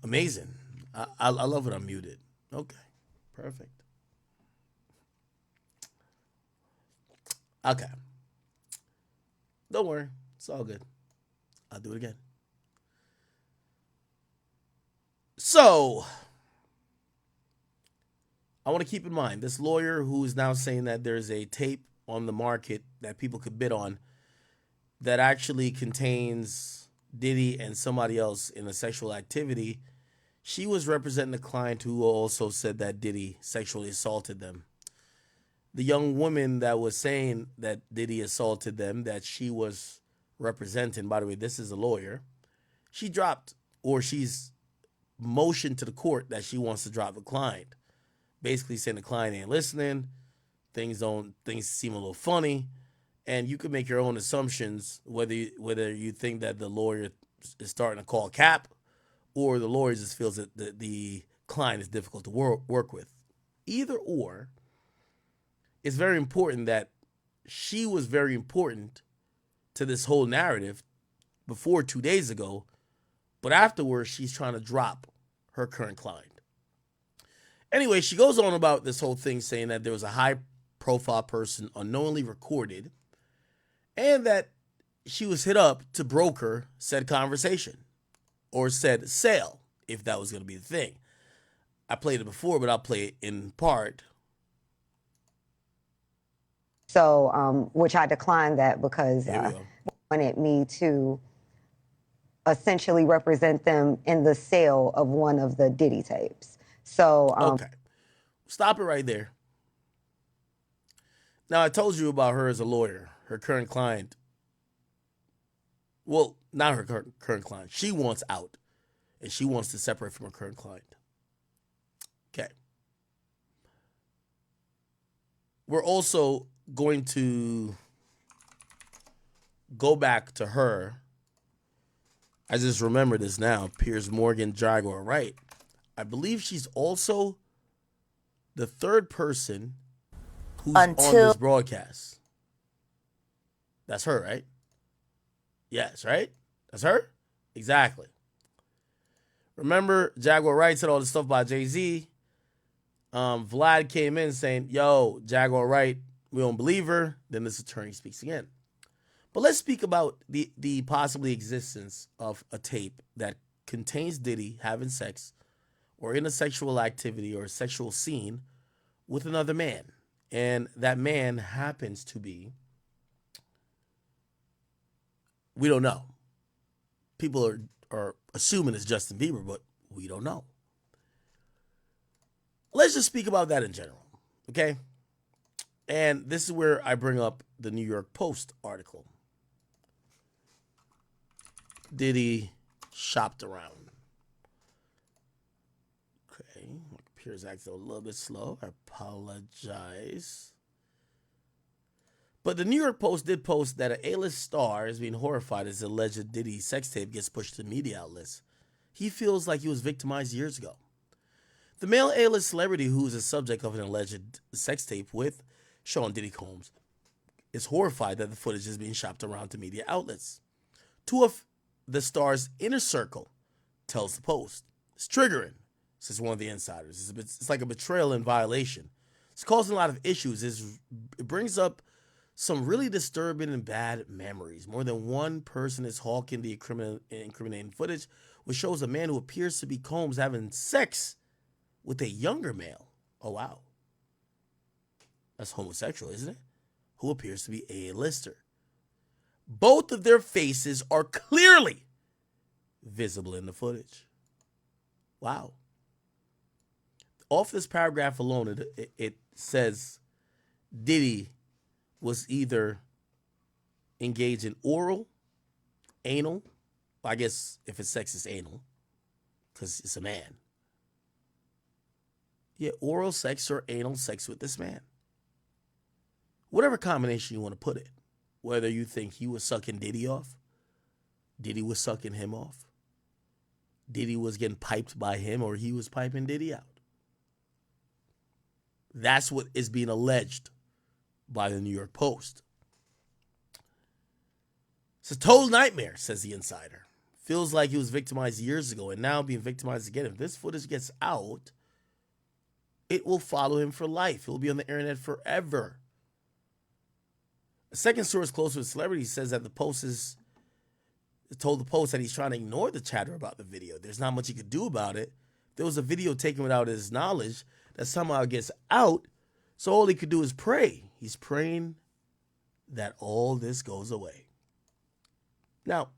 Amazing. I love it. I'm muted. Okay. Perfect. Okay. Don't worry. It's all good. I'll do it again. So, I want to keep in mind this lawyer who is now saying that there's a tape on the market that people could bid on that actually contains Diddy and somebody else in a sexual activity. She was representing the client who also said that Diddy sexually assaulted them. The young woman that was saying that Diddy assaulted them, that she was representing, by the way, this is a lawyer, she dropped, or she's motioned to the court that she wants to drop the client. Basically saying the client ain't listening, things seem a little funny, and you can make your own assumptions whether you think that the lawyer is starting to call cap or the lawyer just feels that the client is difficult to work with. Either or, it's very important that she was very important to this whole narrative before 2 days ago, but afterwards she's trying to drop her current client. Anyway, she goes on about this whole thing saying that there was a high-profile person unknowingly recorded and that she was hit up to broker said conversation or said sale, if that was going to be the thing. I played it before, but I'll play it in part. So, which I declined that because wanted me to essentially represent them in the sale of one of the Diddy tapes. So, okay, stop it right there. Now, I told you about her as a lawyer, her current client. Well, not her current client. She wants out, and she wants to separate from her current client. Okay. We're also going to go back to her. I just remember this now. Piers Morgan, Jaguar Wright. I believe she's also the third person who's on this broadcast. That's her, right? Yes, right? That's her? Exactly. Remember, Jaguar Wright said all this stuff about Jay-Z. Vlad came in saying, yo, Jaguar Wright, we don't believe her. Then this attorney speaks again. But let's speak about the possibly existence of a tape that contains Diddy having sex or in a sexual activity or a sexual scene with another man. And that man happens to be, we don't know. People are assuming it's Justin Bieber, but we don't know. Let's just speak about that in general, okay? And this is where I bring up the New York Post article. Diddy shopped around. Okay, my computer's acting a little bit slow. I apologize. But the New York Post did post that an A-list star is being horrified as the alleged Diddy sex tape gets pushed to media outlets. He feels like he was victimized years ago. The male A-list celebrity who is the subject of an alleged sex tape with Sean Diddy Combs is horrified that the footage is being shopped around to media outlets. Two of the star's inner circle tells the Post. It's triggering, says one of the insiders. It's like a betrayal and violation. It's causing a lot of issues. It brings up some really disturbing and bad memories. More than one person is hawking the incriminating footage, which shows a man who appears to be Combs having sex with a younger male. Oh, wow. That's homosexual, isn't it? Who appears to be A-lister. Both of their faces are clearly visible in the footage. Wow. Off this paragraph alone, it says Diddy was either engaged in oral, anal, I guess if it's sex, it's anal, because it's a man. Yeah, oral sex or anal sex with this man. Whatever combination you want to put it. Whether you think he was sucking Diddy off, Diddy was sucking him off, Diddy was getting piped by him, or he was piping Diddy out. That's what is being alleged by the New York Post. It's a total nightmare, says the insider. feels like he was victimized years ago and now being victimized again. If this footage gets out, it will follow him for life. It will be on the internet forever. A second source close to the celebrity says that the Post told the Post that he's trying to ignore the chatter about the video. There's not much he could do about it. There was a video taken without his knowledge that somehow gets out, so all he could do is pray. He's praying that all this goes away. Now,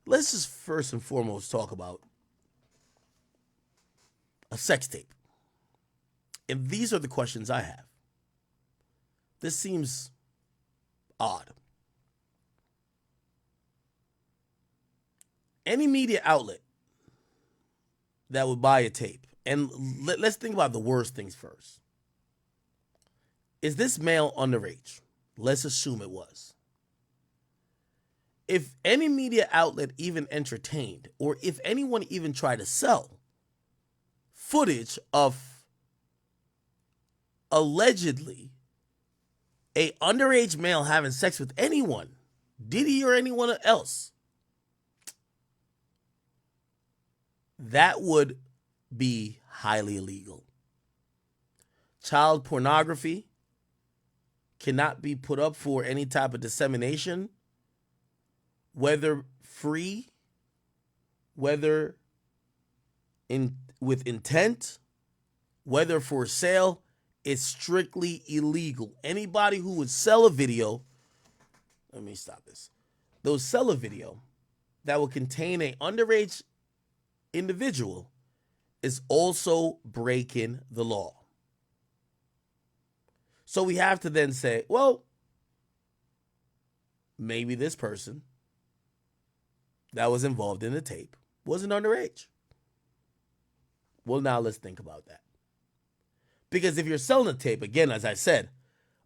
let's just first and foremost talk about a sex tape. And these are the questions I have. This seems odd. Any media outlet that would buy a tape, and let's think about the worst things first. Is this male underage? Let's assume it was. If any media outlet even entertained, or if anyone even tried to sell footage of allegedly a underage male having sex with anyone, Diddy or anyone else, that would be highly illegal. Child pornography cannot be put up for any type of dissemination, whether free, whether with intent, whether for sale. It's strictly illegal. Anybody who would sell a video, let me stop this. They'll sell a video that will contain an underage individual is also breaking the law. So we have to then say, well, maybe this person that was involved in the tape wasn't underage. Well, now let's think about that. Because if you're selling a tape, again, as I said,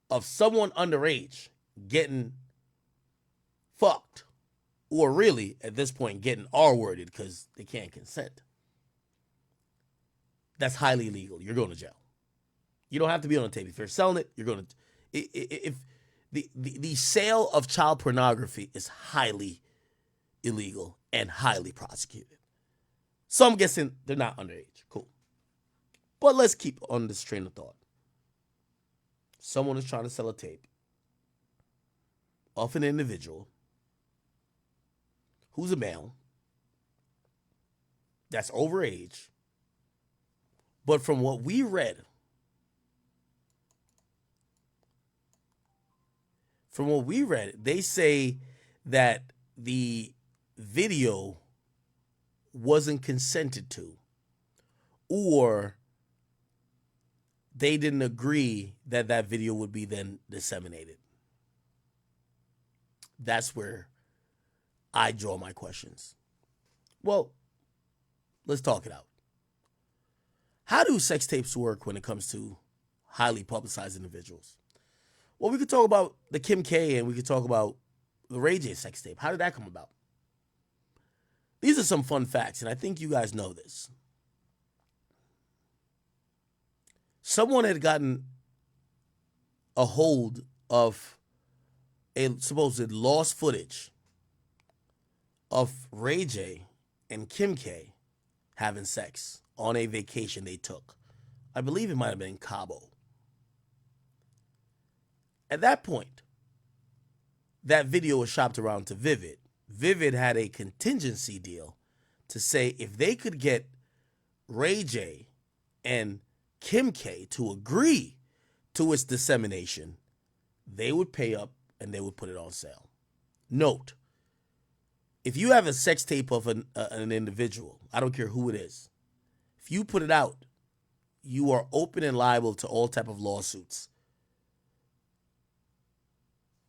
of someone underage getting fucked, or really, at this point, getting R-worded because they can't consent, that's highly illegal. You're going to jail. You don't have to be on a tape. If you're selling it, you're going to... If the sale of child pornography is highly illegal and highly prosecuted. So I'm guessing they're not underage. Cool. But let's keep on this train of thought. Someone is trying to sell a tape of an individual who's a male that's overage. But from what we read, they say that the video wasn't consented to, or they didn't agree that that video would be then disseminated. That's where I draw my questions. Well, let's talk it out. How do sex tapes work when it comes to highly publicized individuals? Well, we could talk about the Kim K and we could talk about the Ray J sex tape. How did that come about? These are some fun facts, and I think you guys know this. Someone had gotten a hold of a supposed lost footage of Ray J and Kim K having sex on a vacation they took. I believe it might have been in Cabo. At that point, that video was shopped around to Vivid. Vivid had a contingency deal to say if they could get Ray J and Kim K to agree to its dissemination, they would pay up and they would put it on sale. Note, if you have a sex tape of an individual, I don't care who it is, if you put it out, you are open and liable to all type of lawsuits.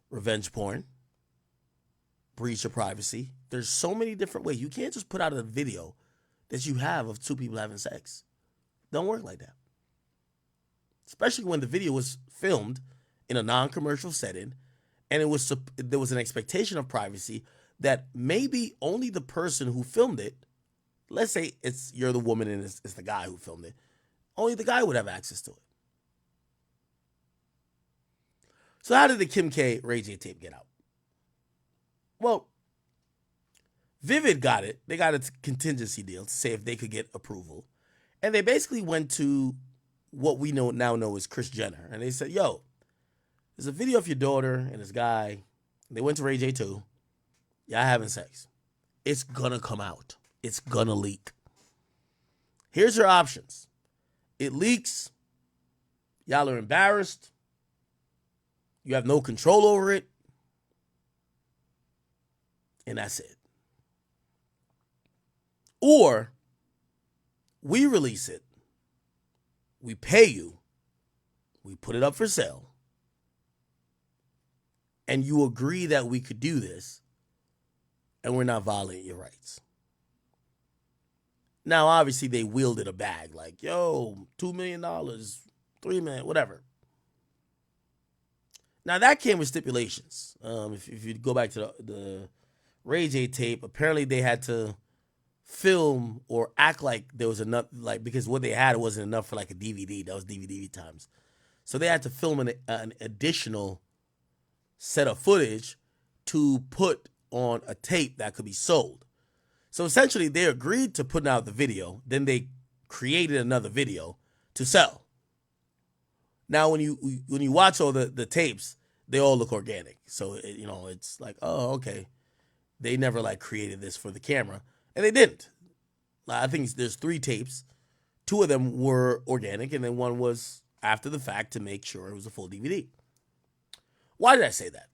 Revenge porn, breach of privacy. There's so many different ways. You can't just put out a video that you have of two people having sex. Don't work like that. Especially when the video was filmed in a non-commercial setting and there was an expectation of privacy that maybe only the person who filmed it, let's say you're the woman and it's the guy who filmed it, only the guy would have access to it. So how did the Kim K Ray J tape get out? Well, Vivid got it. They got a contingency deal to say if they could get approval. And they basically went to what we now know as Kris Jenner. And they said, yo, there's a video of your daughter and this guy. They went to Ray J too. Y'all having sex. It's gonna come out. It's gonna leak. Here's your options. It leaks. Y'all are embarrassed. You have no control over it. And that's it. Or we release it. We pay you. We put it up for sale. And you agree that we could do this. And we're not violating your rights. Now, obviously, they wielded a bag like, yo, $2 million, $3 million, whatever. Now, that came with stipulations. If you go back to the Ray J tape, apparently they had to film or act like there was enough, like, because what they had wasn't enough for like a DVD. That was DVD times. So they had to film an additional set of footage to put on a tape that could be sold. So essentially, they agreed to putting out the video. Then they created another video to sell. Now, when you watch all the tapes, they all look organic. So it's like, oh, okay, they never like created this for the camera, and they didn't. I think there's 3 tapes. 2 of them were organic, and then 1 was after the fact to make sure it was a full DVD. Why did I say that?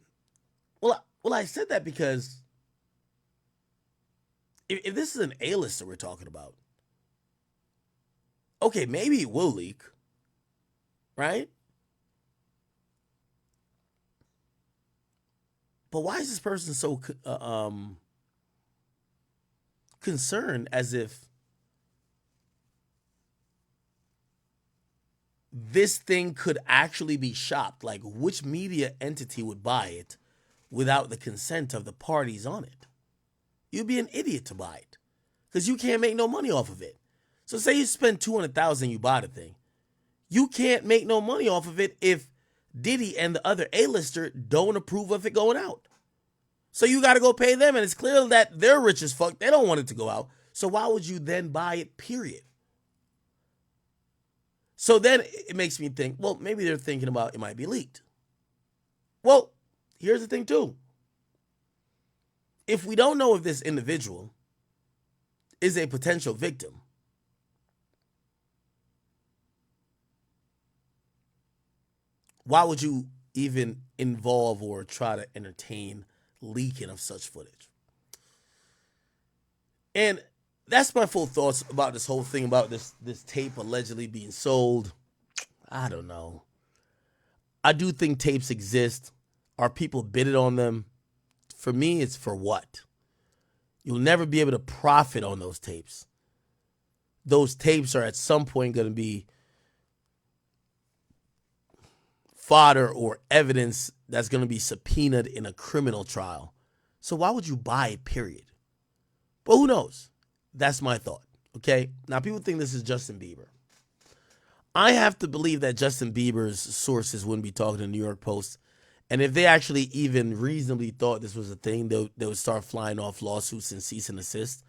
Well, I said that because if this is an A-lister we're talking about, okay, maybe it will leak, right? But why is this person so concerned as if this thing could actually be shopped? Like, which media entity would buy it without the consent of the parties on it? You'd be an idiot to buy it because you can't make no money off of it. So say you spend $200,000, you buy the thing. You can't make no money off of it if Diddy and the other A-lister don't approve of it going out. So you got to go pay them, and it's clear that they're rich as fuck. They don't want it to go out. So why would you then buy it, period? So then it makes me think, well, maybe they're thinking about it might be leaked. Well, here's the thing too. If we don't know if this individual is a potential victim, why would you even involve or try to entertain leaking of such footage? And that's my full thoughts about this whole thing about this tape allegedly being sold. I don't know. I do think tapes exist. Are people bidding on them? For me, it's for what? You'll never be able to profit on those tapes. Those tapes are at some point going to be fodder or evidence that's going to be subpoenaed in a criminal trial. So why would you buy it, period? But who knows? That's my thought, okay? Now, people think this is Justin Bieber. I have to believe that Justin Bieber's sources wouldn't be talking to the New York Post. And if they actually even reasonably thought this was a thing, they would start flying off lawsuits and cease and desist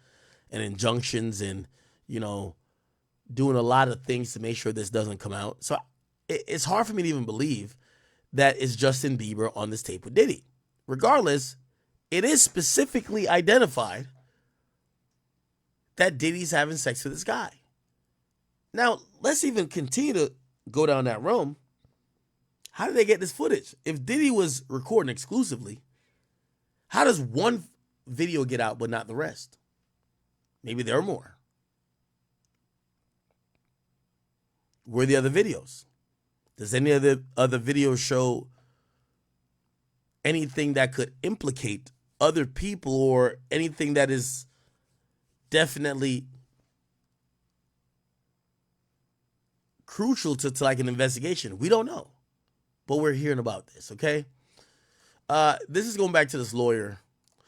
and injunctions and, doing a lot of things to make sure this doesn't come out. So it's hard for me to even believe that it's Justin Bieber on this tape with Diddy. Regardless, it is specifically identified that Diddy's having sex with this guy. Now, let's even continue to go down that road. How did they get this footage? If Diddy was recording exclusively, how does one video get out but not the rest? Maybe there are more. Where are the other videos? Does any of the other videos show anything that could implicate other people or anything that is definitely crucial to like an investigation? We don't know. But we're hearing about this, okay? This is going back to this lawyer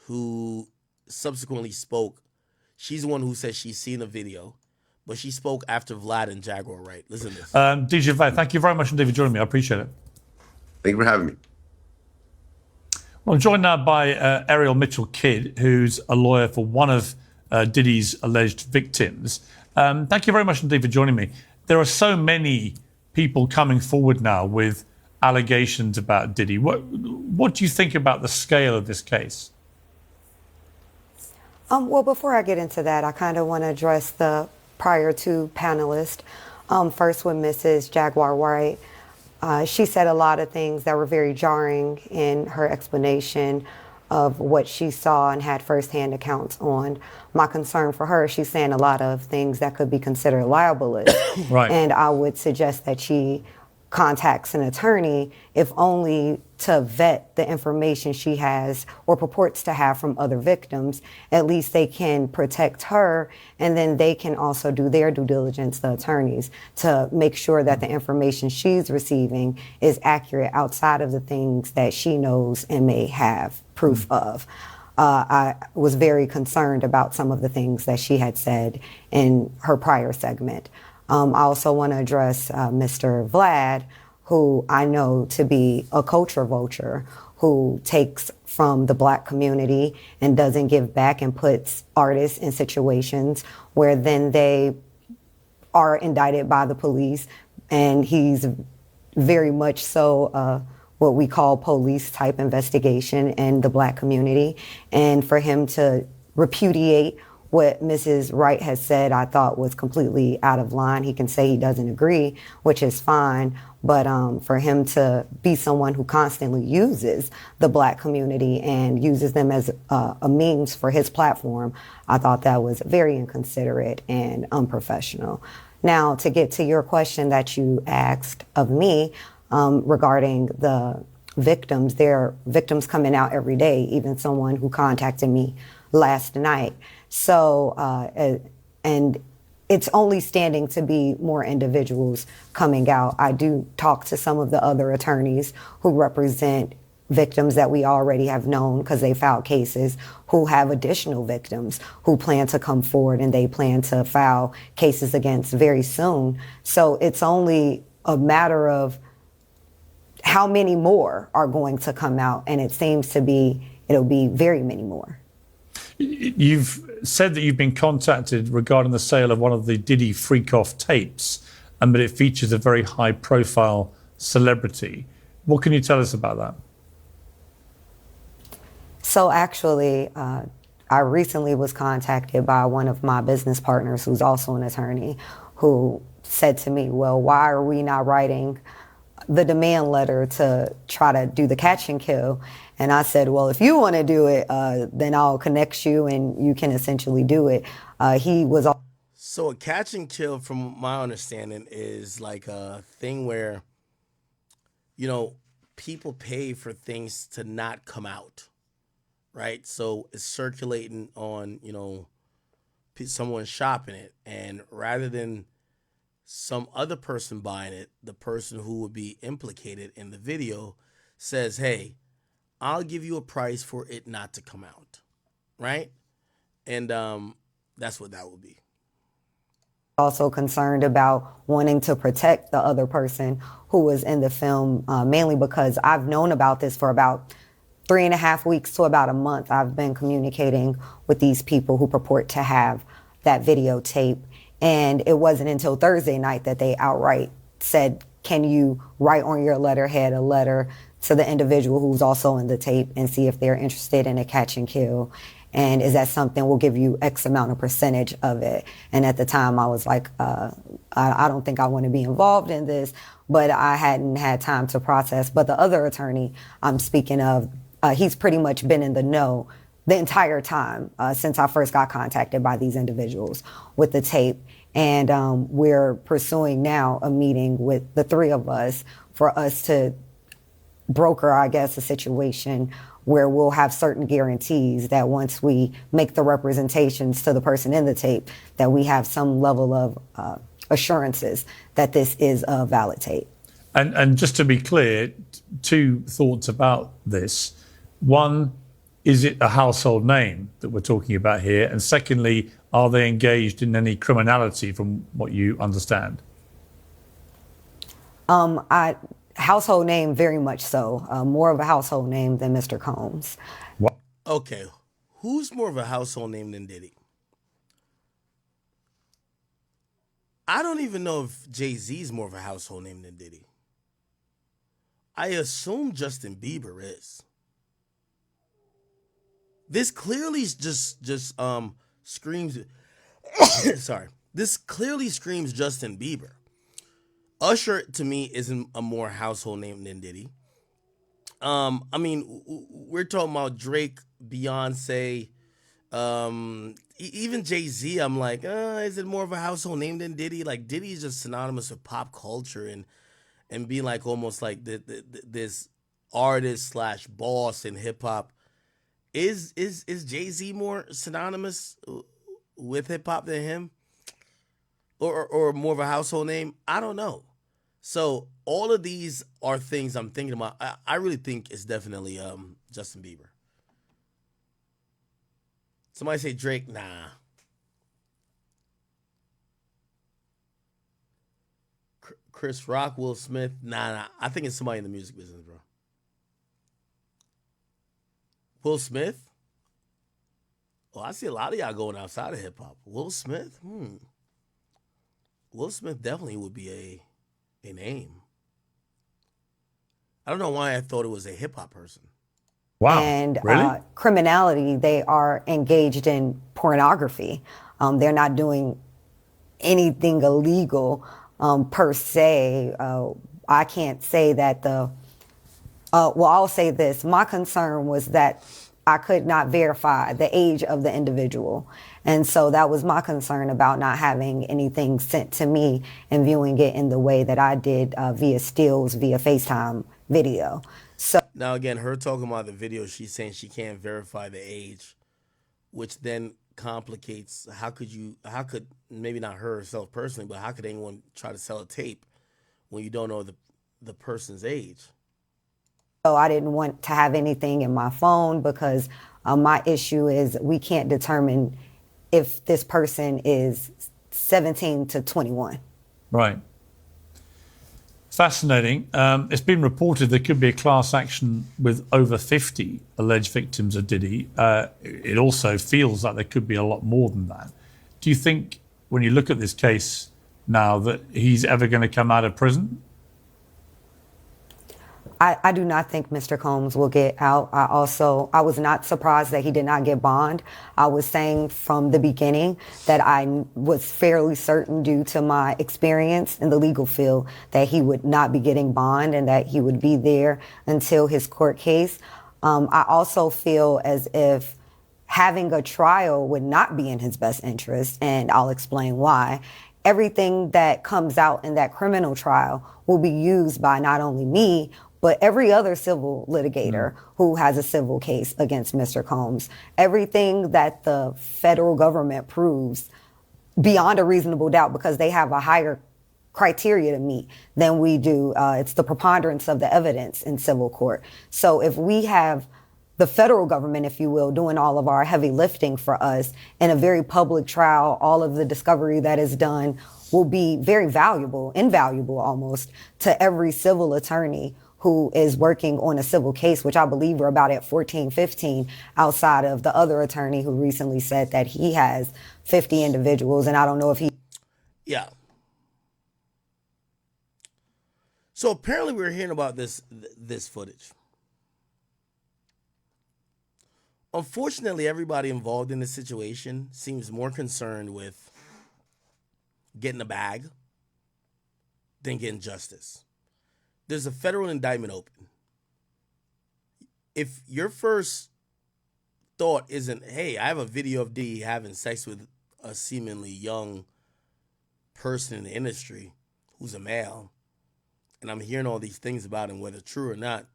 who subsequently spoke. She's the one who says she's seen a video, but she spoke after Vlad and Jaguar, right? Listen to this. DJ Vlad, thank you very much indeed for joining me. I appreciate it. Thank you for having me. Well, I'm joined now by Ariel Mitchell-Kidd, who's a lawyer for one of Diddy's alleged victims. Thank you very much indeed for joining me. There are so many people coming forward now with allegations about Diddy. What do you think about the scale of this case? Well, before I get into that, I kind of want to address the prior two panelists. First with Mrs. Jaguar White. She said a lot of things that were very jarring in her explanation of what she saw and had firsthand accounts on. My concern for her, she's saying a lot of things that could be considered libelous. Right. And I would suggest that she contacts an attorney, if only to vet the information she has or purports to have from other victims. At least they can protect her, and then they can also do their due diligence, the attorneys, to make sure that the information she's receiving is accurate outside of the things that she knows and may have proof of. I was very concerned about some of the things that she had said in her prior segment. I also want to address Mr. Vlad, who I know to be a culture vulture, who takes from the Black community and doesn't give back and puts artists in situations where then they are indicted by the police. And he's very much so what we call police type investigation in the Black community. And for him to repudiate what Mrs. Wright has said, I thought was completely out of line. He can say he doesn't agree, which is fine. But for him to be someone who constantly uses the Black community and uses them as a means for his platform, I thought that was very inconsiderate and unprofessional. Now, to get to your question that you asked of me regarding the victims, there are victims coming out every day, even someone who contacted me last night. So, and it's only standing to be more individuals coming out. I do talk to some of the other attorneys who represent victims that we already have known because they filed cases, who have additional victims who plan to come forward, and they plan to file cases against very soon. So it's only a matter of how many more are going to come out, and it seems to be, it'll be very many more. You've said that you've been contacted regarding the sale of one of the Diddy freak-off tapes, and that it features a very high-profile celebrity. What can you tell us about that? So actually, I recently was contacted by one of my business partners, who's also an attorney, who said to me, well, why are we not writing the demand letter to try to do the catch and kill? And I said, well, if you want to do it, then I'll connect you and you can essentially do it. He was. So a catch and kill, from my understanding, is like a thing where, you know, people pay for things to not come out, right? So it's circulating on, you know, someone shopping it. And rather than some other person buying it, the person who would be implicated in the video says, hey, I'll give you a price for it not to come out, right? And that's what that would be. Also concerned about wanting to protect the other person who was in the film, mainly because I've known about this for about 3.5 weeks to about a month. I've been communicating with these people who purport to have that videotape. And it wasn't until Thursday night that they outright said, can you write on your letterhead a letter to the individual who's also in the tape and see if they're interested in a catch and kill? And is that something, we'll give you X amount of percentage of it. And at the time I was like, I don't think I want to be involved in this, but I hadn't had time to process. But the other attorney I'm speaking of, he's pretty much been in the know the entire time since I first got contacted by these individuals with the tape. And we're pursuing now a meeting with the three of us for us to broker, I guess, a situation where we'll have certain guarantees that once we make the representations to the person in the tape, that we have some level of assurances that this is a valid tape. And just to be clear, two thoughts about this. One, is it a household name that we're talking about here? And secondly, are they engaged in any criminality from what you understand? household name, very much so. More of a household name than Mr. Combs. Okay, who's more of a household name than Diddy? I don't even know if Jay-Z is more of a household name than Diddy. I assume Justin Bieber is. This clearly just screams sorry. This clearly screams Justin Bieber. Usher to me isn't a more household name than Diddy. I mean, we're talking about Drake, Beyonce, even Jay-Z. I'm like, is it more of a household name than Diddy? Like Diddy is just synonymous with pop culture and being like almost like this artist slash boss in hip hop. Is Jay-Z more synonymous with hip hop than him, or more of a household name? I don't know. So all of these are things I'm thinking about. I really think it's definitely Justin Bieber. Somebody say Drake, nah. Chris Rock, Will Smith, nah. I think it's somebody in the music business, bro. Will Smith? Well, I see a lot of y'all going outside of hip hop. Will Smith? Will Smith definitely would be a name. I don't know why I thought it was a hip hop person. Wow. And Really? criminality, they are engaged in pornography. They're not doing anything illegal per se. I can't say that well, I'll say this. My concern was that I could not verify the age of the individual. And so that was my concern about not having anything sent to me and viewing it in the way that I did via stills, via FaceTime video. So now again, her talking about the video, she's saying she can't verify the age, which then complicates how could maybe not her herself personally, but how could anyone try to sell a tape when you don't know the person's age? So I didn't want to have anything in my phone because my issue is we can't determine if this person is 17 to 21. Right. Fascinating. It's been reported there could be a class action with over 50 alleged victims of Diddy. It also feels like there could be a lot more than that. Do you think, when you look at this case now, that he's ever going to come out of prison? I do not think Mr. Combs will get out. I was not surprised that he did not get bond. I was saying from the beginning that I was fairly certain, due to my experience in the legal field, that he would not be getting bond and that he would be there until his court case. I also feel as if having a trial would not be in his best interest, and I'll explain why. Everything that comes out in that criminal trial will be used by not only me, but every other civil litigator who has a civil case against Mr. Combs. Everything that the federal government proves beyond a reasonable doubt, because they have a higher criteria to meet than we do. It's the preponderance of the evidence in civil court. So if we have the federal government, if you will, doing all of our heavy lifting for us in a very public trial, all of the discovery that is done will be very valuable, invaluable almost, to every civil attorney who is working on a civil case, which I believe we're about at 14, 15, outside of the other attorney who recently said that he has 50 individuals, and I don't know if he... Yeah. So apparently we're hearing about this footage. Unfortunately, everybody involved in this situation seems more concerned with getting a bag than getting justice. There's a federal indictment open. If your first thought isn't, hey, I have a video of D having sex with a seemingly young person in the industry who's a male, and I'm hearing all these things about him, whether true or not,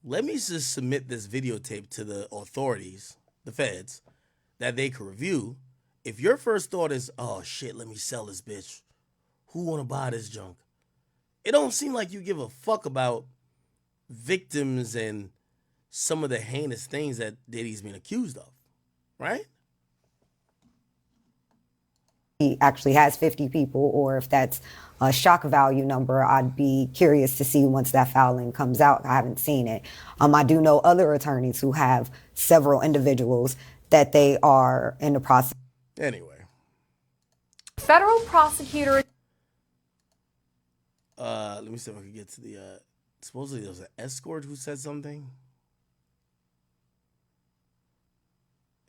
let me just submit this videotape to the authorities, the feds, that they can review. If your first thought is, oh shit, let me sell this bitch, who want to buy this junk? It don't seem like you give a fuck about victims and some of the heinous things that Diddy's been accused of, right? he actually has 50 people or if that's a shock value number. I'd be curious to see once that filing comes out. I haven't seen it. I do know other attorneys who have several individuals that they are in the process. Anyway. Federal prosecutor. Let me see if I can get to the. Supposedly there was an escort who said something.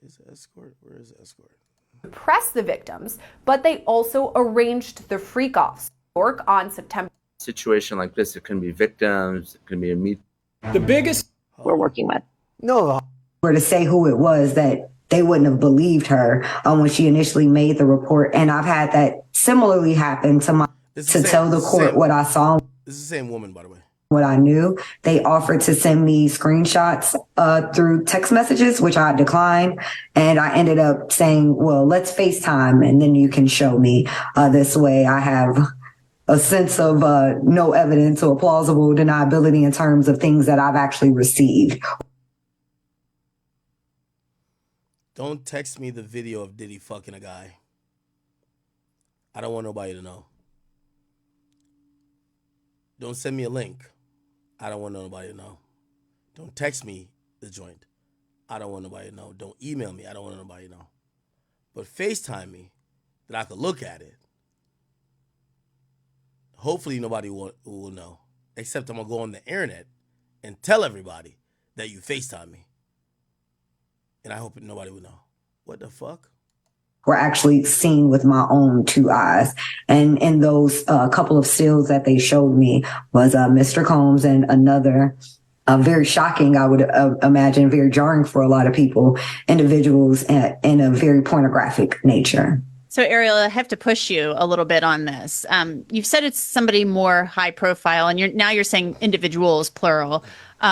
Is it escort? Where is escort? Press the victims, but they also arranged the freak-offs. Work on September. Situation like this, it can be victims, it can be a meet. The biggest we're working with. No. Or to say who it was, that they wouldn't have believed her when she initially made the report. And I've had that similarly happen to tell the court what I saw. This is the same woman, by the way. What I knew. They offered to send me screenshots through text messages, which I declined. And I ended up saying, well, let's FaceTime and then you can show me. This way I have a sense of no evidence or plausible deniability in terms of things that I've actually received. Don't text me the video of Diddy fucking a guy. I don't want nobody to know. Don't send me a link. I don't want nobody to know. Don't text me the joint. I don't want nobody to know. Don't email me. I don't want nobody to know. But FaceTime me that I could look at it. Hopefully nobody will know. Except I'm going to go on the internet and tell everybody that you FaceTime me. And I hope nobody will know. What the fuck? Were actually seen with my own two eyes. And in those couple of stills that they showed me was Mr. Combs and another very shocking, I would imagine, very jarring for a lot of people, individuals in a very pornographic nature. So, Ariel, I have to push you a little bit on this. You've said it's somebody more high profile, and you're saying individuals, plural,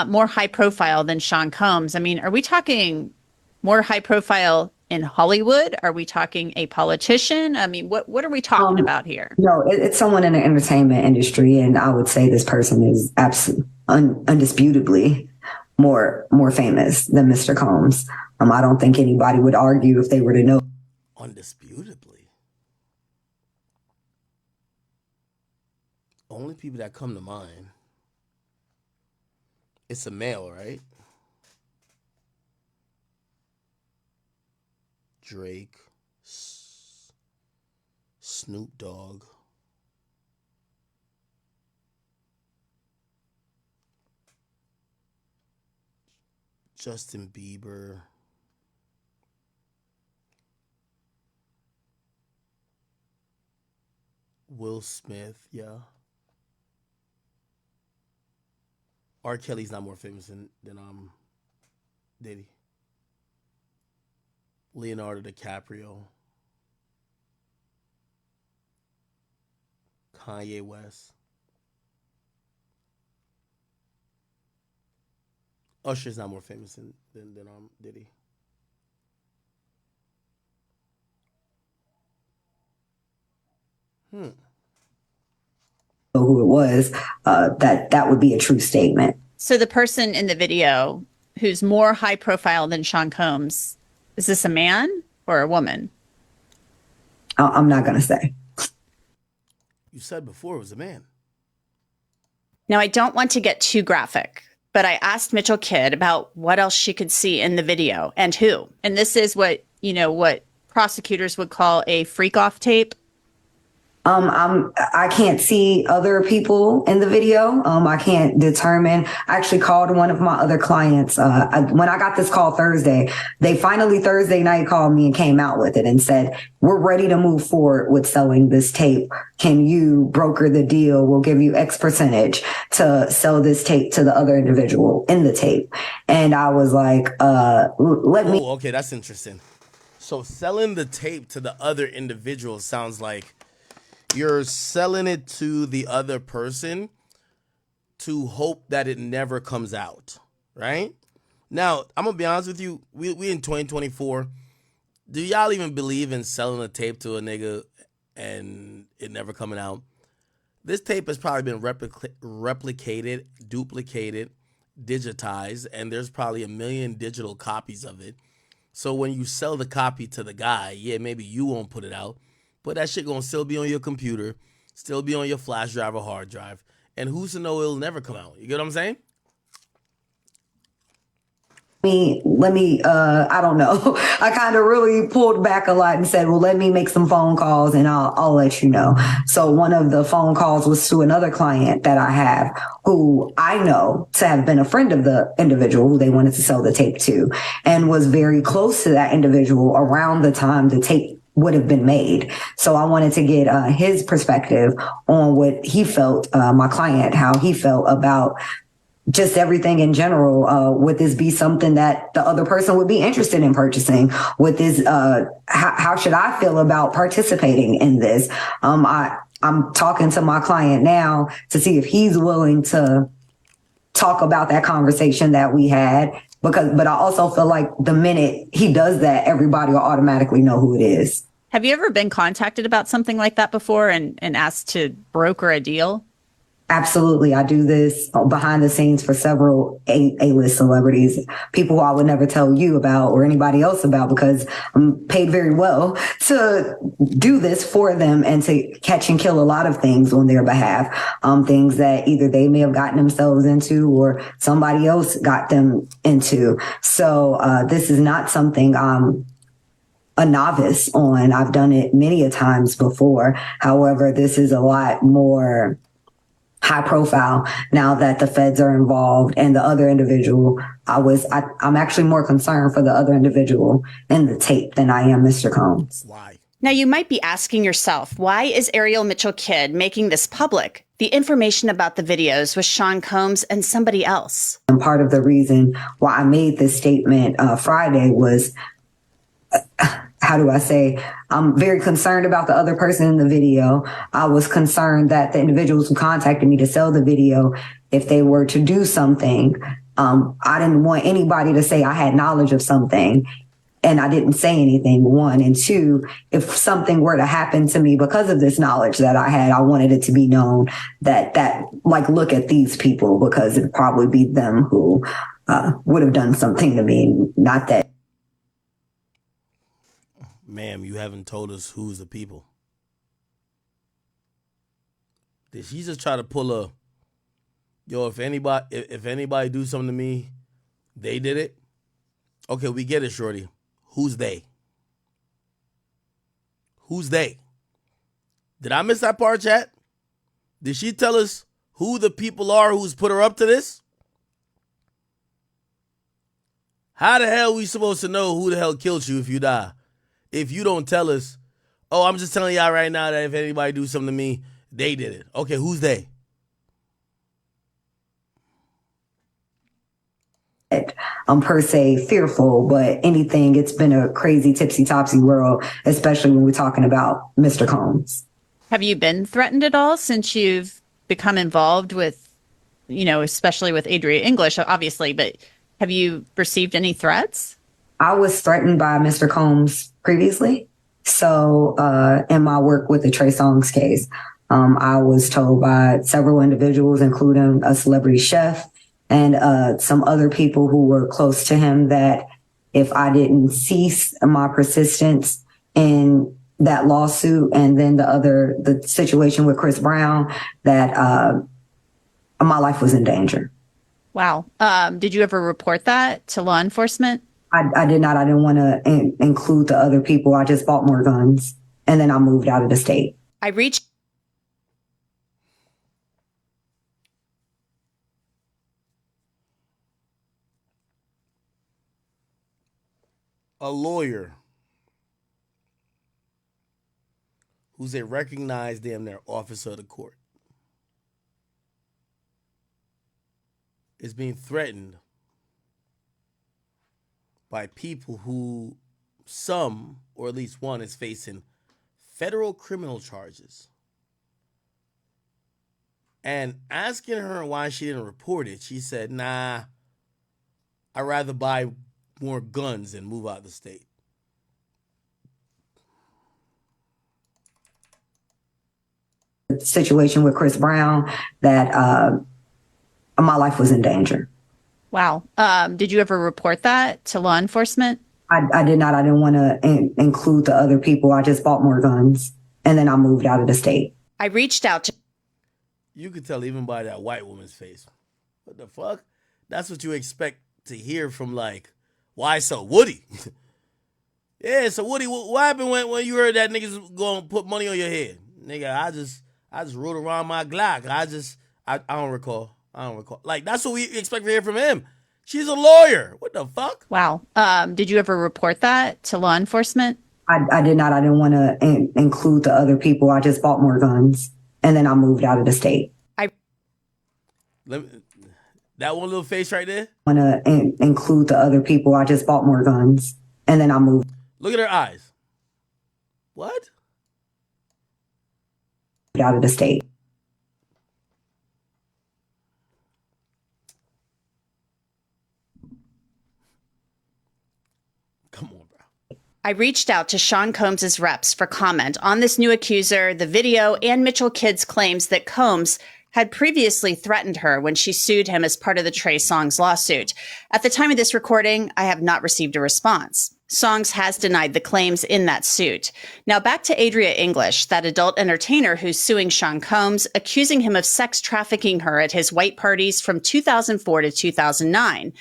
more high profile than Sean Combs. I mean, are we talking more high profile in Hollywood? Are we talking a politician? I mean, what are we talking about here? No, it's someone in the entertainment industry, and I would say this person is undisputably more famous than Mr. Combs. I don't think anybody would argue if they were to know. Undisputably. Only people that come to mind. It's a male, right? Drake, Snoop Dogg, Justin Bieber, Will Smith, yeah. R. Kelly's not more famous than Diddy. Leonardo DiCaprio, Kanye West, Usher's not more famous than Diddy. Who it was, that would be a true statement. So the person in the video who's more high profile than Sean Combs, is this a man or a woman? I'm not going to say. You said before it was a man. Now, I don't want to get too graphic, but I asked Mitchell Kidd about what else she could see in the video and who. And this is what prosecutors would call a freak-off tape. I can't see other people in the video. I can't determine. I actually called one of my other clients. When I got this call Thursday, they finally Thursday night called me and came out with it and said, we're ready to move forward with selling this tape. Can you broker the deal? We'll give you X percentage to sell this tape to the other individual in the tape. And I was like, let me. Oh, okay, that's interesting. So selling the tape to the other individual sounds like you're selling it to the other person to hope that it never comes out, right? Now, I'm going to be honest with you. We in 2024. Do y'all even believe in selling a tape to a nigga and it never coming out? This tape has probably been replicated, duplicated, digitized, and there's probably 1 million digital copies of it. So when you sell the copy to the guy, yeah, maybe you won't put it out, but that shit gonna still be on your computer, still be on your flash drive or hard drive, and who's to know it'll never come out? You get what I'm saying? I don't know. I kind of really pulled back a lot and said, well, let me make some phone calls and I'll let you know. So one of the phone calls was to another client that I have who I know to have been a friend of the individual who they wanted to sell the tape to and was very close to that individual around the time the tape would have been made. So I wanted to get his perspective on what he felt, my client, how he felt about just everything in general. Would this be something that the other person would be interested in purchasing? Would this, how should I feel about participating in this? I'm talking to my client now to see if he's willing to talk about that conversation that we had, but I also feel like the minute he does that, everybody will automatically know who it is. Have you ever been contacted about something like that before and asked to broker a deal? Absolutely. I do this behind the scenes for several A-list celebrities, people who I would never tell you about or anybody else about because I'm paid very well to do this for them and to catch and kill a lot of things on their behalf. Things that either they may have gotten themselves into or somebody else got them into. So this is not something I'm a novice on. I've done it many a times before. However, this is a lot more high profile now that the feds are involved and the other individual. I'm actually more concerned for the other individual in the tape than I am Mr. Combs. Why? Now, you might be asking yourself, why is Ariel Mitchell Kidd making this public? The information about the videos with Sean Combs and somebody else. And part of the reason why I made this statement Friday was, how do I say, I'm very concerned about the other person in the video. I was concerned that the individuals who contacted me to sell the video, if they were to do something, I didn't want anybody to say I had knowledge of something and I didn't say anything, one. And two, if something were to happen to me because of this knowledge that I had, I wanted it to be known that like, look at these people, because it'd probably be them who would have done something to me, not that. Ma'am, you haven't told us who's the people. Did she just try to pull if anybody do something to me, they did it? Okay, we get it, shorty. Who's they? Who's they? Did I miss that part, chat? Did she tell us who the people are who's put her up to this? How the hell are we supposed to know who the hell killed you if you die? If you don't tell us, oh, I'm just telling y'all right now that if anybody do something to me, they did it. Okay, who's they? I'm per se fearful, but anything, it's been a crazy tipsy-topsy world, especially when we're talking about Mr. Combs. Have you been threatened at all since you've become involved with, especially with Adria English, obviously, but have you received any threats? I was threatened by Mr. Combs previously. So in my work with the Trey Songz case, I was told by several individuals, including a celebrity chef and some other people who were close to him, that if I didn't cease my persistence in that lawsuit and then the situation with Chris Brown, that my life was in danger. Wow. Did you ever report that to law enforcement? I did not. I didn't want to include the other people. I just bought more guns and then I moved out of the state. I reached. A lawyer who's a recognized damn near officer of the court is being threatened by people who, some, or at least one, is facing federal criminal charges. And asking her why she didn't report it, she said, nah, I'd rather buy more guns and move out of the state. The situation with Chris Brown, that my life was in danger. Wow. Did you ever report that to law enforcement? I did not. I didn't want to include the other people. I just bought more guns and then I moved out of the state. I reached out to. You could tell even by that white woman's face. What the fuck? That's what you expect to hear from, like, why so Woody? Yeah, so Woody, what happened when you heard that niggas gonna put money on your head? Nigga, I just rode around my Glock. I don't recall. Like, that's what we expect to hear from him. She's a lawyer. What the fuck? Wow. Did you ever report that to law enforcement? I did not. I didn't want to include the other people. I just bought more guns, and then I moved out of the state. That one little face right there? Want to include the other people. I just bought more guns, and then I moved. Look at her eyes. What? Out of the state. Come on, bro. I reached out to Sean Combs' reps for comment on this new accuser, the video, and Mitchell Kidd's claims that Combs had previously threatened her when she sued him as part of the Trey Songz lawsuit. At the time of this recording, I have not received a response. Songz has denied the claims in that suit. Now back to Adria English, that adult entertainer who's suing Sean Combs, accusing him of sex trafficking her at his white parties from 2004 to 2009.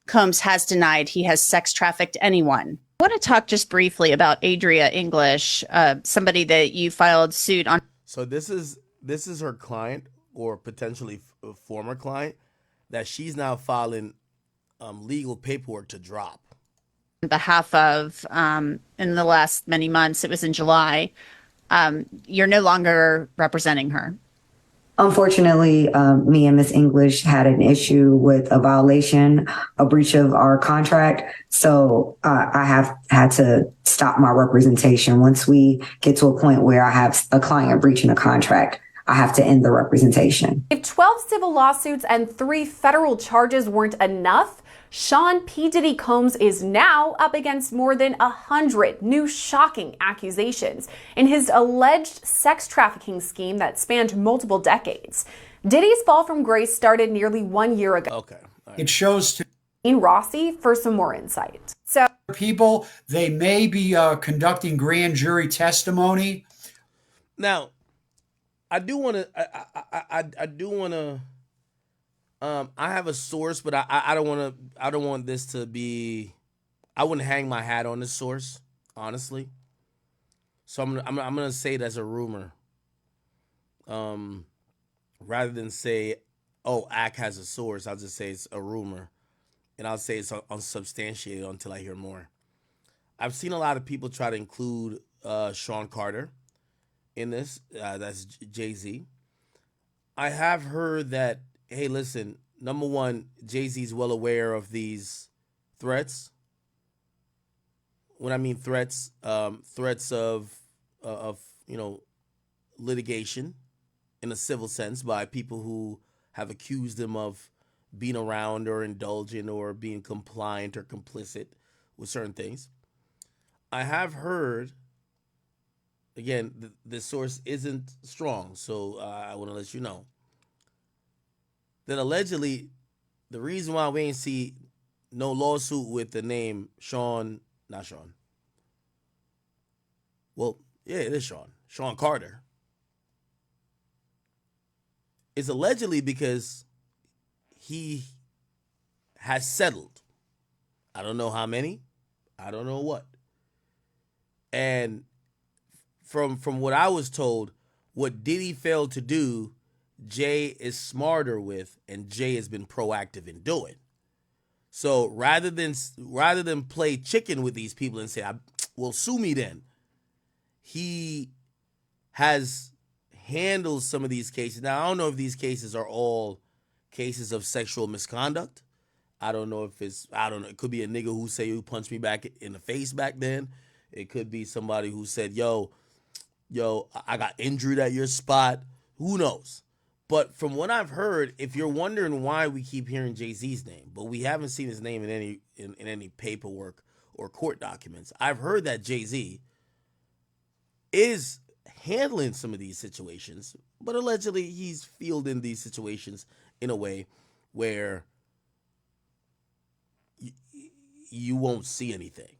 Combs has denied he has sex trafficked anyone. I want to talk just briefly about Adria English, somebody that you filed suit on. So this is her client, or potentially a former client, that she's now filing legal paperwork to drop. On behalf of, in the last many months, it was in July, you're no longer representing her. Unfortunately, me and Miss English had an issue with a violation, a breach of our contract. So I have had to stop my representation. Once we get to a point where I have a client breaching a contract, I have to end the representation. If 12 civil lawsuits and 3 federal charges weren't enough, Sean P. Diddy Combs is now up against more than 100 new shocking accusations in his alleged sex trafficking scheme that spanned multiple decades. Diddy's fall from grace started nearly 1 year ago. Okay. Right. It shows to Rossi for some more insight. So people, they may be conducting grand jury testimony. Now, I do want to. I do want to. I have a source, but I don't want to. I don't want this to be. I wouldn't hang my hat on this source, honestly. So I'm gonna say it as a rumor. Rather than say, "Oh, Ak has a source," I'll just say it's a rumor, and I'll say it's unsubstantiated until I hear more. I've seen a lot of people try to include Sean Carter in this. That's Jay-Z. I have heard that, hey, listen, number one, Jay-Z's well aware of these threats. When I mean threats, threats of litigation in a civil sense by people who have accused him of being around or indulging or being compliant or complicit with certain things. I have heard, again, the source isn't strong, so I want to let you know that allegedly the reason why we ain't see no lawsuit with the name Sean, not Sean. Well, yeah, it is Sean Carter. It's allegedly because he has settled. I don't know how many. I don't know what. And from what I was told, what Diddy failed to do, Jay is smarter with, and Jay has been proactive in doing. So rather than play chicken with these people and say, "Well, sue me then," he has handled some of these cases. Now, I don't know if these cases are all cases of sexual misconduct. I don't know. It could be a nigga who punched me back in the face back then. It could be somebody who said, yo, I got injured at your spot. Who knows? But from what I've heard, if you're wondering why we keep hearing Jay-Z's name, but we haven't seen his name in any paperwork or court documents, I've heard that Jay-Z is handling some of these situations, but allegedly he's fielding these situations in a way where you won't see anything,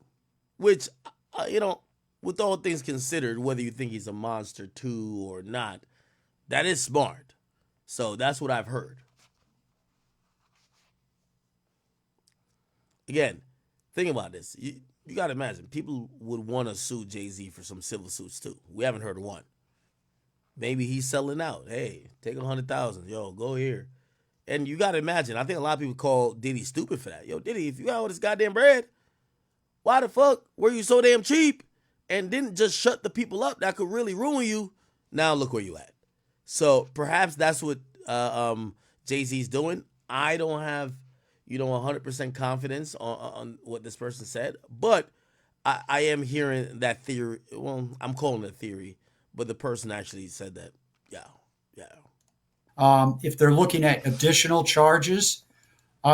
which with all things considered, whether you think he's a monster too or not, that is smart. So that's what I've heard. Again, think about this. You got to imagine people would want to sue Jay-Z for some civil suits too. We haven't heard of one. Maybe he's selling out. Hey, take 100,000. Yo, go here. And you got to imagine, I think a lot of people call Diddy stupid for that. Yo, Diddy, if you got all this goddamn bread, why the fuck were you so damn cheap and didn't just shut the people up that could really ruin you? Now look where you at. So perhaps that's what Jay-Z's doing. I don't have, 100% confidence on what this person said, but I am hearing that theory. Well, I'm calling it a theory, but the person actually said that. Yeah. If they're looking at additional charges,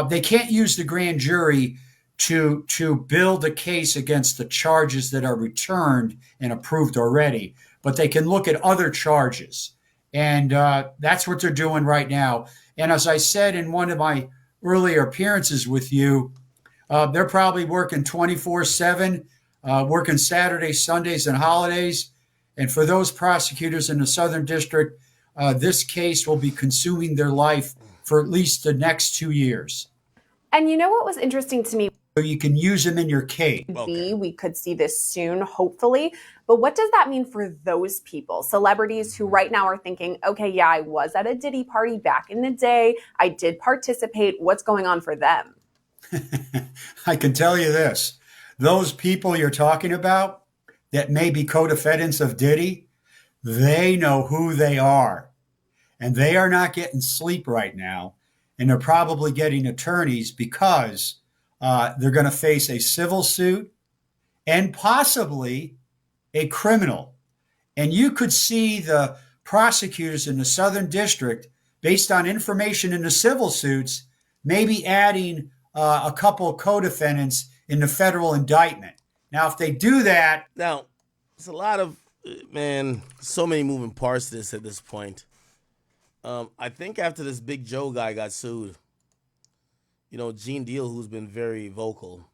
they can't use the grand jury to build a case against the charges that are returned and approved already, but they can look at other charges. And that's what they're doing right now. And as I said in one of my earlier appearances with you, they're probably working 24/7, working Saturdays, Sundays, and holidays. And for those prosecutors in the Southern District, this case will be consuming their life for at least the next 2 years. And you know what was interesting to me? So you can use them in your case. We could see this soon, hopefully. But what does that mean for those people, celebrities who right now are thinking, okay, yeah, I was at a Diddy party back in the day. I did participate. What's going on for them? I can tell you this. Those people you're talking about that may be co-defendants of Diddy, they know who they are. And they are not getting sleep right now. And they're probably getting attorneys because they're going to face a civil suit and possibly a criminal. And you could see the prosecutors in the Southern District, based on information in the civil suits, maybe adding a couple of co-defendants in the federal indictment. Now, if they do that... Now, it's a lot of, so many moving parts to this at this point. I think after this Big Joe guy got sued, Gene Deal, who's been very vocal.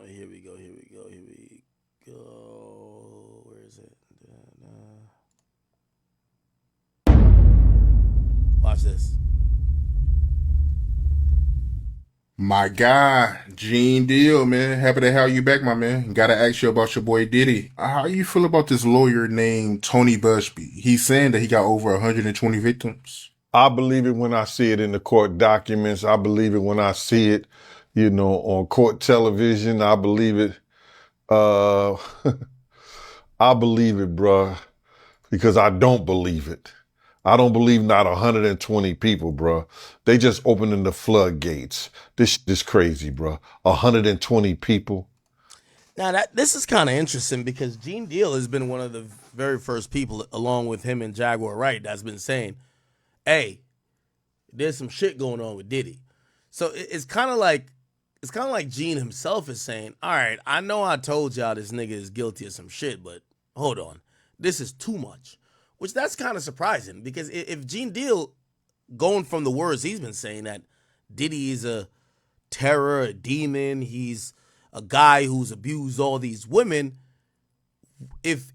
Here we go. Where is it? Watch this. My guy, Gene Deal, man. Happy to have you back, my man. Gotta ask you about your boy Diddy. How you feel about this lawyer named Tony Busby? He's saying that he got over 120 victims. I believe it when I see it in the court documents. I believe it when I see it, on court television. I believe it. I believe it, bruh, because I don't believe it. I don't believe not 120 people, bruh. They just opening the floodgates. This is crazy, bruh. 120 people. Now, this is kind of interesting because Gene Deal has been one of the very first people, along with him and Jaguar Wright, that's been saying, hey, there's some shit going on with Diddy. So it's kind of like Gene himself is saying, all right, I know I told y'all this nigga is guilty of some shit, but hold on. This is too much. Which that's kind of surprising because if Gene Deal, going from the words he's been saying that Diddy is a terror, a demon, he's a guy who's abused all these women, if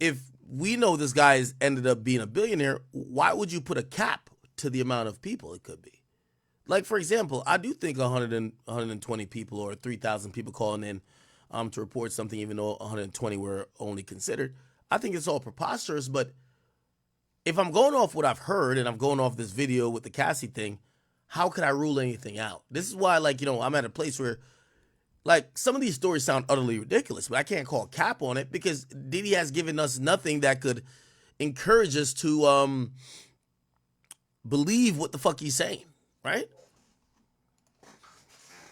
we know this guy has ended up being a billionaire, why would you put a cap to the amount of people it could be? Like, for example, I do think 120 people or 3,000 people calling in to report something, even though 120 were only considered, I think it's all preposterous, but if I'm going off what I've heard and I'm going off this video with the Cassie thing, how could I rule anything out? This is why, I'm at a place where, some of these stories sound utterly ridiculous, but I can't call cap on it because Diddy has given us nothing that could encourage us to believe what the fuck he's saying, right?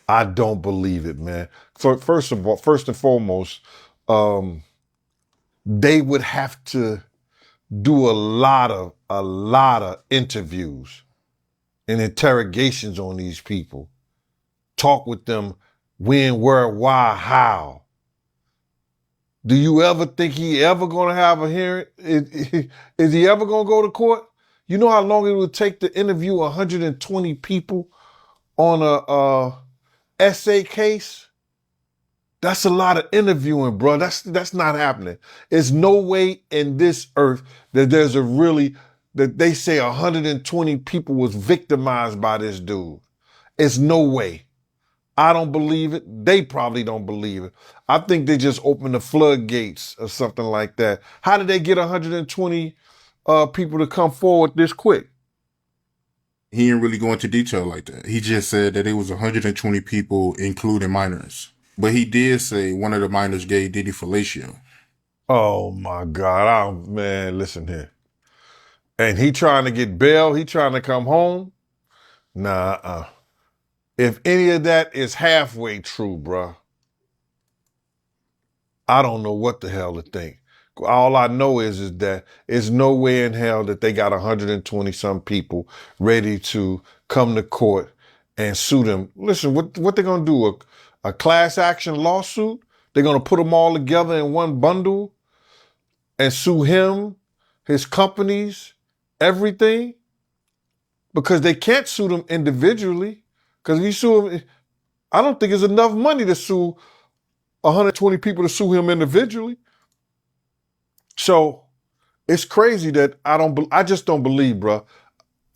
I don't believe it, man. First and foremost, they would have to do a lot of interviews and interrogations on these people. Talk with them when, where, why, how. Do you ever think he ever gonna have a hearing? Is he ever gonna go to court? You know how long it would take to interview 120 people on a essay case? That's a lot of interviewing, bro. That's not happening. There's no way in this earth that that they say 120 people was victimized by this dude. It's no way. I don't believe it. They probably don't believe it. I think they just opened the floodgates or something like that. How did they get 120 people to come forward this quick? He didn't really go into detail like that. He just said that it was 120 people, including minors. But he did say one of the minors gave Diddy fellatio. Oh my God. Man, listen here. And he trying to get bail. He trying to come home. Nah. If any of that is halfway true, bruh, I don't know what the hell to think. All I know is that it's no way in hell that they got 120 some people ready to come to court and sue them. Listen, what they gonna do? A class action lawsuit? They're gonna put them all together in one bundle and sue him, his companies, everything? Because they can't sue them individually. Because if you sue them, I don't think there's enough money to sue 120 people to sue him individually. So it's crazy that I just don't believe, bro.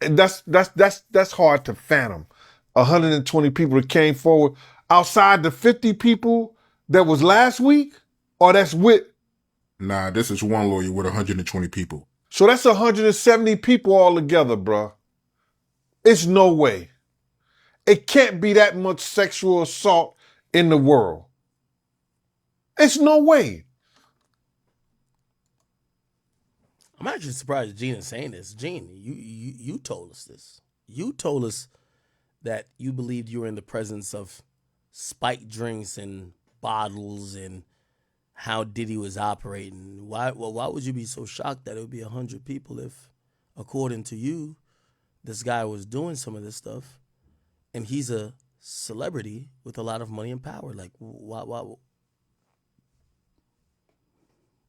And that's hard to fathom. 120 people that came forward outside the 50 people that was last week, or that's with. Nah, this is one lawyer with 120 people. So that's 170 people all together, bro. It's no way. It can't be that much sexual assault in the world. It's no way. I'm actually surprised Gene is saying this. Gene, you told us this. You told us that you believed you were in the presence of spiked drinks and bottles and how Diddy was operating. Why would you be so shocked that it would be 100 people if, according to you, this guy was doing some of this stuff and he's a celebrity with a lot of money and power? Like, why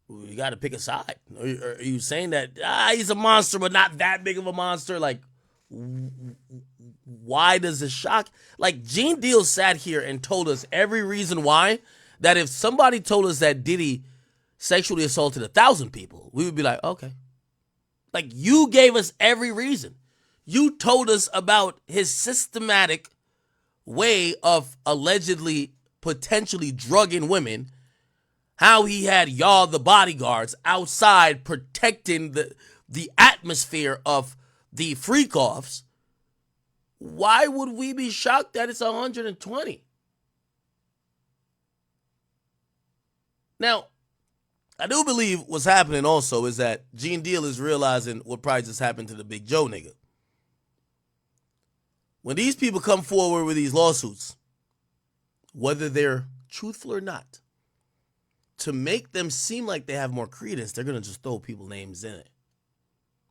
you got to pick a side. Are you saying that he's a monster, but not that big of a monster? Like, why does it shock? Like, Gene Deal sat here and told us every reason why, that if somebody told us that Diddy sexually assaulted 1,000 people, we would be like, okay. Like, you gave us every reason. You told us about his systematic way of allegedly, potentially drugging women, how he had y'all, the bodyguards, outside protecting the atmosphere of the freak-offs. Why would we be shocked that it's 120? Now, I do believe what's happening also is that Gene Deal is realizing what probably just happened to the Big Joe nigga. When these people come forward with these lawsuits, whether they're truthful or not, to make them seem like they have more credence, they're going to just throw people's names in it.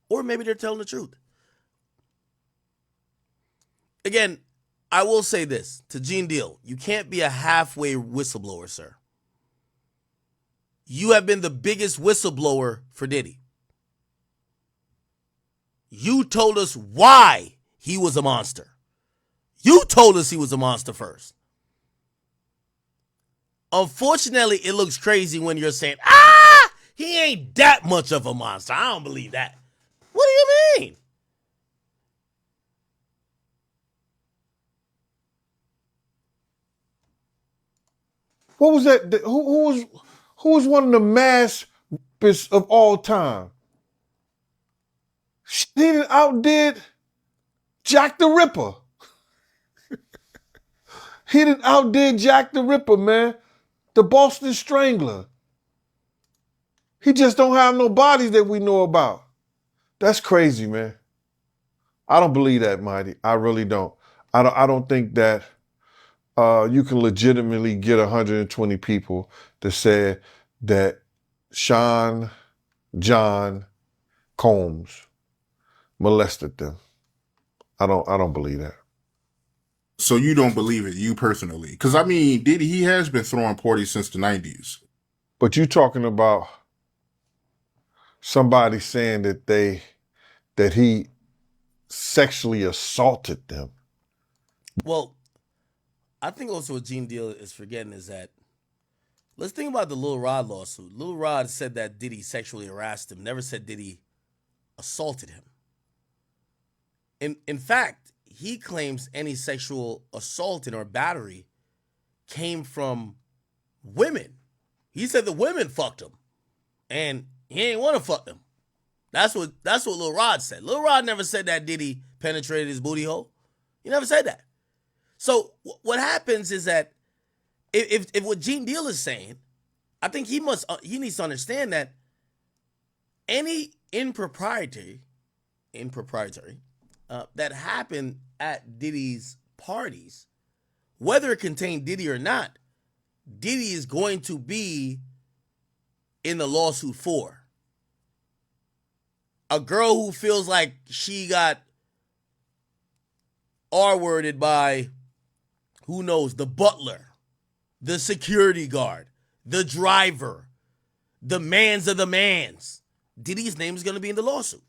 Or maybe they're telling the truth. Again, I will say this to Gene Deal. You can't be a halfway whistleblower, sir. You have been the biggest whistleblower for Diddy. You told us why he was a monster. You told us he was a monster first. Unfortunately, it looks crazy when you're saying, he ain't that much of a monster. I don't believe that. What do you mean? What was that? Who was one of the maskers of all time? He outdid Jack the Ripper. He didn't outdid Jack the Ripper, man. The Boston Strangler. He just don't have no bodies that we know about. That's crazy, man. I don't believe that, Mighty. I really don't. I don't think that you can legitimately get 120 people to say that Sean John Combs molested them. I don't believe that. So you don't believe it, you personally? Because I mean, Diddy, he has been throwing parties since the 90s. But you talking about somebody saying that he sexually assaulted them. Well, I think also what Gene Deal is forgetting is that Let's think about the Lil Rod lawsuit. Lil Rod said that Diddy sexually harassed him, never said Diddy assaulted him. In fact, he claims any sexual assaulting or battery came from women. He said the women fucked him, and he ain't want to fuck them. That's what Lil Rod said. Lil Rod never said that Diddy penetrated his booty hole. He never said that. So what happens is that if what Gene Deal is saying, I think he needs to understand that any impropriety that happened at Diddy's parties, whether it contained Diddy or not, Diddy is going to be in the lawsuit for. A girl who feels like she got R-worded by, who knows, the butler, the security guard, the driver, the mans of the mans. Diddy's name is going to be in the lawsuit.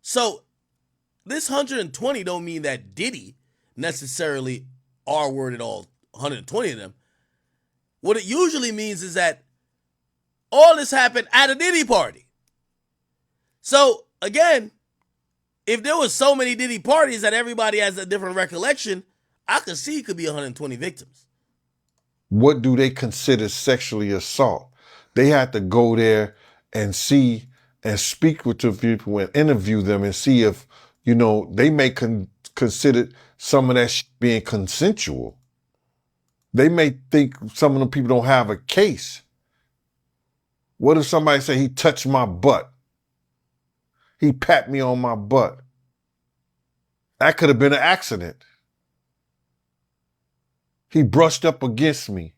So this 120 don't mean that Diddy necessarily R-worded all 120 of them. What it usually means is that all this happened at a Diddy party. So, again, if there was so many Diddy parties that everybody has a different recollection, I could see it could be 120 victims. What do they consider sexually assault? They had to go there and see and speak with the people and interview them and see if, they may consider some of that being consensual. They may think some of the people don't have a case. What if somebody say he touched my butt? He pat me on my butt. That could have been an accident. He brushed up against me.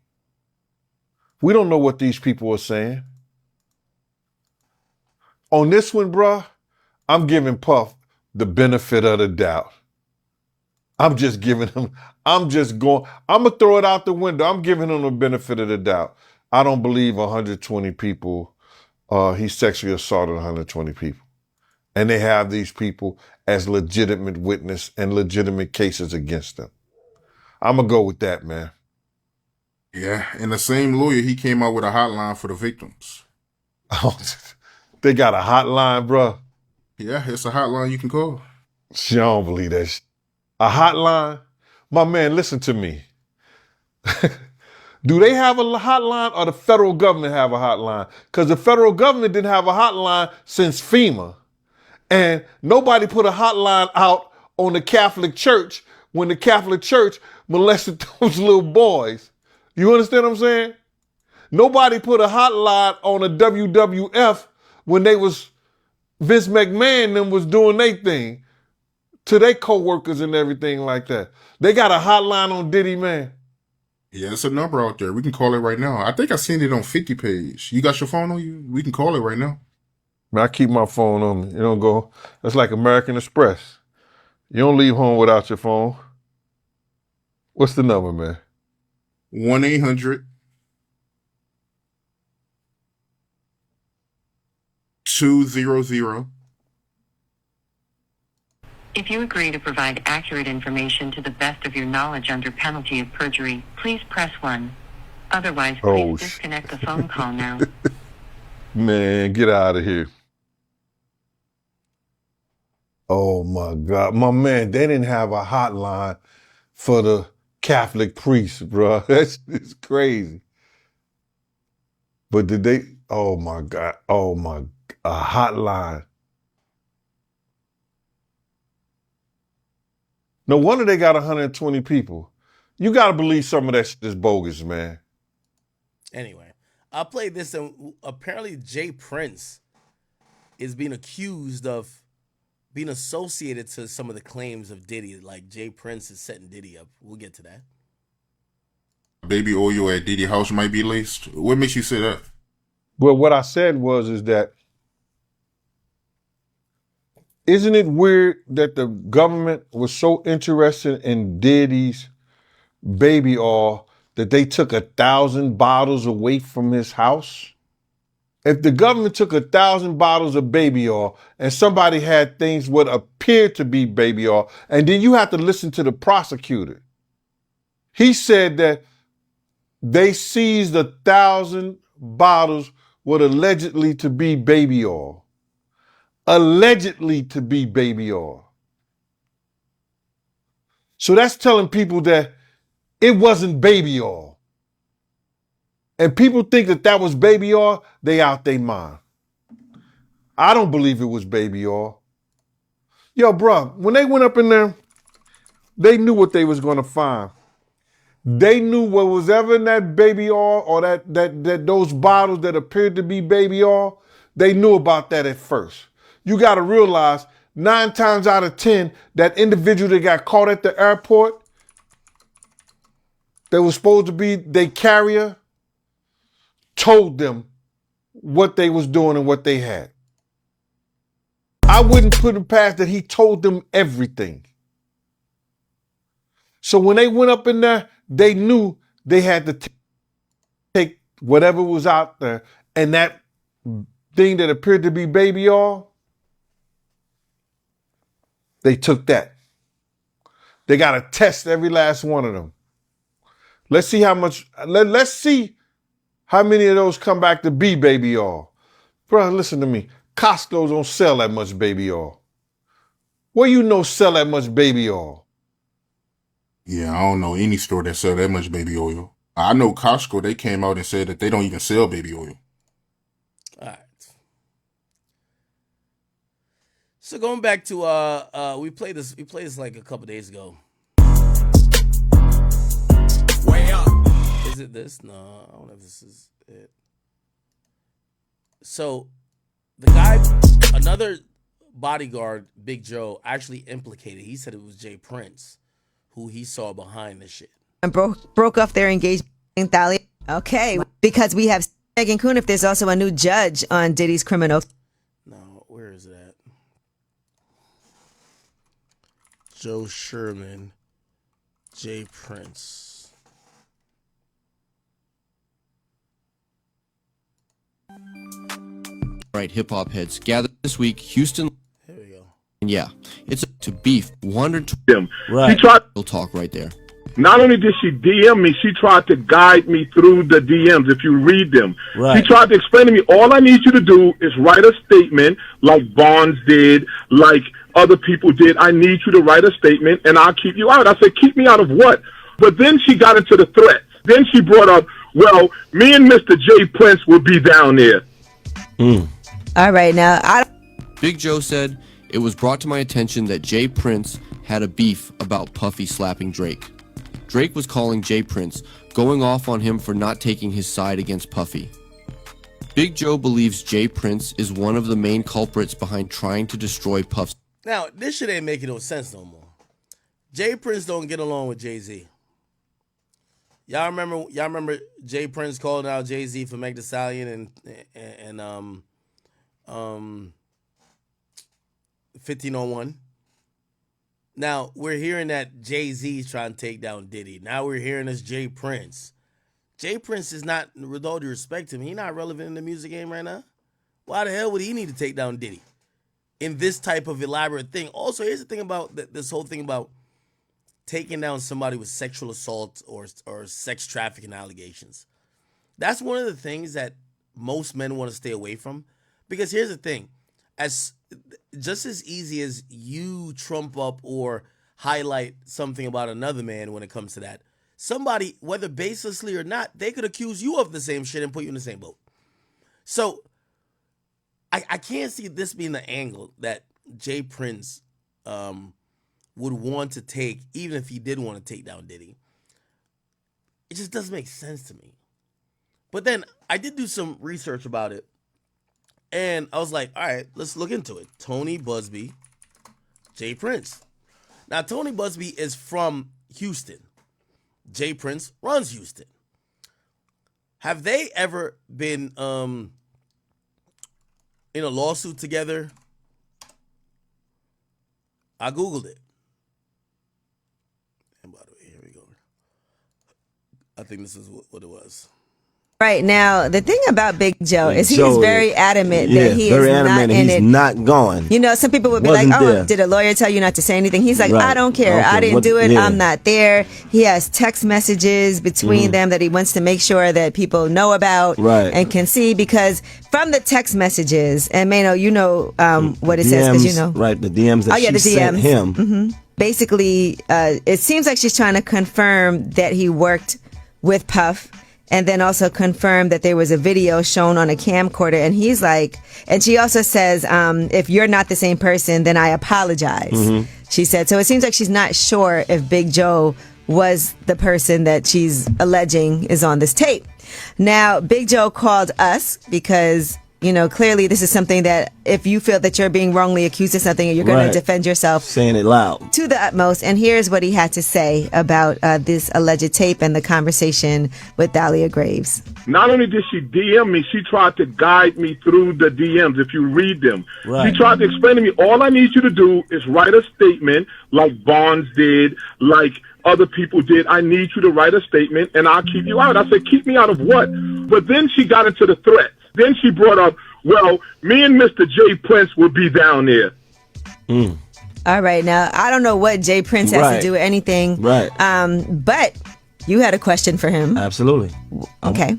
We don't know what these people are saying. On this one, bruh, I'm giving Puff the benefit of the doubt. I'm going to throw it out the window. I'm giving him the benefit of the doubt. I don't believe 120 people, he sexually assaulted 120 people. And they have these people as legitimate witness and legitimate cases against them. I'm going to go with that, man. Yeah, and the same lawyer, he came out with a hotline for the victims. They got a hotline, bro. Yeah, it's a hotline you can call. I don't believe that shit. A hotline? My man, listen to me. Do they have a hotline or the federal government have a hotline? Because the federal government didn't have a hotline since FEMA. And nobody put a hotline out on the Catholic Church when the Catholic Church molested those little boys. You understand what I'm saying? Nobody put a hotline on a WWF when they was, Vince McMahon them was doing their thing to their co-workers and everything like that. They got a hotline on Diddy, man. Yeah, it's a number out there. We can call it right now. I think I seen it on 50 page. You got your phone on you? We can call it right now. Man, I keep my phone on me. You don't go. That's like American Express. You don't leave home without your phone. What's the number, man? 1-800-200-2777. If you agree to provide accurate information to the best of your knowledge under penalty of perjury, please press 1. Otherwise, please disconnect the phone call now. Man, get out of here. Oh my God. My man, they didn't have a hotline for the Catholic priests, bro. That's crazy. But did they, oh my God, a hotline. No wonder they got 120 people. You got to believe some of that shit is bogus, man. Anyway, I played this, and apparently Jay Prince is being accused of being associated to some of the claims of Diddy. Like Jay Prince is setting Diddy up. We'll get to that. Baby oil at Diddy house might be laced. What makes you say that? Well, what I said is that isn't it weird that the government was so interested in Diddy's baby oil that they took 1,000 bottles away from his house? If the government took 1,000 bottles of baby oil and somebody had things what appeared to be baby oil, and then you have to listen to the prosecutor. He said that they seized 1,000 bottles what allegedly to be baby oil. Allegedly to be baby oil. So that's telling people that it wasn't baby oil. And people think that that was baby oil, they out their mind. I don't believe it was baby oil. Yo, bro, when they went up in there, they knew what they was gonna find. They knew what was ever in that baby oil or that those bottles that appeared to be baby oil, they knew about that at first. You gotta realize 9 times out of 10, that individual that got caught at the airport, that was supposed to be their carrier, told them what they was doing and what they had. I wouldn't put it past that he told them everything. So when they went up in there, they knew they had to take whatever was out there, and that thing that appeared to be baby oil, they took that. They got to test every last one of them. Let's see how much, let's see how many of those come back to be baby oil. Bro, listen to me. Costco don't sell that much baby oil. Where you know sell that much baby oil? Yeah, I don't know any store that sell that much baby oil. I know Costco, they came out and said that they don't even sell baby oil. All right. So going back to we played this like a couple days ago. Way up. Is it this? No, I don't know if this is it. So the guy, another bodyguard, Big Joe, actually implicated. He said it was Jay Prince who he saw behind this shit. And broke off their engagement in Thalia. Okay, because we have Megan Kuhn. If there's also a new judge on Diddy's criminal. No, where is it at? Joe Sherman, Jay Prince. Right, hip hop heads gathered this week, Houston. Here we go. And yeah, it's to beef 120. Right. She tried. We'll talk right there. Not only did she DM me, she tried to guide me through the DMs. If you read them, Right. She tried to explain to me, all I need you to do is write a statement like Bonds did, like other people did. I need you to write a statement and I'll keep you out. I said, keep me out of what? But then she got into the threats. Then she brought up, well, me and Mr. J. Prince will be down there. All right, now Big Joe said it was brought to my attention that Jay Prince had a beef about Puffy slapping Drake. Drake was calling Jay Prince, going off on him for not taking his side against Puffy. Big Joe believes Jay Prince is one of the main culprits behind trying to destroy Puff's. Now, this shit ain't making no sense no more. Jay Prince don't get along with Jay-Z. Y'all remember Jay Prince calling out Jay-Z for Meg Thee Stallion and 1501. Now, we're hearing that Jay-Z's trying to take down Diddy. Now we're hearing this Jay Prince. Jay Prince is not, with all due respect to him, he's not relevant in the music game right now. Why the hell would he need to take down Diddy in this type of elaborate thing? Also, here's the thing about this whole thing about taking down somebody with sexual assault or sex trafficking allegations. That's one of the things that most men want to stay away from. Because here's the thing. Just as easy as you trump up or highlight something about another man when it comes to that, somebody, whether baselessly or not, they could accuse you of the same shit and put you in the same boat. So I can't see this being the angle that Jay Prince would want to take, even if he did want to take down Diddy. It just doesn't make sense to me. But then I did do some research about it. And I was like, all right, let's look into it. Tony Busby, Jay Prince. Now, Tony Busby is from Houston. Jay Prince runs Houston. Have they ever been in a lawsuit together? I Googled it. And by the way, here we go. I think this is what it was. Right now, the thing about Big Joe is he's Joe very is- adamant yeah, that he very is adamant not that in he's it. not going. You know, some people would be Wasn't like, "Oh, there. did a lawyer tell you not to say anything?" He's like, Right. "I don't care. I didn't What- do it. yeah. I'm not there." He has text messages between Mhm. them that he wants to make sure that people know about Right. and can see, because from the text messages, and Mano, you know what it says because you know. Right, the DMs that Oh, yeah, she the sent DMs. him. hmm Basically, it seems like she's trying to confirm that he worked with Puff, and then also confirm that there was a video shown on a camcorder. And he's like, and she also says, if you're not the same person, then I apologize. Mhm. She said. So it seems like she's not sure if Big Joe was the person that she's alleging is on this tape. Now, Big Joe called us because, you know, clearly this is something that if you feel that you're being wrongly accused of something, you're going Right. to defend yourself Saying it loud. to the utmost. And here's what he had to say about this alleged tape and the conversation with Dahlia Graves. Not only did she DM me, she tried to guide me through the DMs. If you read them, Right. she tried to explain to me, all I need you to do is write a statement like Bonds did, like other people did. I need you to write a statement and I'll keep you out. I said, keep me out of what? But then she got into the threats. Then she brought up, well, me and Mr. J. Prince will be down there. All right. Now, I don't know what Jay Prince has Right. to do with anything. Right. But you had a question for him. Absolutely. Okay.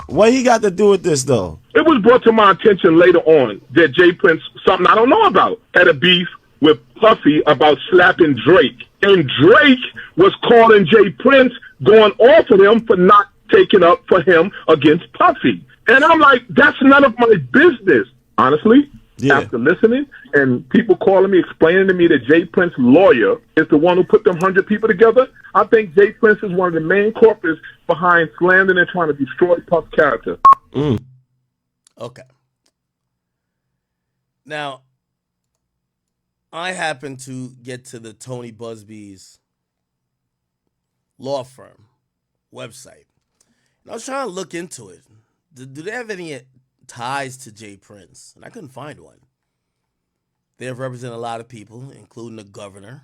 What he got to do with this, though? It was brought to my attention later on that Jay Prince, something I don't know about, had a beef with Puffy about slapping Drake. And Drake was calling Jay Prince, going off of him for not taking up for him against Puffy. And I'm like, that's none of my business. Honestly, after listening and people calling me, explaining to me that Jay Prince's lawyer is the one who put them 100 people together, I think Jay Prince is one of the main corpus behind slandering and trying to destroy Puff's character. Okay. Now, I happen to get to the Tony Busby's law firm website. And I was trying to look into it. Do they have any ties to Jay Prince? And I couldn't find one. They have represented a lot of people, including the governor.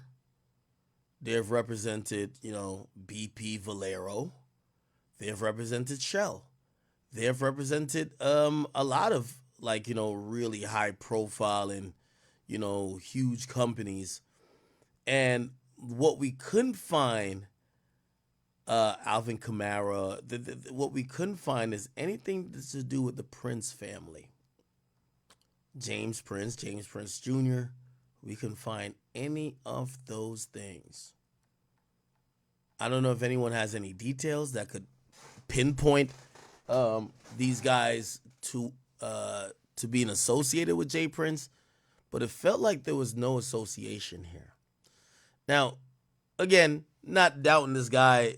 They have represented, you know, BP Valero. They have represented Shell. They have represented a lot of, like, you know, really high profile and, you know, huge companies. And what we couldn't find, Alvin Kamara, what we couldn't find is anything to do with the Prince family. James Prince Jr. We couldn't find any of those things. I don't know if anyone has any details that could pinpoint these guys to being associated with Jay Prince, but it felt like there was no association here. Now, again, not doubting this guy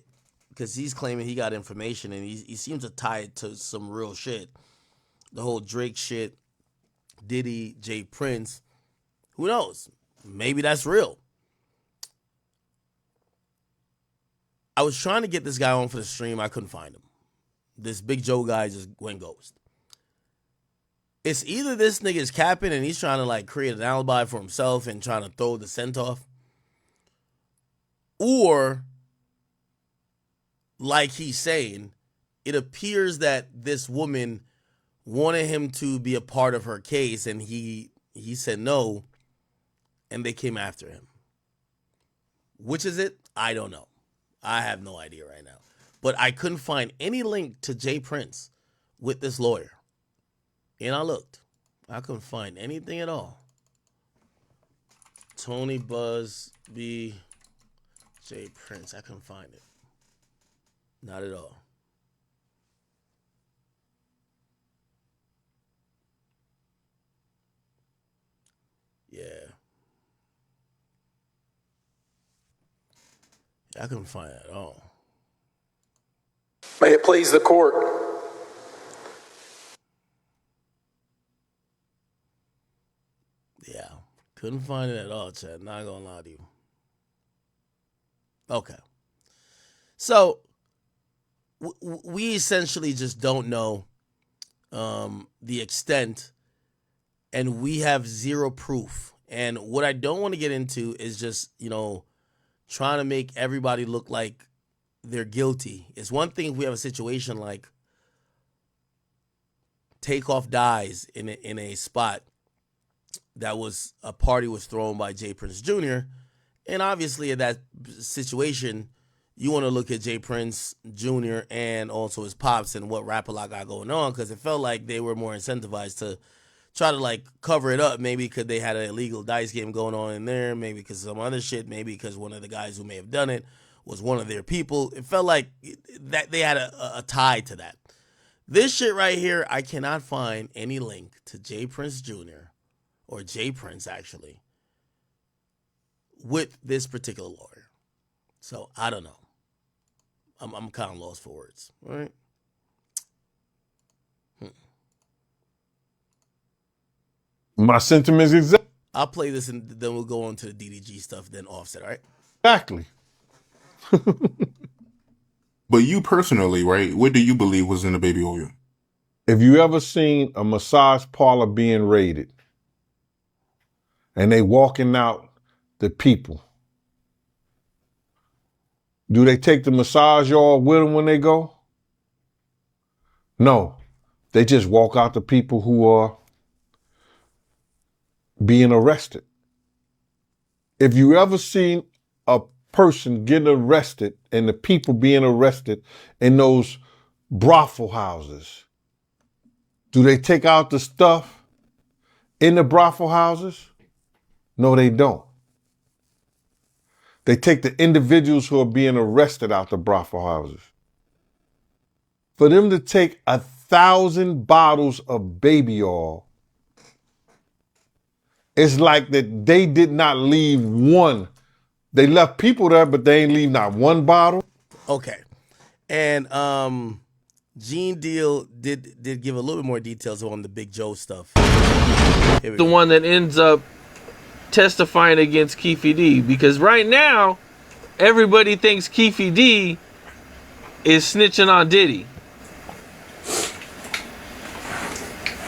because he's claiming he got information and he seems to tie it to some real shit. The whole Drake shit, Diddy, Jay Prince, who knows? Maybe that's real. I was trying to get this guy on for the stream. I couldn't find him. This Big Joe guy just went ghost. It's either this nigga's capping and he's trying to like create an alibi for himself and trying to throw the scent off, or like he's saying, it appears that this woman wanted him to be a part of her case and he said no and they came after him. Which is it? I don't know. I have no idea right now. But I couldn't find any link to Jay Prince with this lawyer. And I looked. I couldn't find anything at all. Tony Busby, Jay Prince. I couldn't find it. Not at all. Yeah. I couldn't find it at all. May it please the court. Yeah. Couldn't find it at all, Chad. Not gonna lie to you. Okay. So, we essentially just don't know the extent, and we have zero proof. And what I don't want to get into is just, you know, trying to make everybody look like they're guilty. It's one thing if we have a situation like takeoff dies in a spot that was a party was thrown by Jay Prince Jr. And obviously in that situation, you want to look at Jay Prince Jr. and also his pops and what Rap-A-Lot got going on, because it felt like they were more incentivized to try to like cover it up, maybe because they had an illegal dice game going on in there, maybe because of some other shit, maybe because one of the guys who may have done it was one of their people. It felt like that they had a tie to that. This shit right here, I cannot find any link to Jay Prince Jr. or Jay Prince actually with this particular lawyer. So I don't know. I'm kind of lost for words. All right. My sentiments exactly. I'll play this and then we'll go on to the DDG stuff, then Offset, all right? Exactly. But you personally, right? What do you believe was in the baby oil? If you ever seen a massage parlor being raided and they walking out the people, do they take the massage oil with them when they go? No. They just walk out the people who are being arrested. If you ever seen a person getting arrested and the people being arrested in those brothel houses, do they take out the stuff in the brothel houses? No, they don't. They take the individuals who are being arrested out the brothel houses. For them to take 1,000 bottles of baby oil, it's like that they did not leave one. They left people there, but they ain't leave not one bottle. Okay. And Gene Deal did give a little bit more details on the Big Joe stuff. The one that ends up testifying against Keefe D, because right now everybody thinks Keefe D is snitching on Diddy.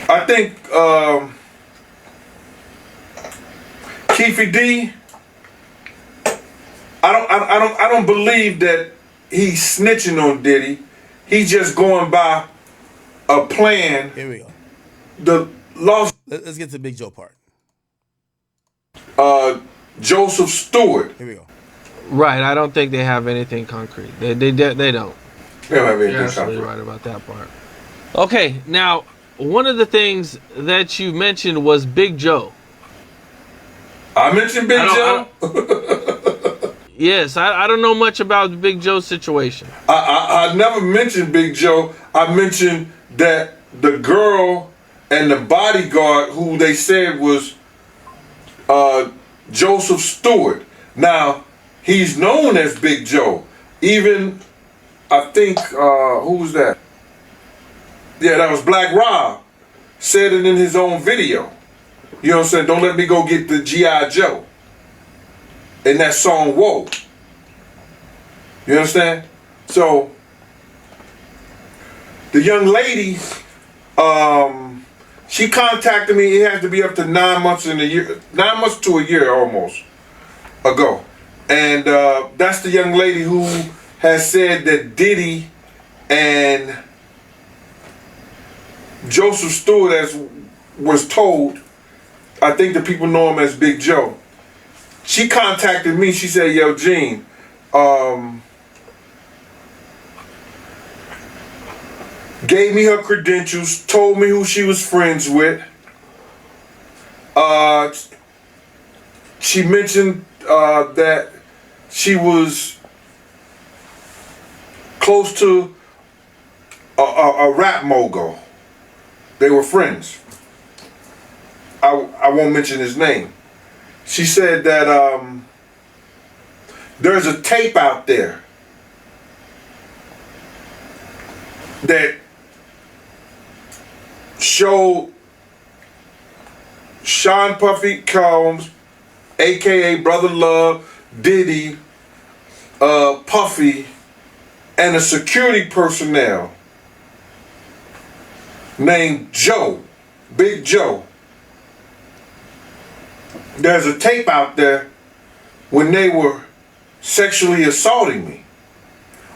I think Keefe D, I don't believe that he's snitching on Diddy. He's just going by a plan. Here we go. The lost. Let's get to the Big Joe part. Joseph Stewart. Here we go. Right, I don't think they have anything concrete. They don't. They don't have anything You're absolutely concrete. right about that part. Okay, now one of the things that you mentioned was Big Joe. I mentioned Big Joe. Yes, I don't know much about the Big Joe situation. I never mentioned Big Joe. I mentioned that the girl and the bodyguard who they said was Joseph Stewart. Now, he's known as Big Joe. Even, I think, who was that? Yeah, that was Black Rob. Said it in his own video. You know what I'm saying? Don't let me go get the G.I. Joe. In that song, Whoa. You understand? So, the young lady, she contacted me. It has to be up to 9 months in a year, 9 months to a year almost ago. And that's the young lady who has said that Diddy and Joseph Stewart, as was told, I think the people know him as Big Joe. She contacted me. She said, yo, Gene, gave me her credentials, told me who she was friends with. She mentioned that she was close to a rap mogul. They were friends. I won't mention his name. She said that there's a tape out there that showed Sean Puffy Combs, aka Brother Love, Diddy, Puffy, and a security personnel named Joe, Big Joe. There's a tape out there when they were sexually assaulting me.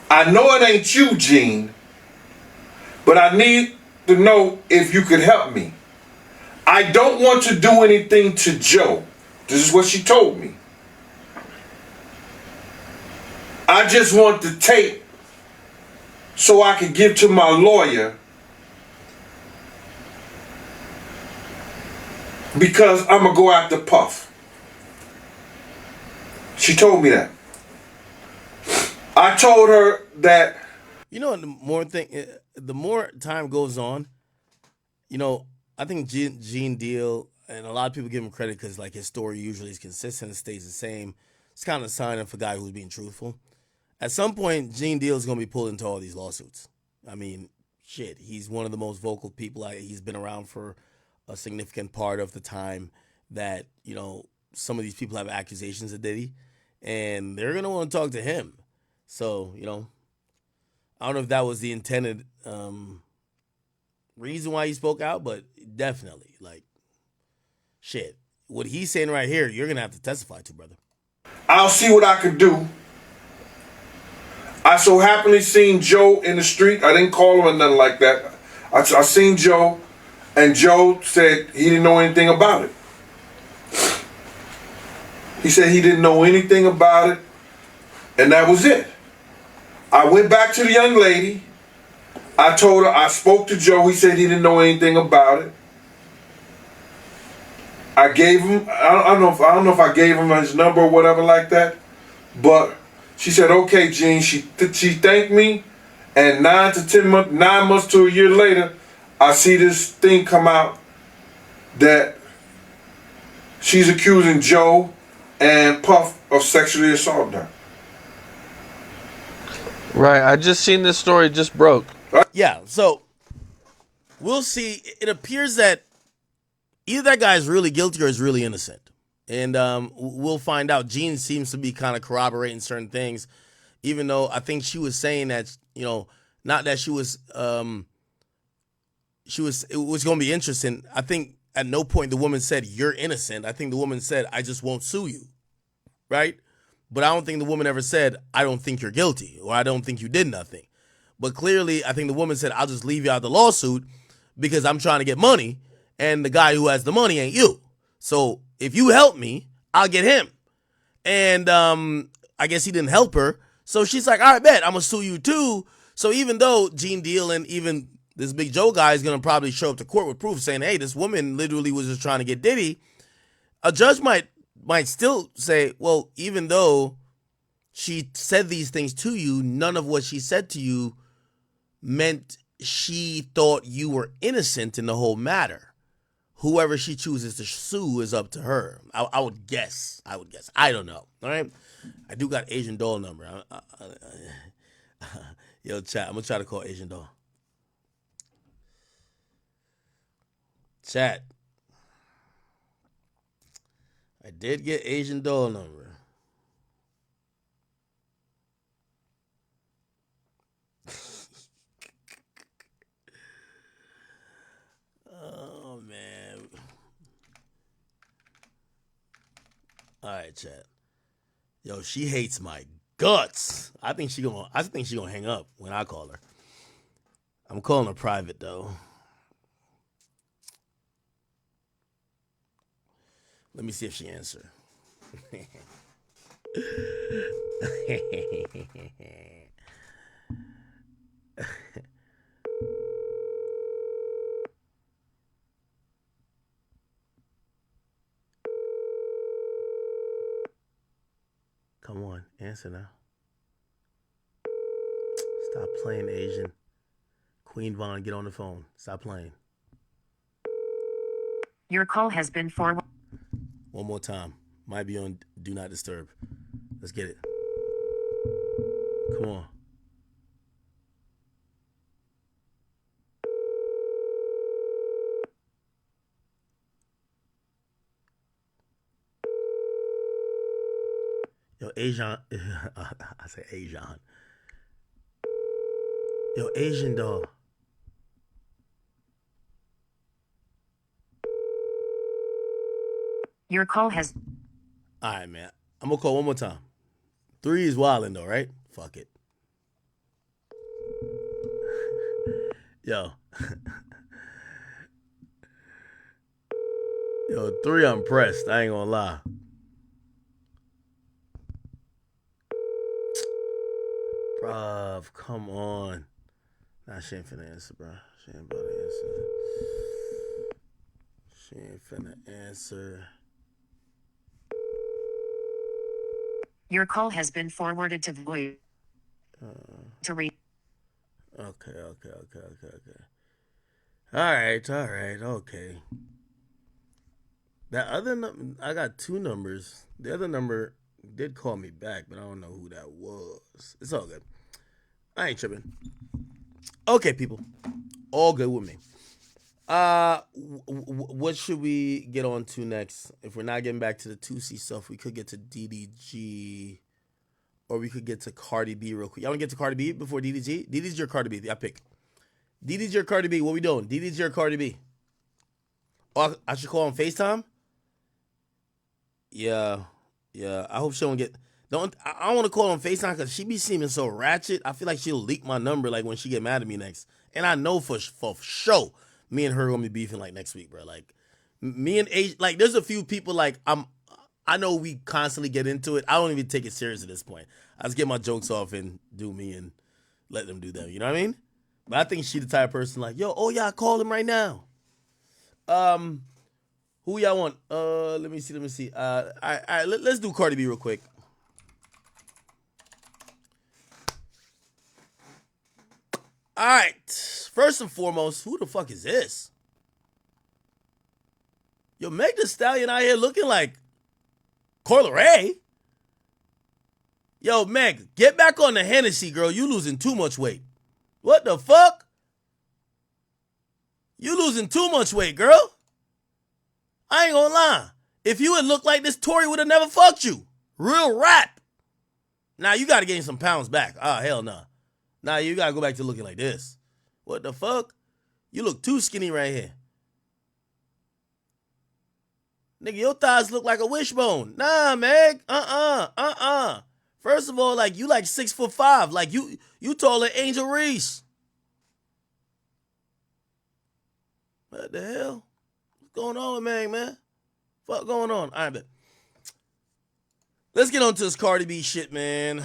I know it ain't you, Gene, but I need to know if you could help me. I don't want to do anything to Joe. This is what she told me. I just want the tape so I can give to my lawyer because I'm going to go after Puff. She told me that. I told her that. You know, the more time goes on, you know, I think Gene Deal, and a lot of people give him credit because like his story usually is consistent and stays the same. It's kind of a sign of a guy who's being truthful. At some point, Gene Deal is going to be pulled into all these lawsuits. I mean, shit, he's one of the most vocal people. He's been around for a significant part of the time that, you know, some of these people have accusations of Diddy, and they're going to want to talk to him. So, you know, I don't know if that was the intended reason why he spoke out, but definitely, like, shit, what he's saying right here, you're going to have to testify to, brother. I'll see what I can do. I so happily seen Joe in the street. I didn't call him or nothing like that. I seen Joe, and Joe said he didn't know anything about it. He said he didn't know anything about it, and that was it. I went back to the young lady. I told her, I spoke to Joe. He said he didn't know anything about it. I gave him, I don't know if I gave him his number or whatever like that, but she said, okay, Gene. She thanked me, and 9 months to a year later, I see this thing come out that she's accusing Joe and Puff of sexually assaulting her. Right, I just seen this story, just broke. Yeah, so we'll see. It appears that either that guy is really guilty or is really innocent. And we'll find out. Gene seems to be kind of corroborating certain things, even though I think she was saying that, you know, not that it was going to be interesting. I think at no point the woman said, you're innocent. I think the woman said, I just won't sue you. Right? But I don't think the woman ever said, I don't think you're guilty, or I don't think you did nothing. But clearly, I think the woman said, I'll just leave you out of the lawsuit because I'm trying to get money, and the guy who has the money ain't you. So if you help me, I'll get him. And I guess he didn't help her. So she's like, all right, bet, I'm going to sue you too. So even though Gene Deal and even this Big Joe guy is going to probably show up to court with proof saying, hey, this woman literally was just trying to get Diddy, a judge might still say, well, even though she said these things to you, none of what she said to you meant she thought you were innocent in the whole matter. Whoever she chooses to sue is up to her. I would guess. I don't know. All right. I do got Asian Doll number. Yo, chat. I'm going to try to call Asian Doll. Chat. I did get Asian Doll number. Oh, man. All right, chat. Yo, she hates my guts. I think she gonna hang up when I call her. I'm calling her private though. Let me see if she answer. Come on, answer now. Stop playing, Asian. Queen Vaughn, get on the phone. Stop playing. Your call has been forwarded. One more time. Might be on Do Not Disturb. Let's get it. Come on. Yo, Asian. I say Asian. Yo, Asian Doll. Your call has. All right, man. I'm going to call one more time. 3 is wildin' though, right? Fuck it. Yo. Yo, 3, I'm pressed. I ain't gonna lie. Bruv, come on. Nah, she ain't finna answer, bro. She ain't about to answer. She ain't finna answer. Your call has been forwarded to voice. To read. Okay. All right, okay. That other number, I got 2 numbers. The other number did call me back, but I don't know who that was. It's all good. I ain't tripping. Okay, people. All good with me. What should we get on to next? If we're not getting back to the 2C stuff, we could get to DDG, or we could get to Cardi B real quick. Y'all want to get to Cardi B before DDG? DDG or Cardi B? I pick. DDG or Cardi B? What we doing? DDG or Cardi B? Oh, I should call on FaceTime? Yeah. I hope she don't get. I don't want to call on FaceTime because she be seeming so ratchet. I feel like she'll leak my number like when she get mad at me next. And I know for sure me and her gonna be beefing like next week, bro. Like me and H, like there's a few people like I know we constantly get into it. I don't even take it serious at this point. I just get my jokes off and do me and let them do them. You know what I mean? But I think she the type of person like, yo, oh yeah, call him right now. Who y'all want? Let me see. All right, let's do Cardi B real quick. All right. First and foremost, who the fuck is this? Yo, Meg Thee Stallion out here looking like Coyle Ray. Yo, Meg, get back on the Hennessy, girl. You losing too much weight. What the fuck? You losing too much weight, girl. I ain't gonna lie. If you had looked like this, Tory would have never fucked you. Real rap. Now you gotta gain some pounds back. Ah, hell nah. Nah, you gotta go back to looking like this. What the fuck? You look too skinny right here. Nigga, your thighs look like a wishbone. Nah, Meg. First of all, like you like 6'5". Like you taller than Angel Reese. What the hell? What's going on with Meg, man? Fuck going on? All right, bet. Let's get on to this Cardi B shit, man.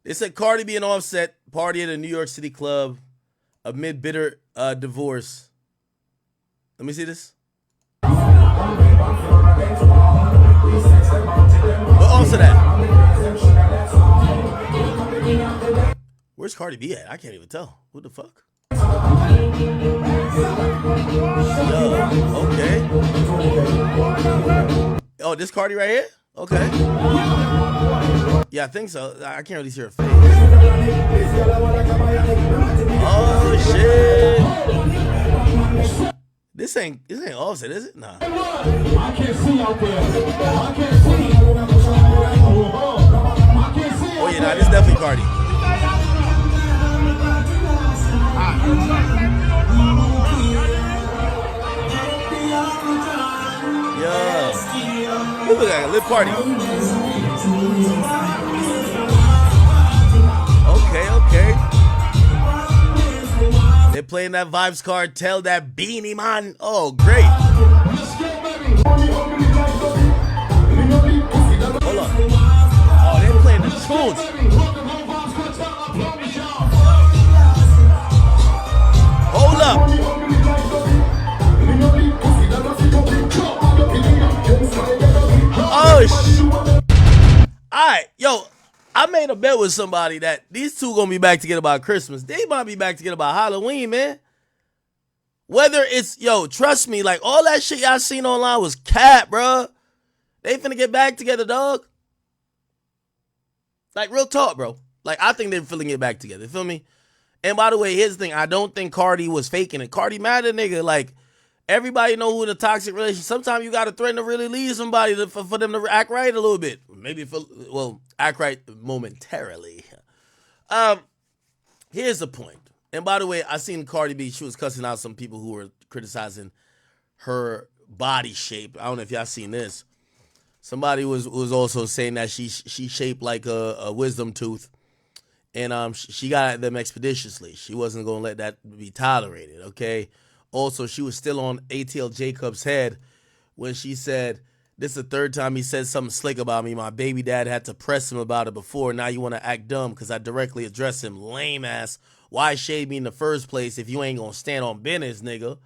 They said Cardi B and Offset party at a New York City club amid bitter divorce. Let me see this. What Offset at? Where's Cardi B at? I can't even tell. What the fuck? Okay. Oh, this Cardi right here? Okay. Yeah, I think so. I can't really see her face. Oh shit! This ain't Offset, is it? Nah. I can't see out there. I can't see. Oh yeah, nah, this is definitely Cardi. Yeah. Look at that lit party. Okay. They're playing that Vibes Cartel, that Beanie Man. Oh, great. Hold on. Oh, they're playing the tunes. Hold up. Oh, Alright, yo, I made a bet with somebody that these two gonna be back together by Christmas. They might be back together by Halloween, man. Whether it's, yo, trust me, like all that shit y'all seen online was cap, bro. They finna get back together, dog. Like, real talk, bro. Like, I think they're finna get back together, you feel me? And by the way, here's the thing. I don't think Cardi was faking it. Cardi mad at nigga. Like, everybody know who in a toxic relationship. Sometimes you got to threaten to really leave somebody for them to act right a little bit. Maybe, act right momentarily. Here's the point. And by the way, I seen Cardi B. She was cussing out some people who were criticizing her body shape. I don't know if y'all seen this. Somebody was also saying that she shaped like a wisdom tooth. and she got at them expeditiously. She wasn't gonna let that be tolerated. Okay. Also, she was still on ATL Jacobs' head when she said, "This is the third time he said something slick about me. My baby dad had to press him about it before. Now you want to act dumb because I directly addressed him. Lame ass. Why shade me in the first place if you ain't gonna stand on business, nigga?"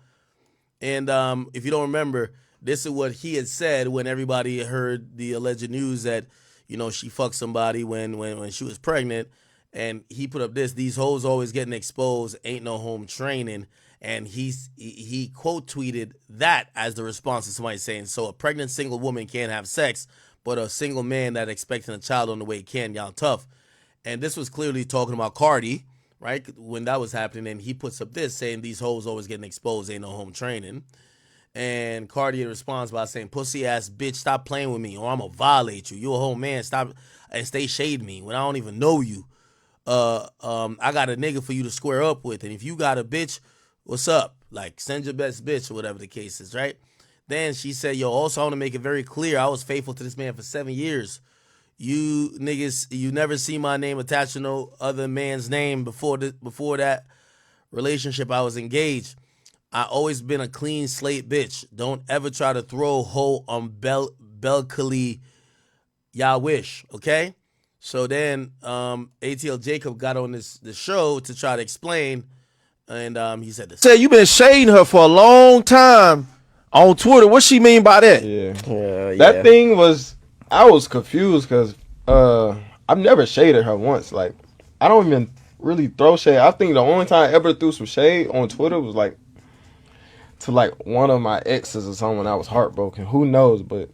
And if you don't remember, this is what he had said when everybody heard the alleged news that, she fucked somebody when she was pregnant. And he put up this: "These hoes always getting exposed, ain't no home training." And he quote tweeted that as the response to somebody saying, "So a pregnant single woman can't have sex, but a single man that expecting a child on the way can. Y'all tough." And this was clearly talking about Cardi, right? When that was happening, and he puts up this saying, "These hoes always getting exposed, ain't no home training." And Cardi responds by saying, "Pussy ass bitch, stop playing with me, or I'm gonna violate you. You a whole man, stop and stay shading me when I don't even know you. I got a nigga for you to square up with, and if you got a bitch, what's up? Like, send your best bitch," or whatever the case is, right? Then she said, "Yo, also I want to make it very clear, I was faithful to this man for 7 years. You niggas, you never see my name attached to no other man's name before that relationship I was engaged. I always been a clean slate bitch. Don't ever try to throw hoe on Belkali. Y'all wish, okay?" So then ATL Jacob got on the show to try to explain, and he said this. Say you been shading her for a long time on Twitter. What she mean by that? That thing was, I was confused because I've never shaded her once. Like, I don't even really throw shade. I think the only time I ever threw some shade on Twitter was like to like one of my exes or someone I was heartbroken. Who knows? But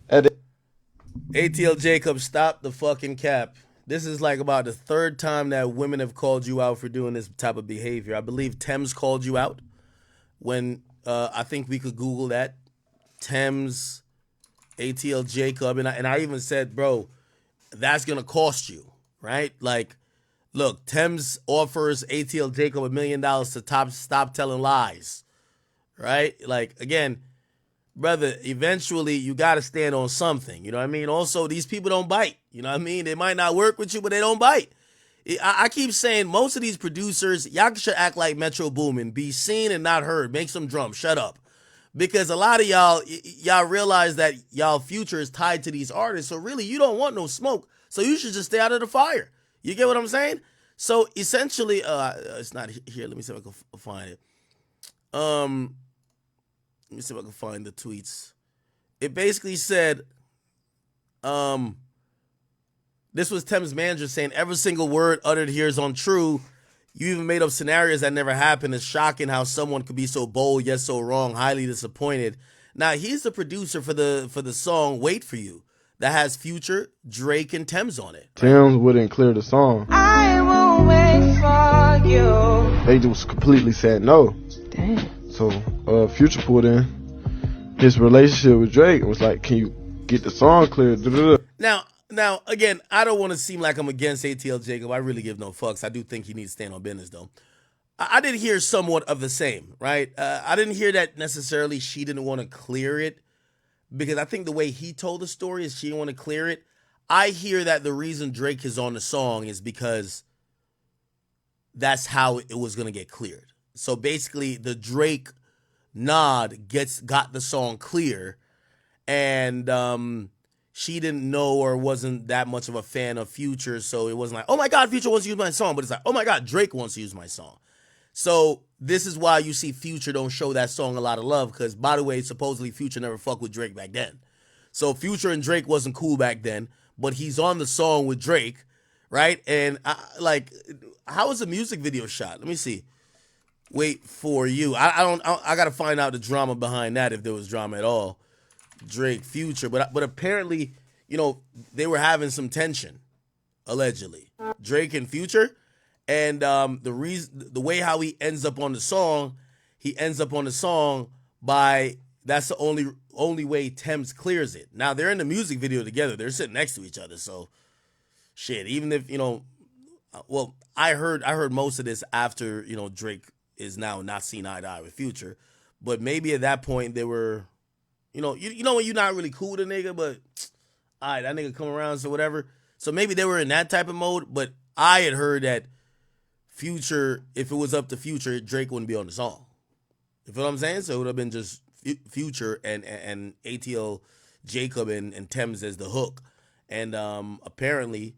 ATL Jacob, stop the fucking cap. This is like about the third time that women have called you out for doing this type of behavior. I believe Thames called you out when I think we could Google that. Thames, ATL Jacob, and I even said, bro, that's gonna cost you, right? Like, look, Thames offers ATL Jacob $1 million to stop telling lies, right? Like, again, brother, eventually you got to stand on something. You know what I mean? Also, these people don't bite. You know what I mean? They might not work with you, but they don't bite. I keep saying most of these producers, y'all should act like Metro Boomin, be seen and not heard. Make some drums. Shut up. Because a lot of y'all realize that y'all future is tied to these artists. So really, you don't want no smoke. So you should just stay out of the fire. You get what I'm saying? So essentially, it's not here. Let me see if I can find it. Let me see if I can find the tweets. It basically said, this was Thames' manager saying, "Every single word uttered here is untrue. You even made up scenarios that never happened. It's shocking how someone could be so bold yet so wrong. Highly disappointed." Now, he's the producer for the song "Wait for You" that has Future, Drake, and Thames on it. Thames wouldn't clear the song. I will wait for you. They just completely said no. Damn. So Future pulled in his relationship with Drake and was like, "Can you get the song cleared?" Now, again, I don't want to seem like I'm against ATL Jacob. I really give no fucks. I do think he needs to stand on business, though. I did hear somewhat of the same, right? I didn't hear that necessarily she didn't want to clear it, because I think the way he told the story is she didn't want to clear it. I hear that the reason Drake is on the song is because that's how it was going to get cleared. So basically, the Drake nod got the song clear, and she didn't know or wasn't that much of a fan of Future, so it wasn't like, "Oh my God, Future wants to use my song," but it's like, "Oh my God, Drake wants to use my song." So this is why you see Future don't show that song a lot of love, because, by the way, supposedly Future never fucked with Drake back then. So Future and Drake wasn't cool back then, but he's on the song with Drake, right? And how was the music video shot? Let me see. Wait for You. I gotta find out the drama behind that, if there was drama at all. Drake, Future, but apparently, they were having some tension, allegedly. Drake and Future, and the way how he ends up on the song, by, that's the only way Thames clears it. Now they're in the music video together. They're sitting next to each other, so shit. Even if well, I heard most of this after Drake is now not seen eye to eye with Future, but maybe at that point they were. You know when you're not really cool with a nigga, but all right, that nigga come around, so whatever. So maybe they were in that type of mode, but I had heard that Future, if it was up to Future, Drake wouldn't be on the song. You feel what I'm saying? So it would have been just Future and ATL Jacob and Thames as the hook. And apparently,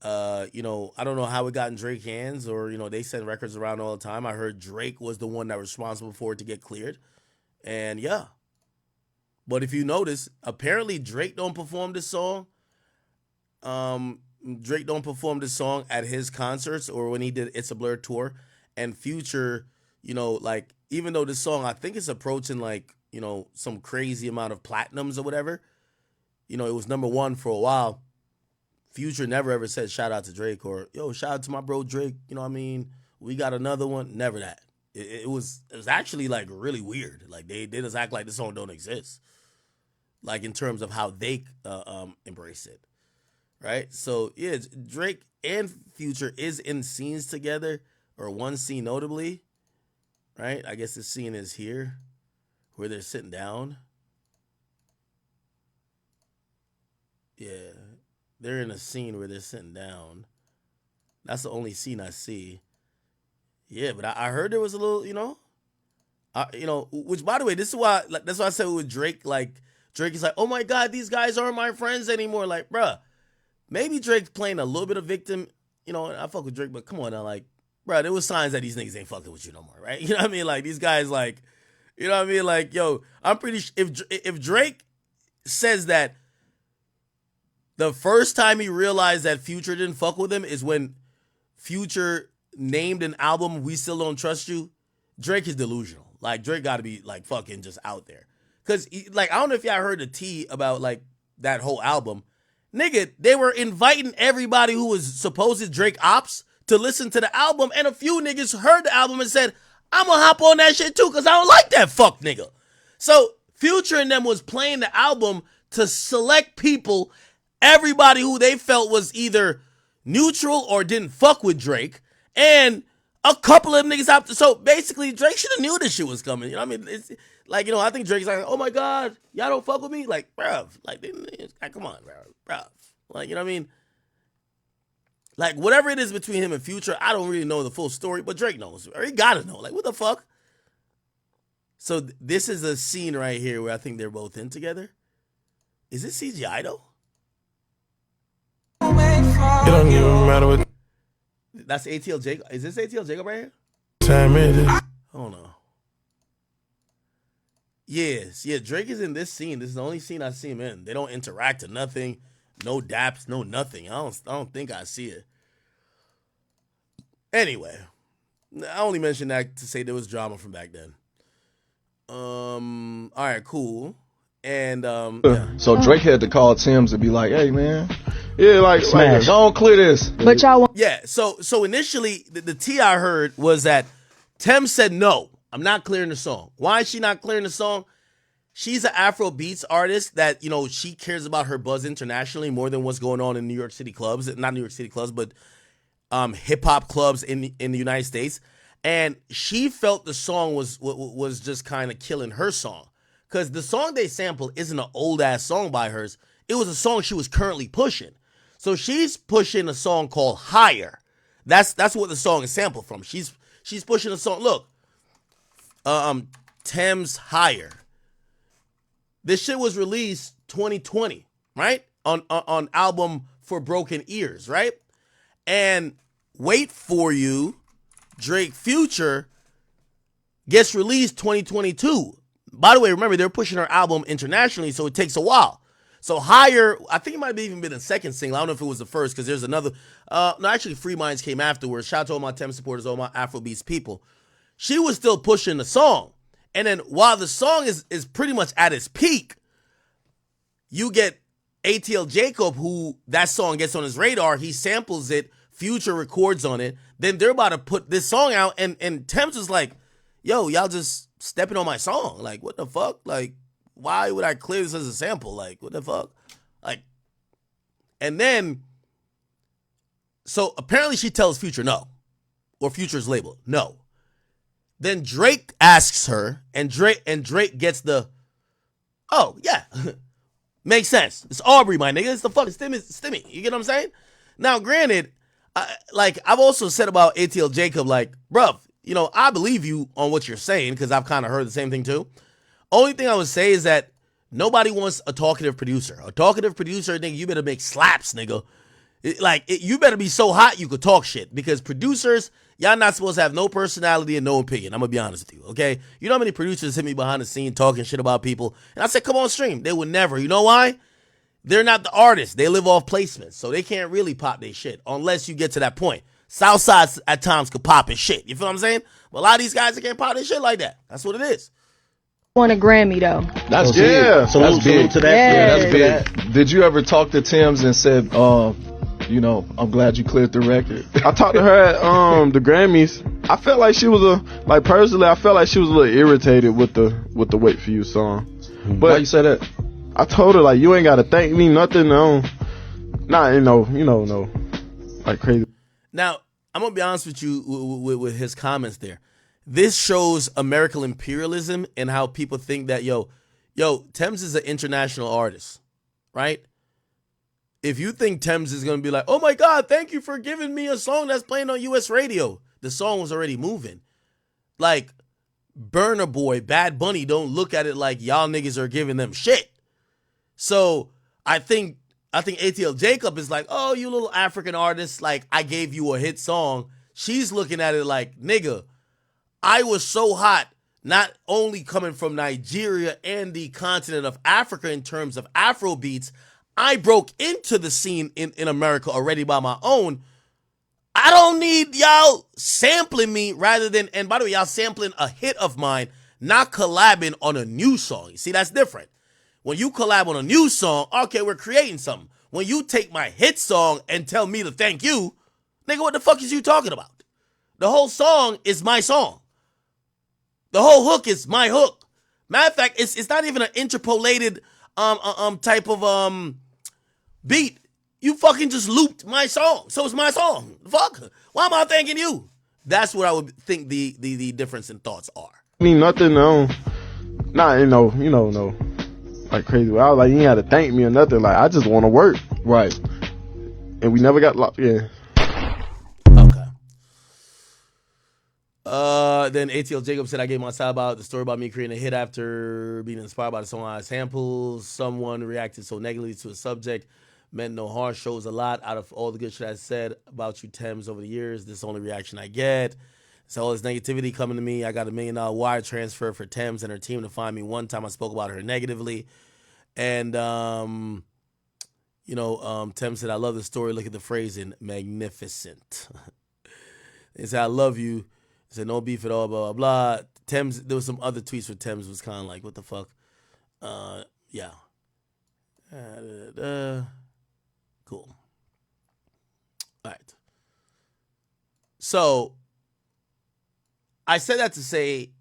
I don't know how it got in Drake's hands, or they send records around all the time. I heard Drake was the one that was responsible for it to get cleared. And yeah. But if you notice, apparently Drake don't perform this song. Drake don't perform this song at his concerts or when he did It's a Blur tour. And Future, even though this song, I think it's approaching some crazy amount of platinums or whatever. It was number one for a while. Future never ever said shout out to Drake or shout out to my bro Drake. You know what I mean? We got another one. Never that. It was actually really weird. They just act like this song don't exist. In terms of how they embrace it. Right? So, yeah, Drake and Future is in scenes together, or one scene notably, right? I guess the scene is here, where they're sitting down. Yeah, they're in a scene where they're sitting down. That's the only scene I see. Yeah, but I heard there was a little, which, by the way, that's why I said with Drake, Drake is like, oh my God, these guys aren't my friends anymore. Bruh. Maybe Drake's playing a little bit of victim, I fuck with Drake, but come on now, bro, there was signs that these niggas ain't fucking with you no more, right? You know what I mean? These guys, you know what I mean? Yo, I'm pretty sure if Drake says that the first time he realized that Future didn't fuck with him is when Future named an album, We Still Don't Trust You, Drake is delusional. Drake got to be, fucking just out there. Because, I don't know if y'all heard the tea about, that whole album. Nigga, they were inviting everybody who was supposed Drake ops to listen to the album, and a few niggas heard the album and said, I'm gonna hop on that shit too, because I don't like that fuck nigga. So Future and them was playing the album to select people, everybody who they felt was either neutral or didn't fuck with Drake, and a couple of them niggas opted. So basically, Drake should have knew this shit was coming. You know what I mean? It's I think Drake's like, oh my God, y'all don't fuck with me? Bruv, come on, bruv. You know what I mean? Whatever it is between him and Future, I don't really know the full story, but Drake knows. Or he gotta know. What the fuck? So this is a scene right here where I think they're both in together. Is it CGI though? It don't even matter what That's ATL Jacob. Is this ATL Jacob right here? time it is. Hold on. Yes, yeah, Drake is in this scene. This is the only scene I see him in. They don't interact or nothing. No daps, no nothing. I don't think I see it. Anyway, I only mentioned that to say there was drama from back then. All right, cool. And yeah. So Drake had to call Tim's and be like, "Hey, man, yeah, smash. Don't clear this." But y'all want? Yeah. So initially, the tea I heard was that Tem said no. I'm not clearing the song. Why is she not clearing the song? She's an Afro beats artist that, she cares about her buzz internationally more than what's going on in New York City clubs. Not New York City clubs, but hip hop clubs in the United States. And she felt the song was just kind of killing her song. Because the song they sampled isn't an old ass song by hers. It was a song she was currently pushing. So she's pushing a song called Higher. That's what the song is sampled from. She's pushing a song. Look. Thames Higher. This shit was released 2020, right? On album For Broken Ears, right? And Wait For You, Drake Future, gets released 2022. By the way, remember, they're pushing her album internationally, so it takes a while. So Higher, I think it might have even been a second single. I don't know if it was the first, because there's another. No, actually, Free Minds came afterwards. Shout out to all my Thames supporters, all my Afrobeats people. She was still pushing the song. And then while the song is pretty much at its peak, you get ATL Jacob, who that song gets on his radar. He samples it. Future records on it. Then they're about to put this song out. And Thames is like, yo, y'all just stepping on my song. What the fuck? Why would I clear this as a sample? What the fuck? And then, so apparently she tells Future no. Or Future's label, no. Then Drake asks her, and Drake gets the, oh, yeah. Makes sense. It's Aubrey, my nigga. It's the fucking Stimmy. You get what I'm saying? Now, granted, I've also said about ATL Jacob, like, bruv, you know, I believe you on what you're saying because I've kind of heard the same thing too. Only thing I would say is that nobody wants a talkative producer. A talkative producer, nigga, you better make slaps, nigga. You better be so hot you could talk shit because producers, y'all not supposed to have no personality and no opinion. I'm gonna be honest with you, okay? You know how many producers hit me behind the scene talking shit about people, and I said, come on stream. They would never. You know why? They're not the artists. They live off placements, so they can't really pop their shit unless you get to that point. Southside at times could pop his shit. You feel what I'm saying? But a lot of these guys, they can't pop their shit like that. That's what it is. Won a Grammy though. That's yeah. Salute to that. Yeah, Yes. that's big. Did you ever talk to Tim's and said, you know, I'm glad you cleared the record? I talked to her at the Grammys. I felt like she was personally, I felt like she was a little irritated with the Wait For You song. But Why you say that? I told her, like, you ain't gotta thank me, nothing, no. Nah, no, like crazy. Now, I'm gonna be honest with you with his comments there. This shows American imperialism and how people think that, yo, Thames is an international artist, right? If you think Thames is gonna be like, oh my God, thank you for giving me a song that's playing on US radio. The song was already moving. Like, Burner Boy, Bad Bunny don't look at it like y'all niggas are giving them shit. So I think ATL Jacob is like, oh, you little African artist, like, I gave you a hit song. She's looking at it like, nigga, I was so hot, not only coming from Nigeria and the continent of Africa in terms of Afro beats, I broke into the scene in America already by my own. I don't need y'all sampling me rather than, and by the way, y'all sampling a hit of mine, not collabing on a new song. You see, that's different. When you collab on a new song, okay, we're creating something. When you take my hit song and tell me to thank you, nigga, what the fuck is you talking about? The whole song is my song. The whole hook is my hook. Matter of fact, it's not even an interpolated type of beat. You fucking just looped my song. So it's my song. Fuck. Why am I thanking you? That's what I would think the difference in thoughts are. I mean, nothing, no. Nah, no. Like crazy. I was like, you ain't had to thank me or nothing. Like, I just want to work. Right. And we never got locked. Yeah. Then ATL Jacob said, I gave my side about the story about me creating a hit after being inspired by the song I samples. Someone reacted so negatively to a subject. Meant no harm. Shows a lot out of all the good shit I said about you, Thames, over the years. This is the only reaction I get. So all this negativity coming to me. I got $1 million wire transfer for Thames and her team to find me. One time I spoke about her negatively. And, Thames said, I love the story. Look at the phrasing. Magnificent. He said, I love you. He said, no beef at all, blah, blah, blah. Thames, there was some other tweets where Thames was kind of like, what the fuck? Yeah. Cool. All right. So, I said that to say,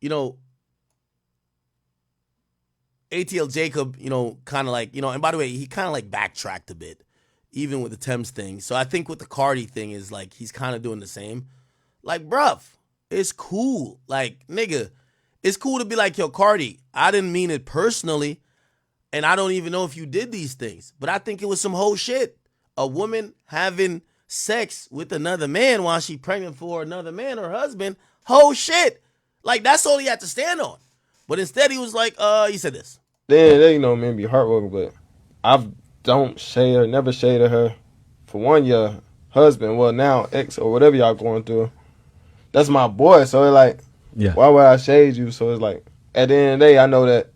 ATL Jacob, kind of like, and by the way, he kind of like backtracked a bit, even with the Thames thing. So I think with the Cardi thing is like, he's kind of doing the same. Like, bruv, it's cool. Like, nigga, it's cool to be like, yo, Cardi, I didn't mean it personally, and I don't even know if you did these things, but I think it was some whole shit. A woman having sex with another man while she pregnant for another man or husband, whole shit. Like, that's all he had to stand on. But instead, he was like, he said this. Then, man, be heartbroken, but I don't shade her, never shaded her. For one, your husband, well, now ex or whatever y'all going through, that's my boy. So it's like, why would I shade you? So it's like, at the end of the day, I know that,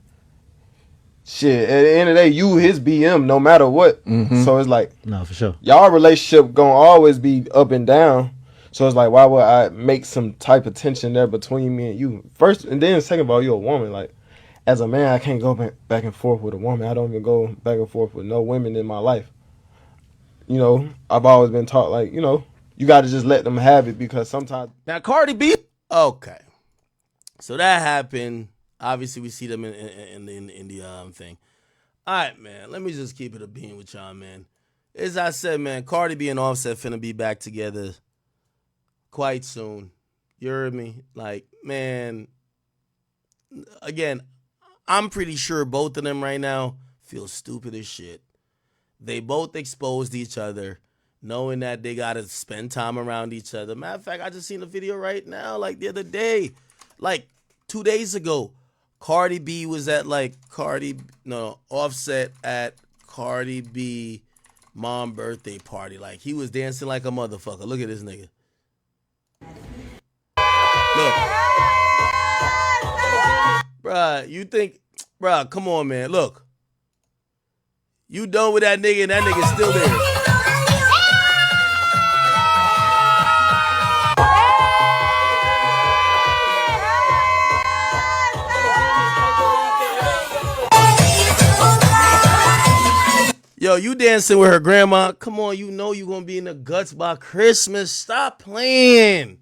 shit, at the end of the day, you his BM no matter what. Mm-hmm. So it's like, no, for sure. Y'all relationship gonna always be up and down. So it's like, why would I make some type of tension there between me and you? First, and then second of all, you're a woman. Like, as a man, I can't go back and forth with a woman. I don't even go back and forth with no women in my life. I've always been taught, like, you got to just let them have it because sometimes. Now, Cardi B. Okay. So that happened. Obviously, we see them in the thing. All right, man. Let me just keep it a bean with y'all, man. As I said, man, Cardi B and Offset finna be back together quite soon. You heard me? Like, man, again, I'm pretty sure both of them right now feel stupid as shit. They both exposed each other. knowing that they gotta spend time around each other. Matter of fact, I just seen a video right now, like the other day, like 2 days ago. Cardi B was at Offset at Cardi B mom birthday party. Like he was dancing like a motherfucker. Look at this nigga. Look. Bruh, you think, bruh, come on, man. Look. You done with that nigga and that nigga's still there. Yo, you dancing with her grandma. Come on, you know you gonna be in the guts by Christmas. Stop playing.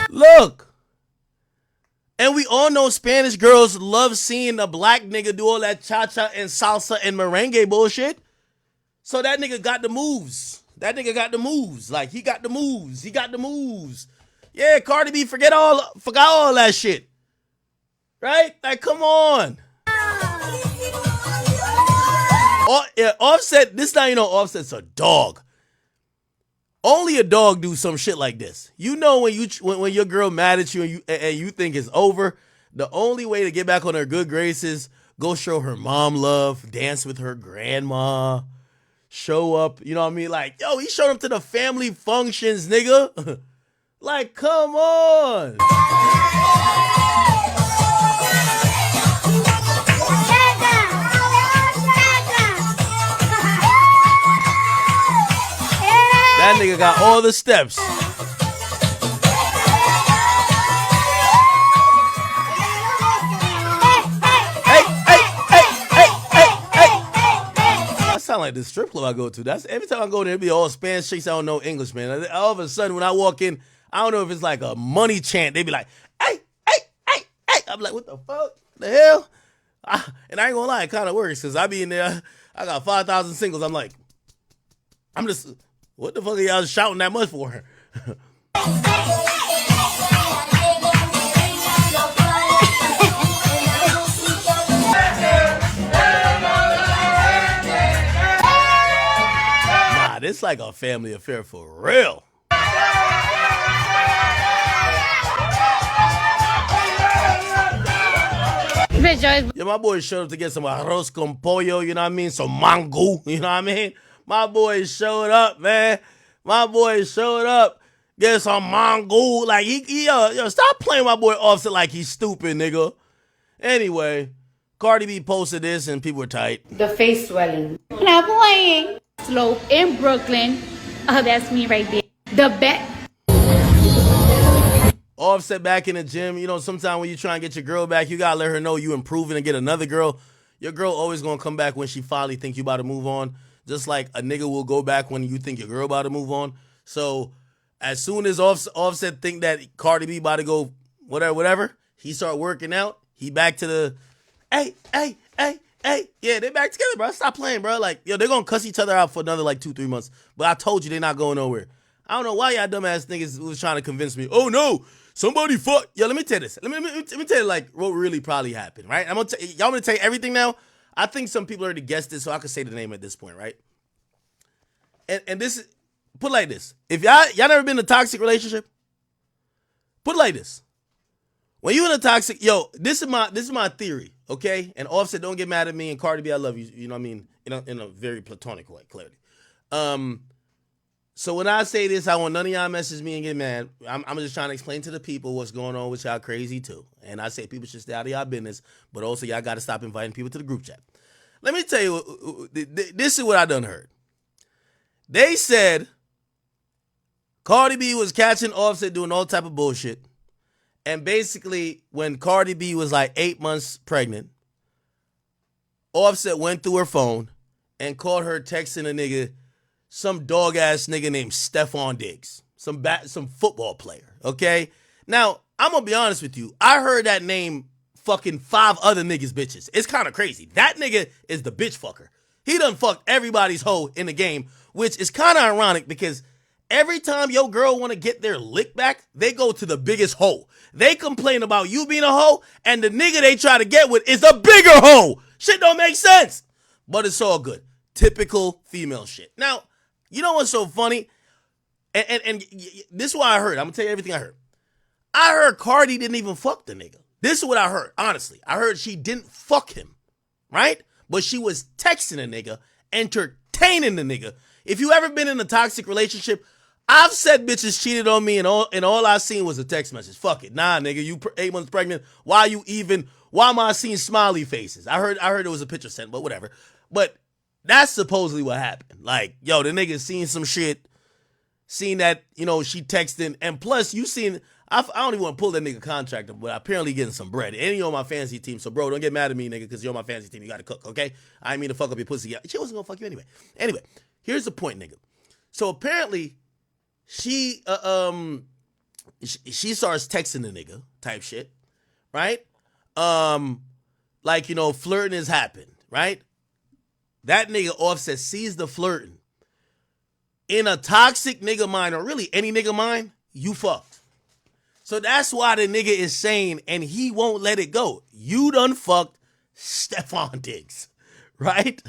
Look. And we all know Spanish girls love seeing a black nigga do all that cha-cha and salsa and merengue bullshit. So that nigga got the moves. That nigga got the moves. Like, he got the moves. He got the moves. Yeah, Cardi B forgot all that shit. Right? Like, come on. Offset, this time you know Offset's a dog. Only a dog do some shit like this. You know when your girl mad at you and you think it's over, the only way to get back on her good graces, go show her mom love, dance with her grandma, show up, you know what I mean? Like, yo, he showed up to the family functions, nigga. Like, come on. That nigga got all the steps. That sound like the strip club I go to. That's every time I go there, it be all Spanish chicks. I don't know English, man. All of a sudden, when I walk in, I don't know if it's like a money chant. They be like, hey, hey, hey, hey. I'm like, what the fuck? The hell? And I ain't gonna lie, it kind of works because I be in there. I got 5,000 singles. I'm like, I'm just. What the fuck are y'all shouting that much for? Nah, this like a family affair for real. Yeah, my boy showed up to get some arroz con pollo, you know what I mean? Some mango, you know what I mean? My boy showed up, man. My boy showed up. Get some mango. Like, yo, stop playing my boy Offset like he's stupid, nigga. Anyway, Cardi B posted this and people were tight. The face swelling. Not playing. Slope in Brooklyn. Oh, that's me right there. The bet. Offset back in the gym. You know, sometimes when you try and get your girl back, you gotta let her know you improving and get another girl. Your girl always gonna come back when she finally think you about to move on. Just like a nigga will go back when you think your girl about to move on. So as soon as Offset think that Cardi B about to go whatever, he start working out. He back to the, hey. Yeah, they back together, bro. Stop playing, bro. Like, yo, they're gonna cuss each other out for another like 2-3 months. But I told you they're not going nowhere. I don't know why y'all dumbass niggas was trying to convince me. Oh no, somebody fuck. Yo, let me tell you this. Let me tell you like what really probably happened, right? Y'all gonna tell you everything now. I think some people already guessed this, so I can say the name at this point, right? And this is, put it like this. If y'all never been in a toxic relationship, put it like this. When you in a toxic, yo, this is my theory, okay? And Offset, don't get mad at me, and Cardi B, I love you, you know what I mean? In a very platonic way, clearly. So when I say this, I want none of y'all message me and get mad. I'm just trying to explain to the people what's going on with y'all crazy too. And I say people should stay out of y'all business, but also y'all got to stop inviting people to the group chat. Let me tell you, this is what I done heard. They said Cardi B was catching Offset doing all type of bullshit. And basically, when Cardi B was like 8 months pregnant, Offset went through her phone and caught her texting a nigga, some dog-ass nigga named Stephon Diggs, some football player, okay? Now, I'm going to be honest with you. I heard that name fucking 5 other niggas' bitches. It's kind of crazy. That nigga is the bitch fucker. He done fucked everybody's hoe in the game, which is kind of ironic because Every time your girl want to get their lick back, they go to the biggest hoe. They complain about you being a hoe, and the nigga they try to get with is a bigger hoe. Shit don't make sense. But it's all good. Typical female shit. Now, you know what's so funny? And this is what I heard. I'm going to tell you everything I heard. I heard Cardi didn't even fuck the nigga. This is what I heard, honestly. I heard she didn't fuck him, right? But she was texting a nigga, entertaining the nigga. If you ever been in a toxic relationship, I've said bitches cheated on me and all I seen was a text message. Fuck it. Nah, nigga, you 8 months pregnant. Why am I seeing smiley faces? I heard it was a picture sent, but whatever. But that's supposedly what happened. Like, yo, the nigga seen some shit, seen that, you know, she texting, and plus you seen, I don't even want to pull that nigga contract, but apparently getting some bread. And you're on my fantasy team, so bro, don't get mad at me, nigga, because you're on my fantasy team. You got to cook, okay? I didn't mean to fuck up your pussy. She wasn't going to fuck you anyway. Anyway, here's the point, nigga. So apparently, she starts texting the nigga type shit, right? Like, you know, flirting has happened, right? That nigga Offset sees the flirting. In a toxic nigga mind, or really any nigga mind, you fucked. So that's why the nigga is saying, and he won't let it go, you done fucked Stephon Diggs, right?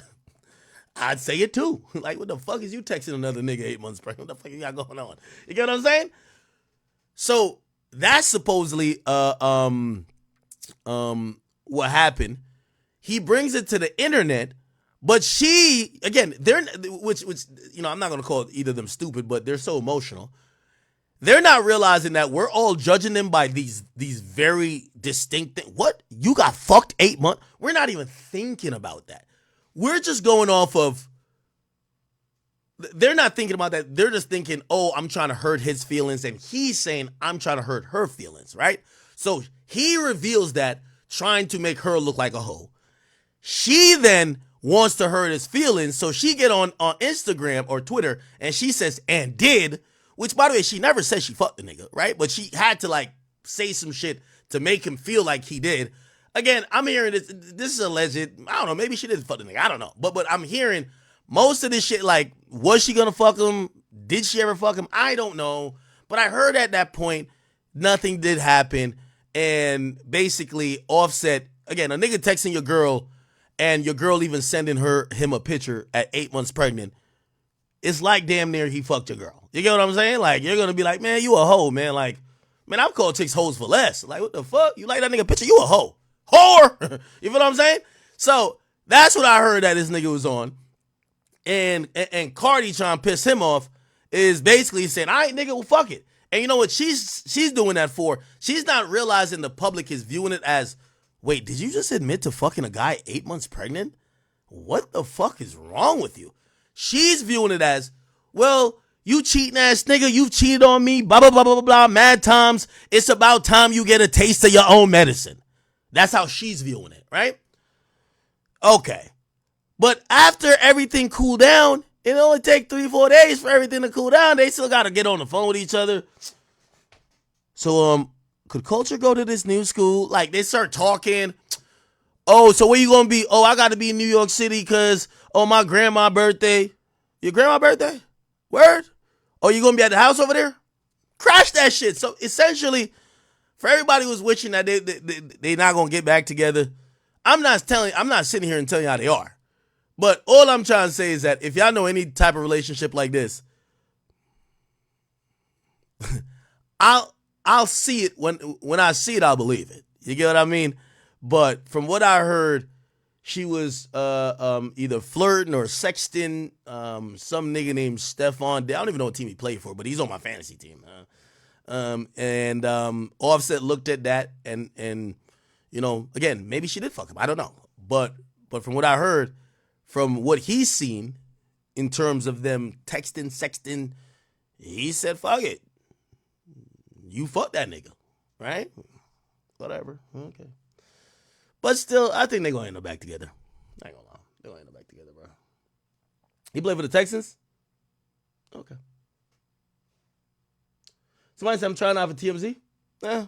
I'd say it too. Like, what the fuck is you texting another nigga 8 months pregnant? What the fuck you got going on? You get what I'm saying? So that's supposedly what happened. He brings it to the internet, but she, again, which you know, I'm not gonna call either of them stupid, but they're so emotional. They're not realizing that we're all judging them by these very distinct things. What? You got fucked 8 months? We're not even thinking about that. We're just going off of, they're not thinking about that. They're just thinking, oh, I'm trying to hurt his feelings. And he's saying, I'm trying to hurt her feelings, right? So he reveals that, trying to make her look like a hoe. She then wants to hurt his feelings. So she get on Instagram or Twitter and she says, and did, which by the way, she never said she fucked the nigga, right? But she had to like say some shit to make him feel like he did. Again, I'm hearing this. This is alleged. I don't know. Maybe she didn't fuck the nigga. I don't know. But I'm hearing most of this shit. Like, was she gonna fuck him? Did she ever fuck him? I don't know. But I heard at that point nothing did happen. And basically, Offset, again, a nigga texting your girl, and your girl even sending him a picture at 8 months pregnant. It's like damn near he fucked your girl. You get what I'm saying? Like, you're gonna be like, man, you a hoe, man. Like, man, I've called chicks hoes for less. Like, what the fuck? You like that nigga picture? You a hoe. Whore! You feel what I'm saying? So that's what I heard that this nigga was on. And Cardi trying to piss him off is basically saying, all right, nigga, well, fuck it. And you know what she's doing that for? She's not realizing the public is viewing it as, wait, did you just admit to fucking a guy 8 months pregnant? What the fuck is wrong with you? She's viewing it as, well, you cheating ass nigga, you've cheated on me, blah, blah, blah, blah, blah, mad times. It's about time you get a taste of your own medicine. That's how she's viewing it, right? Okay. But after everything cooled down, it only take 3-4 days for everything to cool down. They still got to get on the phone with each other. So, could Culture go to this new school? Like, they start talking. Oh, so where you going to be? Oh, I got to be in New York City because, oh, my grandma's birthday. Your grandma's birthday? Word? Oh, you going to be at the house over there? Crash that shit. So, essentially, for everybody who's wishing that they not going to get back together, I'm not sitting here and telling you how they are. But all I'm trying to say is that if y'all know any type of relationship like this, I'll see it when I see it, I'll believe it. You get what I mean? But from what I heard, she was either flirting or sexting some nigga named Stephon. I don't even know what team he played for, but he's on my fantasy team. Offset looked at that and you know, again, maybe she did fuck him. I don't know. But from what I heard, from what he's seen in terms of them texting, sexting, he said, fuck it. You fuck that nigga, right? Whatever. Okay. But still, I think they're going to end up back together. I ain't gonna lie. They're going to end up back together, bro. He played for the Texans? Okay. Somebody said I'm trying out for TMZ? Yeah.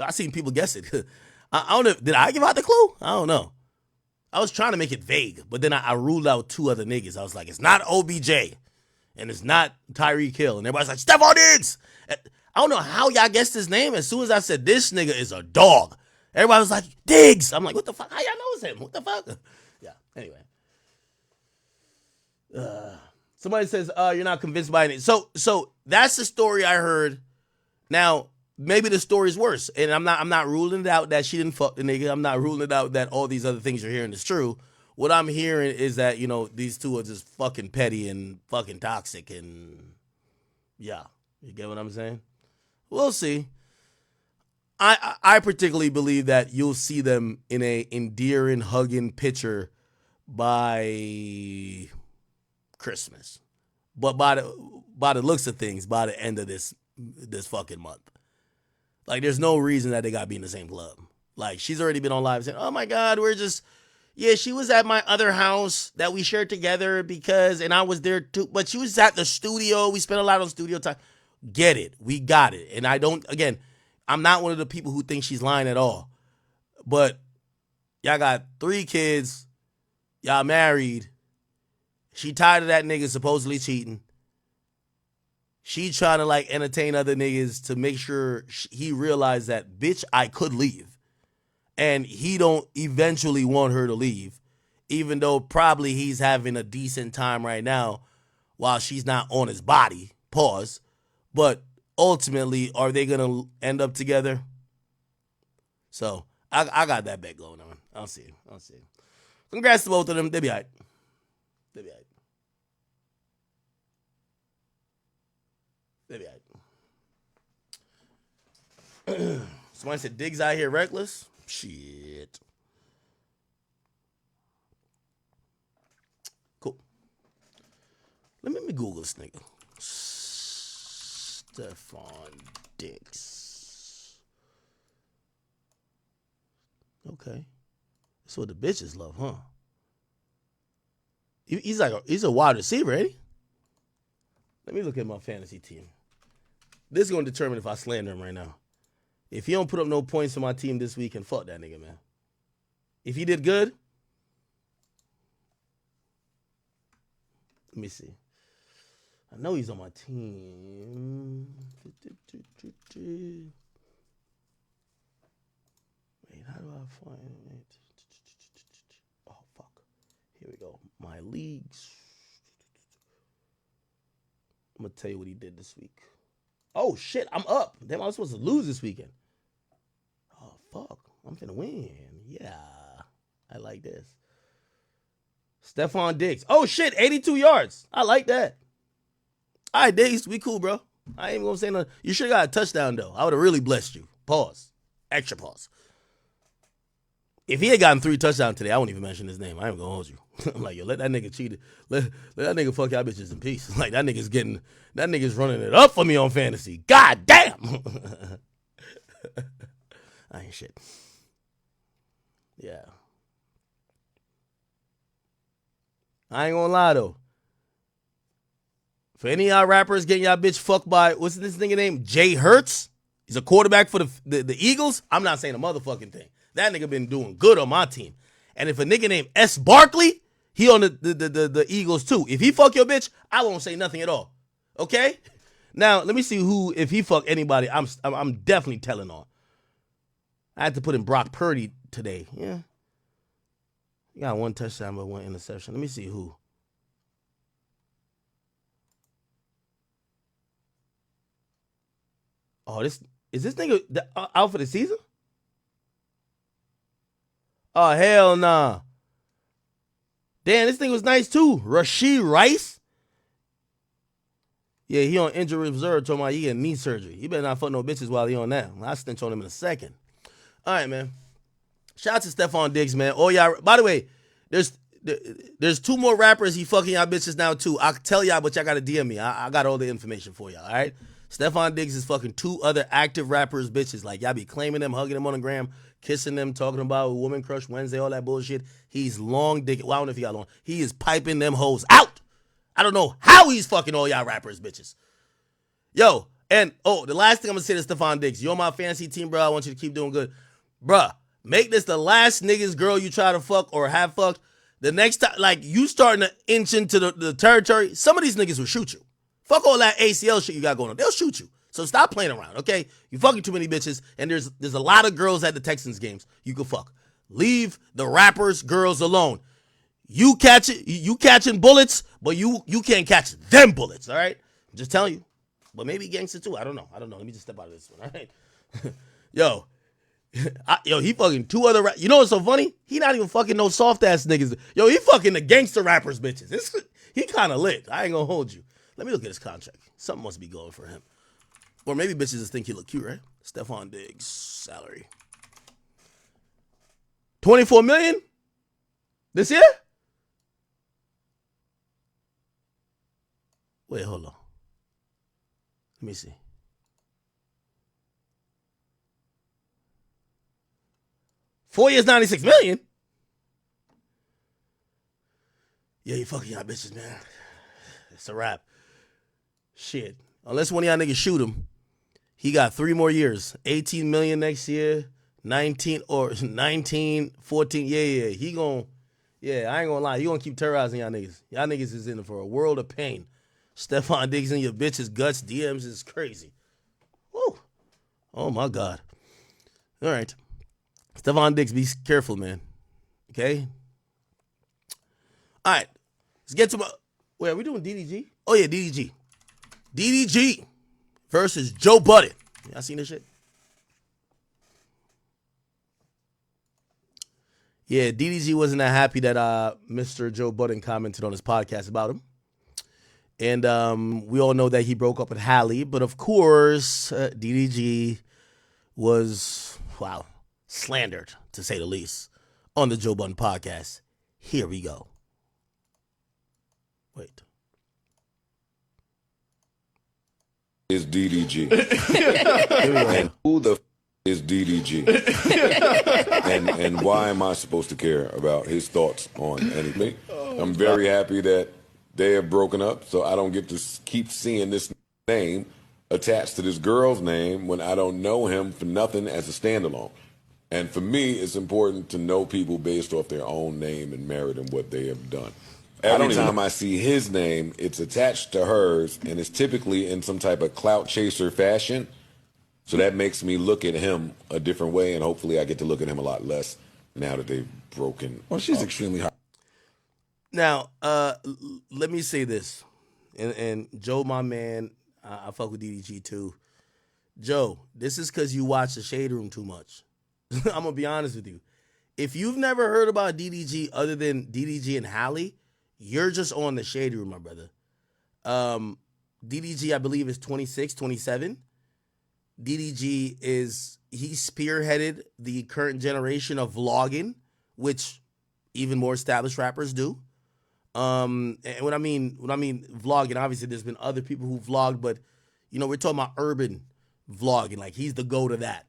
I seen people guess it. I don't know. Did I give out the clue? I don't know. I was trying to make it vague, but then I ruled out 2 other niggas. I was like, it's not OBJ, and it's not Tyreek Hill. And everybody's like, Stephon Diggs. I don't know how y'all guessed his name. As soon as I said, this nigga is a dog, everybody was like, Diggs. I'm like, what the fuck? How y'all know it's him? What the fuck? Yeah, anyway. Somebody says, you're not convinced by anything. So that's the story I heard. Now, maybe the story's worse. And I'm not ruling it out that she didn't fuck the nigga. I'm not ruling it out that all these other things you're hearing is true. What I'm hearing is that, these two are just fucking petty and fucking toxic. And yeah, you get what I'm saying? We'll see. I particularly believe that you'll see them in a endearing, hugging picture by Christmas. But by the looks of things, by the end of this fucking month. Like, there's no reason that they gotta be in the same club. Like, she's already been on live saying, oh my God, she was at my other house that we shared together and I was there too, but she was at the studio. We spent a lot of studio time. Get it. We got it. And I'm not one of the people who think she's lying at all. But y'all got 3 kids. Y'all married. She tired of that nigga supposedly cheating. She trying to entertain other niggas to make sure he realized that, bitch, I could leave. And he don't eventually want her to leave, even though probably he's having a decent time right now while she's not on his body. Pause. But ultimately, are they going to end up together? So I got that bet going on. I'll see. Congrats to both of them. They'll be all right. Somebody said Diggs out here reckless. Shit. Cool. Let me Google this nigga. Stephon Diggs. Okay. That's what the bitches love, huh? He's a wide receiver, ain't he? Let me look at my fantasy team. This is going to determine if I slander him right now. If he don't put up no points for my team this weekend, fuck that nigga, man. If he did good, let me see. I know he's on my team. Wait, how do I find it? Oh, fuck. Here we go. My leagues. I'm going to tell you what he did this week. Oh, shit, I'm up. Damn, I was supposed to lose this weekend. Oh, fuck. I'm finna win. Yeah. I like this. Stephon Diggs. Oh, shit, 82 yards. I like that. All right, Diggs, we cool, bro. I ain't even gonna say nothing. You sure got a touchdown, though. I would have really blessed you. Pause. Extra pause. If he had gotten 3 touchdowns today, I wouldn't even mention his name. I ain't gonna hold you. I'm like, yo, let that nigga cheat. Let that nigga fuck y'all bitches in peace. Like, that nigga's running it up for me on fantasy. God damn. I ain't shit. Yeah. I ain't gonna lie, though. For any of y'all rappers getting y'all bitch fucked by, what's this nigga name? Jay Hurts? He's a quarterback for the Eagles? I'm not saying a motherfucking thing. That nigga been doing good on my team. And if a nigga named S. Barkley, he on the Eagles too. If he fuck your bitch, I won't say nothing at all. Okay? Now, let me see who, if he fuck anybody, I'm definitely telling on. I had to put in Brock Purdy today. Yeah. He got 1 touchdown but 1 interception. Let me see who. Oh, is this nigga out for the season? Oh, hell nah. Damn, this thing was nice too. Rashee Rice? Yeah, he on injury reserve. Talking about he getting knee surgery. He better not fuck no bitches while he on that. I'll stench on him in a second. All right, man. Shout out to Stephon Diggs, man. Oh, y'all. By the way, there's 2 more rappers he fucking y'all bitches now too. I'll tell y'all, but y'all got to DM me. I got all the information for y'all, all right? Stephon Diggs is fucking 2 other active rappers bitches. Like, y'all be claiming them, hugging them on the gram, kissing them, talking about Woman Crush Wednesday, all that bullshit. He's long dick. Well, I don't know if he got long. He is piping them hoes out. I don't know how he's fucking all y'all rappers bitches. Yo, and the last thing I'm going to say to Stephon Diggs, you're on my fantasy team, bro. I want you to keep doing good. Bruh, Make this the last niggas girl you try to fuck or have fucked. The next time, like, you starting to inch into the territory, some of these niggas will shoot you. Fuck all that ACL shit you got going on. They'll shoot you. So stop playing around, okay? You fucking too many bitches, and there's a lot of girls at the Texans games you can fuck. Leave the rappers, girls alone. You catching bullets, but you can't catch them bullets, all right? I'm just telling you. But maybe gangster too. I don't know. Let me just step out of this one, all right? Yo, he fucking two other you know what's so funny? He not even fucking no soft ass niggas. Yo, he fucking the gangster rappers bitches. He kind of lit. I ain't gonna hold you. Let me look at his contract. Something must be going for him. Or maybe bitches just think he look cute, right? Stephon Diggs salary. $24 million this year? Wait, hold on. Let me see. $4 years, $96 million. Yeah, you fucking y'all bitches, man. It's a wrap. Shit. Unless one of y'all niggas shoot him, he got 3 more years. $18 million next year. 19, 14. Yeah. He gon', I ain't gonna lie. He gonna keep terrorizing y'all niggas. Y'all niggas is in for a world of pain. Stephon Diggs in your bitch's guts, DMs is crazy. Woo. Oh my God. All right. Stephon Diggs, be careful, man. Okay? All right. Let's get to my... Wait, are we doing DDG? Oh, yeah, DDG. DDG versus Joe Budden. Y'all seen this shit? Yeah, DDG wasn't that happy that Mr. Joe Budden commented on his podcast about him. And we all know that he broke up with Hallie. But, of course, DDG was, slandered, to say the least, on the Joe Budden podcast. Here we go. Wait. Is DDG. And who the is DDG? and why am I supposed to care about his thoughts on anything? I'm very happy that they have broken up, so I don't get to keep seeing this name attached to this girl's name when I don't know him for nothing as a standalone. And for me, it's important to know people based off their own name and merit and what they have done. Every time I see his name, it's attached to hers, and it's typically in some type of clout chaser fashion. So that makes me look at him a different way, and hopefully I get to look at him a lot less now that they've broken. Well, she's extremely hot. Now, let me say this, and Joe, my man, I fuck with DDG too. Joe, this is because you watch the Shade Room too much. I'm going to be honest with you. If you've never heard about DDG other than DDG and Hallie, you're just on the Shade Room, my brother. DDG, I believe, is 26, 27. DDG he spearheaded the current generation of vlogging, which even more established rappers do. And when I mean vlogging, obviously there's been other people who vlogged, but we're talking about urban vlogging. Like, he's the go to that.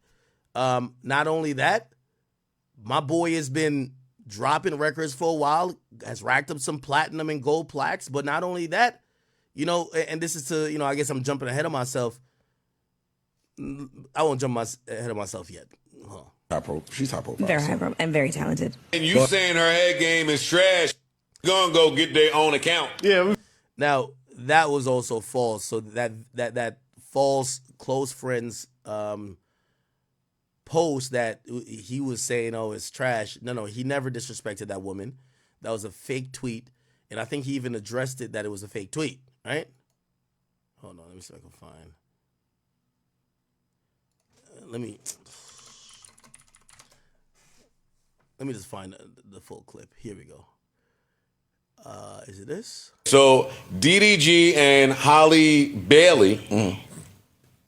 Not only that, my boy has been dropping records for a while, has racked up some platinum and gold plaques, but not only that, and this is to, I guess I'm jumping ahead of myself. I won't jump ahead of myself yet. She's top profile. Very high profile and very talented. And you saying her head game is trash, gonna go get their own account. Yeah. Now, that was also false. So that false close friends post that he was saying, oh, it's trash. No, he never disrespected that woman. That was a fake tweet. And I think he even addressed it that it was a fake tweet, right? Hold on, let me see if I can find. Let me just find the full clip. Here we go. Is it this? So DDG and Holly Bailey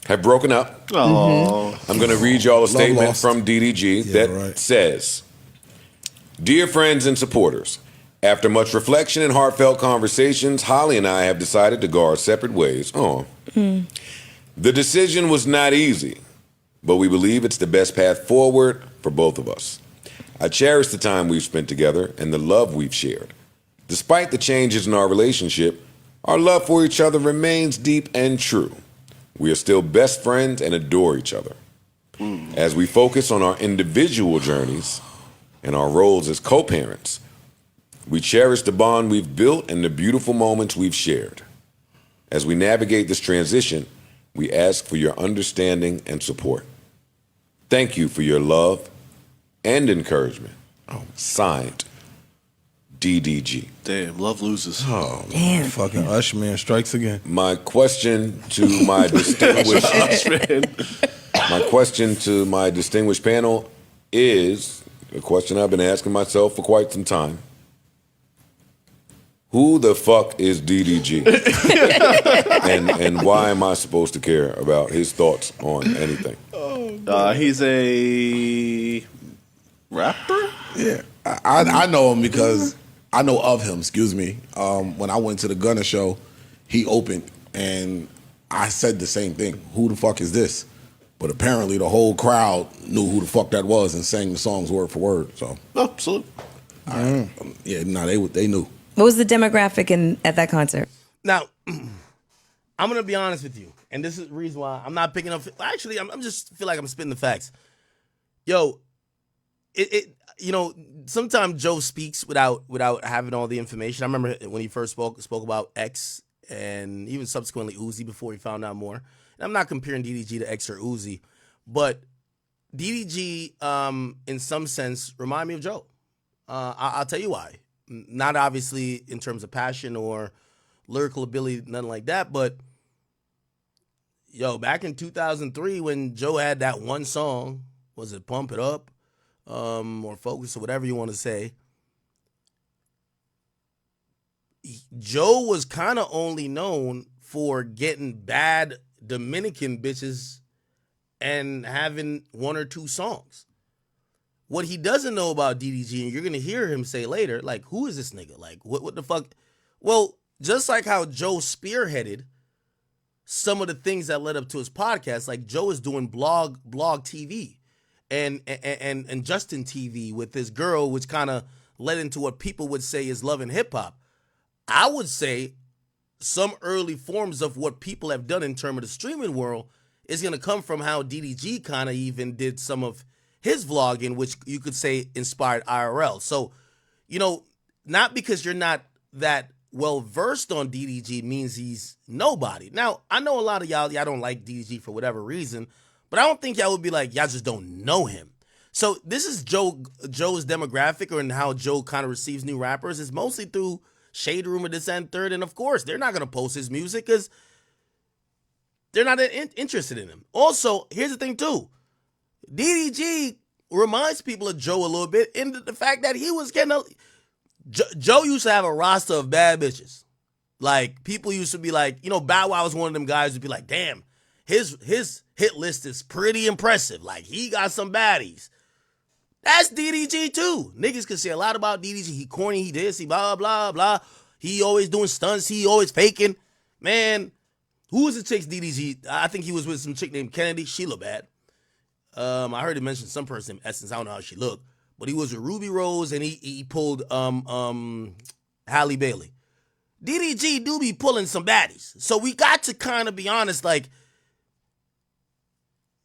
have broken up. Oh. I'm going to read y'all a statement from DDG that says, "Dear friends and supporters, after much reflection and heartfelt conversations, Holly and I have decided to go our separate ways. The decision was not easy, but we believe it's the best path forward for both of us. I cherish the time we've spent together and the love we've shared. Despite the changes in our relationship, our love for each other remains deep and true. We are still best friends and adore each other. As we focus on our individual journeys and our roles as co-parents, we cherish the bond we've built and the beautiful moments we've shared. As we navigate this transition, we ask for your understanding and support. Thank you for your love and encouragement. Signed, DDG. Damn, love loses. Oh, Damn. Fucking Ushman strikes again. My question to my distinguished panel is a question I've been asking myself for quite some time. Who the fuck is DDG? and why am I supposed to care about his thoughts on anything? He's a rapper? Yeah. I know him because I know of him, excuse me. When I went to the Gunna show, he opened and I said the same thing. Who the fuck is this? But apparently the whole crowd knew who the fuck that was and sang the songs word for word. So absolutely. Yeah, no, they knew. What was the demographic at that concert? Now, I'm gonna be honest with you, and this is the reason why I'm not picking up. Actually, I'm just feel like I'm spitting the facts. Yo, sometimes Joe speaks without having all the information. I remember when he first spoke about X and even subsequently Uzi before he found out more. And I'm not comparing DDG to X or Uzi, but DDG, in some sense, remind me of Joe. I'll tell you why. Not obviously in terms of passion or lyrical ability, nothing like that, but yo, back in 2003 when Joe had that one song, was it Pump It Up, or Focus or whatever you want to say, Joe was kind of only known for getting bad Dominican bitches and having one or two songs. What he doesn't know about DDG, and you're going to hear him say later, like, who is this nigga? Like, what the fuck? Well, just like how Joe spearheaded some of the things that led up to his podcast, like Joe is doing blog TV and Justin TV with this girl, which kind of led into what people would say is love and hip hop. I would say some early forms of what people have done in terms of the streaming world is going to come from how DDG kind of even did some of his vlogging, which you could say inspired IRL. So, not because you're not that well versed on DDG means he's nobody. Now, I know a lot of y'all don't like DDG for whatever reason, but I don't think y'all would be like, y'all just don't know him. So this is Joe's demographic, or in how Joe kind of receives new rappers. It's mostly through Shade Room or this and third. And of course, they're not going to post his music because they're not interested in him. Also, here's the thing too. DDG reminds people of Joe a little bit in the fact that he was getting Joe used to have a roster of bad bitches. Like, people used to be like, Bow Wow was one of them guys who'd be like, damn, his hit list is pretty impressive. Like, he got some baddies. That's DDG too. Niggas can say a lot about DDG. He corny, he this, he blah, blah, blah. He always doing stunts, he always faking. Man, who was the chick's DDG? I think he was with some chick named Kennedy. She looked bad. I heard him mention some person in Essence. I don't know how she looked. But he was with Ruby Rose and he pulled Halle Bailey. DDG do be pulling some baddies. So we got to kind of be honest, like,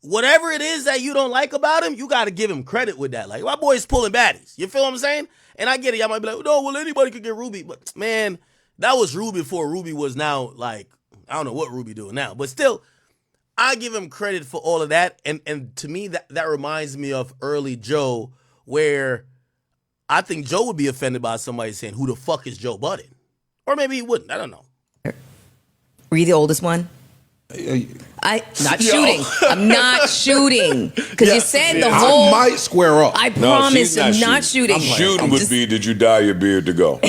whatever it is that you don't like about him, you got to give him credit with that. Like, my boy's pulling baddies. You feel what I'm saying? And I get it. Y'all might be like, no, well, anybody could get Ruby. But, man, that was Ruby before Ruby was now, like, I don't know what Ruby doing now. But still, I give him credit for all of that. And to me, that reminds me of early Joe, where I think Joe would be offended by somebody saying, who the fuck is Joe Budden? Or maybe he wouldn't. I don't know. Were you the oldest one? Shooting. I'm not shooting. Because you said the whole... I might square up. I promise I'm not shooting. Shooting would be, did you dye your beard to go?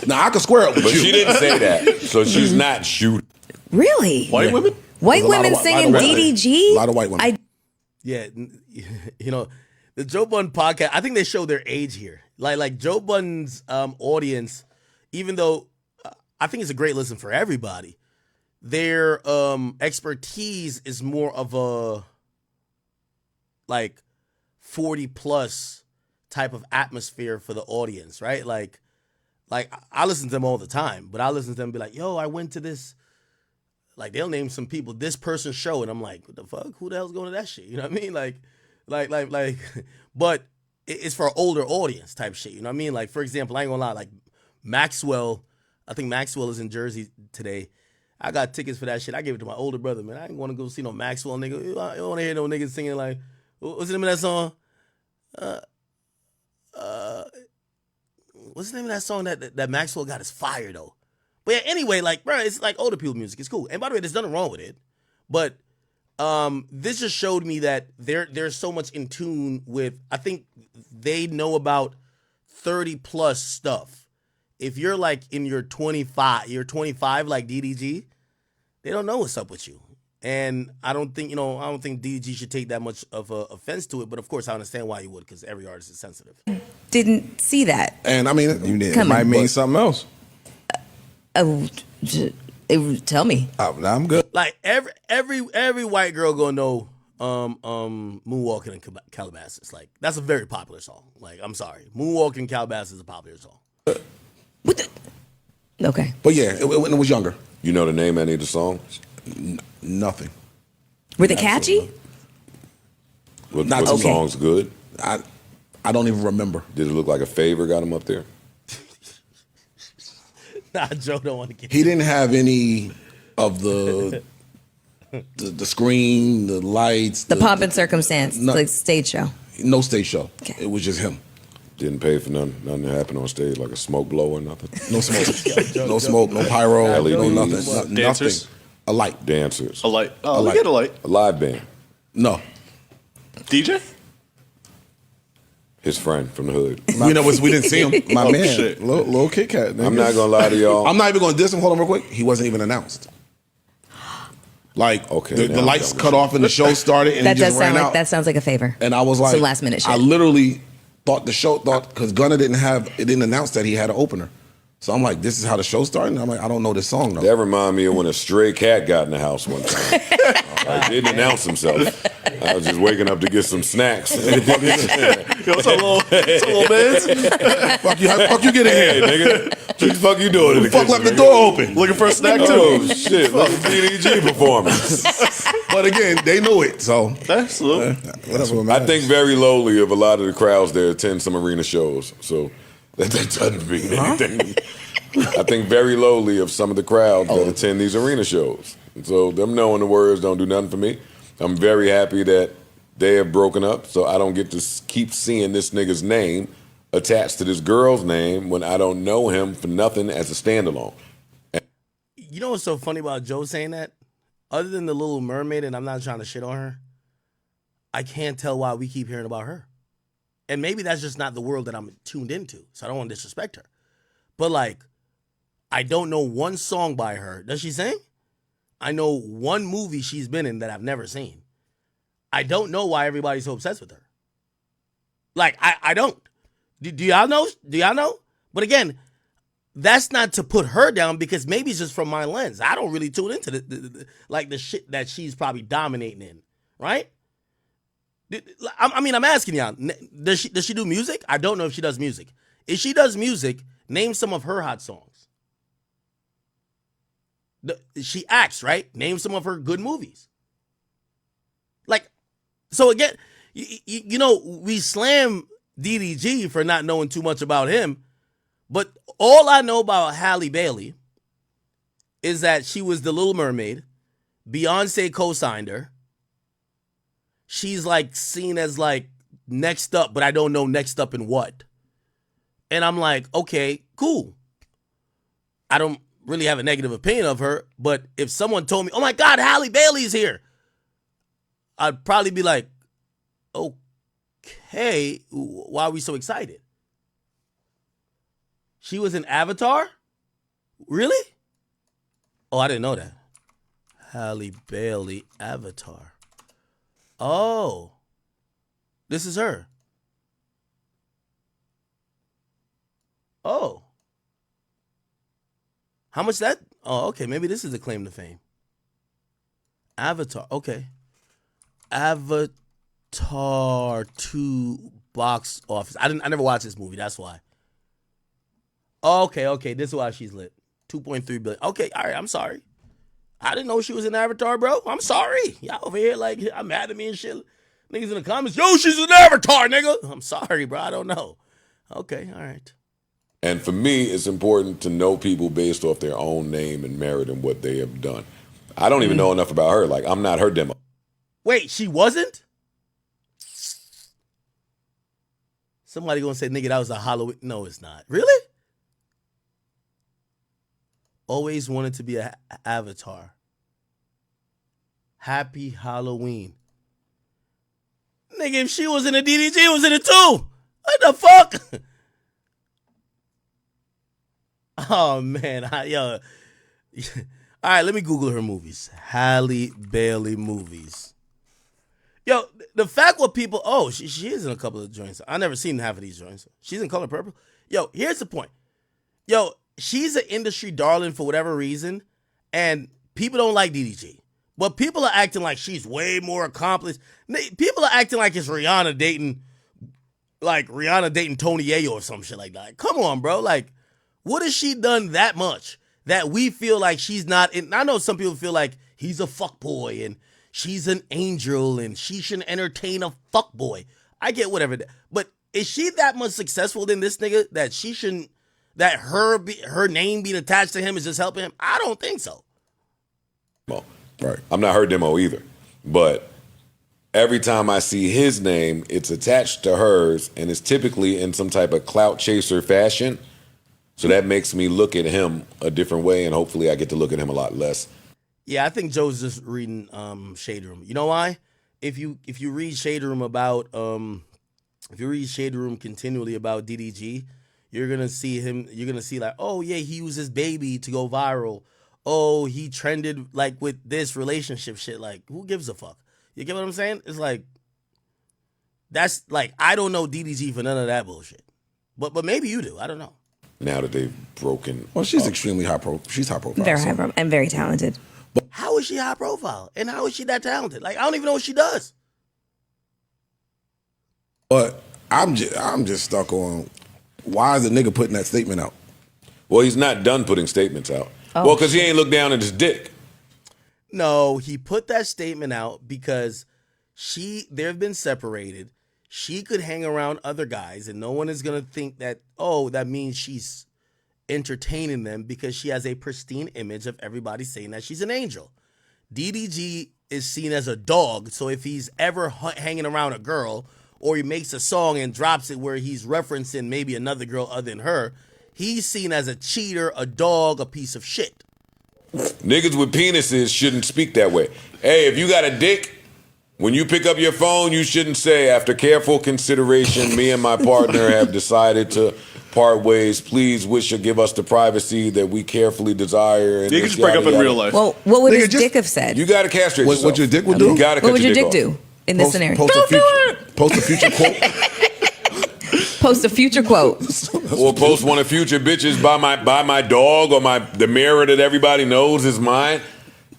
Nah, I can square up with but you. She didn't say that. So she's not shooting. Really? White women? White women singing DDG? A lot of white women. Yeah, the Joe Budden podcast, I think they show their age here. Like Joe Budden's audience, even though I think it's a great listen for everybody, their expertise is more of a like 40 plus type of atmosphere for the audience, right? Like I listen to them all the time, but I listen to them and be like, yo, I went to this Like they'll name some people this person's show, and I'm like, what the fuck? Who the hell's going to that shit? You know what I mean? Like, but it's for an older audience type shit. You know what I mean? Like, for example, I ain't gonna lie, like Maxwell, I think Maxwell is in Jersey today. I got tickets for that shit. I gave it to my older brother, man. I ain't want to go see no Maxwell nigga. I don't want to hear no niggas singing like, what's the name of that song? What's the name of that song that Maxwell got is fire though. But yeah, anyway, like, bro, it's like older people music. It's cool. And by the way, there's nothing wrong with it. But this just showed me that they're so much in tune with, I think they know about 30 plus stuff. If you're like in your 25 like DDG, they don't know what's up with you. And I don't think DDG should take that much of a offense to it. But of course, I understand why you would, because every artist is sensitive. Didn't see that. And I mean, it might mean something else. Tell me. I'm good. Like every white girl gonna know Moonwalking in Calabasas. Like that's a very popular song. Like I'm sorry, Moonwalking in Calabasas is a popular song. Okay. But yeah, when it was younger. You know the name of any of the songs? Nothing. Were they catchy? Was the songs good? I don't even remember. Did it look like a favor got him up there? Nah, Joe don't want to get. He didn't have any of the screen, the lights, The pomp and circumstance, no- like stage show. No stage show. It was just him. Didn't pay for nothing to happen on stage, like a smoke blow or nothing? No smoke. No smoke, no pyro, no nothing. Dancers? Nothing. A light. Dancers. A light. A Oh, we light. get a light. A live band. No. DJ? His friend from the hood. We didn't see him. My Oh, man, shit. little Kit Kat. nigga. I'm not gonna lie to y'all. I'm not even gonna diss him. Hold on, real quick. He wasn't even announced. Like Okay, the now lights I'm cut off and the show started and That he does just sound ran like out. that sounds like a favor. And I was like, Some last minute shit. I literally thought because Gunna didn't announce that he had an opener. So I'm like, this is how the show started. And I'm like, I don't know this song though. That remind me of when a stray cat got in the house one time. Like, didn't announce himself. I was just waking up to get some snacks. Yo, what's up, little man? Fuck you get in Hey, here. nigga. What the fuck you doing in the Fuck kitchen, left the nigga? door open. Looking for a snack, too. Oh, shit. Look at DDG performance. But again, they knew it. So Absolutely. whatever. I think very lowly of a lot of the crowds there attend some arena shows. So that doesn't mean anything. I think very lowly of some of the crowds that attend these arena shows. So them knowing the words don't do nothing for me. I'm very happy that they have broken up, so I don't get to keep seeing this nigga's name attached to this girl's name when I don't know him for nothing as a standalone. You know what's so funny about Joe saying that? Other than the Little Mermaid, and I'm not trying to shit on her, I can't tell why we keep hearing about her. And maybe that's just not the world that I'm tuned into, so I don't want to disrespect her. But like, I don't know one song by her. Does she sing? I know one movie she's been in that I've never seen. I don't know why everybody's so obsessed with her. Like, I don't. Do y'all know? Do y'all know? But again, that's not to put her down because maybe it's just from my lens. I don't really tune into the shit that she's probably dominating in, right? I mean, I'm asking y'all, does she do music? I don't know if she does music. If she does music, name some of her hot songs. She acts, right? Name some of her good movies. Like, so again, you know, we slam DDG for not knowing too much about him, but all I know about Halle Bailey is that she was the Little Mermaid. Beyonce co-signed her. She's like seen as like next up, but I don't know next up in what. And I'm like, okay, cool. I don't really have a negative opinion of her, but if someone told me, oh my God, Halle Bailey's here, I'd probably be like, okay, why are we so excited? She was in Avatar? Really? Oh, I didn't know that. Halle Bailey, Avatar. Oh, this is her. Oh. How much that? Oh, okay. Maybe this is a claim to fame. Avatar. Okay. Avatar 2 box office. I never watched this movie. That's why. Okay. This is why she's lit. 2.3 billion. Okay. All right. I'm sorry. I didn't know she was an Avatar, bro. I'm sorry. Y'all over here like I'm mad at me and shit. Niggas in the comments, yo, she's an Avatar, nigga. I'm sorry, bro. I don't know. Okay, all right. And for me, it's important to know people based off their own name and merit and what they have done. I don't even know enough about her. Like, I'm not her demo. Wait, she wasn't? Somebody gonna say, nigga, that was a Halloween. No, it's not. Really? Always wanted to be an Avatar. Happy Halloween. Nigga, if she was in a DDG, it was in it too. What the fuck? Oh, man. Yo. All right, let me Google her movies. Halle Bailey movies. Yo, the fact what people... Oh, she is in a couple of joints. I never seen half of these joints. She's in Color Purple. Yo, here's the point. Yo, she's an industry darling for whatever reason, and people don't like DDG. But people are acting like she's way more accomplished. People are acting like it's Rihanna dating Tony Yayo or some shit like that. Come on, bro. Like, what has she done that much that we feel like she's not in? I know some people feel like he's a fuckboy and she's an angel and she shouldn't entertain a fuckboy. I get whatever. But is she that much successful than this nigga that she shouldn't, that her name being attached to him is just helping him? I don't think so. Well, right. I'm not her demo either. But every time I see his name, it's attached to hers, and it's typically in some type of clout chaser fashion. So that makes me look at him a different way, and hopefully I get to look at him a lot less. Yeah, I think Joe's just reading Shade Room. You know why? If you read Shade Room about if you read Shade Room continually about DDG, you're gonna see him. You're gonna see like, oh yeah, he used his baby to go viral. Oh, he trended like with this relationship shit. Like, who gives a fuck? You get what I'm saying? It's like, that's like, I don't know DDG for none of that bullshit. But maybe you do. I don't know. Now that they've broken. Well, she's extremely high profile. She's high profile. Very high profile and very talented. How is she high profile? And how is she that talented? Like, I don't even know what she does. But I'm just stuck on, why is the nigga putting that statement out? Well, he's not done putting statements out. Oh, well, because he ain't looked down at his dick. No, he put that statement out because they've been separated. She could hang around other guys and no one is going to think that, oh, that means she's entertaining them because she has a pristine image of everybody saying that she's an angel. DDG is seen as a dog, so if he's ever hanging around a girl or he makes a song and drops it where he's referencing maybe another girl other than her, he's seen as a cheater, a dog, a piece of shit. Niggas with penises shouldn't speak that way. Hey, if you got a dick, when you pick up your phone, you shouldn't say, after careful consideration, me and my partner have decided to part ways. Please wish or give us the privacy that we carefully desire. You can just break up in real life. Well, what would his dick have said? You got to castrate yourself. What your dick would do? You got to cut What would your dick off. do in this scenario? Post a future quote. Post a future quote. Or post one of future bitches by my dog or the mirror that everybody knows is mine.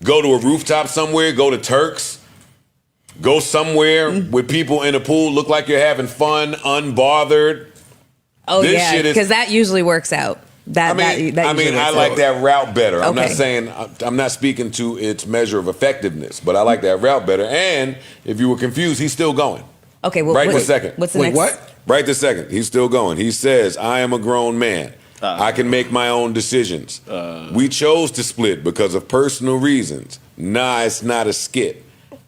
Go to a rooftop somewhere. Go to Turks. Go somewhere with people in a pool. Look like you're having fun, unbothered. Oh this yeah, because that usually works out. I like that route better. I'm not Okay. saying I'm not speaking to its measure of effectiveness, but I like that route better. And if you were confused, he's still going. Okay, well, Right this second. What's the next? Right this second. He's still going. He says, I am a grown man. I can make my own decisions. We chose to split because of personal reasons. Nah, it's not a skit.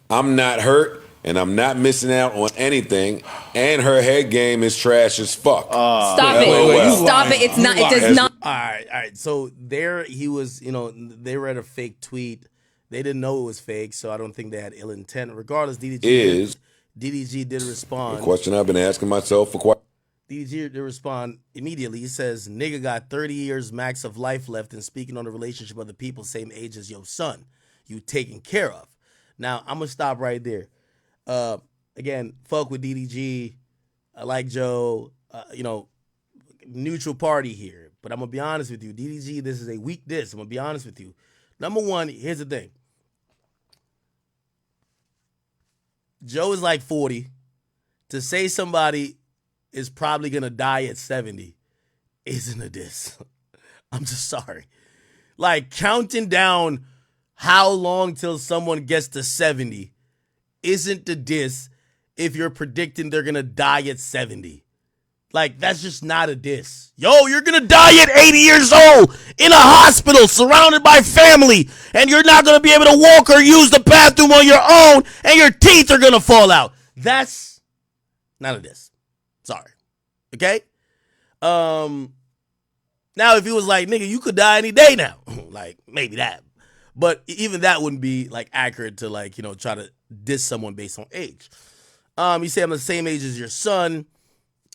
I'm not hurt, and I'm not missing out on anything, and her head game is trash as fuck. Stop it. Stop it. It's not. It does not. All right. So there he was, they read a fake tweet. They didn't know it was fake, so I don't think they had ill intent. Regardless, DDG did respond. The question I've been asking myself for quite. DDG did respond immediately. He says, nigga got 30 years max of life left and speaking on the relationship of the people same age as your son. You taken care of. Now, I'm going to stop right there. Again, fuck with DDG. I like Joe. Neutral party here. But I'm going to be honest with you. DDG, this is a weak diss. I'm going to be honest with you. Number one, here's the thing. Joe is like 40. To say somebody is probably going to die at 70 isn't a diss. I'm just sorry. Like, counting down how long till someone gets to 70 isn't the diss if you're predicting they're going to die at 70. Like, that's just not a diss. Yo, you're going to die at 80 years old in a hospital surrounded by family, and you're not going to be able to walk or use the bathroom on your own, and your teeth are going to fall out. That's not a diss. Sorry. Okay? Now, if he was like, nigga, you could die any day now. Like, maybe that. But even that wouldn't be, like, accurate to, like, try to diss someone based on age. You say I'm the same age as your son.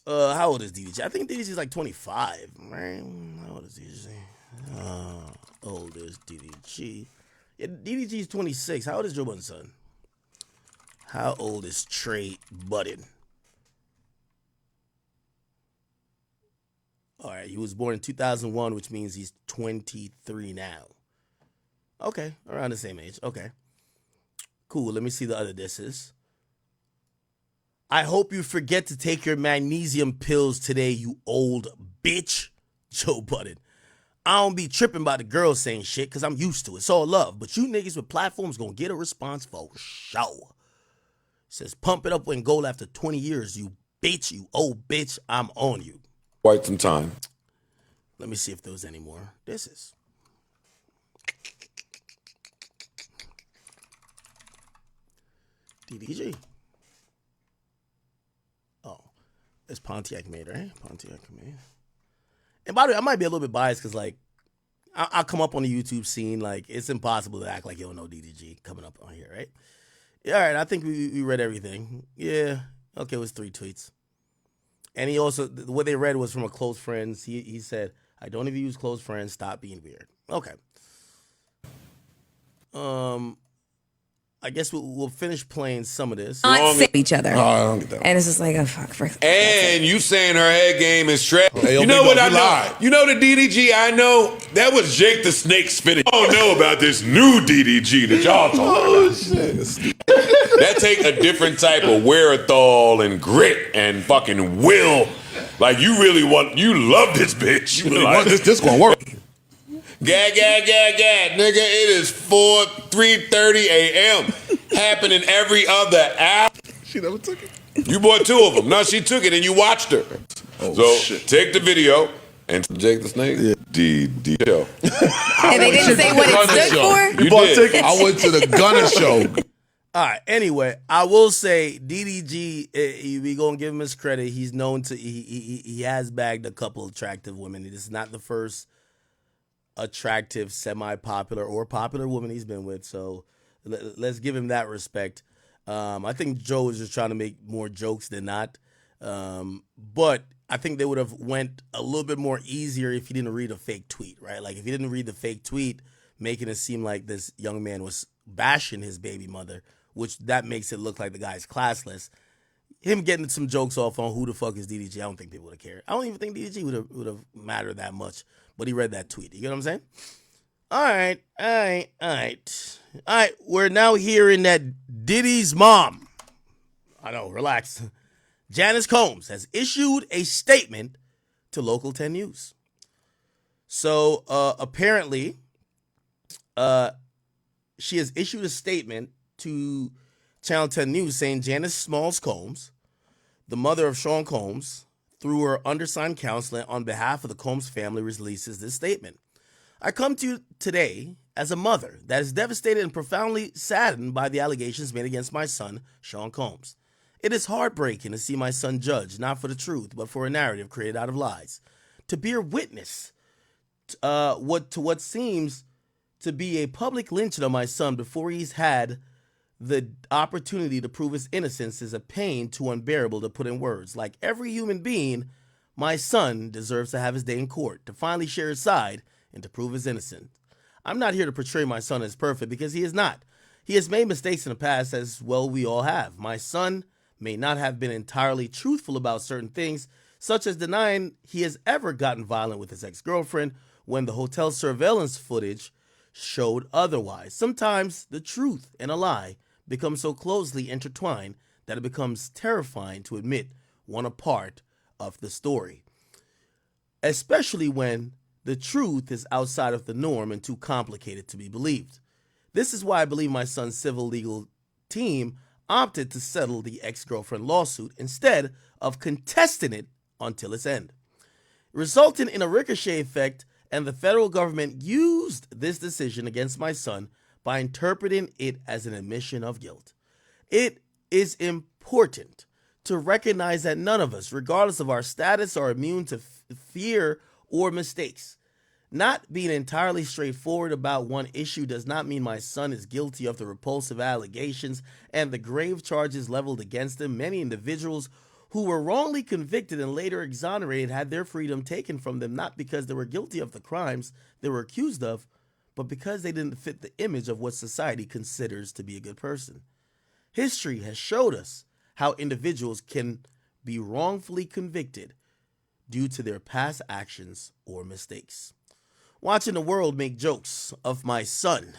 How old is DDG? I think DDG is like 25, right? How old is DDG? Old is DDG? Yeah, DDG is 26. How old is Joe Budden's son? How old is Trey Budden? All right, he was born in 2001, which means he's 23 now. Okay, around the same age. Okay. Cool, let me see the other disses. I hope you forget to take your magnesium pills today, you old bitch. Joe Budden. I don't be tripping about the girls saying shit because I'm used to it. It's all love. But you niggas with platforms gonna get a response for sure. Says pump it up when goal after 20 years, you bitch, you old bitch. I'm on you. Quite some time. Let me see if there was any more. This is. DDG. Oh, it's Pontiac made, right? Pontiac made. And by the way, I might be a little bit biased because, like, I'll come up on the YouTube scene. Like, it's impossible to act like you don't know DDG coming up on here, right? Yeah, all right, I think we read everything. Yeah. Okay, it was 3 tweets. And he also, what they read was from a close friend. He said, I don't even use close friends. Stop being weird. Okay. I guess we'll finish playing some of this. Not say each other. Oh, I don't get that. And it's just like, oh, fuck. And you saying her head game is trash. Hey, yo, you know Big what Bo, I you know? lied. You know the DDG I know? That was Jake the Snake spitting. I don't know about this new DDG that y'all talking about. Shit. That take a different type of wherewithal and grit and fucking will. Like you love this bitch. You really want this gonna work. Gag, nigga. It is 3:30 a.m. happening every other hour. She never took it. You bought 2 of them. No, she took it and you watched her. Oh, so shit. take the video and Jake the Snake. Yeah. D show. And they didn't say what it stood for? You did. I went to the Gunner show. All right. Anyway, I will say DDG. We gonna give him his credit. He's known to. He has bagged a couple attractive women. It is not the first attractive, semi-popular or popular woman he's been with. So let's give him that respect. I think Joe is just trying to make more jokes than not. But I think they would have went a little bit more easier if he didn't read a fake tweet, right? Like if he didn't read the fake tweet, making it seem like this young man was bashing his baby mother, which that makes it look like the guy's classless. Him getting some jokes off on who the fuck is DDG, I don't think people would have cared. I don't even think DDG would have mattered that much. But he read that tweet. You get what I'm saying? All right. We're now hearing that Diddy's mom, I know, relax, Janice Combs, has issued a statement to Local 10 News. So apparently, she has issued a statement to Channel 10 News saying Janice Smalls Combs, the mother of Sean Combs, through her undersigned counselor on behalf of the Combs family, releases this statement. I come to you today as a mother that is devastated and profoundly saddened by the allegations made against my son, Sean Combs. It is heartbreaking to see my son judged, not for the truth, but for a narrative created out of lies. To bear witness to what seems to be a public lynching of my son before he's had the opportunity to prove his innocence is a pain too unbearable to put in words. Like every human being, my son deserves to have his day in court, to finally share his side and to prove his innocence. I'm not here to portray my son as perfect because he is not. He has made mistakes in the past, as well we all have. My son may not have been entirely truthful about certain things, such as denying he has ever gotten violent with his ex-girlfriend when the hotel surveillance footage showed otherwise. Sometimes the truth and a lie become so closely intertwined that it becomes terrifying to admit one a part of the story, especially when the truth is outside of the norm and too complicated to be believed. This is why I believe my son's civil legal team opted to settle the ex-girlfriend lawsuit instead of contesting it until its end, resulting in a ricochet effect, and the federal government used this decision against my son by interpreting it as an admission of guilt. It is important to recognize that none of us, regardless of our status, are immune to fear or mistakes. Not being entirely straightforward about one issue does not mean my son is guilty of the repulsive allegations and the grave charges leveled against him. Many individuals who were wrongly convicted and later exonerated had their freedom taken from them, not because they were guilty of the crimes they were accused of, but because they didn't fit the image of what society considers to be a good person. History has showed us how individuals can be wrongfully convicted due to their past actions or mistakes. Watching the world make jokes of my son.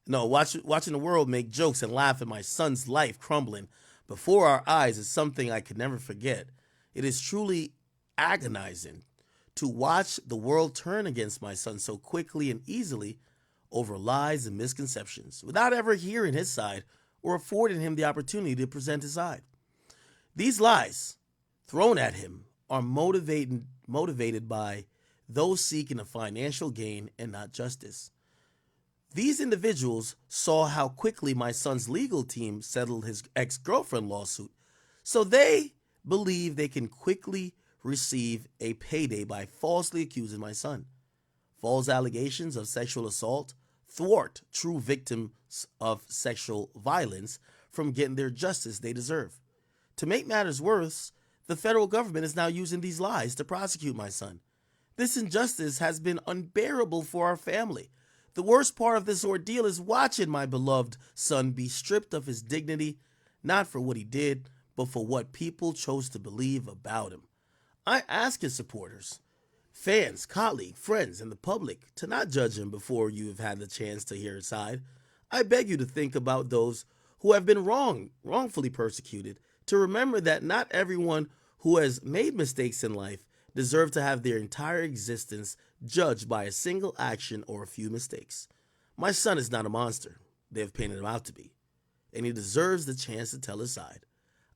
Watching the world make jokes and laugh at my son's life crumbling before our eyes is something I could never forget. It is truly agonizing to watch the world turn against my son so quickly and easily over lies and misconceptions without ever hearing his side or affording him the opportunity to present his side. These lies thrown at him are motivated by those seeking a financial gain and not justice. These individuals saw how quickly my son's legal team settled his ex-girlfriend lawsuit, so they believe they can quickly receive a payday by falsely accusing my son. False allegations of sexual assault thwart true victims of sexual violence from getting their justice they deserve. To make matters worse, the federal government is now using these lies to prosecute my son. This injustice has been unbearable for our family. The worst part of this ordeal is watching my beloved son be stripped of his dignity, not for what he did, but for what people chose to believe about him. I ask his supporters, fans, colleagues, friends, and the public to not judge him before you have had the chance to hear his side. I beg you to think about those who have been wrongfully persecuted, to remember that not everyone who has made mistakes in life deserve to have their entire existence judged by a single action or a few mistakes. My son is not a monster they have painted him out to be, and he deserves the chance to tell his side.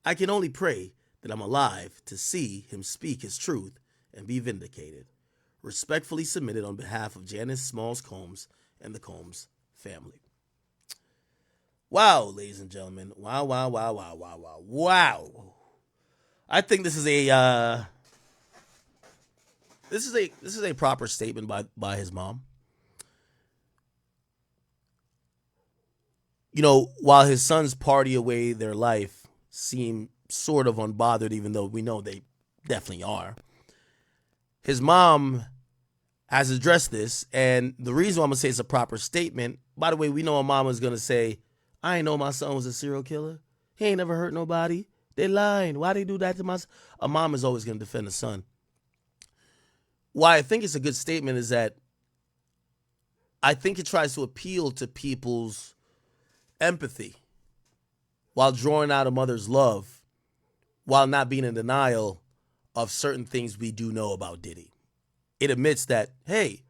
I can only pray that I'm alive to see him speak his truth and be vindicated. Respectfully submitted on behalf of Janice Smalls Combs and the Combs family. Wow, ladies and gentlemen. Wow. I think this is a proper statement by his mom. You know, while his sons party away their life seem sort of unbothered, even though we know they definitely are, his mom has addressed this, and the reason why I'm going to say it's a proper statement, by the way, we know a mama is going to say, I ain't know my son was a serial killer. He ain't never hurt nobody. They lying. Why they do that to my son? A mom is always going to defend the son. Why I think it's a good statement is that I think it tries to appeal to people's empathy while drawing out a mother's love, while not being in denial of certain things we do know about Diddy. It admits that, hey,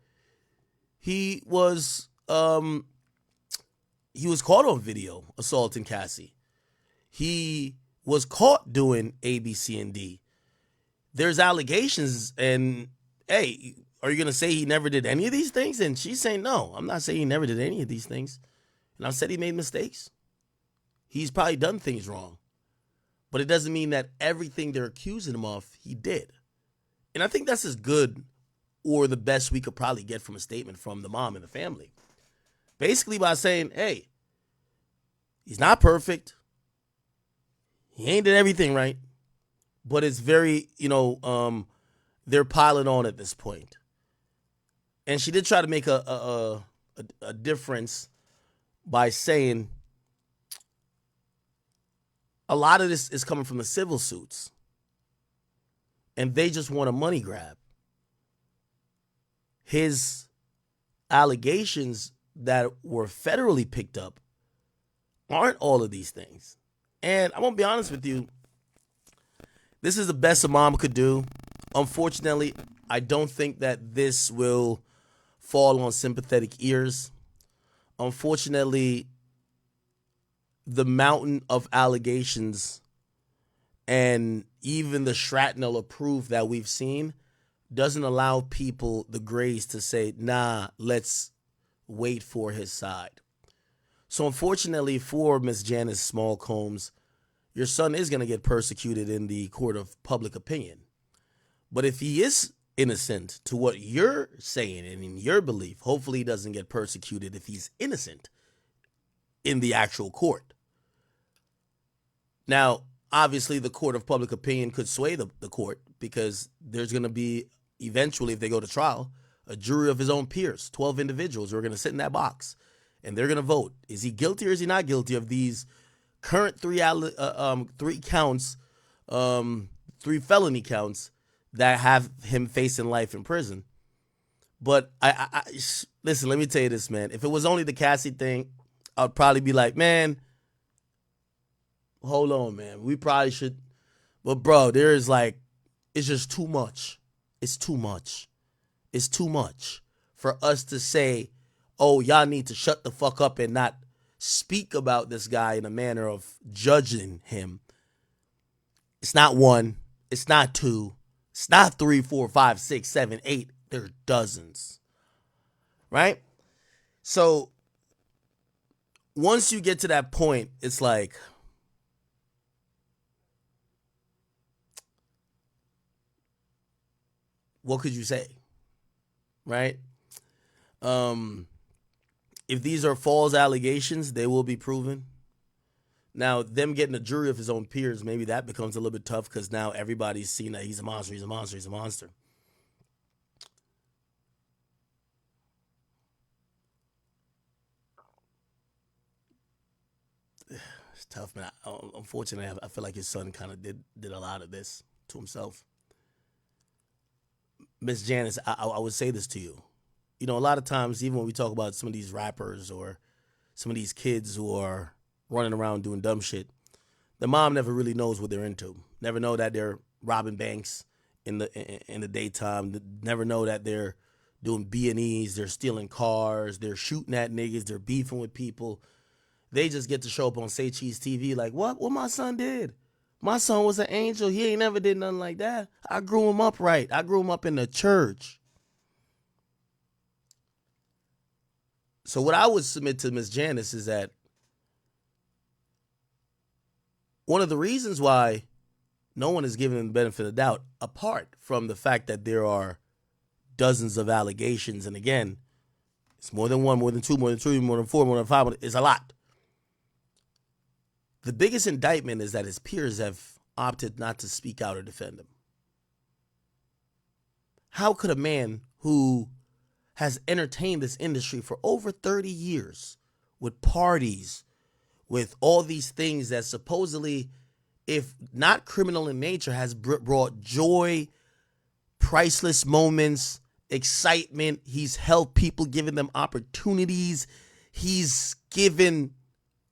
he was caught on video assaulting Cassie. He was caught doing A, B, C, and D. There's allegations, and hey, are you going to say he never did any of these things? And she's saying, no, I'm not saying he never did any of these things. And I've said he made mistakes. He's probably done things wrong. But it doesn't mean that everything they're accusing him of, he did. And I think that's as good or the best we could probably get from a statement from the mom and the family. Basically by saying, hey, he's not perfect. He ain't did everything right. But it's very, they're piling on at this point. And she did try to make a difference by saying a lot of this is coming from the civil suits. And they just want a money grab. His allegations that were federally picked up aren't all of these things. And I'm going to be honest with you. This is the best a mom could do. Unfortunately, I don't think that this will fall on sympathetic ears. unfortunately, the mountain of allegations and even the shrapnel of proof that we've seen doesn't allow people the grace to say, nah, let's wait for his side. So unfortunately for Miss Janice Small Combs, your son is going to get persecuted in the court of public opinion. But if he is innocent to what you're saying and in your belief, hopefully he doesn't get persecuted if he's innocent in the actual court. Now, obviously, the court of public opinion could sway the court because there's going to be, eventually, if they go to trial, a jury of his own peers, 12 individuals who are going to sit in that box, and they're going to vote. Is he guilty or is he not guilty of these current three counts, 3 felony counts that have him facing life in prison? But I listen, let me tell you this, man. If it was only the Cassie thing, I'd probably be like, man, hold on, man. We probably should. But, bro, there is like, it's just too much. It's too much. It's too much for us to say, oh, y'all need to shut the fuck up and not speak about this guy in a manner of judging him. It's not 1. It's not 2. It's not 3, 4, 5, 6, 7, 8. There are dozens. Right? So once you get to that point, it's like, what could you say? Right? If these are false allegations, they will be proven. Now, them getting a jury of his own peers, maybe that becomes a little bit tough because now everybody's seen that he's a monster, he's a monster, he's a monster. It's tough, man. Unfortunately, I feel like his son kind of did a lot of this to himself. Miss Janice, I would say this to you. You know, a lot of times, even when we talk about some of these rappers or some of these kids who are running around doing dumb shit, the mom never really knows what they're into. Never know that they're robbing banks in the daytime. Never know that they're doing B&Es, they're stealing cars, they're shooting at niggas, they're beefing with people. They just get to show up on Say Cheese TV like, what my son did? My son was an angel. He ain't never did nothing like that. I grew him up right. I grew him up in the church. So what I would submit to Miss Janice is that one of the reasons why no one is given the benefit of the doubt, apart from the fact that there are dozens of allegations, and again, it's more than 1, more than 2, more than 3, more than 4, more than 5, it's a lot. The biggest indictment is that his peers have opted not to speak out or defend him. How could a man who has entertained this industry for over 30 years with parties, with all these things that supposedly, if not criminal in nature, has brought joy, priceless moments, excitement. He's helped people, given them opportunities. He's given,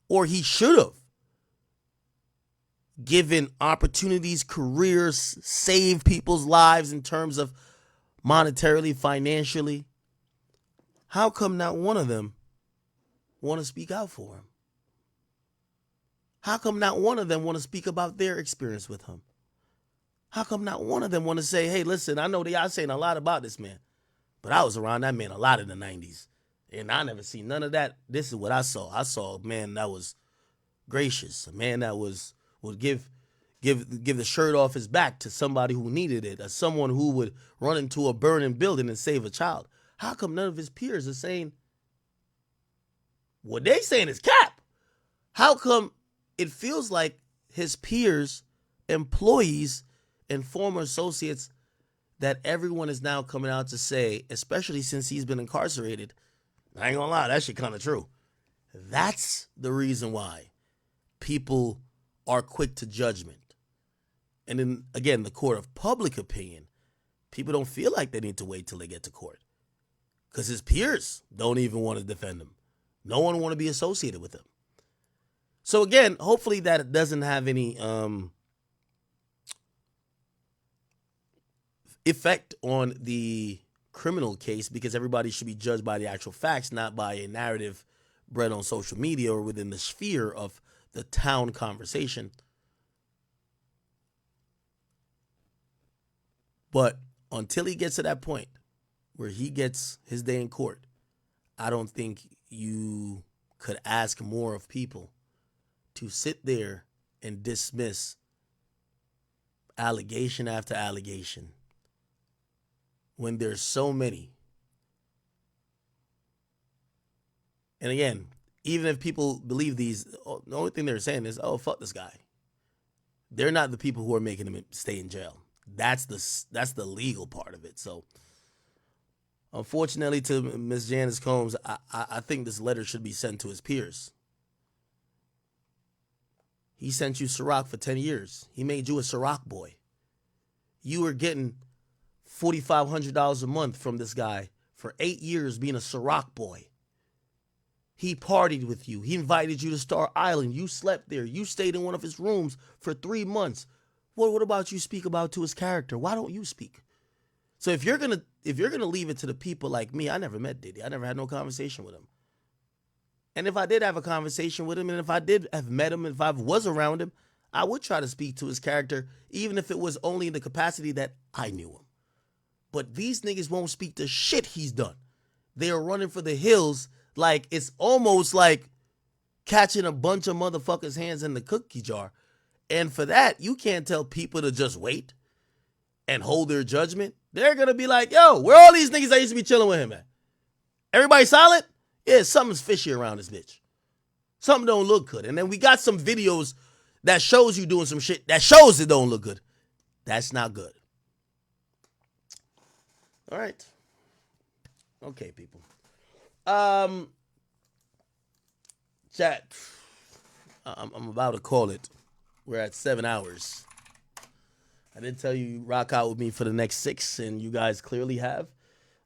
or he should have given opportunities, careers, saved people's lives in terms of monetarily, financially. How come not one of them want to speak out for him? How come not one of them want to speak about their experience with him? How come not one of them want to say, hey, listen, I know they are saying a lot about this man, but I was around that man a lot in the 90s, and I never seen none of that. This is what I saw. I saw a man that was gracious, a man that would give the shirt off his back to somebody who needed it, or someone who would run into a burning building and save a child. How come none of his peers are saying what they saying is cap? How come it feels like his peers, employees, and former associates, that everyone is now coming out to say, especially since he's been incarcerated, I ain't gonna lie, that shit kind of true. That's the reason why people are quick to judgment. And then, again, the court of public opinion, people don't feel like they need to wait till they get to court because his peers don't even want to defend him. No one want to be associated with him. So, again, hopefully that it doesn't have any effect on the criminal case, because everybody should be judged by the actual facts, not by a narrative bread on social media or within the sphere of the town conversation. But until he gets to that point where he gets his day in court, I don't think you could ask more of people to sit there and dismiss allegation after allegation when there's so many. And again, even if people believe these, the only thing they're saying is, oh, fuck this guy. They're not the people who are making him stay in jail. That's the legal part of it. So, unfortunately, to Miss Janice Combs, I think this letter should be sent to his peers. He sent you Ciroc for 10 years. He made you a Ciroc boy. You were getting $4,500 a month from this guy for 8 years being a Ciroc boy. He partied with you. He invited you to Star Island. You slept there. You stayed in one of his rooms for 3 months. What about you speak about to his character? Why don't you speak? So if you're gonna leave it to the people like me, I never met Diddy. I never had no conversation with him. And if I did have a conversation with him, and if I did have met him, if I was around him, I would try to speak to his character, even if it was only in the capacity that I knew him. But these niggas won't speak to shit he's done. They are running for the hills like it's almost like catching a bunch of motherfuckers' hands in the cookie jar. And for that, you can't tell people to just wait and hold their judgment. They're going to be like, yo, where all these niggas that used to be chilling with him at? Everybody solid? Yeah, something's fishy around this bitch. Something don't look good. And then we got some videos that shows you doing some shit that shows it don't look good. That's not good. All right. Okay, people. Chat. I'm about to call it. We're at 7 hours. I did tell you rock out with me for the next 6, and you guys clearly have.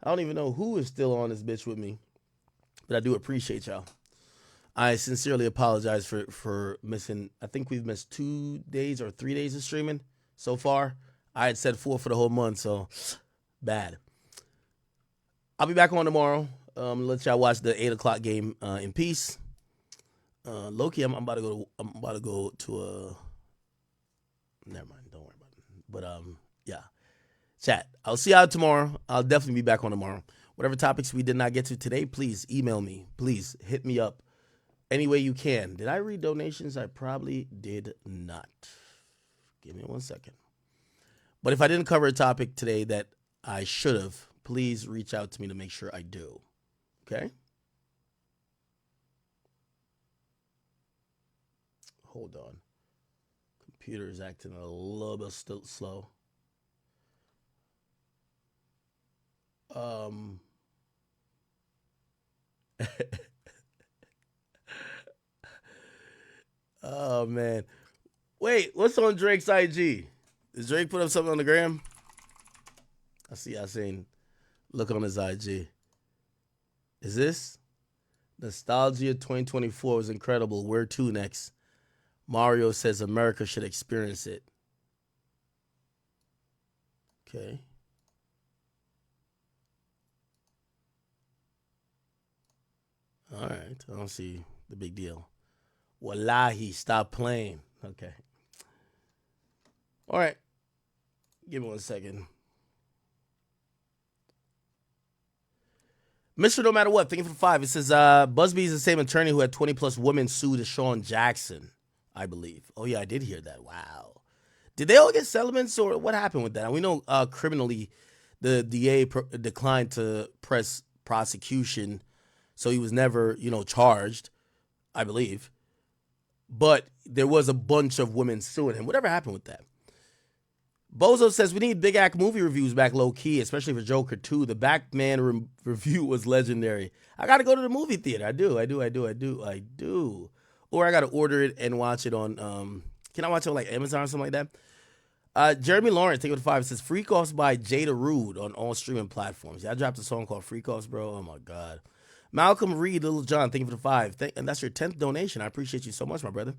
I don't even know who is still on this bitch with me, but I do appreciate y'all. I sincerely apologize for missing. I think we've missed 2 days or 3 days of streaming so far. I had said 4 for the whole month, so bad. I'll be back on tomorrow. Let y'all watch the 8 o'clock game in peace. Loki, I'm about to go to a. Never mind. Don't worry about it. But yeah, chat. I'll see y'all tomorrow. I'll definitely be back on tomorrow. Whatever topics we did not get to today, please email me. Please hit me up any way you can. Did I read donations? I probably did not. Give me 1 second. But if I didn't cover a topic today that I should have, please reach out to me to make sure I do. Okay? Hold on. Computer is acting a little bit still slow. Oh, man. Wait, what's on Drake's IG? Did Drake put up something on the gram? I see y'all saying, look on his IG. Is this? Nostalgia 2024 was incredible. Where to next? Mario says America should experience it. Okay. All right. I don't see the big deal. Wallahi, stop playing. Okay. All right. Give me 1 second. Mr. No Matter What, thank you for 5. It says, Busby is the same attorney who had 20 plus women sue Deshaun Jackson, I believe. Oh, yeah, I did hear that. Wow. Did they all get settlements or what happened with that? We know criminally the DA declined to press prosecution, so he was never, charged, I believe. But there was a bunch of women suing him. Whatever happened with that? Bozo says, we need Big Act movie reviews back low-key, especially for Joker 2. The Batman review was legendary. I got to go to the movie theater. I do. Or I got to order it and watch it on, can I watch it on like Amazon or something like that? Jeremy Lawrence, take it to 5, says, Freak Offs by Jada Rude on all streaming platforms. Yeah, I dropped a song called Freak Offs, bro. Oh, my God. Malcolm Reed, Little John, thank you for the 5. And that's your 10th donation. I appreciate you so much, my brother.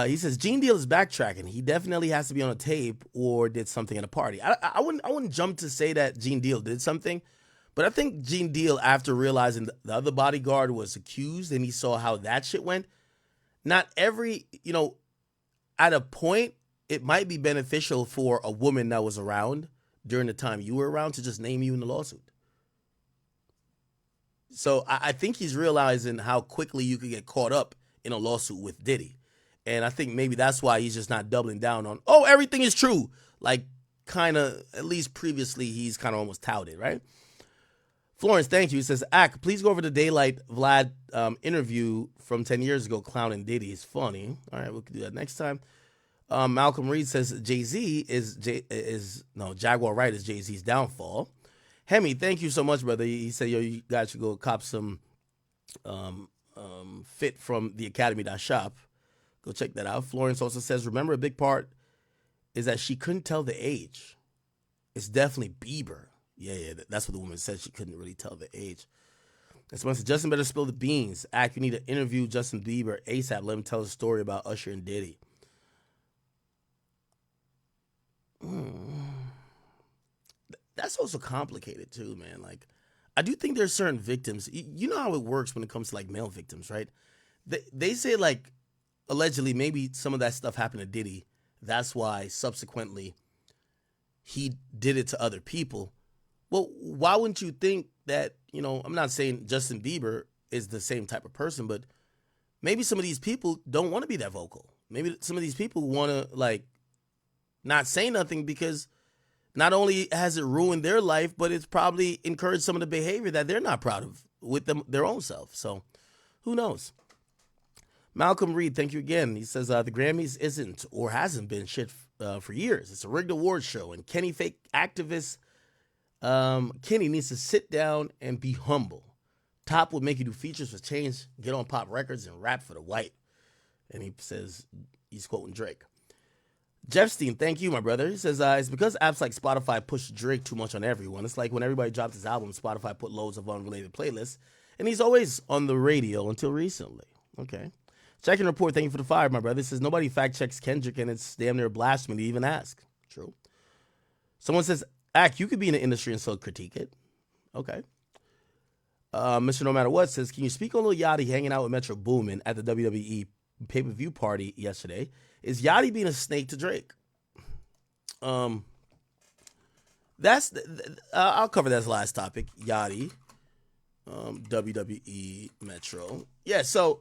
He says Gene Deal is backtracking. He definitely has to be on a tape or did something at a party. I wouldn't jump to say that Gene Deal did something, But I think Gene Deal, after realizing the other bodyguard was accused and he saw how that shit went, not every, at a point, it might be beneficial for a woman that was around during the time you were around to just name you in the lawsuit. So I think he's realizing how quickly you could get caught up in a lawsuit with Diddy. And I think maybe that's why he's just not doubling down on, everything is true. Like, kind of, at least previously, he's kind of almost touted, right? Florence, thank you. He says, please go over the Daylight Vlad interview from 10 years ago, clowning Diddy. Is funny. All right, we can do that next time. Malcolm Reed says Jay-Z Jaguar Wright is Jay-Z's downfall. Hemi, thank you so much, brother. He said, you guys should go cop some fit from the Academy.shop. Go check that out. Florence also says, remember, a big part is that she couldn't tell the age. It's definitely Bieber. Yeah, that's what the woman said. She couldn't really tell the age. Someone said, Justin better spill the beans. You need to interview Justin Bieber ASAP. Let him tell a story about Usher and Diddy. That's also complicated too, man. Like, I do think there's certain victims. You know how it works when it comes to like male victims, right? They say like allegedly maybe some of that stuff happened to Diddy. That's why subsequently he did it to other people. Well, why wouldn't you think that, I'm not saying Justin Bieber is the same type of person, but maybe some of these people don't want to be that vocal. Maybe some of these people want to like not say nothing because not only has it ruined their life, but it's probably encouraged some of the behavior that they're not proud of with their own self. So who knows? Malcolm Reed, thank you again. He says the Grammys isn't or hasn't been shit for years. It's a rigged awards show, and Kenny fake activist Kenny needs to sit down and be humble. Top would make you do features with change, get on pop records, and rap for the white. And he says he's quoting Drake. Jeffstein, thank you, my brother. He says, it's because apps like Spotify push Drake too much on everyone. It's like when everybody dropped his album, Spotify put loads of unrelated playlists, and he's always on the radio until recently. Okay. Checking report, thank you for the fire, my brother. He says, nobody fact checks Kendrick, and it's damn near blasphemy to even ask. True. Someone says, you could be in the industry and still critique it. Okay. Mr. No Matter What says, can you speak on Lil Yachty hanging out with Metro Boomin at the WWE pay-per-view party yesterday? Is Yachty being a snake to Drake? I'll cover that as last topic. Yachty, WWE Metro. Yeah, so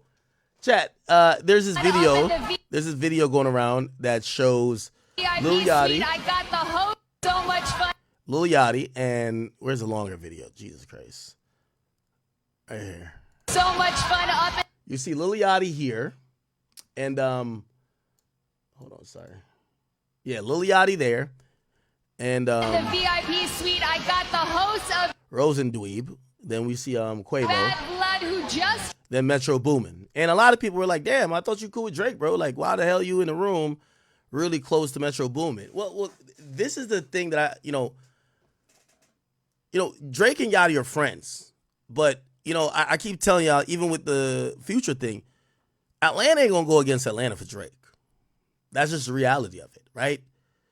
chat, there's this video going around that shows Lil Yachty. I got the host, so much fun. Lil Yachty, and where's the longer video? Jesus Christ. Right here. So much fun up. You see Lil Yachty here, and hold on, sorry. Yeah, Lil Yachty there, and the VIP suite, I got the host of Rosendweeb. Then we see Quavo. Bad Blood, who just then Metro Boomin. And a lot of people were like, "Damn, I thought you cool with Drake, bro. Like, why the hell you in the room, really close to Metro Boomin?" Well, this is the thing that Drake and Yachty are friends, but I keep telling y'all, even with the Future thing, Atlanta ain't gonna go against Atlanta for Drake. That's just the reality of it, right?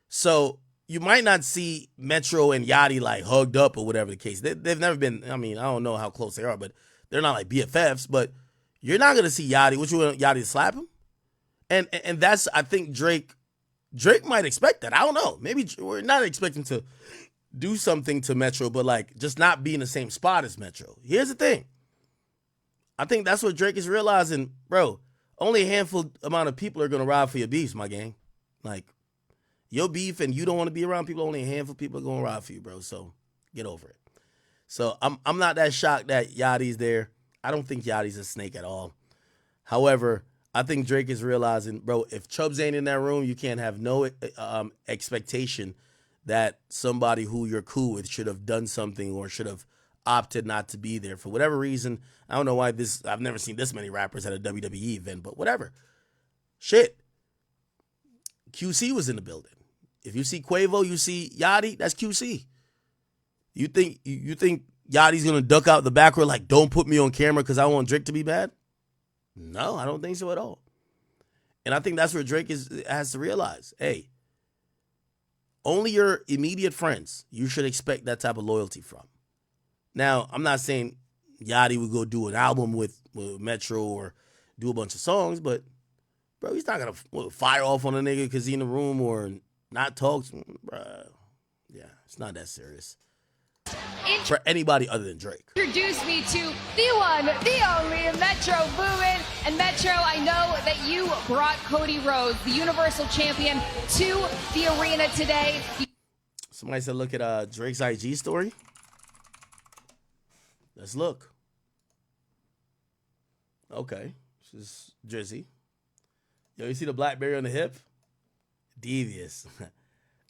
So you might not see Metro and Yachty like hugged up or whatever the case. They've never been. I mean, I don't know how close they are, but they're not like BFFs. But you're not gonna see Yachty. What, you want Yachty to slap him? And that's, I think Drake might expect that. I don't know. Maybe we're not expecting to do something to Metro, but like just not be in the same spot as Metro. Here's the thing. I think that's what Drake is realizing, bro. Only a handful amount of people are gonna ride for your beefs, my gang. Like your beef, and you don't want to be around people. Only a handful of people are gonna ride for you, bro. So get over it. So I'm not that shocked that Yachty's there. I don't think Yachty's a snake at all. However, I think Drake is realizing, bro, if Chubbs ain't in that room, you can't have no expectation that somebody who you're cool with should have done something or should have opted not to be there for whatever reason. I don't know why I've never seen this many rappers at a WWE event, but whatever. Shit. QC was in the building. If you see Quavo, you see Yachty, that's QC. You think Yachty's gonna duck out the back row like, don't put me on camera because I want Drake to be bad? No, I don't think so at all. And I think that's where Drake has to realize, hey, only your immediate friends you should expect that type of loyalty from. Now, I'm not saying Yachty would go do an album with Metro or do a bunch of songs, but bro, he's not gonna fire off on a nigga because he in the room or not talk. Bro, yeah, it's not that serious for anybody other than Drake. Introduce me to the one, the only Metro Boomin. And Metro, I know that you brought Cody Rhodes, the Universal Champion, to the arena today. Somebody said, look at Drake's IG story. Let's look. Okay, this is Drizzy. Yo, you see the Blackberry on the hip? Devious.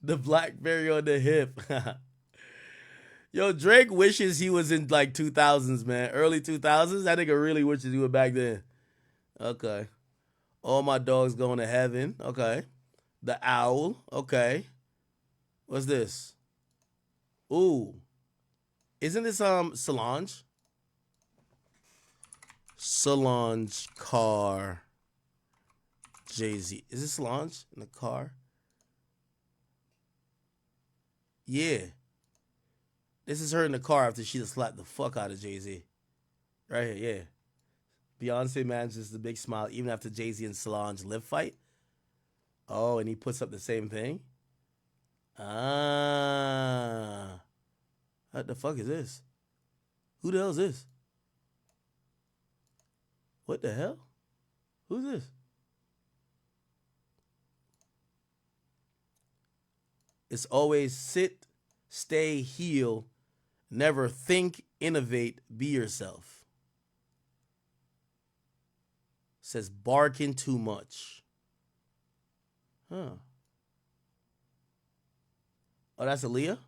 The Blackberry on the hip. Yo, Drake wishes he was in like 2000s, man. Early 2000s. That nigga really wishes he was back then. Okay. All my dogs going to heaven. Okay. The Owl. Okay. What's this? Ooh. Isn't this Solange? Solange car. Jay-Z. Is this Solange in the car? Yeah. This is her in the car after she just slapped the fuck out of Jay-Z. Right here, yeah. Beyonce manages the big smile even after Jay-Z and Solange lip fight. Oh, and he puts up the same thing? Ah. What the fuck is this? Who the hell is this? What the hell? Who's this? It's always sit, stay, heal, never think, innovate, be yourself. Says barking too much. Huh. Oh, that's Aaliyah?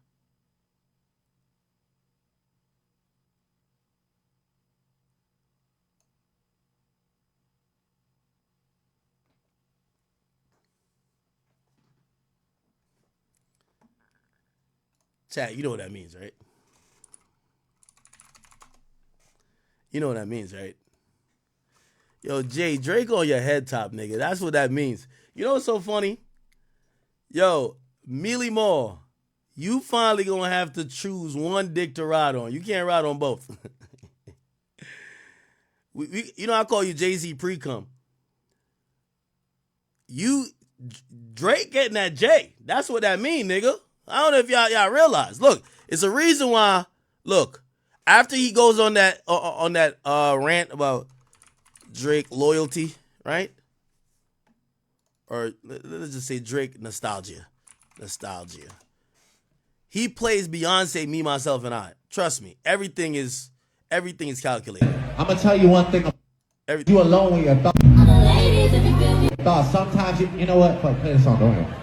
Chat, you know what that means, right? You know what that means, right? Yo, Jay, Drake on your head top, nigga. That's what that means. You know what's so funny? Yo, Mealy Moore, you finally gonna have to choose one dick to ride on. You can't ride on both. You know I call you Jay-Z pre-cum. Drake getting that J. That's what that mean, nigga. I don't know if y'all realize. Look, it's a reason why. Look, after he goes on that rant about Drake loyalty, right? Or let's just say Drake nostalgia. He plays Beyonce, Me, Myself, and I. Trust me, everything is calculated. I'm gonna tell you one thing. Everything. You alone with your thoughts. Sometimes you know what? Play the song. Go ahead.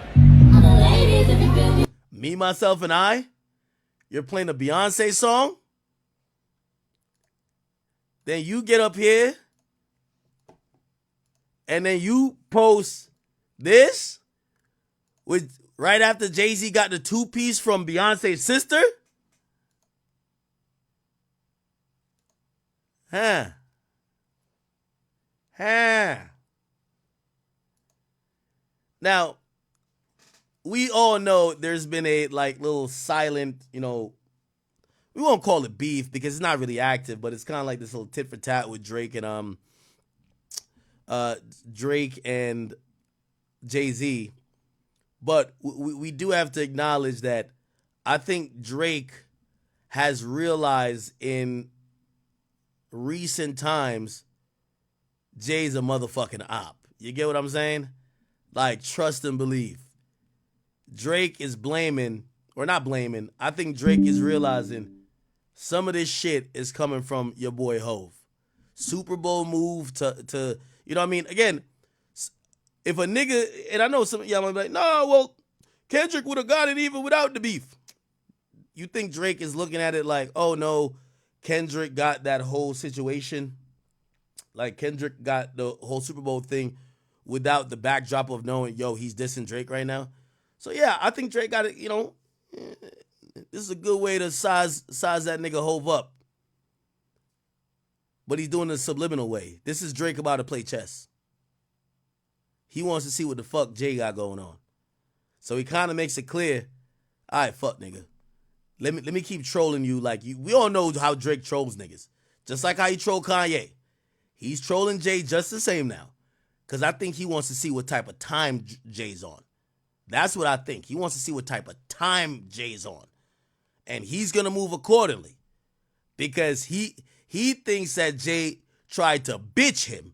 Me, Myself, and I. You're playing a Beyonce song. Then you get up here. And then you post this. Right after Jay-Z got the 2-piece from Beyonce's sister. Huh. Now, we all know there's been a little silent, we won't call it beef because it's not really active, but it's kind of like this little tit for tat with Drake and Jay-Z. But we do have to acknowledge that I think Drake has realized in recent times Jay's a motherfucking op. You get what I'm saying? Like, trust and believe. Drake is blaming, or not blaming, I think Drake is realizing some of this shit is coming from your boy Hove. Super Bowl move to you know what I mean? Again, if a nigga, and I know some of y'all might be like, no, well, Kendrick would have got it even without the beef. You think Drake is looking at it like, oh no, Kendrick got that whole situation? Like, Kendrick got the whole Super Bowl thing without the backdrop of knowing, yo, he's dissing Drake right now. So yeah, I think Drake got it, this is a good way to size that nigga Hove up. But he's doing it a subliminal way. This is Drake about to play chess. He wants to see what the fuck Jay got going on. So he kind of makes it clear, all right, fuck nigga. let me keep trolling you like you. We all know how Drake trolls niggas, just like how he trolled Kanye. He's trolling Jay just the same now, because I think he wants to see what type of time Jay's on. That's what I think. He wants to see what type of time Jay's on, and he's gonna move accordingly, because he thinks that Jay tried to bitch him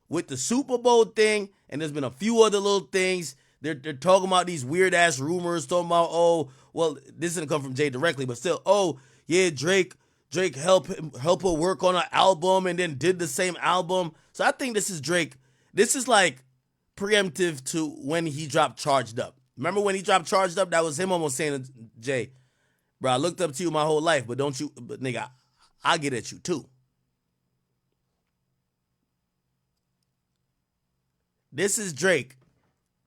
with the Super Bowl thing, and there's been a few other little things. They're talking about these weird ass rumors, talking about, oh, well, this didn't come from Jay directly, but still, oh yeah, Drake help her work on an album and then did the same album. So I think this is Drake. This is like preemptive to when he dropped Charged Up. Remember when he dropped Charged Up? That was him almost saying to Jay, bro, I looked up to you my whole life, but nigga, I get at you too. This is Drake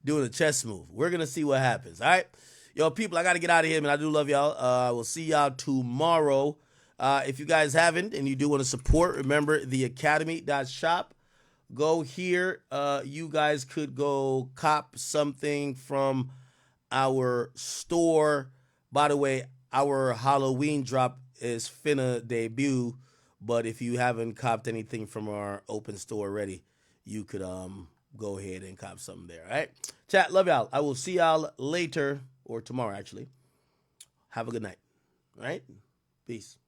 doing a chess move. We're going to see what happens. All right. Yo, people, I got to get out of here, man. I do love y'all. We'll see y'all tomorrow. If you guys haven't and you do want to support, remember the academy.shop. Go here. You guys could go cop something from our store. By the way, our Halloween drop is finna debut. But if you haven't copped anything from our open store already, you could go ahead and cop something there. All right. Chat, love y'all. I will see y'all later, or tomorrow, actually. Have a good night. All right. Peace.